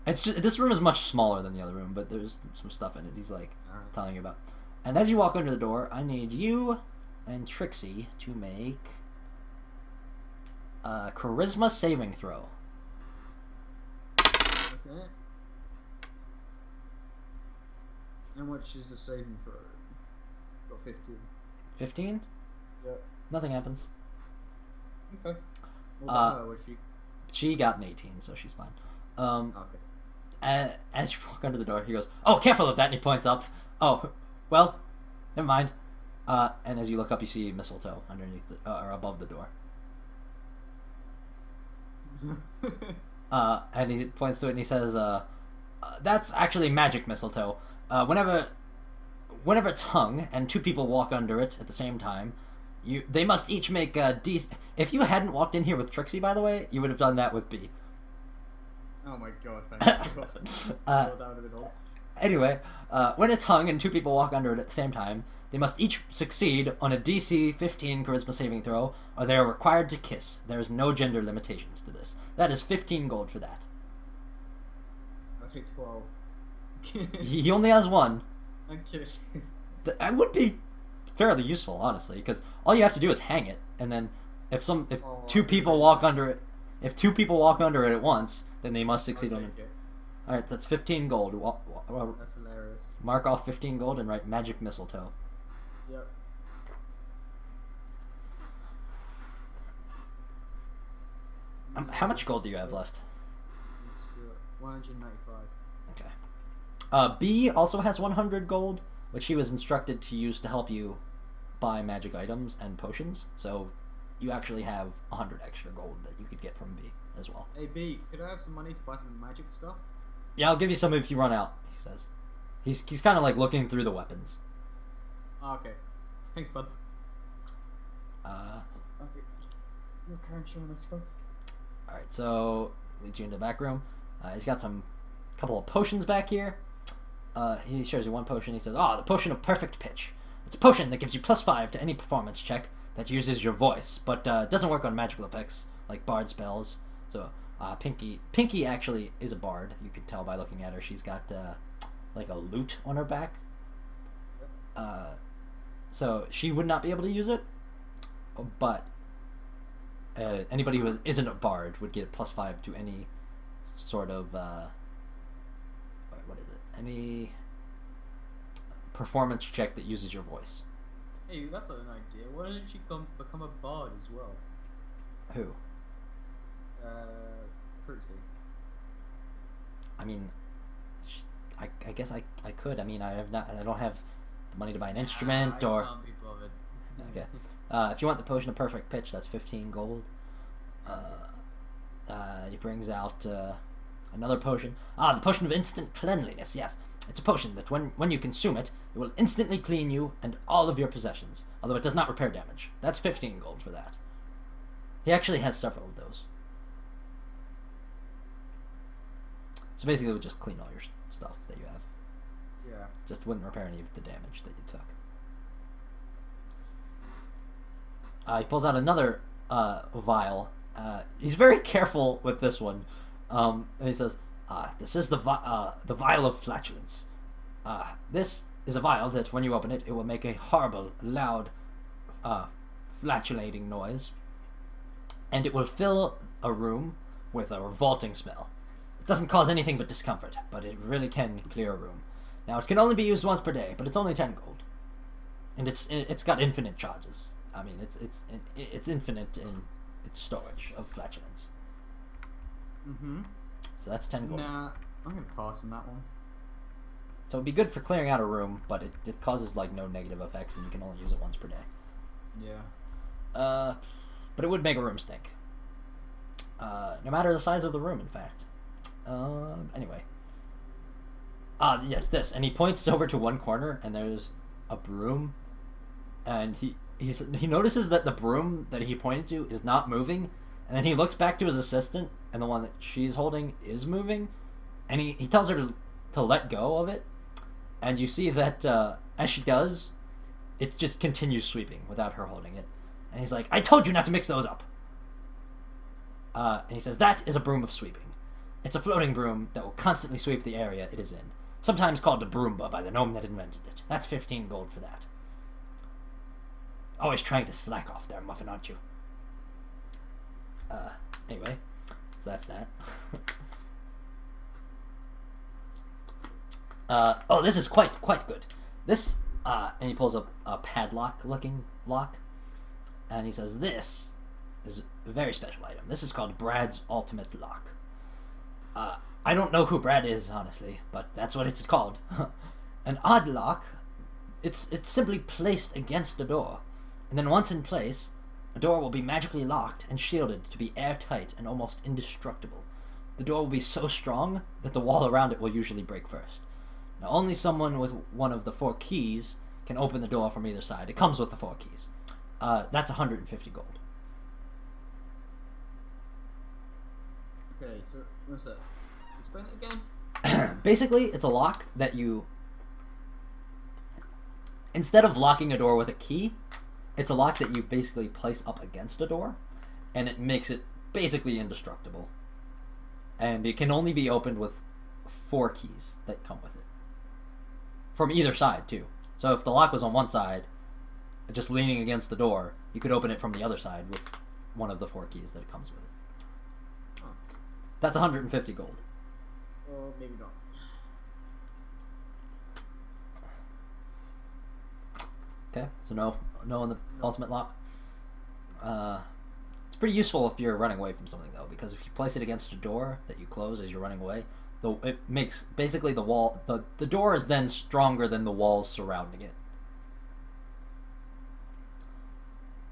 It's just, this room is much smaller than the other room, but there's some stuff in it he's like telling you about. And as you walk under the door, I need you and Trixie to make a charisma saving throw. Okay. How much is the saving throw? Got 15. 15? Yep. Nothing happens. Okay. What about her? Was she... She got an 18, so she's fine. Okay. As you walk under the door, he goes, "Oh, careful of that," and he points up. "Oh, well, Never mind. And as you look up, you see mistletoe underneath or above the door. And he points to it and he says, "That's actually magic mistletoe. Whenever it's hung and two people walk under it at the same time, they must each make a D. If you hadn't walked in here with Trixie, by the way, you would have done that with B. Oh my god, thank you. Anyway, when it's hung and two people walk under it at the same time, they must each succeed on a DC 15 charisma saving throw, or they are required to kiss. There is no gender limitations to this. That is 15 gold for that. I think 12. He only has one. I'm kidding. That would be fairly useful, honestly, because all you have to do is hang it, and then if two people walk under it, at once, then they must succeed on it. All right, that's 15 gold. That's hilarious. Mark off 15 gold and write magic mistletoe. Yep. How much gold do you have left? It's 195. Okay. B also has 100 gold, which he was instructed to use to help you buy magic items and potions. So you actually have 100 extra gold that you could get from B as well. Hey B, could I have some money to buy some magic stuff? Yeah, I'll give you some if you run out, he says. He's kind of like looking through the weapons. Oh, okay. Thanks, bud. Okay. Your current showing us stuff. Alright, so leads you into the back room. He's got couple of potions back here. He shows you one potion. He says, the potion of perfect pitch. It's a potion that gives you +5 to any performance check that uses your voice, but doesn't work on magical effects like bard spells. So Pinky actually is a bard. You can tell by looking at her. She's got like a lute on her back. So she would not be able to use it, but anybody who isn't a bard would get +5 to any sort of what is it? Any performance check that uses your voice. Hey, that's an idea. Why didn't she become a bard as well? Who? Trixie. I mean, I guess I could. I mean, I don't have the money to buy an instrument or. I can't be bothered. Okay. If you want the potion of perfect pitch, that's 15 gold. He brings out another potion. The potion of instant cleanliness. Yes, it's a potion that when you consume it, it will instantly clean you and all of your possessions. Although it does not repair damage. That's 15 gold for that. He actually has several of those. So basically, it would just clean all your stuff that you have. Yeah. Just wouldn't repair any of the damage that you took. He pulls out another vial. He's very careful with this one. And he says, this is the vial of flatulence. This is a vial that when you open it, it will make a horrible, loud, flatulating noise. And it will fill a room with a revolting smell. It doesn't cause anything but discomfort, but it really can clear a room. Now, it can only be used once per day, but it's only 10 gold. And it's got infinite charges. I mean, it's infinite in its storage of flatulence. Mm-hmm. So that's 10 gold. Nah, I'm gonna pass on that one. So it'd be good for clearing out a room, but it causes like no negative effects, and you can only use it once per day. Yeah. But it would make a room stink. No matter the size of the room, in fact. Anyway. Yes, this. And he points over to one corner, and there's a broom. And he notices that the broom that he pointed to is not moving. And then he looks back to his assistant, and the one that she's holding is moving. And he tells her to let go of it. And you see that as she does, it just continues sweeping without her holding it. And he's like, I told you not to mix those up. And he says, that is a broom of sweeping. It's a floating broom that will constantly sweep the area it is in. Sometimes called a Broomba by the gnome that invented it. That's 15 gold for that. Always trying to slack off there, Muffin, aren't you? Anyway, so that's that. This is quite good. This, and he pulls up a padlock-looking lock, and he says, this is a very special item. This is called Brad's Ultimate Lock. I don't know who Brad is, honestly, but that's what it's called. An odd lock it's simply placed against a door, and then once in place, a door will be magically locked and shielded to be airtight and almost indestructible. The door will be so strong that the wall around it will usually break first. Now, only someone with one of the 4 keys can open the door from either side. It comes with the 4 keys. That's 150 gold. Okay, so what's that? Explain it again. Basically, it's a lock that you... Instead of locking a door with a key, it's a lock that you basically place up against a door, and it makes it basically indestructible. And it can only be opened with 4 keys that come with it. From either side, too. So if the lock was on one side, just leaning against the door, you could open it from the other side with one of the 4 keys that it comes with it. Huh. That's 150 gold. Well, maybe not. Okay, so no on the ultimate lock. It's pretty useful if you're running away from something, though, because if you place it against a door that you close as you're running away, it makes basically the wall. The door is then stronger than the walls surrounding it.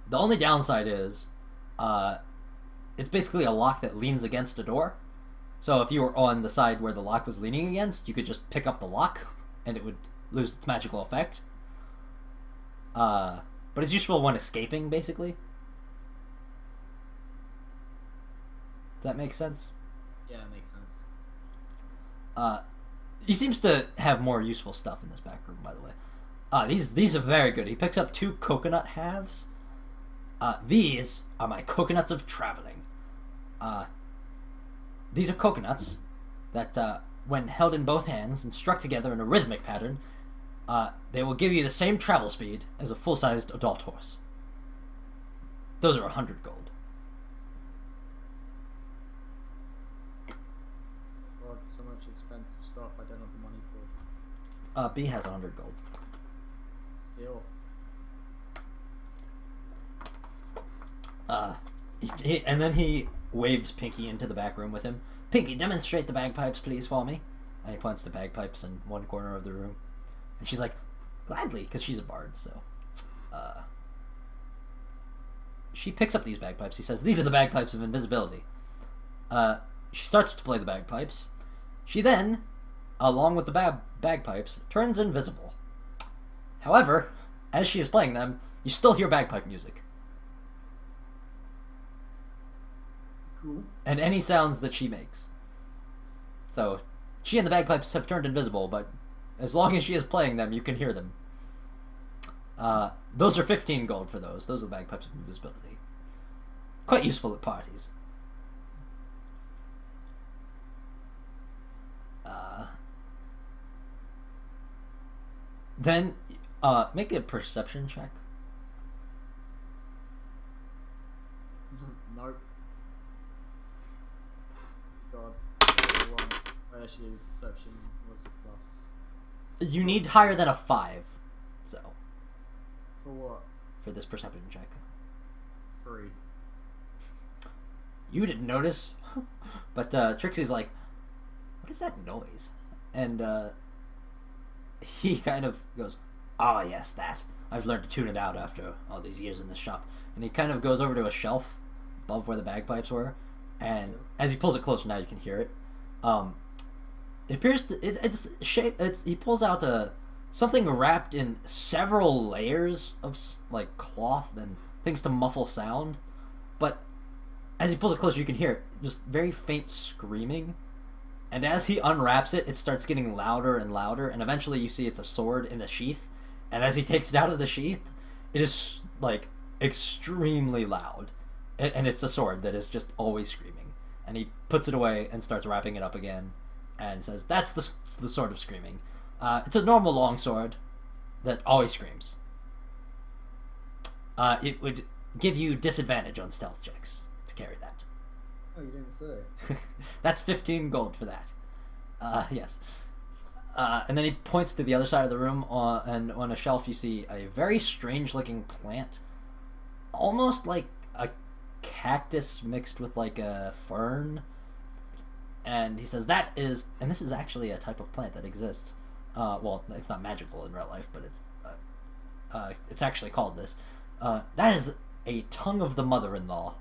The only downside is, it's basically a lock that leans against a door. So if you were on the side where the lock was leaning against, you could just pick up the lock, and it would lose its magical effect. But it's useful when escaping, basically. Does that make sense? Yeah, it makes sense. He seems to have more useful stuff in this back room, by the way. These are very good. He picks up 2 coconut halves. These are my coconuts of traveling. These are coconuts that, when held in both hands and struck together in a rhythmic pattern, they will give you the same travel speed as a full-sized adult horse. Those are 100 gold. God, so much expensive stuff I don't have the money for. B has 100 gold. Still. And then he waves Pinky into the back room with him. Pinky, demonstrate the bagpipes, please, for me. And he points to bagpipes in one corner of the room. And she's like, gladly, because she's a bard, so. She picks up these bagpipes. He says, these are the bagpipes of invisibility. She starts to play the bagpipes. She then, along with the bagpipes, turns invisible. However, as she is playing them, you still hear bagpipe music. Cool. And any sounds that she makes. So, she and the bagpipes have turned invisible, but as long as she is playing them, you can hear them. Those are 15 gold for those. Those are the bagpipes of invisibility. Quite useful at parties. Then, make a perception check. Nope. God. One. Actually, perception was a plus. You need higher than a 5, so, For what? for this perception check. 3. You didn't notice, but Trixie's like, what is that noise? And he kind of goes, ah, yes, that. I've learned to tune it out after all these years in this shop. And he kind of goes over to a shelf above where the bagpipes were, and as he pulls it closer, now you can hear it. It appears to, it's shape. He pulls out something wrapped in several layers of like cloth and things to muffle sound, but as he pulls it closer, you can hear it, just very faint screaming. And as he unwraps it, it starts getting louder and louder, and eventually you see it's a sword in a sheath. And as he takes it out of the sheath, it is like extremely loud, and it's a sword that is just always screaming. And he puts it away and starts wrapping it up again, and says, "That's the sword of screaming. It's a normal longsword that always screams. It would give you disadvantage on stealth checks to carry that." Oh, you didn't say. That's 15 gold for that. Yes. And then he points to the other side of the room, and on a shelf you see a very strange-looking plant, almost like a cactus mixed with like a fern. And he says that is, and this is actually a type of plant that exists. Well, it's not magical in real life, but it's it's actually called this. That is a tongue of the mother-in-law.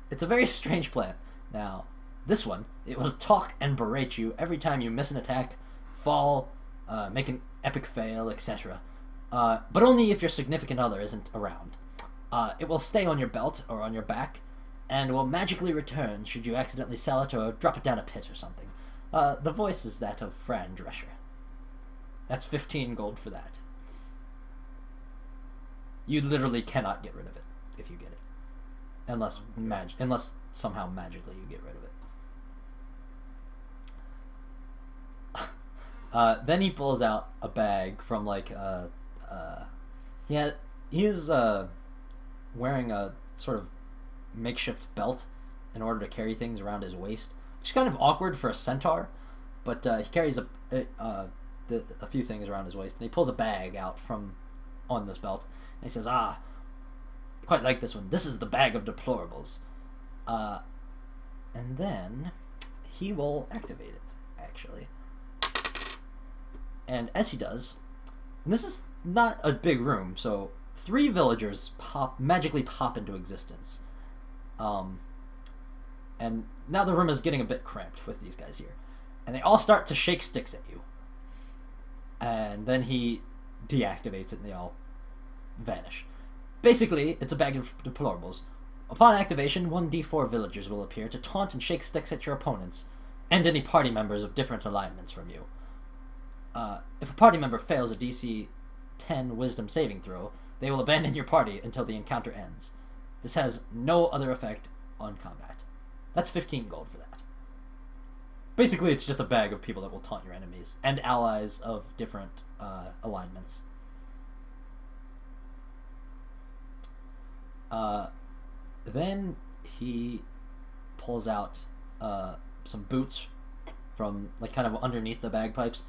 It's a very strange plant. Now, this one, it will talk and berate you every time you miss an attack, fall, make an epic fail, etc. But only if your significant other isn't around. It will stay on your belt or on your back, and will magically return should you accidentally sell it or drop it down a pit or something. The voice is that of Fran Drescher. That's 15 gold for that. You literally cannot get rid of it if you get it. Unless somehow magically you get rid of it. Then he pulls out a bag from like he is wearing a sort of makeshift belt in order to carry things around his waist, which is kind of awkward for a centaur, but he carries a few things around his waist, and he pulls a bag out from on this belt, and he says, quite like this one. This is the bag of deplorables. And then he will activate it, actually. And as he does, and this is not a big room, so 3 villagers magically pop into existence. And now the room is getting a bit cramped with these guys here. And they all start to shake sticks at you. And then he deactivates it and they all vanish. Basically, it's a bag of deplorables. Upon activation, 1d4 villagers will appear to taunt and shake sticks at your opponents, and any party members of different alignments from you. If a party member fails a DC 10 Wisdom saving throw, they will abandon your party until the encounter ends. This has no other effect on combat. That's 15 gold for that. Basically, it's just a bag of people that will taunt your enemies, and allies of different alignments. Then he pulls out some boots from like kind of underneath the bagpipes.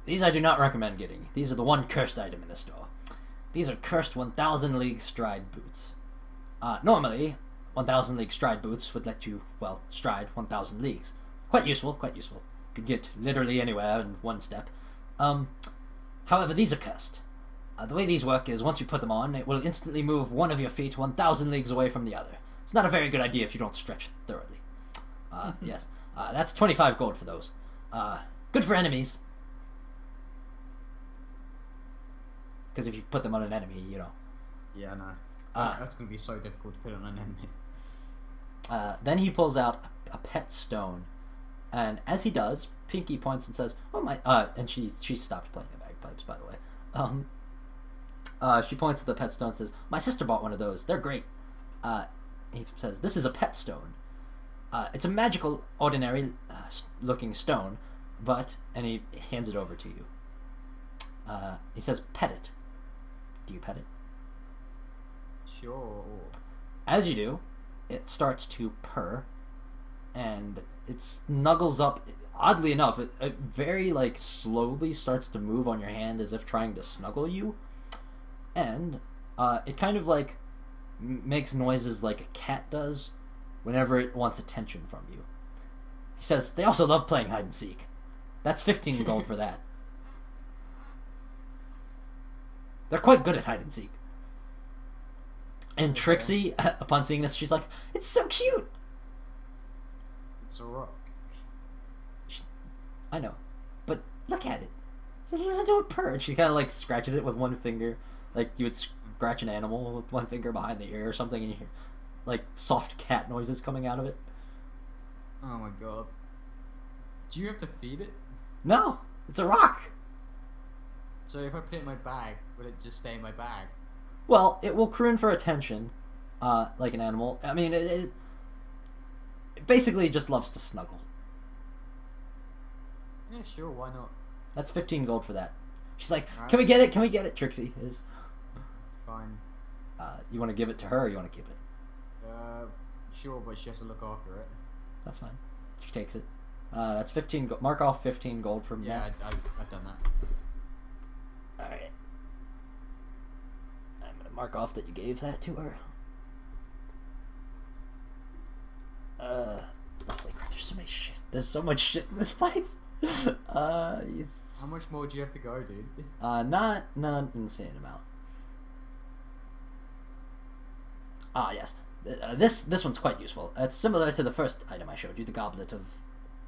These I do not recommend getting. These are the one cursed item in the store. These are cursed 1,000 league stride boots. Normally, 1,000 league stride boots would let you, well, stride 1,000 leagues. Quite useful, quite useful. Could get literally anywhere in one step. However, these are cursed. The way these work is once you put them on, it will instantly move one of your feet 1,000 leagues away from the other. It's not a very good idea if you don't stretch thoroughly. Yes. That's 25 gold for those. Good for enemies. Because if you put them on an enemy, you know. Yeah, no. That's going to be so difficult to put on an enemy. Then he pulls out a pet stone. And as he does, Pinky points and says, "Oh my..." And she stopped playing the bagpipes, by the way. She points at the pet stone and says, "My sister bought one of those. They're great." He says, "This is a pet stone. It's a magical, ordinary looking stone, but..." And he hands it over to you. He says, "Pet it." Do you pet it? Sure. As you do, it starts to purr, and it snuggles up. Oddly enough, it very like slowly starts to move on your hand as if trying to snuggle you, and it kind of like makes noises like a cat does whenever it wants attention from you. He says they also love playing hide and seek. That's 15 gold for that. They're quite good at hide and seek. And Okay. Trixie, upon seeing this, she's like, "It's so cute!" It's a rock. I know. But look at it. Listen to it purr. She kind of like scratches it with one finger. Like you would scratch an animal with one finger behind the ear or something, and you hear like soft cat noises coming out of it. Oh my god. Do you have to feed it? No! It's a rock! So if I put it in my bag, would it just stay in my bag? Well, it will croon for attention, like an animal. I mean, it basically just loves to snuggle. Yeah, sure, why not? That's 15 gold for that. She's like, Alright. "Can we get it? Can we get it?" Trixie is. Fine. You want to give it to her or you want to keep it? Sure, but she has to look after it. That's fine. She takes it. That's 15 gold. Mark off 15 gold from Yeah, that. I've done that. Alright. I'm gonna mark off that you gave that to her. Holy crap, there's so much shit. There's so much shit in this place. How much more do you have to go, dude? Not insane amount. Ah, yes. This one's quite useful. It's similar to the first item I showed you, the goblet of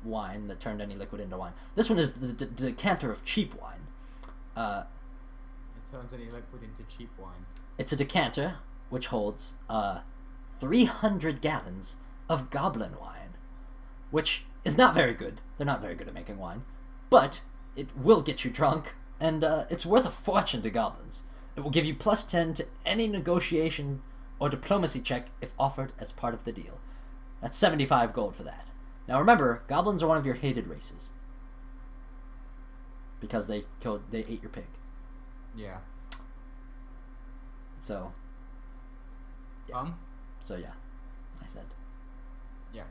wine that turned any liquid into wine. This one is the decanter of cheap wine. It turns any liquid into cheap wine. It's a decanter which holds 300 gallons of goblin wine, which is not very good. They're not very good at making wine, but it will get you drunk, and it's worth a fortune to goblins. It will give you +10 to any negotiation or diplomacy check if offered as part of the deal. That's 75 gold for that. Now remember, goblins are one of your hated races because they ate your pig. Yeah. So. Yeah. So yeah, I said. Yeah.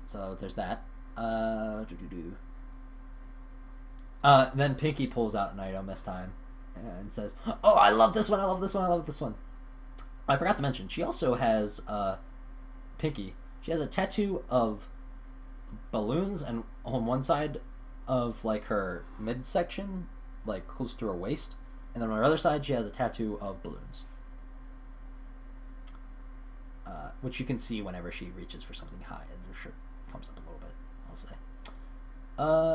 So there's that. Then Pinky pulls out an item this time and says, "Oh, I love this one! I love this one! I love this one!" I forgot to mention, she also has Pinky. She has a tattoo of balloons and on one side of like her midsection, like close to her waist, and then on her other side she has a tattoo of balloons. Which you can see whenever she reaches for something high, and her shirt comes up a little bit, I'll say.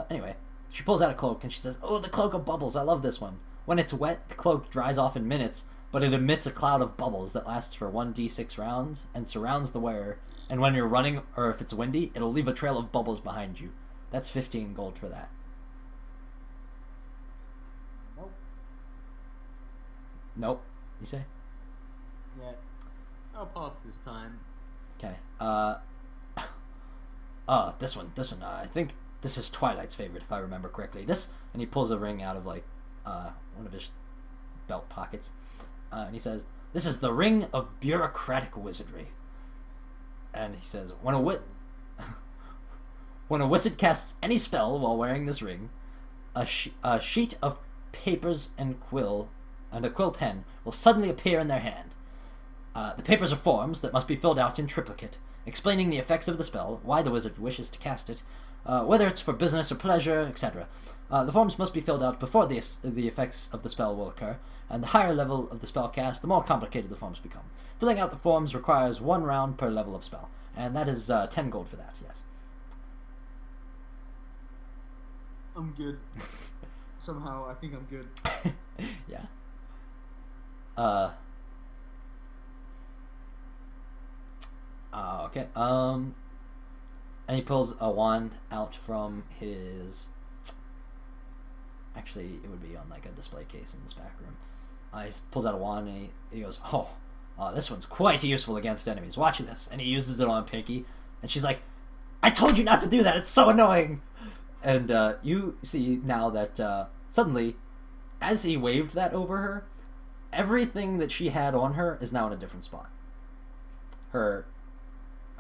Anyway, she pulls out a cloak, and she says, "Oh, the cloak of bubbles, I love this one. When it's wet, the cloak dries off in minutes, but it emits a cloud of bubbles that lasts for 1d6 rounds, and surrounds the wearer, and when you're running, or if it's windy, it'll leave a trail of bubbles behind you. That's 15 gold for that." Nope. Nope, you say? Yeah. I'll pass this time. Okay. This one. I think this is Twilight's favorite, if I remember correctly. This, and he pulls a ring out of like one of his belt pockets, and he says, "This is the ring of bureaucratic wizardry." And he says, when a wizard casts any spell while wearing this ring, a sheet of papers and a quill pen will suddenly appear in their hand. The papers are forms that must be filled out in triplicate, explaining the effects of the spell, why the wizard wishes to cast it, whether it's for business or pleasure, etc. The forms must be filled out before the effects of the spell will occur, and the higher level of the spell cast, the more complicated the forms become. Filling out the forms requires 1 round per level of spell, and that is 10 gold for that, yes. I'm good. Somehow, I think I'm good. Yeah. Okay. And he pulls a wand out from his. Actually, it would be on like a display case in this back room. He pulls out a wand and he goes, "Oh, this one's quite useful against enemies. Watch this." And he uses it on Pinky, and she's like, "I told you not to do that. It's so annoying." And you see now that suddenly, as he waved that over her, everything that she had on her is now in a different spot. Her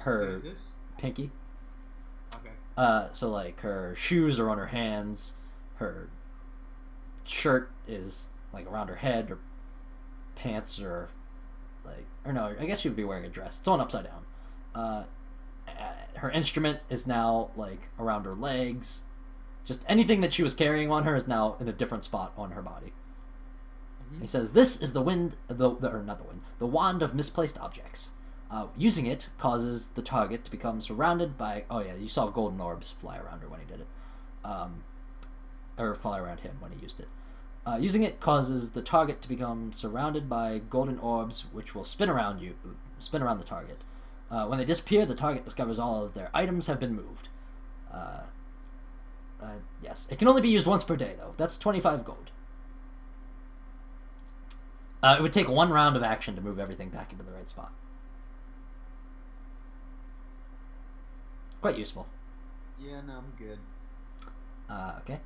Who's this? Pinky. Okay. So like her shoes are on her hands, her shirt is like around her head, her pants are like, or no, I guess she would be wearing a dress. It's on upside down. Her instrument is now like around her legs. Just anything that she was carrying on her is now in a different spot on her body. Mm-hmm. He says, "This is the wand of misplaced objects. Using it causes the target to become surrounded by." Oh yeah, you saw golden orbs fly around her when he did it, or fly around him when he used it. Using it causes the target to become surrounded by golden orbs, which will spin around the target. When they disappear, the target discovers all of their items have been moved. Yes, it can only be used once per day, though. That's 25 gold. It would take 1 round of action to move everything back into the right spot. Quite useful. Yeah, no, I'm good. Okay.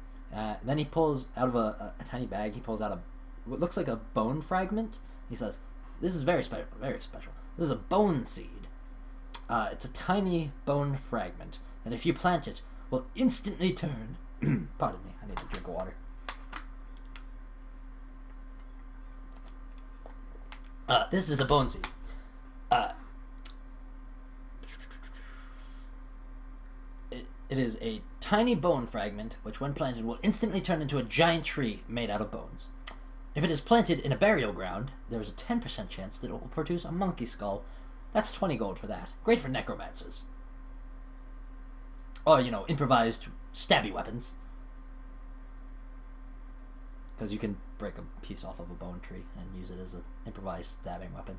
Then he pulls out of a tiny bag. He pulls out what looks like a bone fragment. He says, "This is very special. Very special. This is a bone seed. It's a tiny bone fragment, and if you plant it, will instantly turn." Pardon me. I need to drink water. This is a bone seed. It is a tiny bone fragment, which when planted will instantly turn into a giant tree made out of bones. If it is planted in a burial ground, there is a 10% chance that it will produce a monkey skull. That's 20 gold for that. Great for necromancers. Or, improvised stabby weapons. Because you can break a piece off of a bone tree and use it as an improvised stabbing weapon.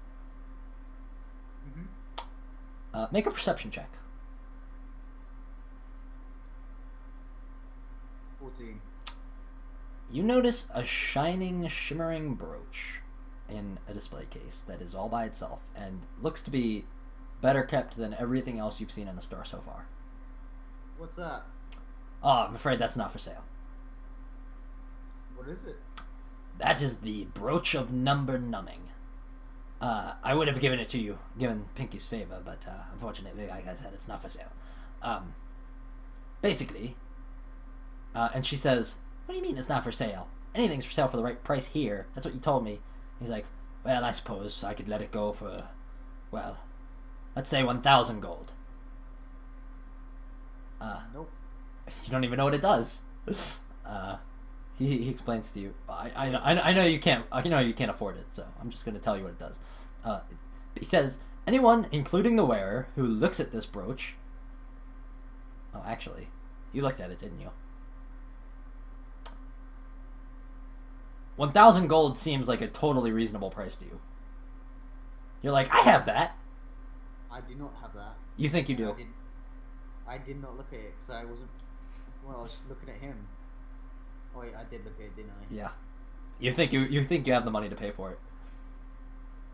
Make a perception check. 14. You notice a shining, shimmering brooch in a display case that is all by itself and looks to be better kept than everything else you've seen in the store so far. What's that? Oh, I'm afraid that's not for sale. What is it? That is the brooch of number numbing. I would have given it to you, given Pinky's favor, but unfortunately, like I said, it's not for sale. Basically, and she says, "What do you mean it's not for sale? Anything's for sale for the right price here. That's what you told me." He's like, "Well, I suppose I could let it go for, well, let's say 1,000 gold." Nope. You don't even know what it does. He explains to you. I know you can't. I know you can't afford it, so I'm just going to tell you what it does. He says, anyone, including the wearer, who looks at this brooch. Oh, actually, you looked at it, didn't you? 1,000 gold seems like a totally reasonable price to you. You're like, I have that. I do not have that. You think you do? I did not look at it because I wasn't. Well, I was looking at him. Oh wait, I did look at it, didn't I? Yeah. You think you have the money to pay for it.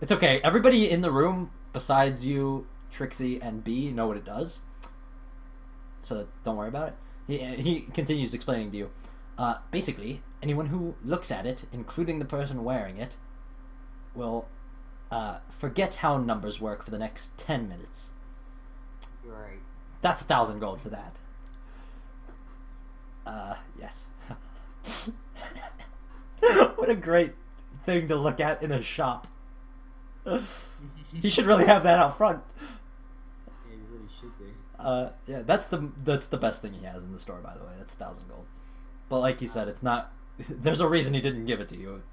It's okay. Everybody in the room besides you, Trixie, and B know what it does. So don't worry about it. He continues explaining to you. Basically, anyone who looks at it, including the person wearing it, will forget how numbers work for the next 10 minutes. You're right. That's 1,000 gold for that. Yes. What a great thing to look at in a shop. He should really have that out front. Yeah, you really should do. Yeah, that's the best thing he has in the store, by the way. That's 1,000 gold. But like you said, it's not. There's a reason he didn't give it to you,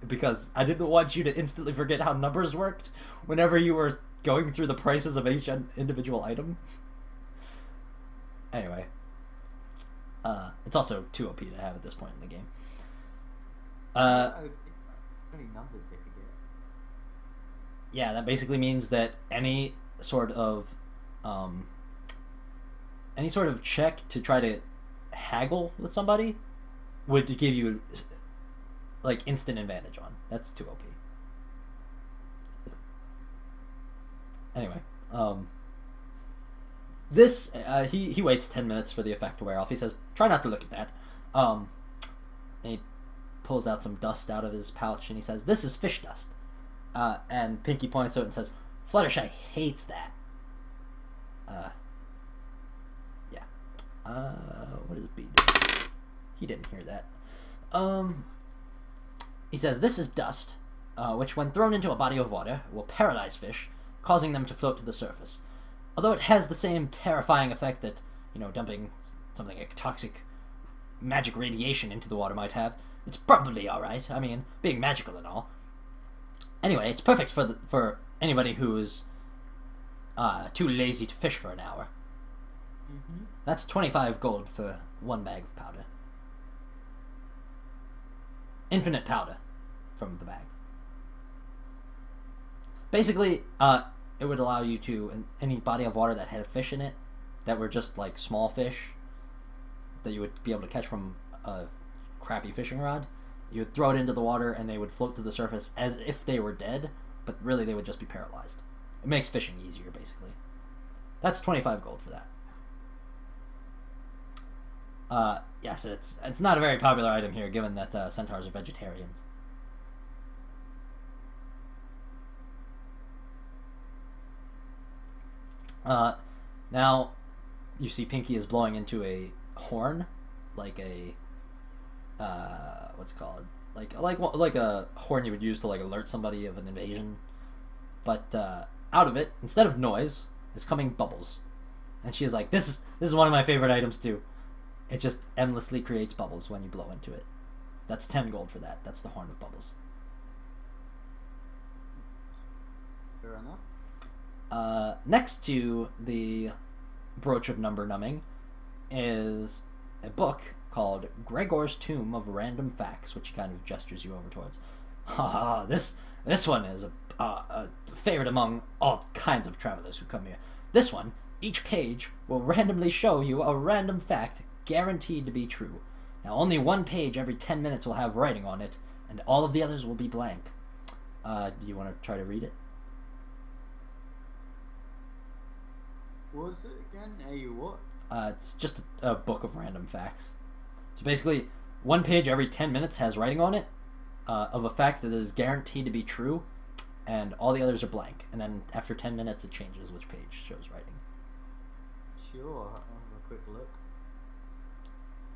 because I didn't want you to instantly forget how numbers worked whenever you were going through the prices of each individual item. Anyway, it's also too OP to have at this point in the game. It's only numbers they could get. Yeah, that basically means that any sort of check to try to haggle with somebody would give you like instant advantage on. That's too OP. Anyway, this he waits 10 minutes for the effect to wear off. He says, "Try not to look at that." And he pulls out some dust out of his pouch and he says, "This is fish dust." And Pinky points to it and says, "Fluttershy hates that." Yeah. What is B doing? He didn't hear that. He says, "This is dust, which when thrown into a body of water will paralyze fish, causing them to float to the surface. Although it has the same terrifying effect that, dumping something like toxic magic radiation into the water might have, it's probably alright. I mean, being magical and all. Anyway, it's perfect for anybody who's too lazy to fish for an hour." Mm-hmm. That's 25 gold for one bag of powder. Infinite powder from the bag. Basically, it would allow you to, in any body of water that had a fish in it, that were just like small fish that you would be able to catch from a crappy fishing rod, you would throw it into the water and they would float to the surface as if they were dead, but really they would just be paralyzed. It makes fishing easier, basically. That's 25 gold for that. Yes, it's not a very popular item here, given that centaurs are vegetarians. Now, you see Pinky is blowing into a horn, like a what's it called? Like a horn you would use to like alert somebody of an invasion. But out of it, instead of noise, is coming bubbles. And she's like, this is one of my favorite items too. It just endlessly creates bubbles when you blow into it. That's 10 gold for that. That's the Horn of Bubbles. Fair enough. Next to the Brooch of Number Numbing is a book called Gregor's Tomb of Random Facts, which he kind of gestures you over towards. Haha, this one is a favorite among all kinds of travelers who come here. This one, each page will randomly show you a random fact guaranteed to be true. Now, only one page every 10 minutes will have writing on it, and all of the others will be blank. Do you want to try to read it? What was it again? What? It's just a book of random facts. So basically, one page every 10 minutes has writing on it of a fact that is guaranteed to be true, and all the others are blank. And then after 10 minutes, it changes which page shows writing. Sure, I'll have a quick look.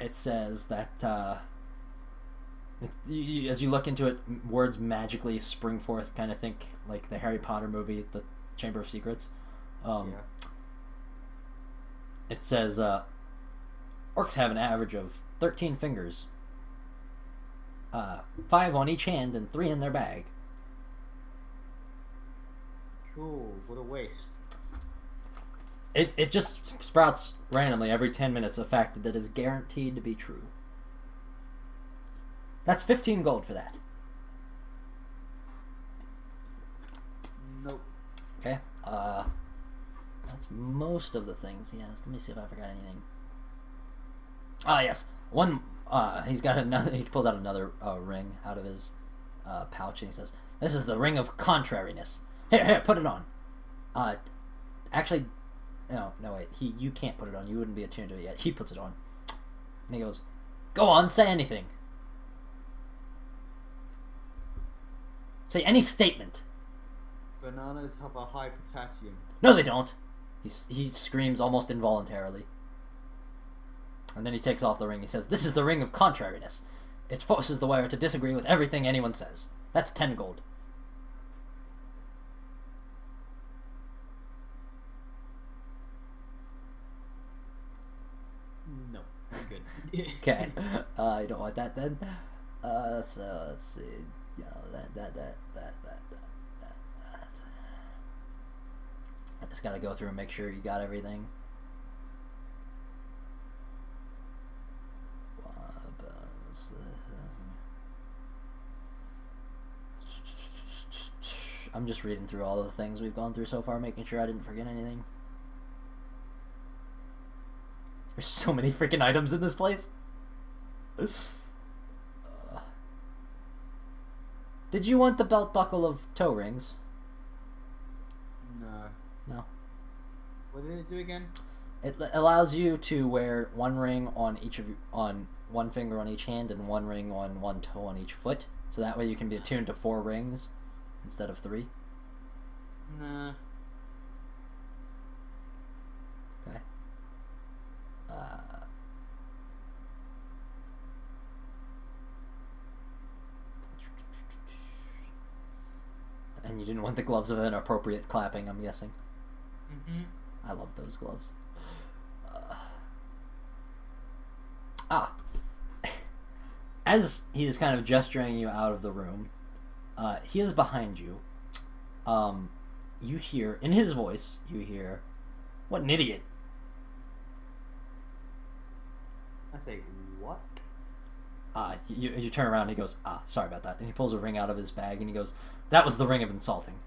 It says that as you look into it, words magically spring forth, kind of think like the Harry Potter movie, The Chamber of Secrets. Yeah. It says orcs have an average of 13 fingers, 5 on each hand and 3 in their bag. Cool, what a waste. It just sprouts randomly every 10 minutes a fact that is guaranteed to be true. That's 15 gold for that. Nope. Okay. That's most of the things he has. Let me see if I forgot anything. Ah, yes. One. He's got another. He pulls out another ring out of his pouch, and he says, "This is the ring of contrariness. Here, put it on." Actually, no, wait. You can't put it on. You wouldn't be attuned to it yet. He puts it on, and he goes, "Go on, say anything. Say any statement." Bananas have a high potassium. No, they don't. He screams almost involuntarily. And then he takes off the ring. He says, "This is the ring of contrariness. It forces the wearer to disagree with everything anyone says. That's 10 gold. No, I'm good. Okay. You don't want that then? Let's see. You know, that. I just gotta go through and make sure you got everything. I'm just reading through all of the things we've gone through so far, making sure I didn't forget anything. There's so many freaking items in this place. Did you want the belt buckle of toe rings? No. No. What did it do again? It allows you to wear one ring on on one finger on each hand and one ring on one toe on each foot. So that way you can be attuned to 4 rings instead of 3. Nah. Okay. And you didn't want the gloves of inappropriate clapping, I'm guessing. Mm-hmm. I love those gloves. As he is kind of gesturing you out of the room, he is behind you. You hear, in his voice, "What an idiot." I say, what? You turn around and he goes, sorry about that. And he pulls a ring out of his bag and he goes, "That was the ring of insulting."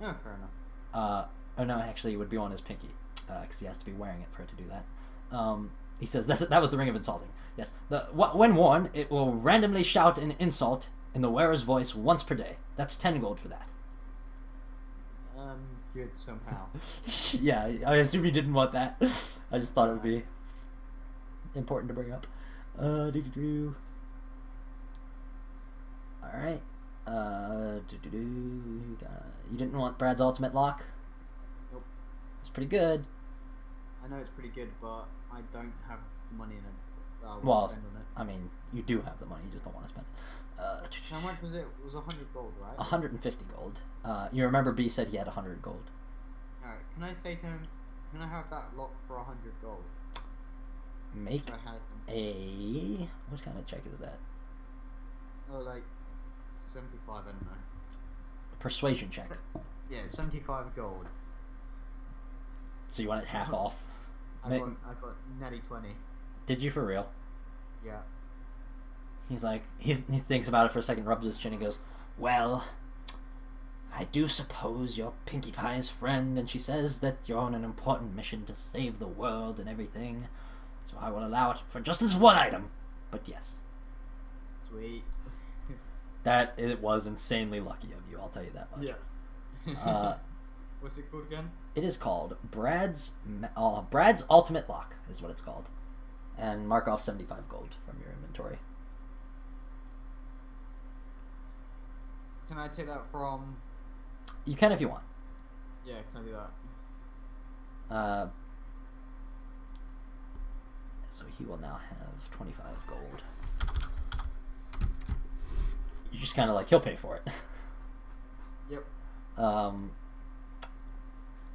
Oh, fair enough. Oh no, actually it would be on his pinky, because he has to be wearing it for it to do that. He says, that was the ring of insulting. Yes, when worn, it will randomly shout an insult in the wearer's voice once per day. That's 10 gold for that. Good somehow. Yeah, I assume you didn't want that. I just thought it would be important to bring up. Alright. You didn't want Brad's ultimate lock? Nope. It's pretty good. I know it's pretty good, but I don't have money in it. Well, spend on it. I mean, you do have the money, you just don't want to spend it. How much was it? It was 100 gold, right? 150 gold. You remember B said he had 100 gold. Alright, can I say to him, Can I have that lock for 100 gold? Make If I had them. a... What kind of check is that? Oh, like 75. I don't know. Persuasion check. Yeah, 75 gold. So you want it half off? I got nearly 20. Did you for real? Yeah. He's like, he thinks about it for a second, rubs his chin and goes, well, I do suppose you're Pinkie Pie's friend, and she says that you're on an important mission to save the world and everything, so I will allow it for just this one item, but yes. Sweet. That, it was insanely lucky of you, I'll tell you that much. Yeah. What's it called again? It is called Brad's Ultimate Lock, is what it's called. And mark off 75 gold from your inventory. Can I take that from... You can if you want. Yeah, can I do that? So he will now have 25 gold. You just kind of like, he'll pay for it. Yep.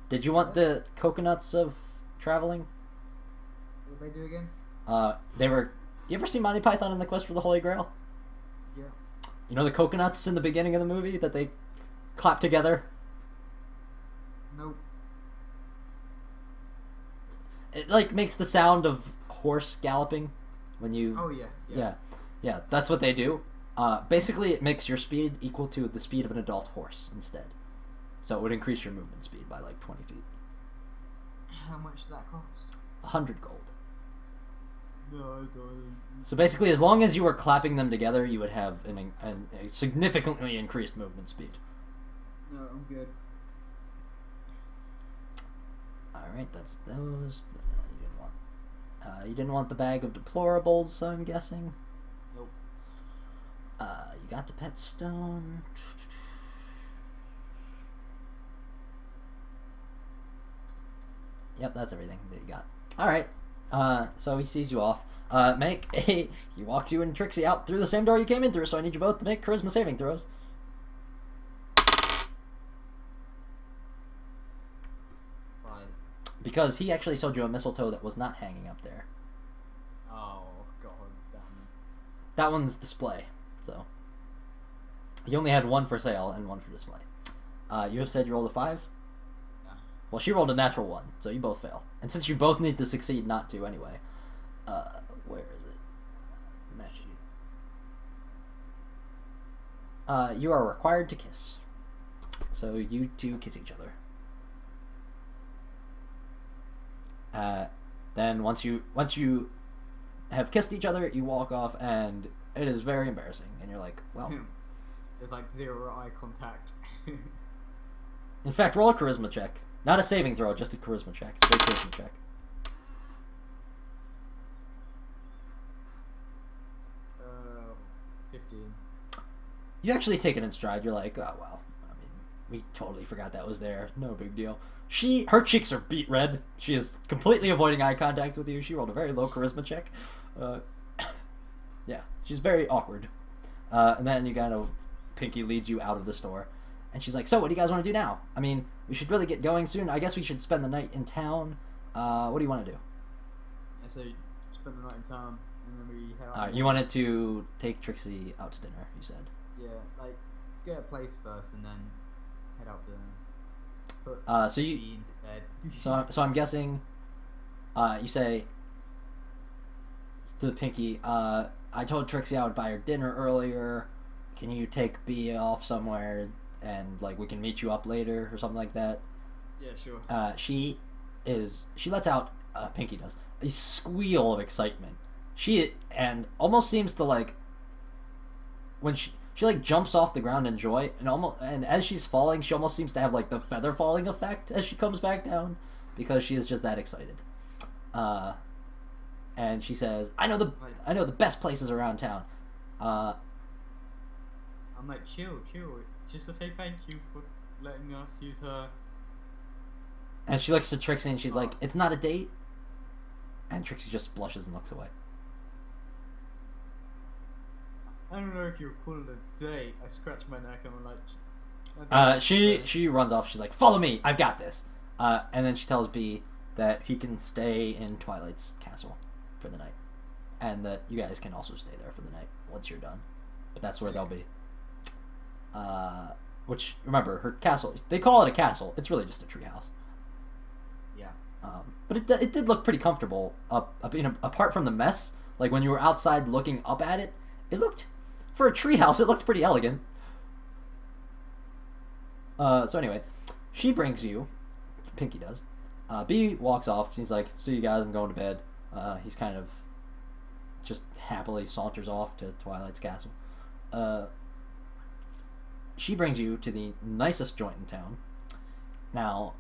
Did you want the coconuts of traveling? What did they do again? They were... You ever seen Monty Python and the Quest for the Holy Grail? Yeah. You know the coconuts in the beginning of the movie that they clap together? Nope. It like makes the sound of horse galloping when you... Oh, yeah. Yeah, that's what they do. Basically, it makes your speed equal to the speed of an adult horse instead. So it would increase your movement speed by like 20 feet. How much did that cost? 100 gold. No, I don't. So basically, as long as you were clapping them together, you would have a significantly increased movement speed. No, I'm good. Alright, that's those. You didn't want the bag of deplorables, I'm guessing? Nope. You got the pet stone. Yep, that's everything that you got. Alright, so he sees you off. He walks you and Trixie out through the same door you came in through, so I need you both to make charisma saving throws. 5. Because he actually sold you a mistletoe that was not hanging up there. Oh, god damn it. That one's display, so. You only had one for sale and one for display. You have said you rolled a 5? Yeah. Well, she rolled a natural 1, so you both fail. And since you both need to succeed not to anyway, where is it? Magic. You are required to kiss. So you two kiss each other. Then once you have kissed each other, you walk off, and it is very embarrassing. And you're like, well. There's like 0 eye contact. In fact, roll a charisma check. Not a saving throw, just a charisma check. Straight charisma check. 15. You actually take it in stride. You're like, oh well. I mean, we totally forgot that was there. No big deal. Her cheeks are beet red. She is completely avoiding eye contact with you. She rolled a very low charisma check. Yeah, she's very awkward. And then you kind of, Pinkie leads you out of the store. And she's like, so what do you guys want to do now? I mean, we should really get going soon. I guess we should spend the night in town. What do you want to do? I say spend the night in town, and then we head out. You wanted to take Trixie out to dinner, you said. Yeah, like, get a place first, and then head out there. So you... So I'm guessing, you say to Pinkie, I told Trixie I would buy her dinner earlier. Can you take B off somewhere, and like we can meet you up later or something like that? Yeah, sure. She lets out, Pinkie does, a squeal of excitement. And almost seems to like, when she like jumps off the ground in joy, and as she's falling, she almost seems to have like the feather falling effect as she comes back down, because she is just that excited. And she says, I know the best places around town. I'm like, chill. Just to say thank you for letting us use her. And she looks to Trixie and she's like, it's not a date? And Trixie just blushes and looks away. I don't know if you would call it a date. I scratch my neck and I'm like... She runs off. She's like, follow me. I've got this. And then she tells B, that he can stay in Twilight's castle for the night, and that you guys can also stay there for the night once you're done. But that's where they'll be. Which, remember, her castle, they call it a castle. It's really just a treehouse. Yeah. But it did look pretty comfortable. Apart from the mess, like when you were outside looking up at it, it looked, for a treehouse, it looked pretty elegant. So anyway, she brings you, Pinky does. B walks off. He's like, "See you guys. I'm going to bed." He's kind of just happily saunters off to Twilight's castle. She brings you to the nicest joint in town. Now,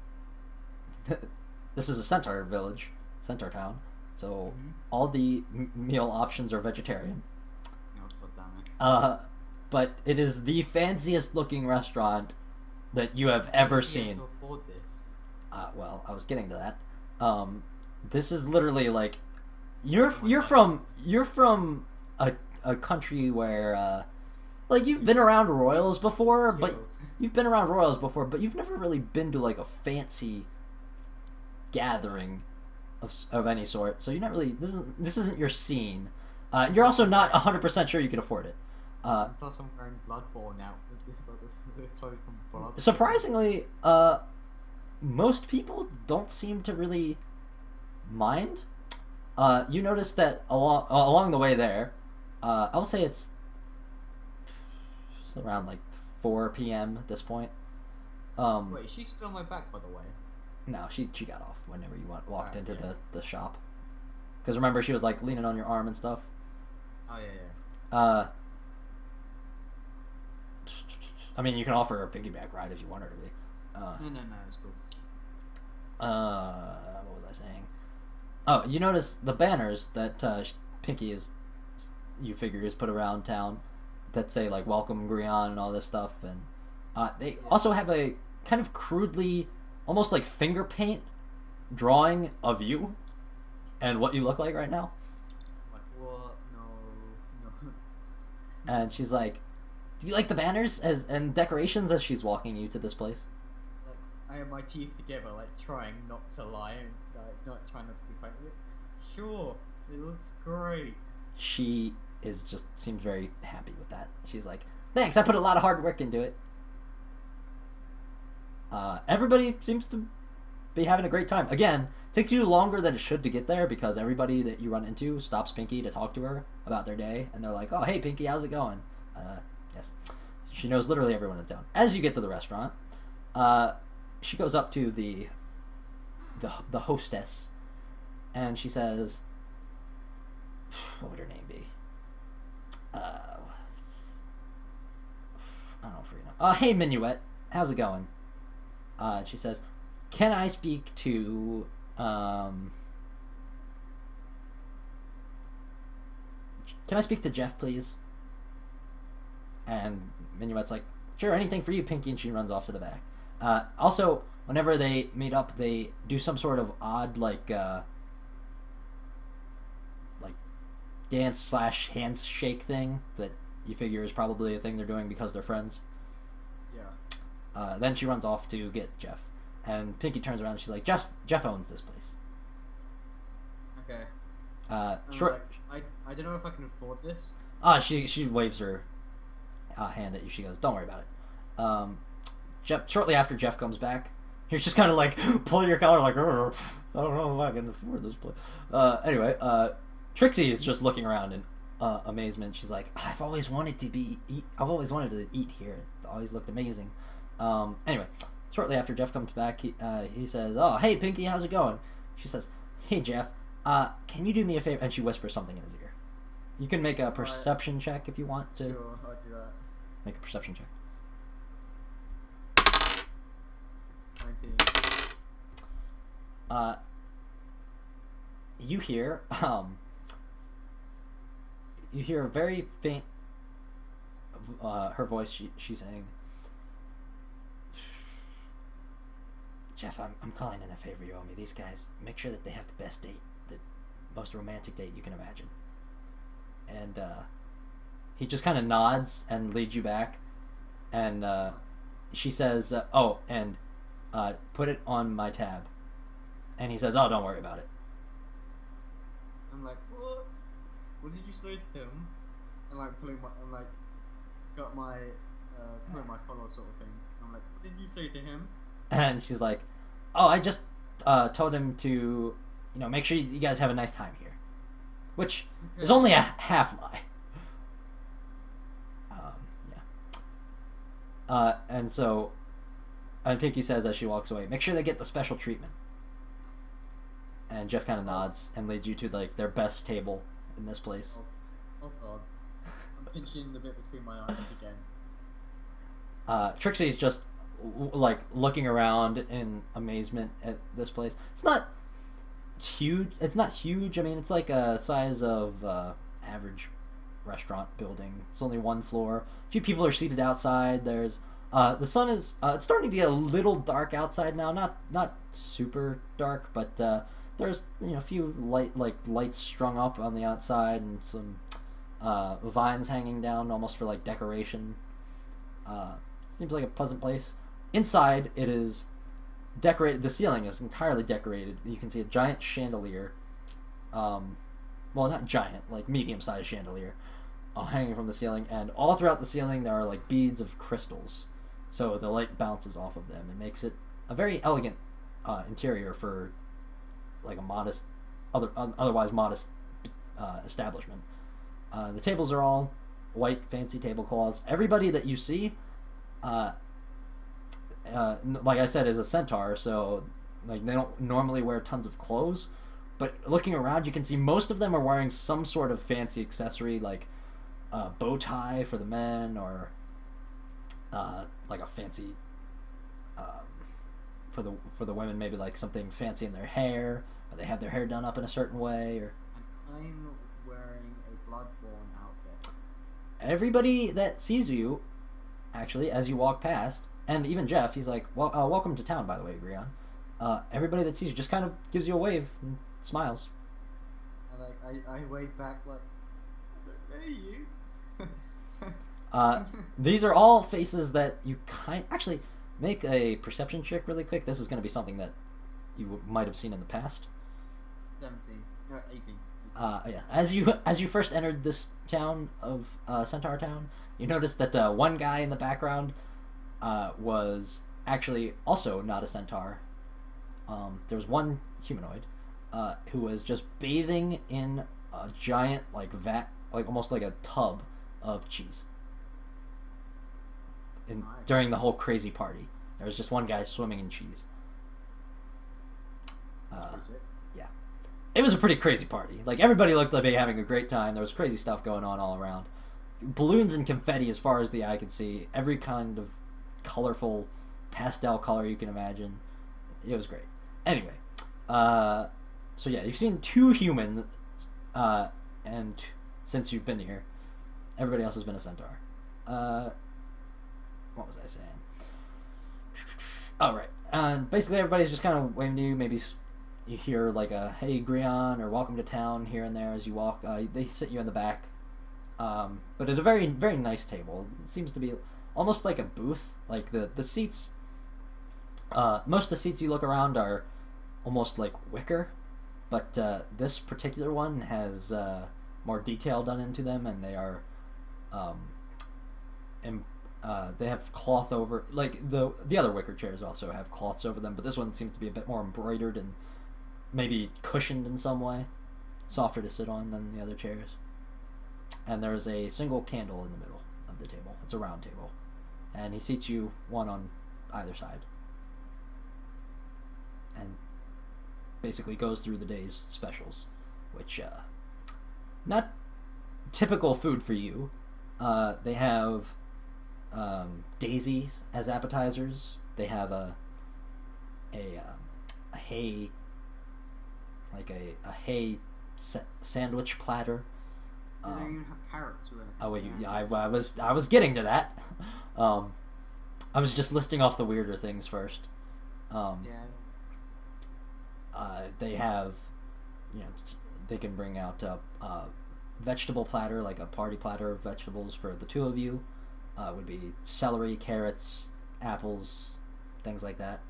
this is a centaur village, centaur town, so all the meal options are vegetarian. But it is the fanciest looking restaurant that you have ever seen. Afford this. Well, I was getting to that. This is literally like you're from a country where like you've been around royals before, but you've never really been to like a fancy gathering of any sort. So you're not really this isn't your scene. You're also not 100% sure you can afford it. Plus, I'm wearing Bloodborne now. Clothes from Bloodborne. Surprisingly, most people don't seem to really mind. You notice that along the way there, I'll say it's around like 4 p.m. at this point. Wait, she's still on my back, by the way. No, she got off whenever you walked into yeah. the shop. Because remember, she was like leaning on your arm and stuff. Oh yeah. I mean, you can offer her a piggyback ride if you want her to be. No, it's cool. What was I saying? Oh, you notice the banners that Pinky you figure is put around town that say like "Welcome Grion" and all this stuff, and they also have a kind of crudely, almost like finger paint drawing of you and what you look like right now. What? No. And she's like, "Do you like the banners and decorations?" As she's walking you to this place. Like, I have my teeth together, like trying not to lie and like not trying not to be funny. Sure, it looks great. She seems very happy with that. She's like, "Thanks, I put a lot of hard work into it." Everybody seems to be having a great time. Again, takes you longer than it should to get there because everybody that you run into stops Pinky to talk to her about their day, and they're like, "Oh, hey, Pinky, how's it going?" Yes. She knows literally everyone in town. As you get to the restaurant, she goes up to the hostess, and she says, what would her name be? I don't know if you know. Hey, Minuet, how's it going? And she says, "Can I speak to Jeff, please?" And Minuet's like, "Sure, anything for you, Pinky," and she runs off to the back. Also, whenever they meet up, they do some sort of odd like dance / handshake thing that you figure is probably a thing they're doing because they're friends. Yeah. Then she runs off to get Jeff, and Pinky turns around and she's like, Jeff owns this place." Okay. Short. Like, I don't know if I can afford this. She waves her hand at you. She goes, "Don't worry about it." Jeff. Shortly after Jeff comes back, you're just kind of like pulling your collar, like, "I don't know if I can afford this place." Anyway, Trixie is just looking around in amazement. She's like, I've always wanted to eat here. It always looked amazing." Anyway, shortly after Jeff comes back, he says, "Oh, hey, Pinky, how's it going?" She says, "Hey, Jeff, can you do me a favor?" And she whispers something in his ear. You can make a perception check if you want to. Sure, I'll do that. Make a perception check. 19. You hear a very faint her voice. She's saying, "Jeff, I'm calling in a favor you owe me. These guys, make sure that they have the best date, the most romantic date you can imagine." And he just kind of nods and leads you back, and she says, "Oh, and put it on my tab." And he says, "Oh, don't worry about it." I'm like, what? What did you say to him? And like got my pulling my collar sort of thing. I'm like, what did you say to him? And she's like, "Oh, I just told him to, make sure you guys have a nice time here," which is only a half lie. Yeah. And Pinky says as she walks away, "Make sure they get the special treatment." And Jeff kind of nods and leads you to like their best table in this place. Oh god. I'm pinching the bit between my eyes again. Trixie's just like looking around in amazement at this place. It's not huge. It's not huge. I mean, it's like a size of average restaurant building. It's only one floor. A few people are seated outside. There's the sun is it's starting to get a little dark outside now. Not super dark, but there's a few lights strung up on the outside and some vines hanging down almost for like decoration. Seems like a pleasant place. Inside, it is decorated. The ceiling is entirely decorated. You can see a giant chandelier. Well, not giant, like medium-sized chandelier, hanging from the ceiling. And all throughout the ceiling, there are like beads of crystals. So the light bounces off of them and makes it a very elegant interior for like a modest, otherwise modest establishment. The tables are all white, fancy tablecloths. Everybody that you see, like I said, is a centaur, so like they don't normally wear tons of clothes. But looking around, you can see most of them are wearing some sort of fancy accessory, like a bow tie for the men, or like a fancy for the women, maybe like something fancy in their hair, or they have their hair done up in a certain way, or. And I'm wearing a Bloodborne outfit. Everybody that sees you, actually, as you walk past, and even Jeff, he's like, "Well, welcome to town, by the way, Grion." Everybody that sees you just kind of gives you a wave and smiles. And I wave back like, "Hey, you." These are all faces that you actually make a perception check really quick. This is going to be something that you might have seen in the past. 17. No, 18. Yeah. As you first entered this town of Centaur Town, you noticed that one guy in the background was actually also not a centaur. There was one humanoid who was just bathing in a giant like vat, like almost like a tub of cheese. Nice. During the whole crazy party, there was just one guy swimming in cheese. Yeah, it was a pretty crazy party. Like everybody looked like they were having a great time. There was crazy stuff going on all around. Balloons and confetti as far as the eye could see. Every kind of colorful pastel color you can imagine. It was great. Anyway, so yeah, you've seen two humans, and since you've been here, everybody else has been a centaur. What was I saying? Oh, right. And basically everybody's just kind of waving to you. Maybe you hear like a "Hey, Grion" or "Welcome to town" here and there as you walk. They sit you in the back. But it's a very, very nice table. It seems to be almost like a booth. Like the seats, most of the seats you look around are almost like wicker, but this particular one has more detail done into them, and they are they have cloth over, like the other wicker chairs also have cloths over them, but this one seems to be a bit more embroidered and maybe cushioned in some way, softer to sit on than the other chairs. And there's a single candle in the middle of the table. It's a round table, and he seats you one on either side, and basically goes through the day's specials, which not typical food for you. They have daisies as appetizers. They have a hay, like a hay sandwich platter. They don't even have carrots or anything. Oh wait, yeah, I was getting to that. I was just listing off the weirder things first. Yeah. They have, they can bring out a vegetable platter, like a party platter of vegetables for the two of you. Would be celery, carrots, apples, things like that.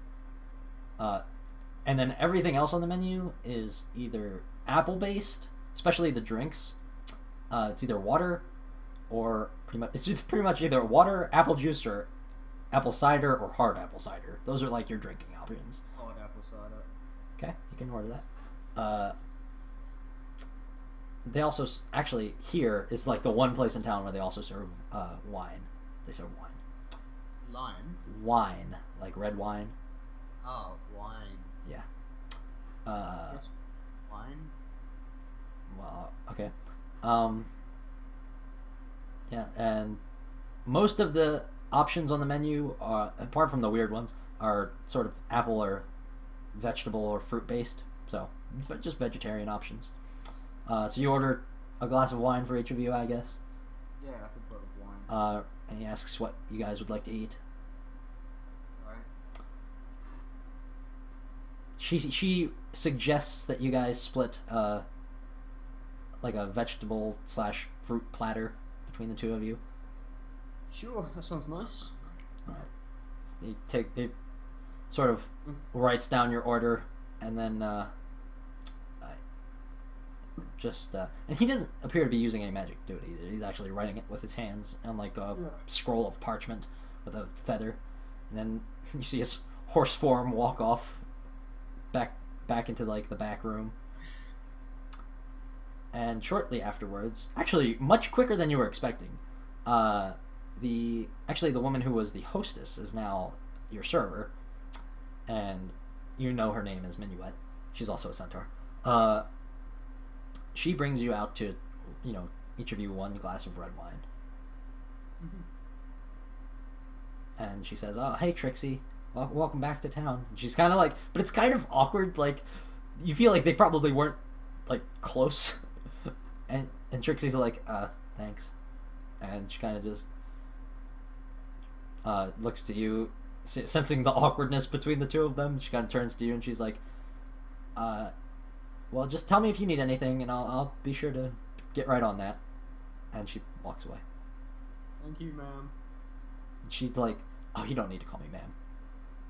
And then everything else on the menu is either apple based, especially the drinks. It's either water or pretty much either water, apple juice, or apple cider or hard apple cider. Those are like your drinking options. Hard apple cider. Okay, you can order that. They also actually here is like the one place in town where they also serve wine. They serve wine. Lime. Wine, like red wine. Oh, wine. Yeah. Yes, wine. Well, okay. Yeah, and most of the options on the menu, are, apart from the weird ones, are sort of apple or vegetable or fruit based. So just vegetarian options. So you order a glass of wine for each of you, I guess. Yeah, I could put a wine. And he asks what you guys would like to eat. Alright. She suggests that you guys split like a vegetable / fruit platter between the two of you. Sure, that sounds nice. All right. They sort of writes down your order, and then and he doesn't appear to be using any magic to do it either. He's actually writing it with his hands on like a scroll of parchment with a feather, and then you see his horse form walk off back into like the back room. And shortly afterwards, actually much quicker than you were expecting, the woman who was the hostess is now your server, and you know her name is Minuet. She's also a centaur. She brings you out to, each of you one glass of red wine. Mm-hmm. And she says, "Oh, hey Trixie, welcome back to town." And she's kind of like, but it's kind of awkward. Like, you feel like they probably weren't like close. and Trixie's like, "Thanks," and she kind of just looks to you, sensing the awkwardness between the two of them. She kind of turns to you and she's like, "Well, just tell me if you need anything, and I'll be sure to get right on that." And she walks away. Thank you, ma'am. She's like, "Oh, you don't need to call me ma'am."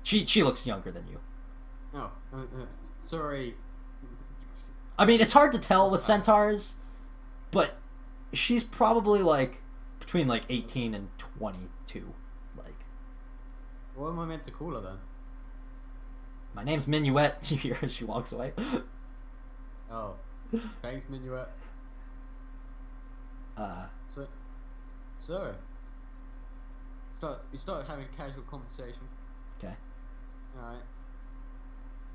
She looks younger than you. Oh, sorry. I mean, it's hard to tell with centaurs, but she's probably like between like 18 and 22. Like, what am I meant to call her then? "My name's Minuet." She walks away. Oh, thanks, Minuet. We started having a casual conversation. Okay. Alright.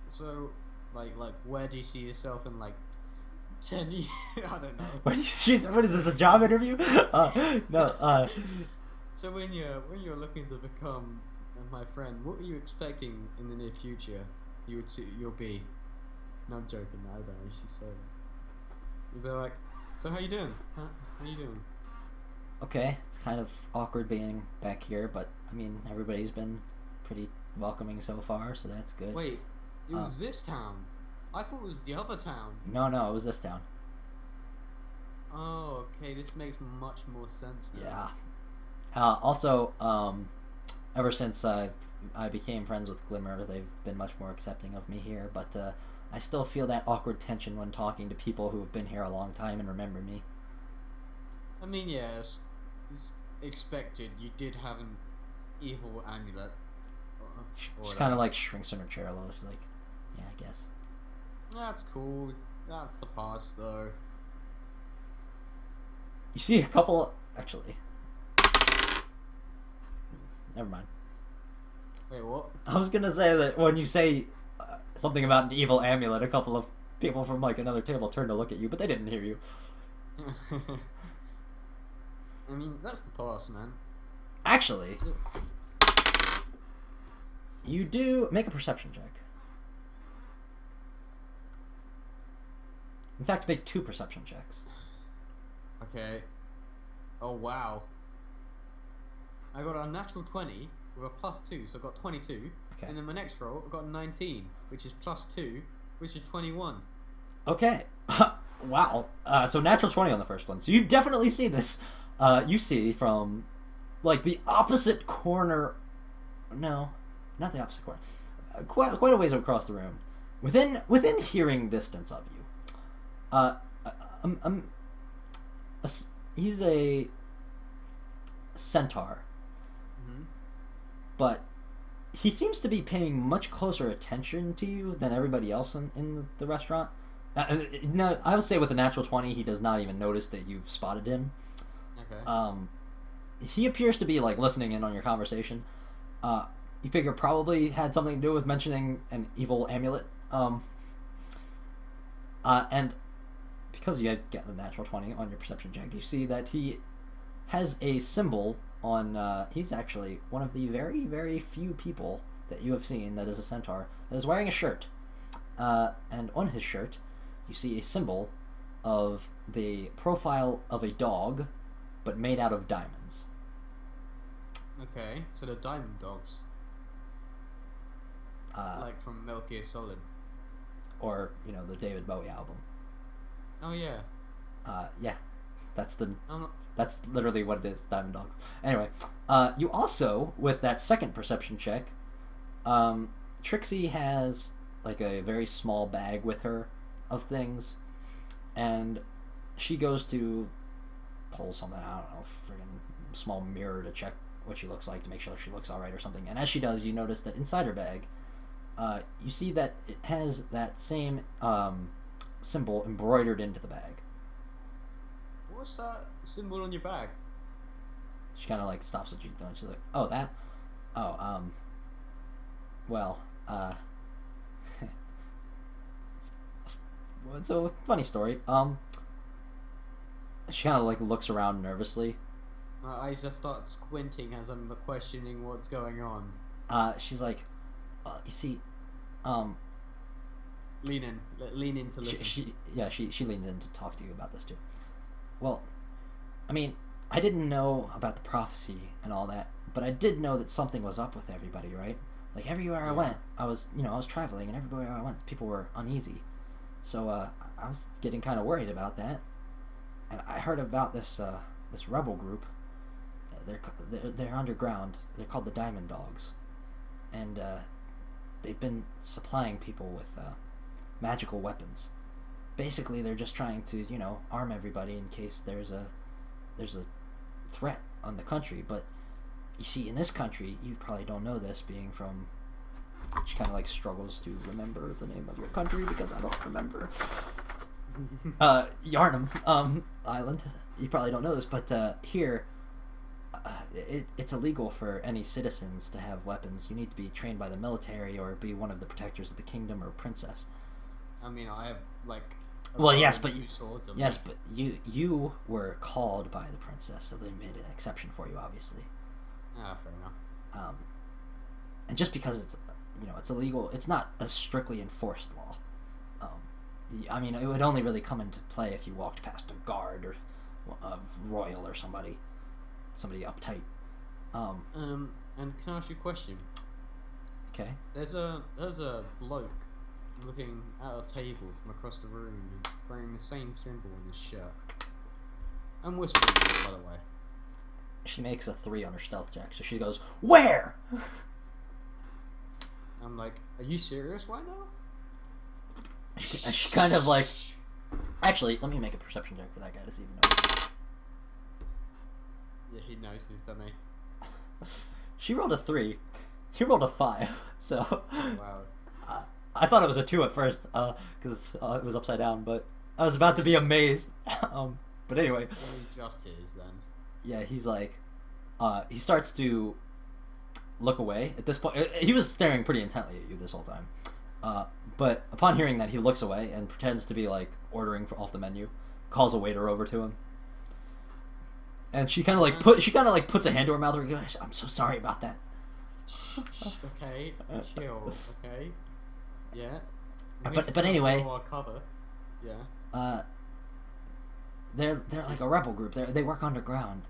So, like, where do you see yourself in, 10 years? I don't know. What is this, a job interview? No. So when you're looking to become my friend, what are you expecting in the near future? You'll be. No, I'm joking. I don't actually say that. You'll be like, "So how you doing? How you doing?" Okay, it's kind of awkward being back here, but I mean, everybody's been pretty welcoming so far, so that's good. Wait, it was this town. I thought it was the other town. No, it was this town. Oh, okay, this makes much more sense now. Yeah. Also, ever since I became friends with Glimmer, they've been much more accepting of me here, but I still feel that awkward tension when talking to people who have been here a long time and remember me. I mean, yes, it's expected. You did have an evil amulet. She kind of like shrinks in her chair a little. She's like, "Yeah, I guess." That's cool. That's the past, though. You see a couple, actually. Never mind. Wait, what? I was gonna say that when you say something about an evil amulet, a couple of people from like another table turned to look at you, but they didn't hear you. I mean, that's the past, man. Actually, you do make a perception check. In fact, make 2 perception checks. Okay. Oh, wow. I got a natural 20 with a +2, so I got 22. Okay. And then my next roll, I got 19, which is +2, which is 21. Okay. Wow. So natural 20 on the first one. So you definitely see this. You see from, like, the opposite corner. No, not the opposite corner. Quite a ways across the room. within hearing distance of you. Um, he's a centaur, but he seems to be paying much closer attention to you than everybody else in the restaurant. No, I would say with a natural 20, he does not even notice that you've spotted him. Okay. He appears to be like listening in on your conversation. You figure probably had something to do with mentioning an evil amulet. And because you had gotten a natural 20 on your perception check, you see that he has a symbol on. He's actually one of the very, very few people that you have seen that is a centaur that is wearing a shirt. And on his shirt, you see a symbol of the profile of a dog, but made out of diamonds. Okay, so they're diamond dogs. Like from Metal Gear Solid. Or, the David Bowie album. Oh yeah. Yeah. That's not... that's literally what it is, Diamond Dogs. Anyway, you also, with that second perception check, Trixie has like a very small bag with her of things, and she goes to pull something, I don't know, friggin' small mirror to check what she looks like to make sure she looks alright or something. And as she does, you notice that inside her bag, you see that it has that same symbol embroidered into the bag. What's that symbol on your bag? She kind of like stops what she's doing. She's like, "Oh, that? Oh, well, it's a funny story. She kind of like looks around nervously. My eyes just start squinting as I'm questioning what's going on. She's like, you see, lean in to listen. She leans in to talk to you about this too. Well, I mean, I didn't know about the prophecy and all that, but I did know that something was up with everybody, right? Like everywhere I went, I was traveling, and everywhere I went, people were uneasy. So I was getting kind of worried about that, and I heard about this rebel group. They're underground. They're called the Diamond Dogs, and they've been supplying people with magical weapons. Basically, they're just trying to arm everybody in case there's a threat on the country. But you see, in this country, you probably don't know this, being from. She kind of like struggles to remember the name of your country because I don't remember. Yarnum Island. You probably don't know this, but here, it's illegal for any citizens to have weapons. You need to be trained by the military or be one of the protectors of the kingdom or princess. I mean, I have like. Well, yes, but you were called by the princess, so they made an exception for you, obviously. Ah, fair enough. And just because it's illegal, it's not a strictly enforced law. I mean, it would only really come into play if you walked past a guard or a royal or somebody uptight. And can I ask you a question? Okay. There's a bloke looking at a table from across the room and wearing the same symbol on his shirt. I'm whispering to her, by the way. She makes a 3 on her stealth check, so she goes, "Where?" I'm like, "Are you serious right now?" She kind of like. Actually, let me make a perception check for that guy to see if he knows. Yeah, he knows he's done me. She rolled a 3. He rolled a 5. So. Wow. I thought it was a 2 at first, because it was upside down, but I was about to be amazed. But anyway. Only just his then. Yeah, he's like, he starts to look away. At this point, he was staring pretty intently at you this whole time. But upon hearing that, he looks away and pretends to be like ordering off the menu. Calls a waiter over to him. And she kind of like puts a hand to her mouth and goes, "I'm so sorry about that." Okay, chill. Okay. Yeah. But anyway. Our cover. Yeah. They're like a rebel group. They work underground.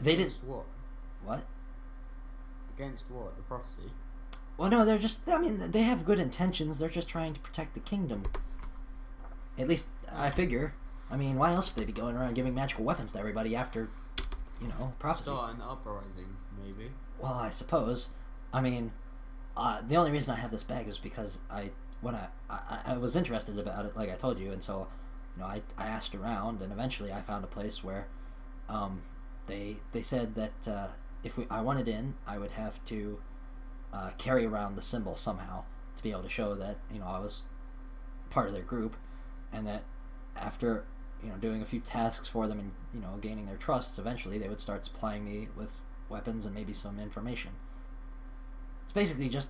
They didn't. Against what? What? Against what? The prophecy. Well, no, they're just. I mean, they have good intentions. They're just trying to protect the kingdom. At least I figure. I mean, why else would they be going around giving magical weapons to everybody after, prophecy? Start an uprising, maybe. Well, I suppose. I mean, the only reason I have this bag is because I when I was interested about it, like I told you, and so, I asked around, and eventually I found a place where, they said that if I wanted in, I would have to carry around the symbol somehow to be able to show that I was part of their group, and that after doing a few tasks for them and gaining their trusts, eventually they would start supplying me with weapons and maybe some information. It's basically just,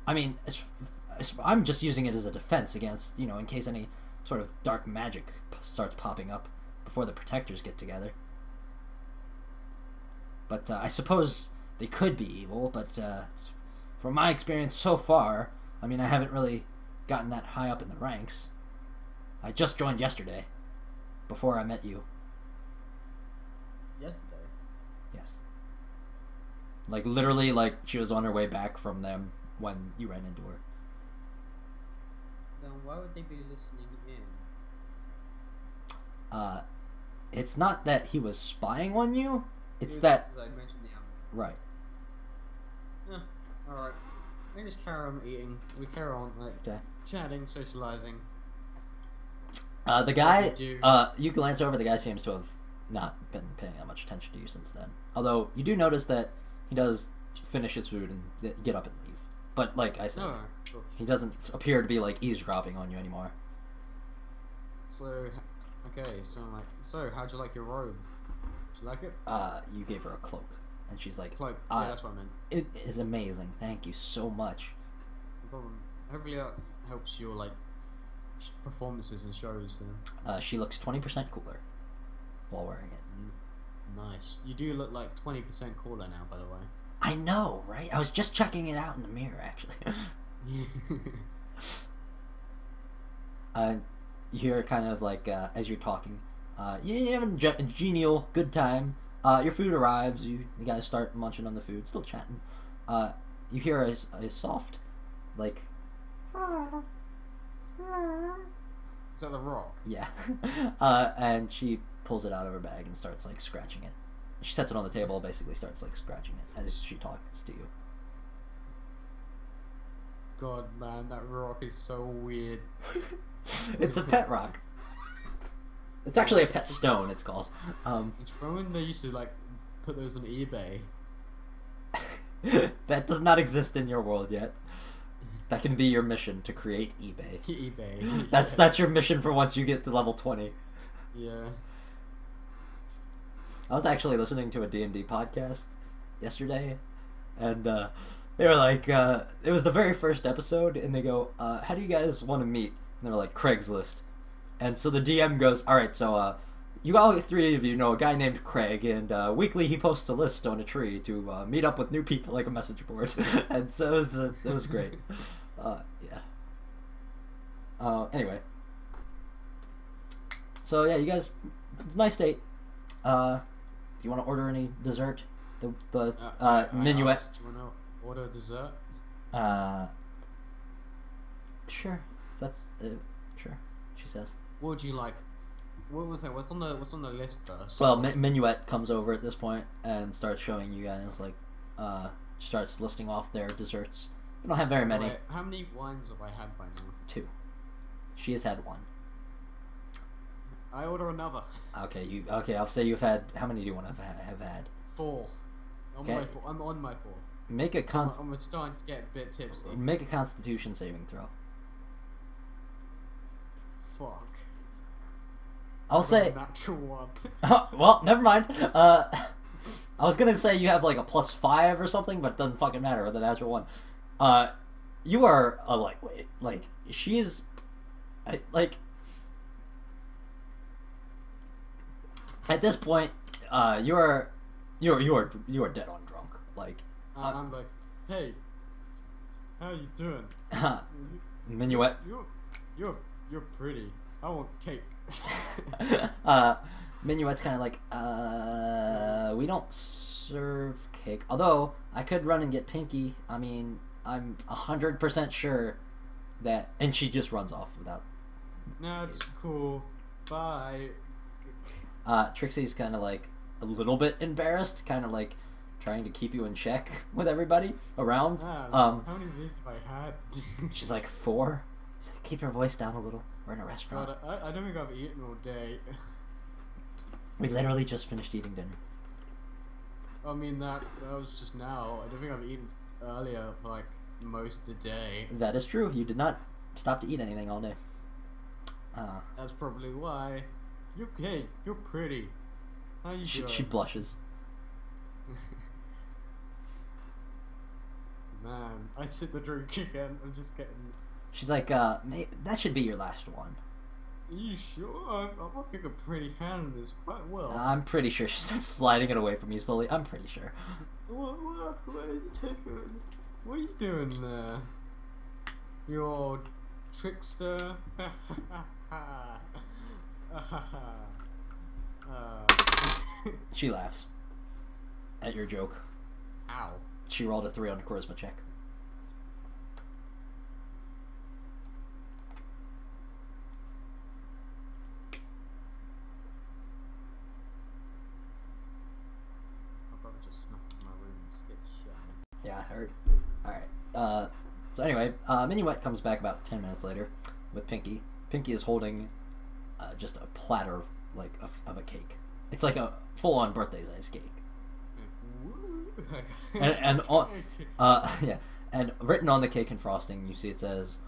I'm just using it as a defense against in case any sort of dark magic starts popping up before the protectors get together. But I suppose they could be evil, but from my experience so far, I haven't really gotten that high up in the ranks. I just joined yesterday, before I met you. Yesterday? Yes. Like, literally, like, she was on her way back from them when you ran into her. Then why would they be listening in? It's not that he was spying on you, it's that... Because I mentioned the animal. Right. Yeah, alright. We just carry on eating. We carry on, like, Okay. chatting, socializing. The guy, do. You glance over, the guy seems to have not been paying that much attention to you since then. Although, you do notice that he does finish his food and get up and leave. But, like I said, Oh, cool. he doesn't appear to be, like, eavesdropping on you anymore. So, okay, so how'd you like your robe? Did you like it? You gave her a cloak. And she's like, Cloak. Yeah, that's what I meant. It is amazing. Thank you so much. No problem. Hopefully that helps your, like, performances and shows then. She looks 20% cooler while wearing it. Nice. You do look like 20% cooler now, by the way. I know, right? I was just checking it out in the mirror, actually. You hear kind of like, as you're talking, you have a genial, good time. Your food arrives, you guys start munching on the food, still chatting. You hear a soft, like... Is that the rock? Yeah. And she pulls it out of her bag and starts, like, scratching it. She sets it on the table, basically starts, like, scratching it as she talks to you. God, man, that rock is so weird. It's a pet rock. It's actually a pet stone, it's called. It's from when they used to, like, put those on eBay. That does not exist in your world yet. That can be your mission, to create eBay. eBay. That's your mission for once you get to level 20. Yeah. I was actually listening to a D&D podcast yesterday, and they were like, it was the very first episode, and they go, how do you guys want to meet? And they were like, Craigslist. And so the DM goes, alright, so you all three of you know a guy named Craig, and weekly he posts a list on a tree to meet up with new people like a message board. And so it was great. Yeah. Anyway. So yeah, you guys, nice date. Do you want to order any dessert? The minuet. Do you want to order dessert? Sure. That's sure. She says. What would you like? What was that? What's on the list first? Well, Minuet comes over at this point and starts showing you guys, like, starts listing off their desserts. We don't have very many. Wait, how many wines have I had by now? 2. She has had 1. I order another. Okay, I'll say you've had. How many do you want to have had? 4. Okay. I'm on my 4. Make a I'm starting to get a bit tipsy. Make a Constitution saving throw. Fuck. I'll say. Natural 1. Well, never mind. I was gonna say you have like a +5 or something, but it doesn't fucking matter with a natural 1. You are a lightweight. Like she is, like. At this point, you are dead on drunk. Like I'm like, hey, how you doing? Minuet. You're pretty. I want cake. Minuet's kind of like, we don't serve cake. Although I could run and get Pinky. I mean, I'm 100% sure that, and she just runs off without. No, it's cool. Bye. Trixie's kind of like a little bit embarrassed, kind of like trying to keep you in check with everybody around. How many of these have I had? She's like 4. Keep your voice down a little. We're in a restaurant. God, I don't think I've eaten all day. We literally just finished eating dinner. I mean, that was just now. I don't think I've eaten earlier for like most of the day. That is true. You did not stop to eat anything all day. That's probably why. You're okay. You're pretty. How you doing? She blushes. Man, I sip the drink again. I'm just getting. She's like, that should be your last one. Are you sure? I'm working a pretty hand on this quite well. I'm pretty sure. She starts sliding it away from you slowly. I'm pretty sure. What are you taking? What are you doing there? You old trickster. She laughs at your joke. Ow. She rolled a 3 on a charisma check. I'll probably just snuck in my room and just get shit. Yeah, I heard. Alright. So anyway, Minuet comes back about 10 minutes later with Pinky. Pinky is holding just a platter of a cake. It's like a full-on birthday-sized cake. and on, yeah, and written on the cake and frosting, you see it says,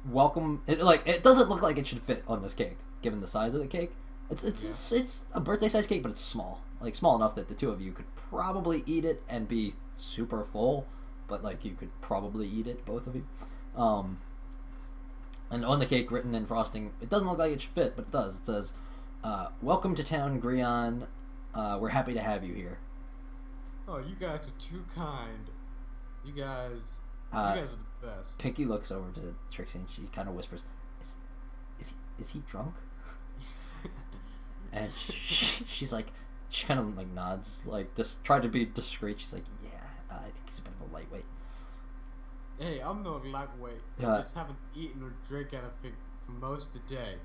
"Welcome." It doesn't look like it should fit on this cake, given the size of the cake. It's a birthday-sized cake, but it's small, like small enough that the two of you could probably eat it and be super full, but like you could probably eat it, both of you. And on the cake, written in frosting, it doesn't look like it should fit, but it does. It says, "Welcome to town, Grion. We're happy to have you here." Oh, you guys are too kind. You guys are the best. Pinky looks over to Trixie and she kind of whispers, "Is he drunk?" And she's like, she kind of like nods, like just tried to be discreet. She's like, "Yeah, I think he's a bit of a lightweight." Hey, I'm not lightweight. I just haven't eaten or drank anything for most of the day.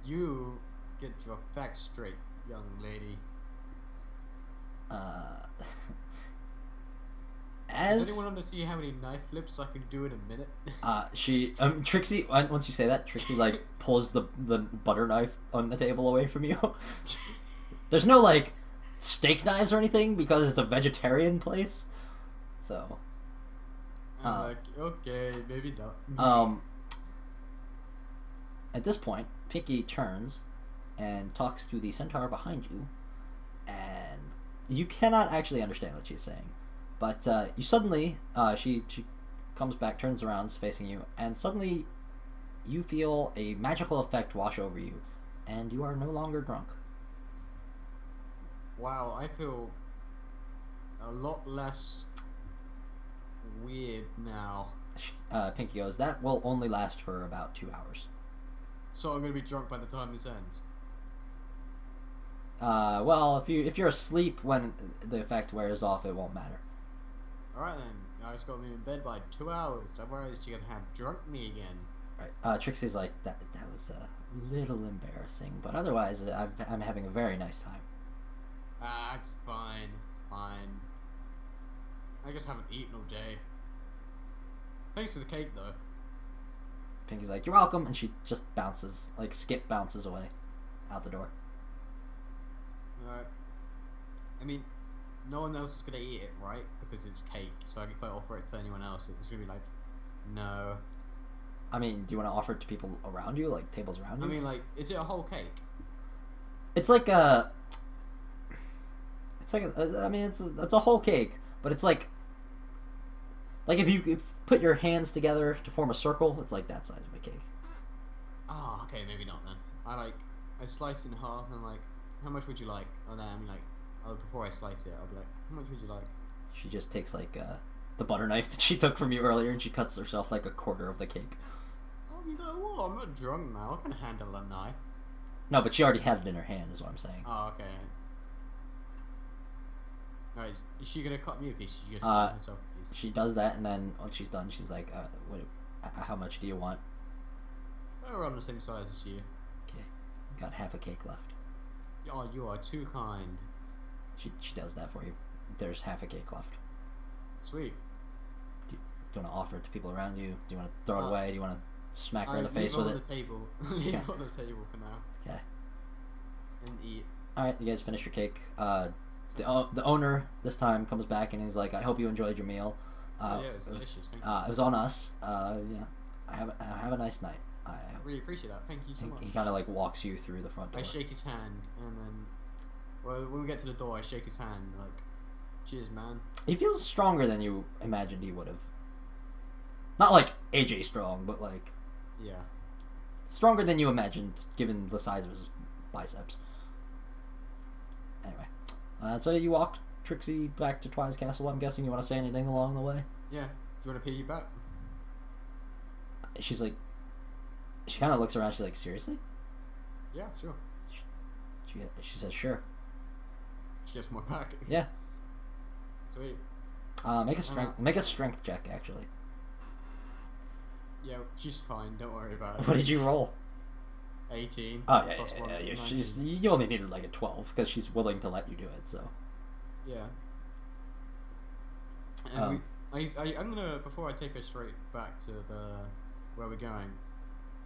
You get your facts straight, young lady. Does anyone want to see how many knife flips I can do in a minute? Trixie, once you say that, Trixie like pulls the butter knife on the table away from you. There's no like steak knives or anything because it's a vegetarian place. So I'm like, okay, maybe not. At this point, Pinky turns and talks to the centaur behind you, and you cannot actually understand what she's saying. But you suddenly, she comes back, turns around, is facing you, and suddenly you feel a magical effect wash over you, and you are no longer drunk. Wow, I feel a lot less weird now. Pinky goes, "That will only last for about 2 hours." So I'm gonna be drunk by the time this ends. Well, if you're asleep when the effect wears off, it won't matter. Alright then, I just gotta be in bed by 2 hours, otherwise you're gonna have drunk me again. Right. Trixie's like, that was a little embarrassing, but otherwise I'm having a very nice time. It's fine, it's fine. I just haven't eaten all day. Thanks for the cake though. Pinky's like, "You're welcome," and she just bounces, like Skip bounces away out the door. Alright. I mean, no one else is gonna eat it, right? Because it's cake. So if I offer it to anyone else, it's gonna be like, no. I mean, do you want to offer it to people around you, like tables around you? I mean, like, is it a whole cake? It's like a. It's like a. I mean, it's a whole cake, but it's like if you put your hands together to form a circle, it's like that size of a cake. Ah, okay, maybe not then. I slice it in half and I'm like, how much would you like? And then I'm like, before I slice it, I'll be like, how much would you like? She just takes like the butter knife that she took from you earlier, and she cuts herself like a quarter of the cake. Oh, you know what? I'm not drunk now. I can handle a knife. No, but she already had it in her hand, is what I'm saying. Oh, okay. Alright, is she gonna cut me a piece? She's just cut herself a piece. She does that, and then once she's done, she's like, how much do you want?" We're on the same size as you. Okay, got half a cake left. Oh, you are too kind. She does that for you. There's half a cake left. Sweet. Do you want to offer it to people around you? Do you want to throw it away? Do you want to smack her in the face leave with it it? on the table. Leave Okay. it on the table for now. Okay. And eat. Alright, you guys finish your cake. The owner this time comes back and he's like, I hope you enjoyed your meal. Yeah, it was delicious. Thank you. It was on us. Yeah. Have a nice night. I really appreciate that. Thank you so much. He kind of like walks you through the front door. I shake his hand, and then, well, when we get to the door, I shake his hand, like, cheers, man. He feels stronger than you imagined he would have. Not like AJ strong, but like Yeah. stronger than you imagined, given the size of his biceps. Anyway, so you walk Trixie back to Twi's castle. I'm guessing you want to say anything along the way. Yeah. Do you want to piggyback? She's like, she kind of looks around. She's like, seriously? Yeah, sure. She says, sure. She gets my back. Yeah. Sweet. Make a strength check, actually. Yeah, she's fine. Don't worry about it. What did you roll? 18. Oh yeah, plus one, yeah. 19. You only needed like a 12 because she's willing to let you do it. So. Yeah. And I'm gonna, before I take her straight back to where we're going,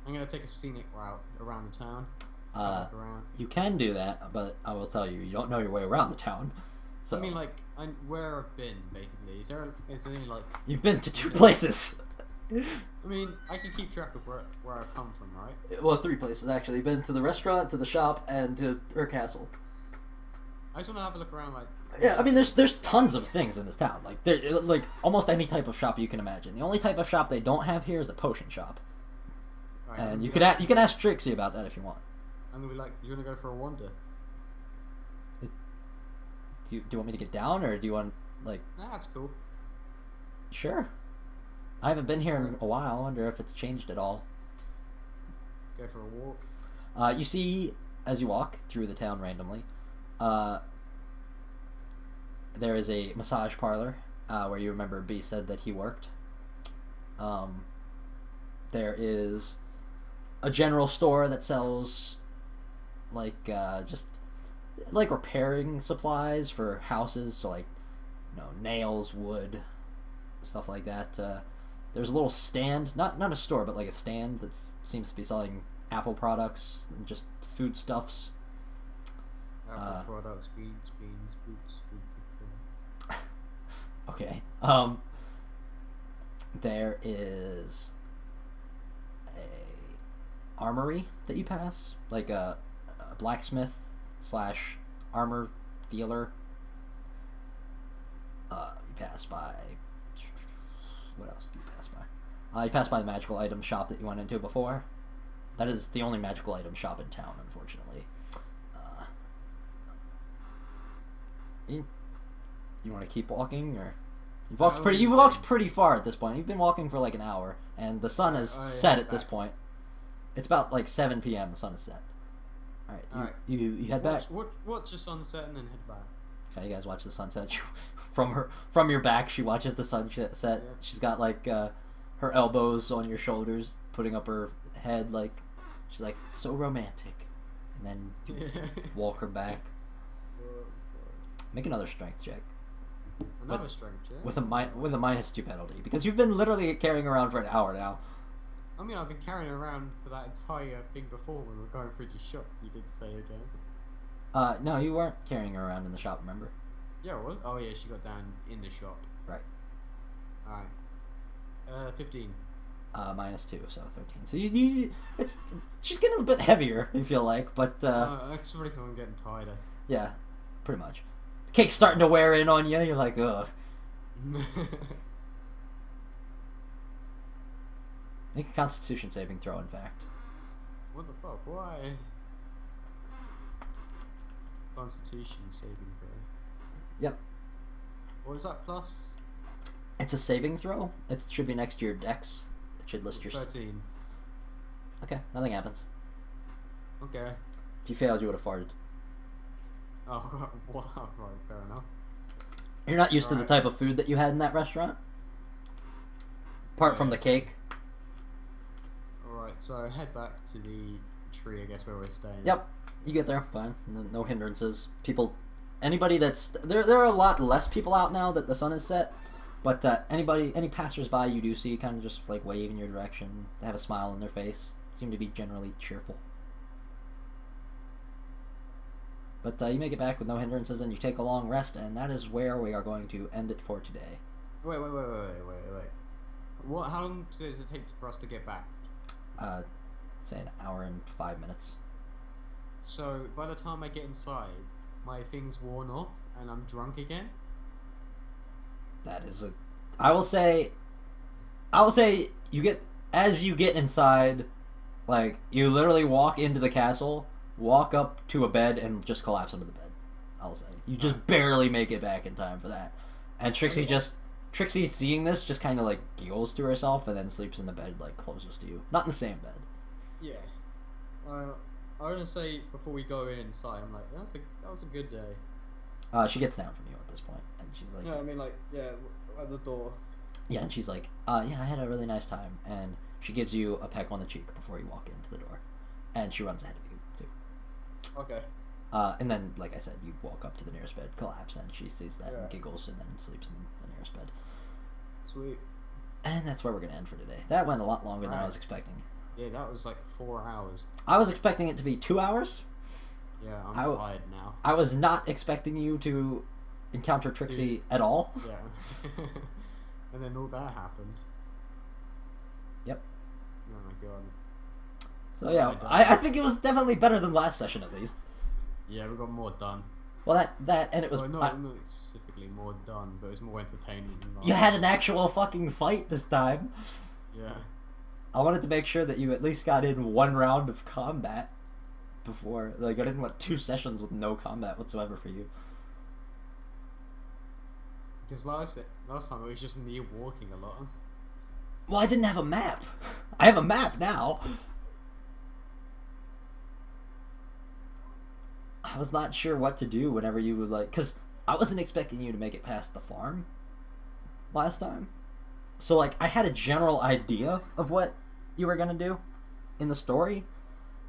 I'm gonna take a scenic route around the town. Around. You can do that, but I will tell you, you don't know your way around the town. So I mean, like, where I've been, basically. Is there any, like... You've been to 2 places. I mean, I can keep track of where I've come from, right? Well, 3 places actually. You've been to the restaurant, to the shop, and to her castle. I just want to have a look around, like... Yeah, I mean, there's tons of things in this town. Like almost any type of shop you can imagine. The only type of shop they don't have here is a potion shop. Right, And you can ask Trixie about that if you want. I'm gonna be like, you wanna go for a wander? Do you want me to get down, or do you want, like... Nah, that's cool. Sure. I haven't been here in a while. I wonder if it's changed at all. Go for a walk. You see, as you walk through the town randomly, there is a massage parlor where you remember B said that he worked. There is a general store that sells like just like repairing supplies for houses, so like, you know, nails, wood, stuff like that. There's a little stand, not a store, but like a stand that seems to be selling Apple products and just foodstuffs. Apple products, beans, boots. Okay. There is a armory that you pass, like a blacksmith / armor dealer. You pass by. What else do you pass by? You pass by the magical item shop that you went into before. That is the only magical item shop in town, unfortunately. You want to keep walking, or you've walked pretty far at this point. You've been walking for like an hour, and the sun has set at this point. It's about like 7 p.m. The sun is set. All right, you head back. Watch the sunset and then head back. Okay, you guys watch the sunset. From your back, she watches the sunset set. Yeah. She's got like her elbows on your shoulders, putting up her head, like she's like, so romantic. And then you walk her back. Make another strength check. Another strength check? With a -2 penalty, because you've been literally carrying around for an hour now. I mean, I've been carrying around for that entire thing before when we were going through the shop, you did say again. No, you weren't carrying her around in the shop, remember? Yeah, it was? Oh yeah, she got down in the shop. Right. Alright. 15. -2, so 13. So she's getting a bit heavier, I feel like, but It's probably because I'm getting tighter. yeah, pretty much. The cake's starting to wear in on you, you're like, ugh. Make a constitution saving throw, in fact. What the fuck? Why? Constitution saving throw. Yep. What is that plus? It's a saving throw. It should be next to your dex. It should list your... 13. Okay, nothing happens. Okay. If you failed, you would have farted. Oh, wow, right, fair enough. You're not used to the Alright. type of food that you had in that restaurant? Apart from the cake. Alright, so head back to the tree, I guess, where we're staying. Yep, you get there, fine. No hindrances. Anybody that's... There are a lot less people out now that the sun is set. But any passersby you do see kind of just like wave in your direction, they have a smile on their face, seem to be generally cheerful. But you make it back with no hindrances, and you take a long rest, and that is where we are going to end it for today. Wait. What? How long does it take for us to get back? Say an hour and 5 minutes. So by the time I get inside, my thing's worn off, and I'm drunk again. That is a. I will say you get as you get inside, like you literally walk into the castle, walk up to a bed, and just collapse into the bed. I'll say you just barely make it back in time for that, and Trixie seeing this just kind of like giggles to herself and then sleeps in the bed like closest to you, not in the same bed. Yeah. I want to say before we go inside, I'm like, that was a good day. She gets down from you at this point, and she's like, No, I mean like, yeah, at the door. yeah, and she's like, yeah, I had a really nice time, and she gives you a peck on the cheek before you walk into the door, and she runs ahead of you too. Okay. And then, like I said, you walk up to the nearest bed, collapse, and she sees that and Yeah. giggles, and then sleeps in the nearest bed. Sweet. And that's where we're gonna end for today. That went a lot longer than I Right. was expecting. Yeah, that was like 4 hours. I was expecting it to be 2 hours. Yeah, I'm I- tired now. I was not expecting you to encounter Trixie at all. Yeah. And then all that happened. Yep. Oh my god. So yeah, I think it was definitely better than last session at least. Yeah, we got more done. Well, that and it was. Well, not specifically more done, but it was more entertaining than last. You had an actual fucking fight this time. Yeah. I wanted to make sure that you at least got in one round of combat before. Like, I didn't want 2 sessions with no combat whatsoever for you. Because last time it was just me walking a lot. Well, I didn't have a map. I have a map now. I was not sure what to do whenever you would like, because I wasn't expecting you to make it past the farm last time. So like, I had a general idea of what you were gonna do in the story,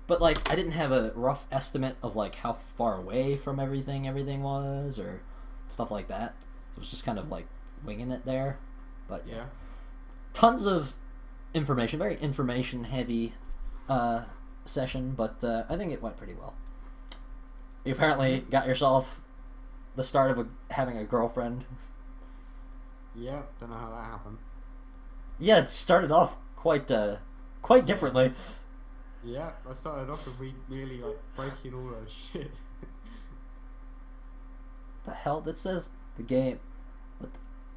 but like, I didn't have a rough estimate of like how far away from everything was or stuff like that. It was just kind of like winging it there. But yeah, tons of information, very information heavy session, but I think it went pretty well. You apparently got yourself the start of having a girlfriend. Yeah, don't know how that happened. Yeah, it started off quite differently. Yeah, I started off with really like breaking all that shit. The hell? That says the game.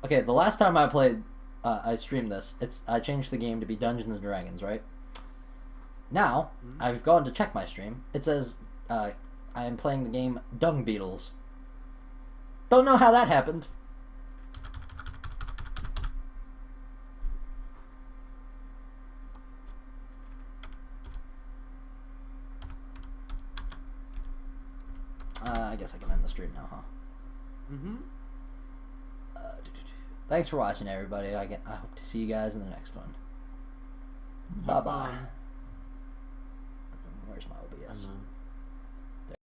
Okay, the last time I played, I streamed this. I changed the game to be Dungeons and Dragons, right? Now I've gone to check my stream. It says I am playing the game Dung Beetles. Don't know how that happened. I guess I can end the stream now, huh? Mm-hmm. Thanks for watching, everybody. I hope to see you guys in the next one. Have Bye-bye. fun. Where's my OBS? I know.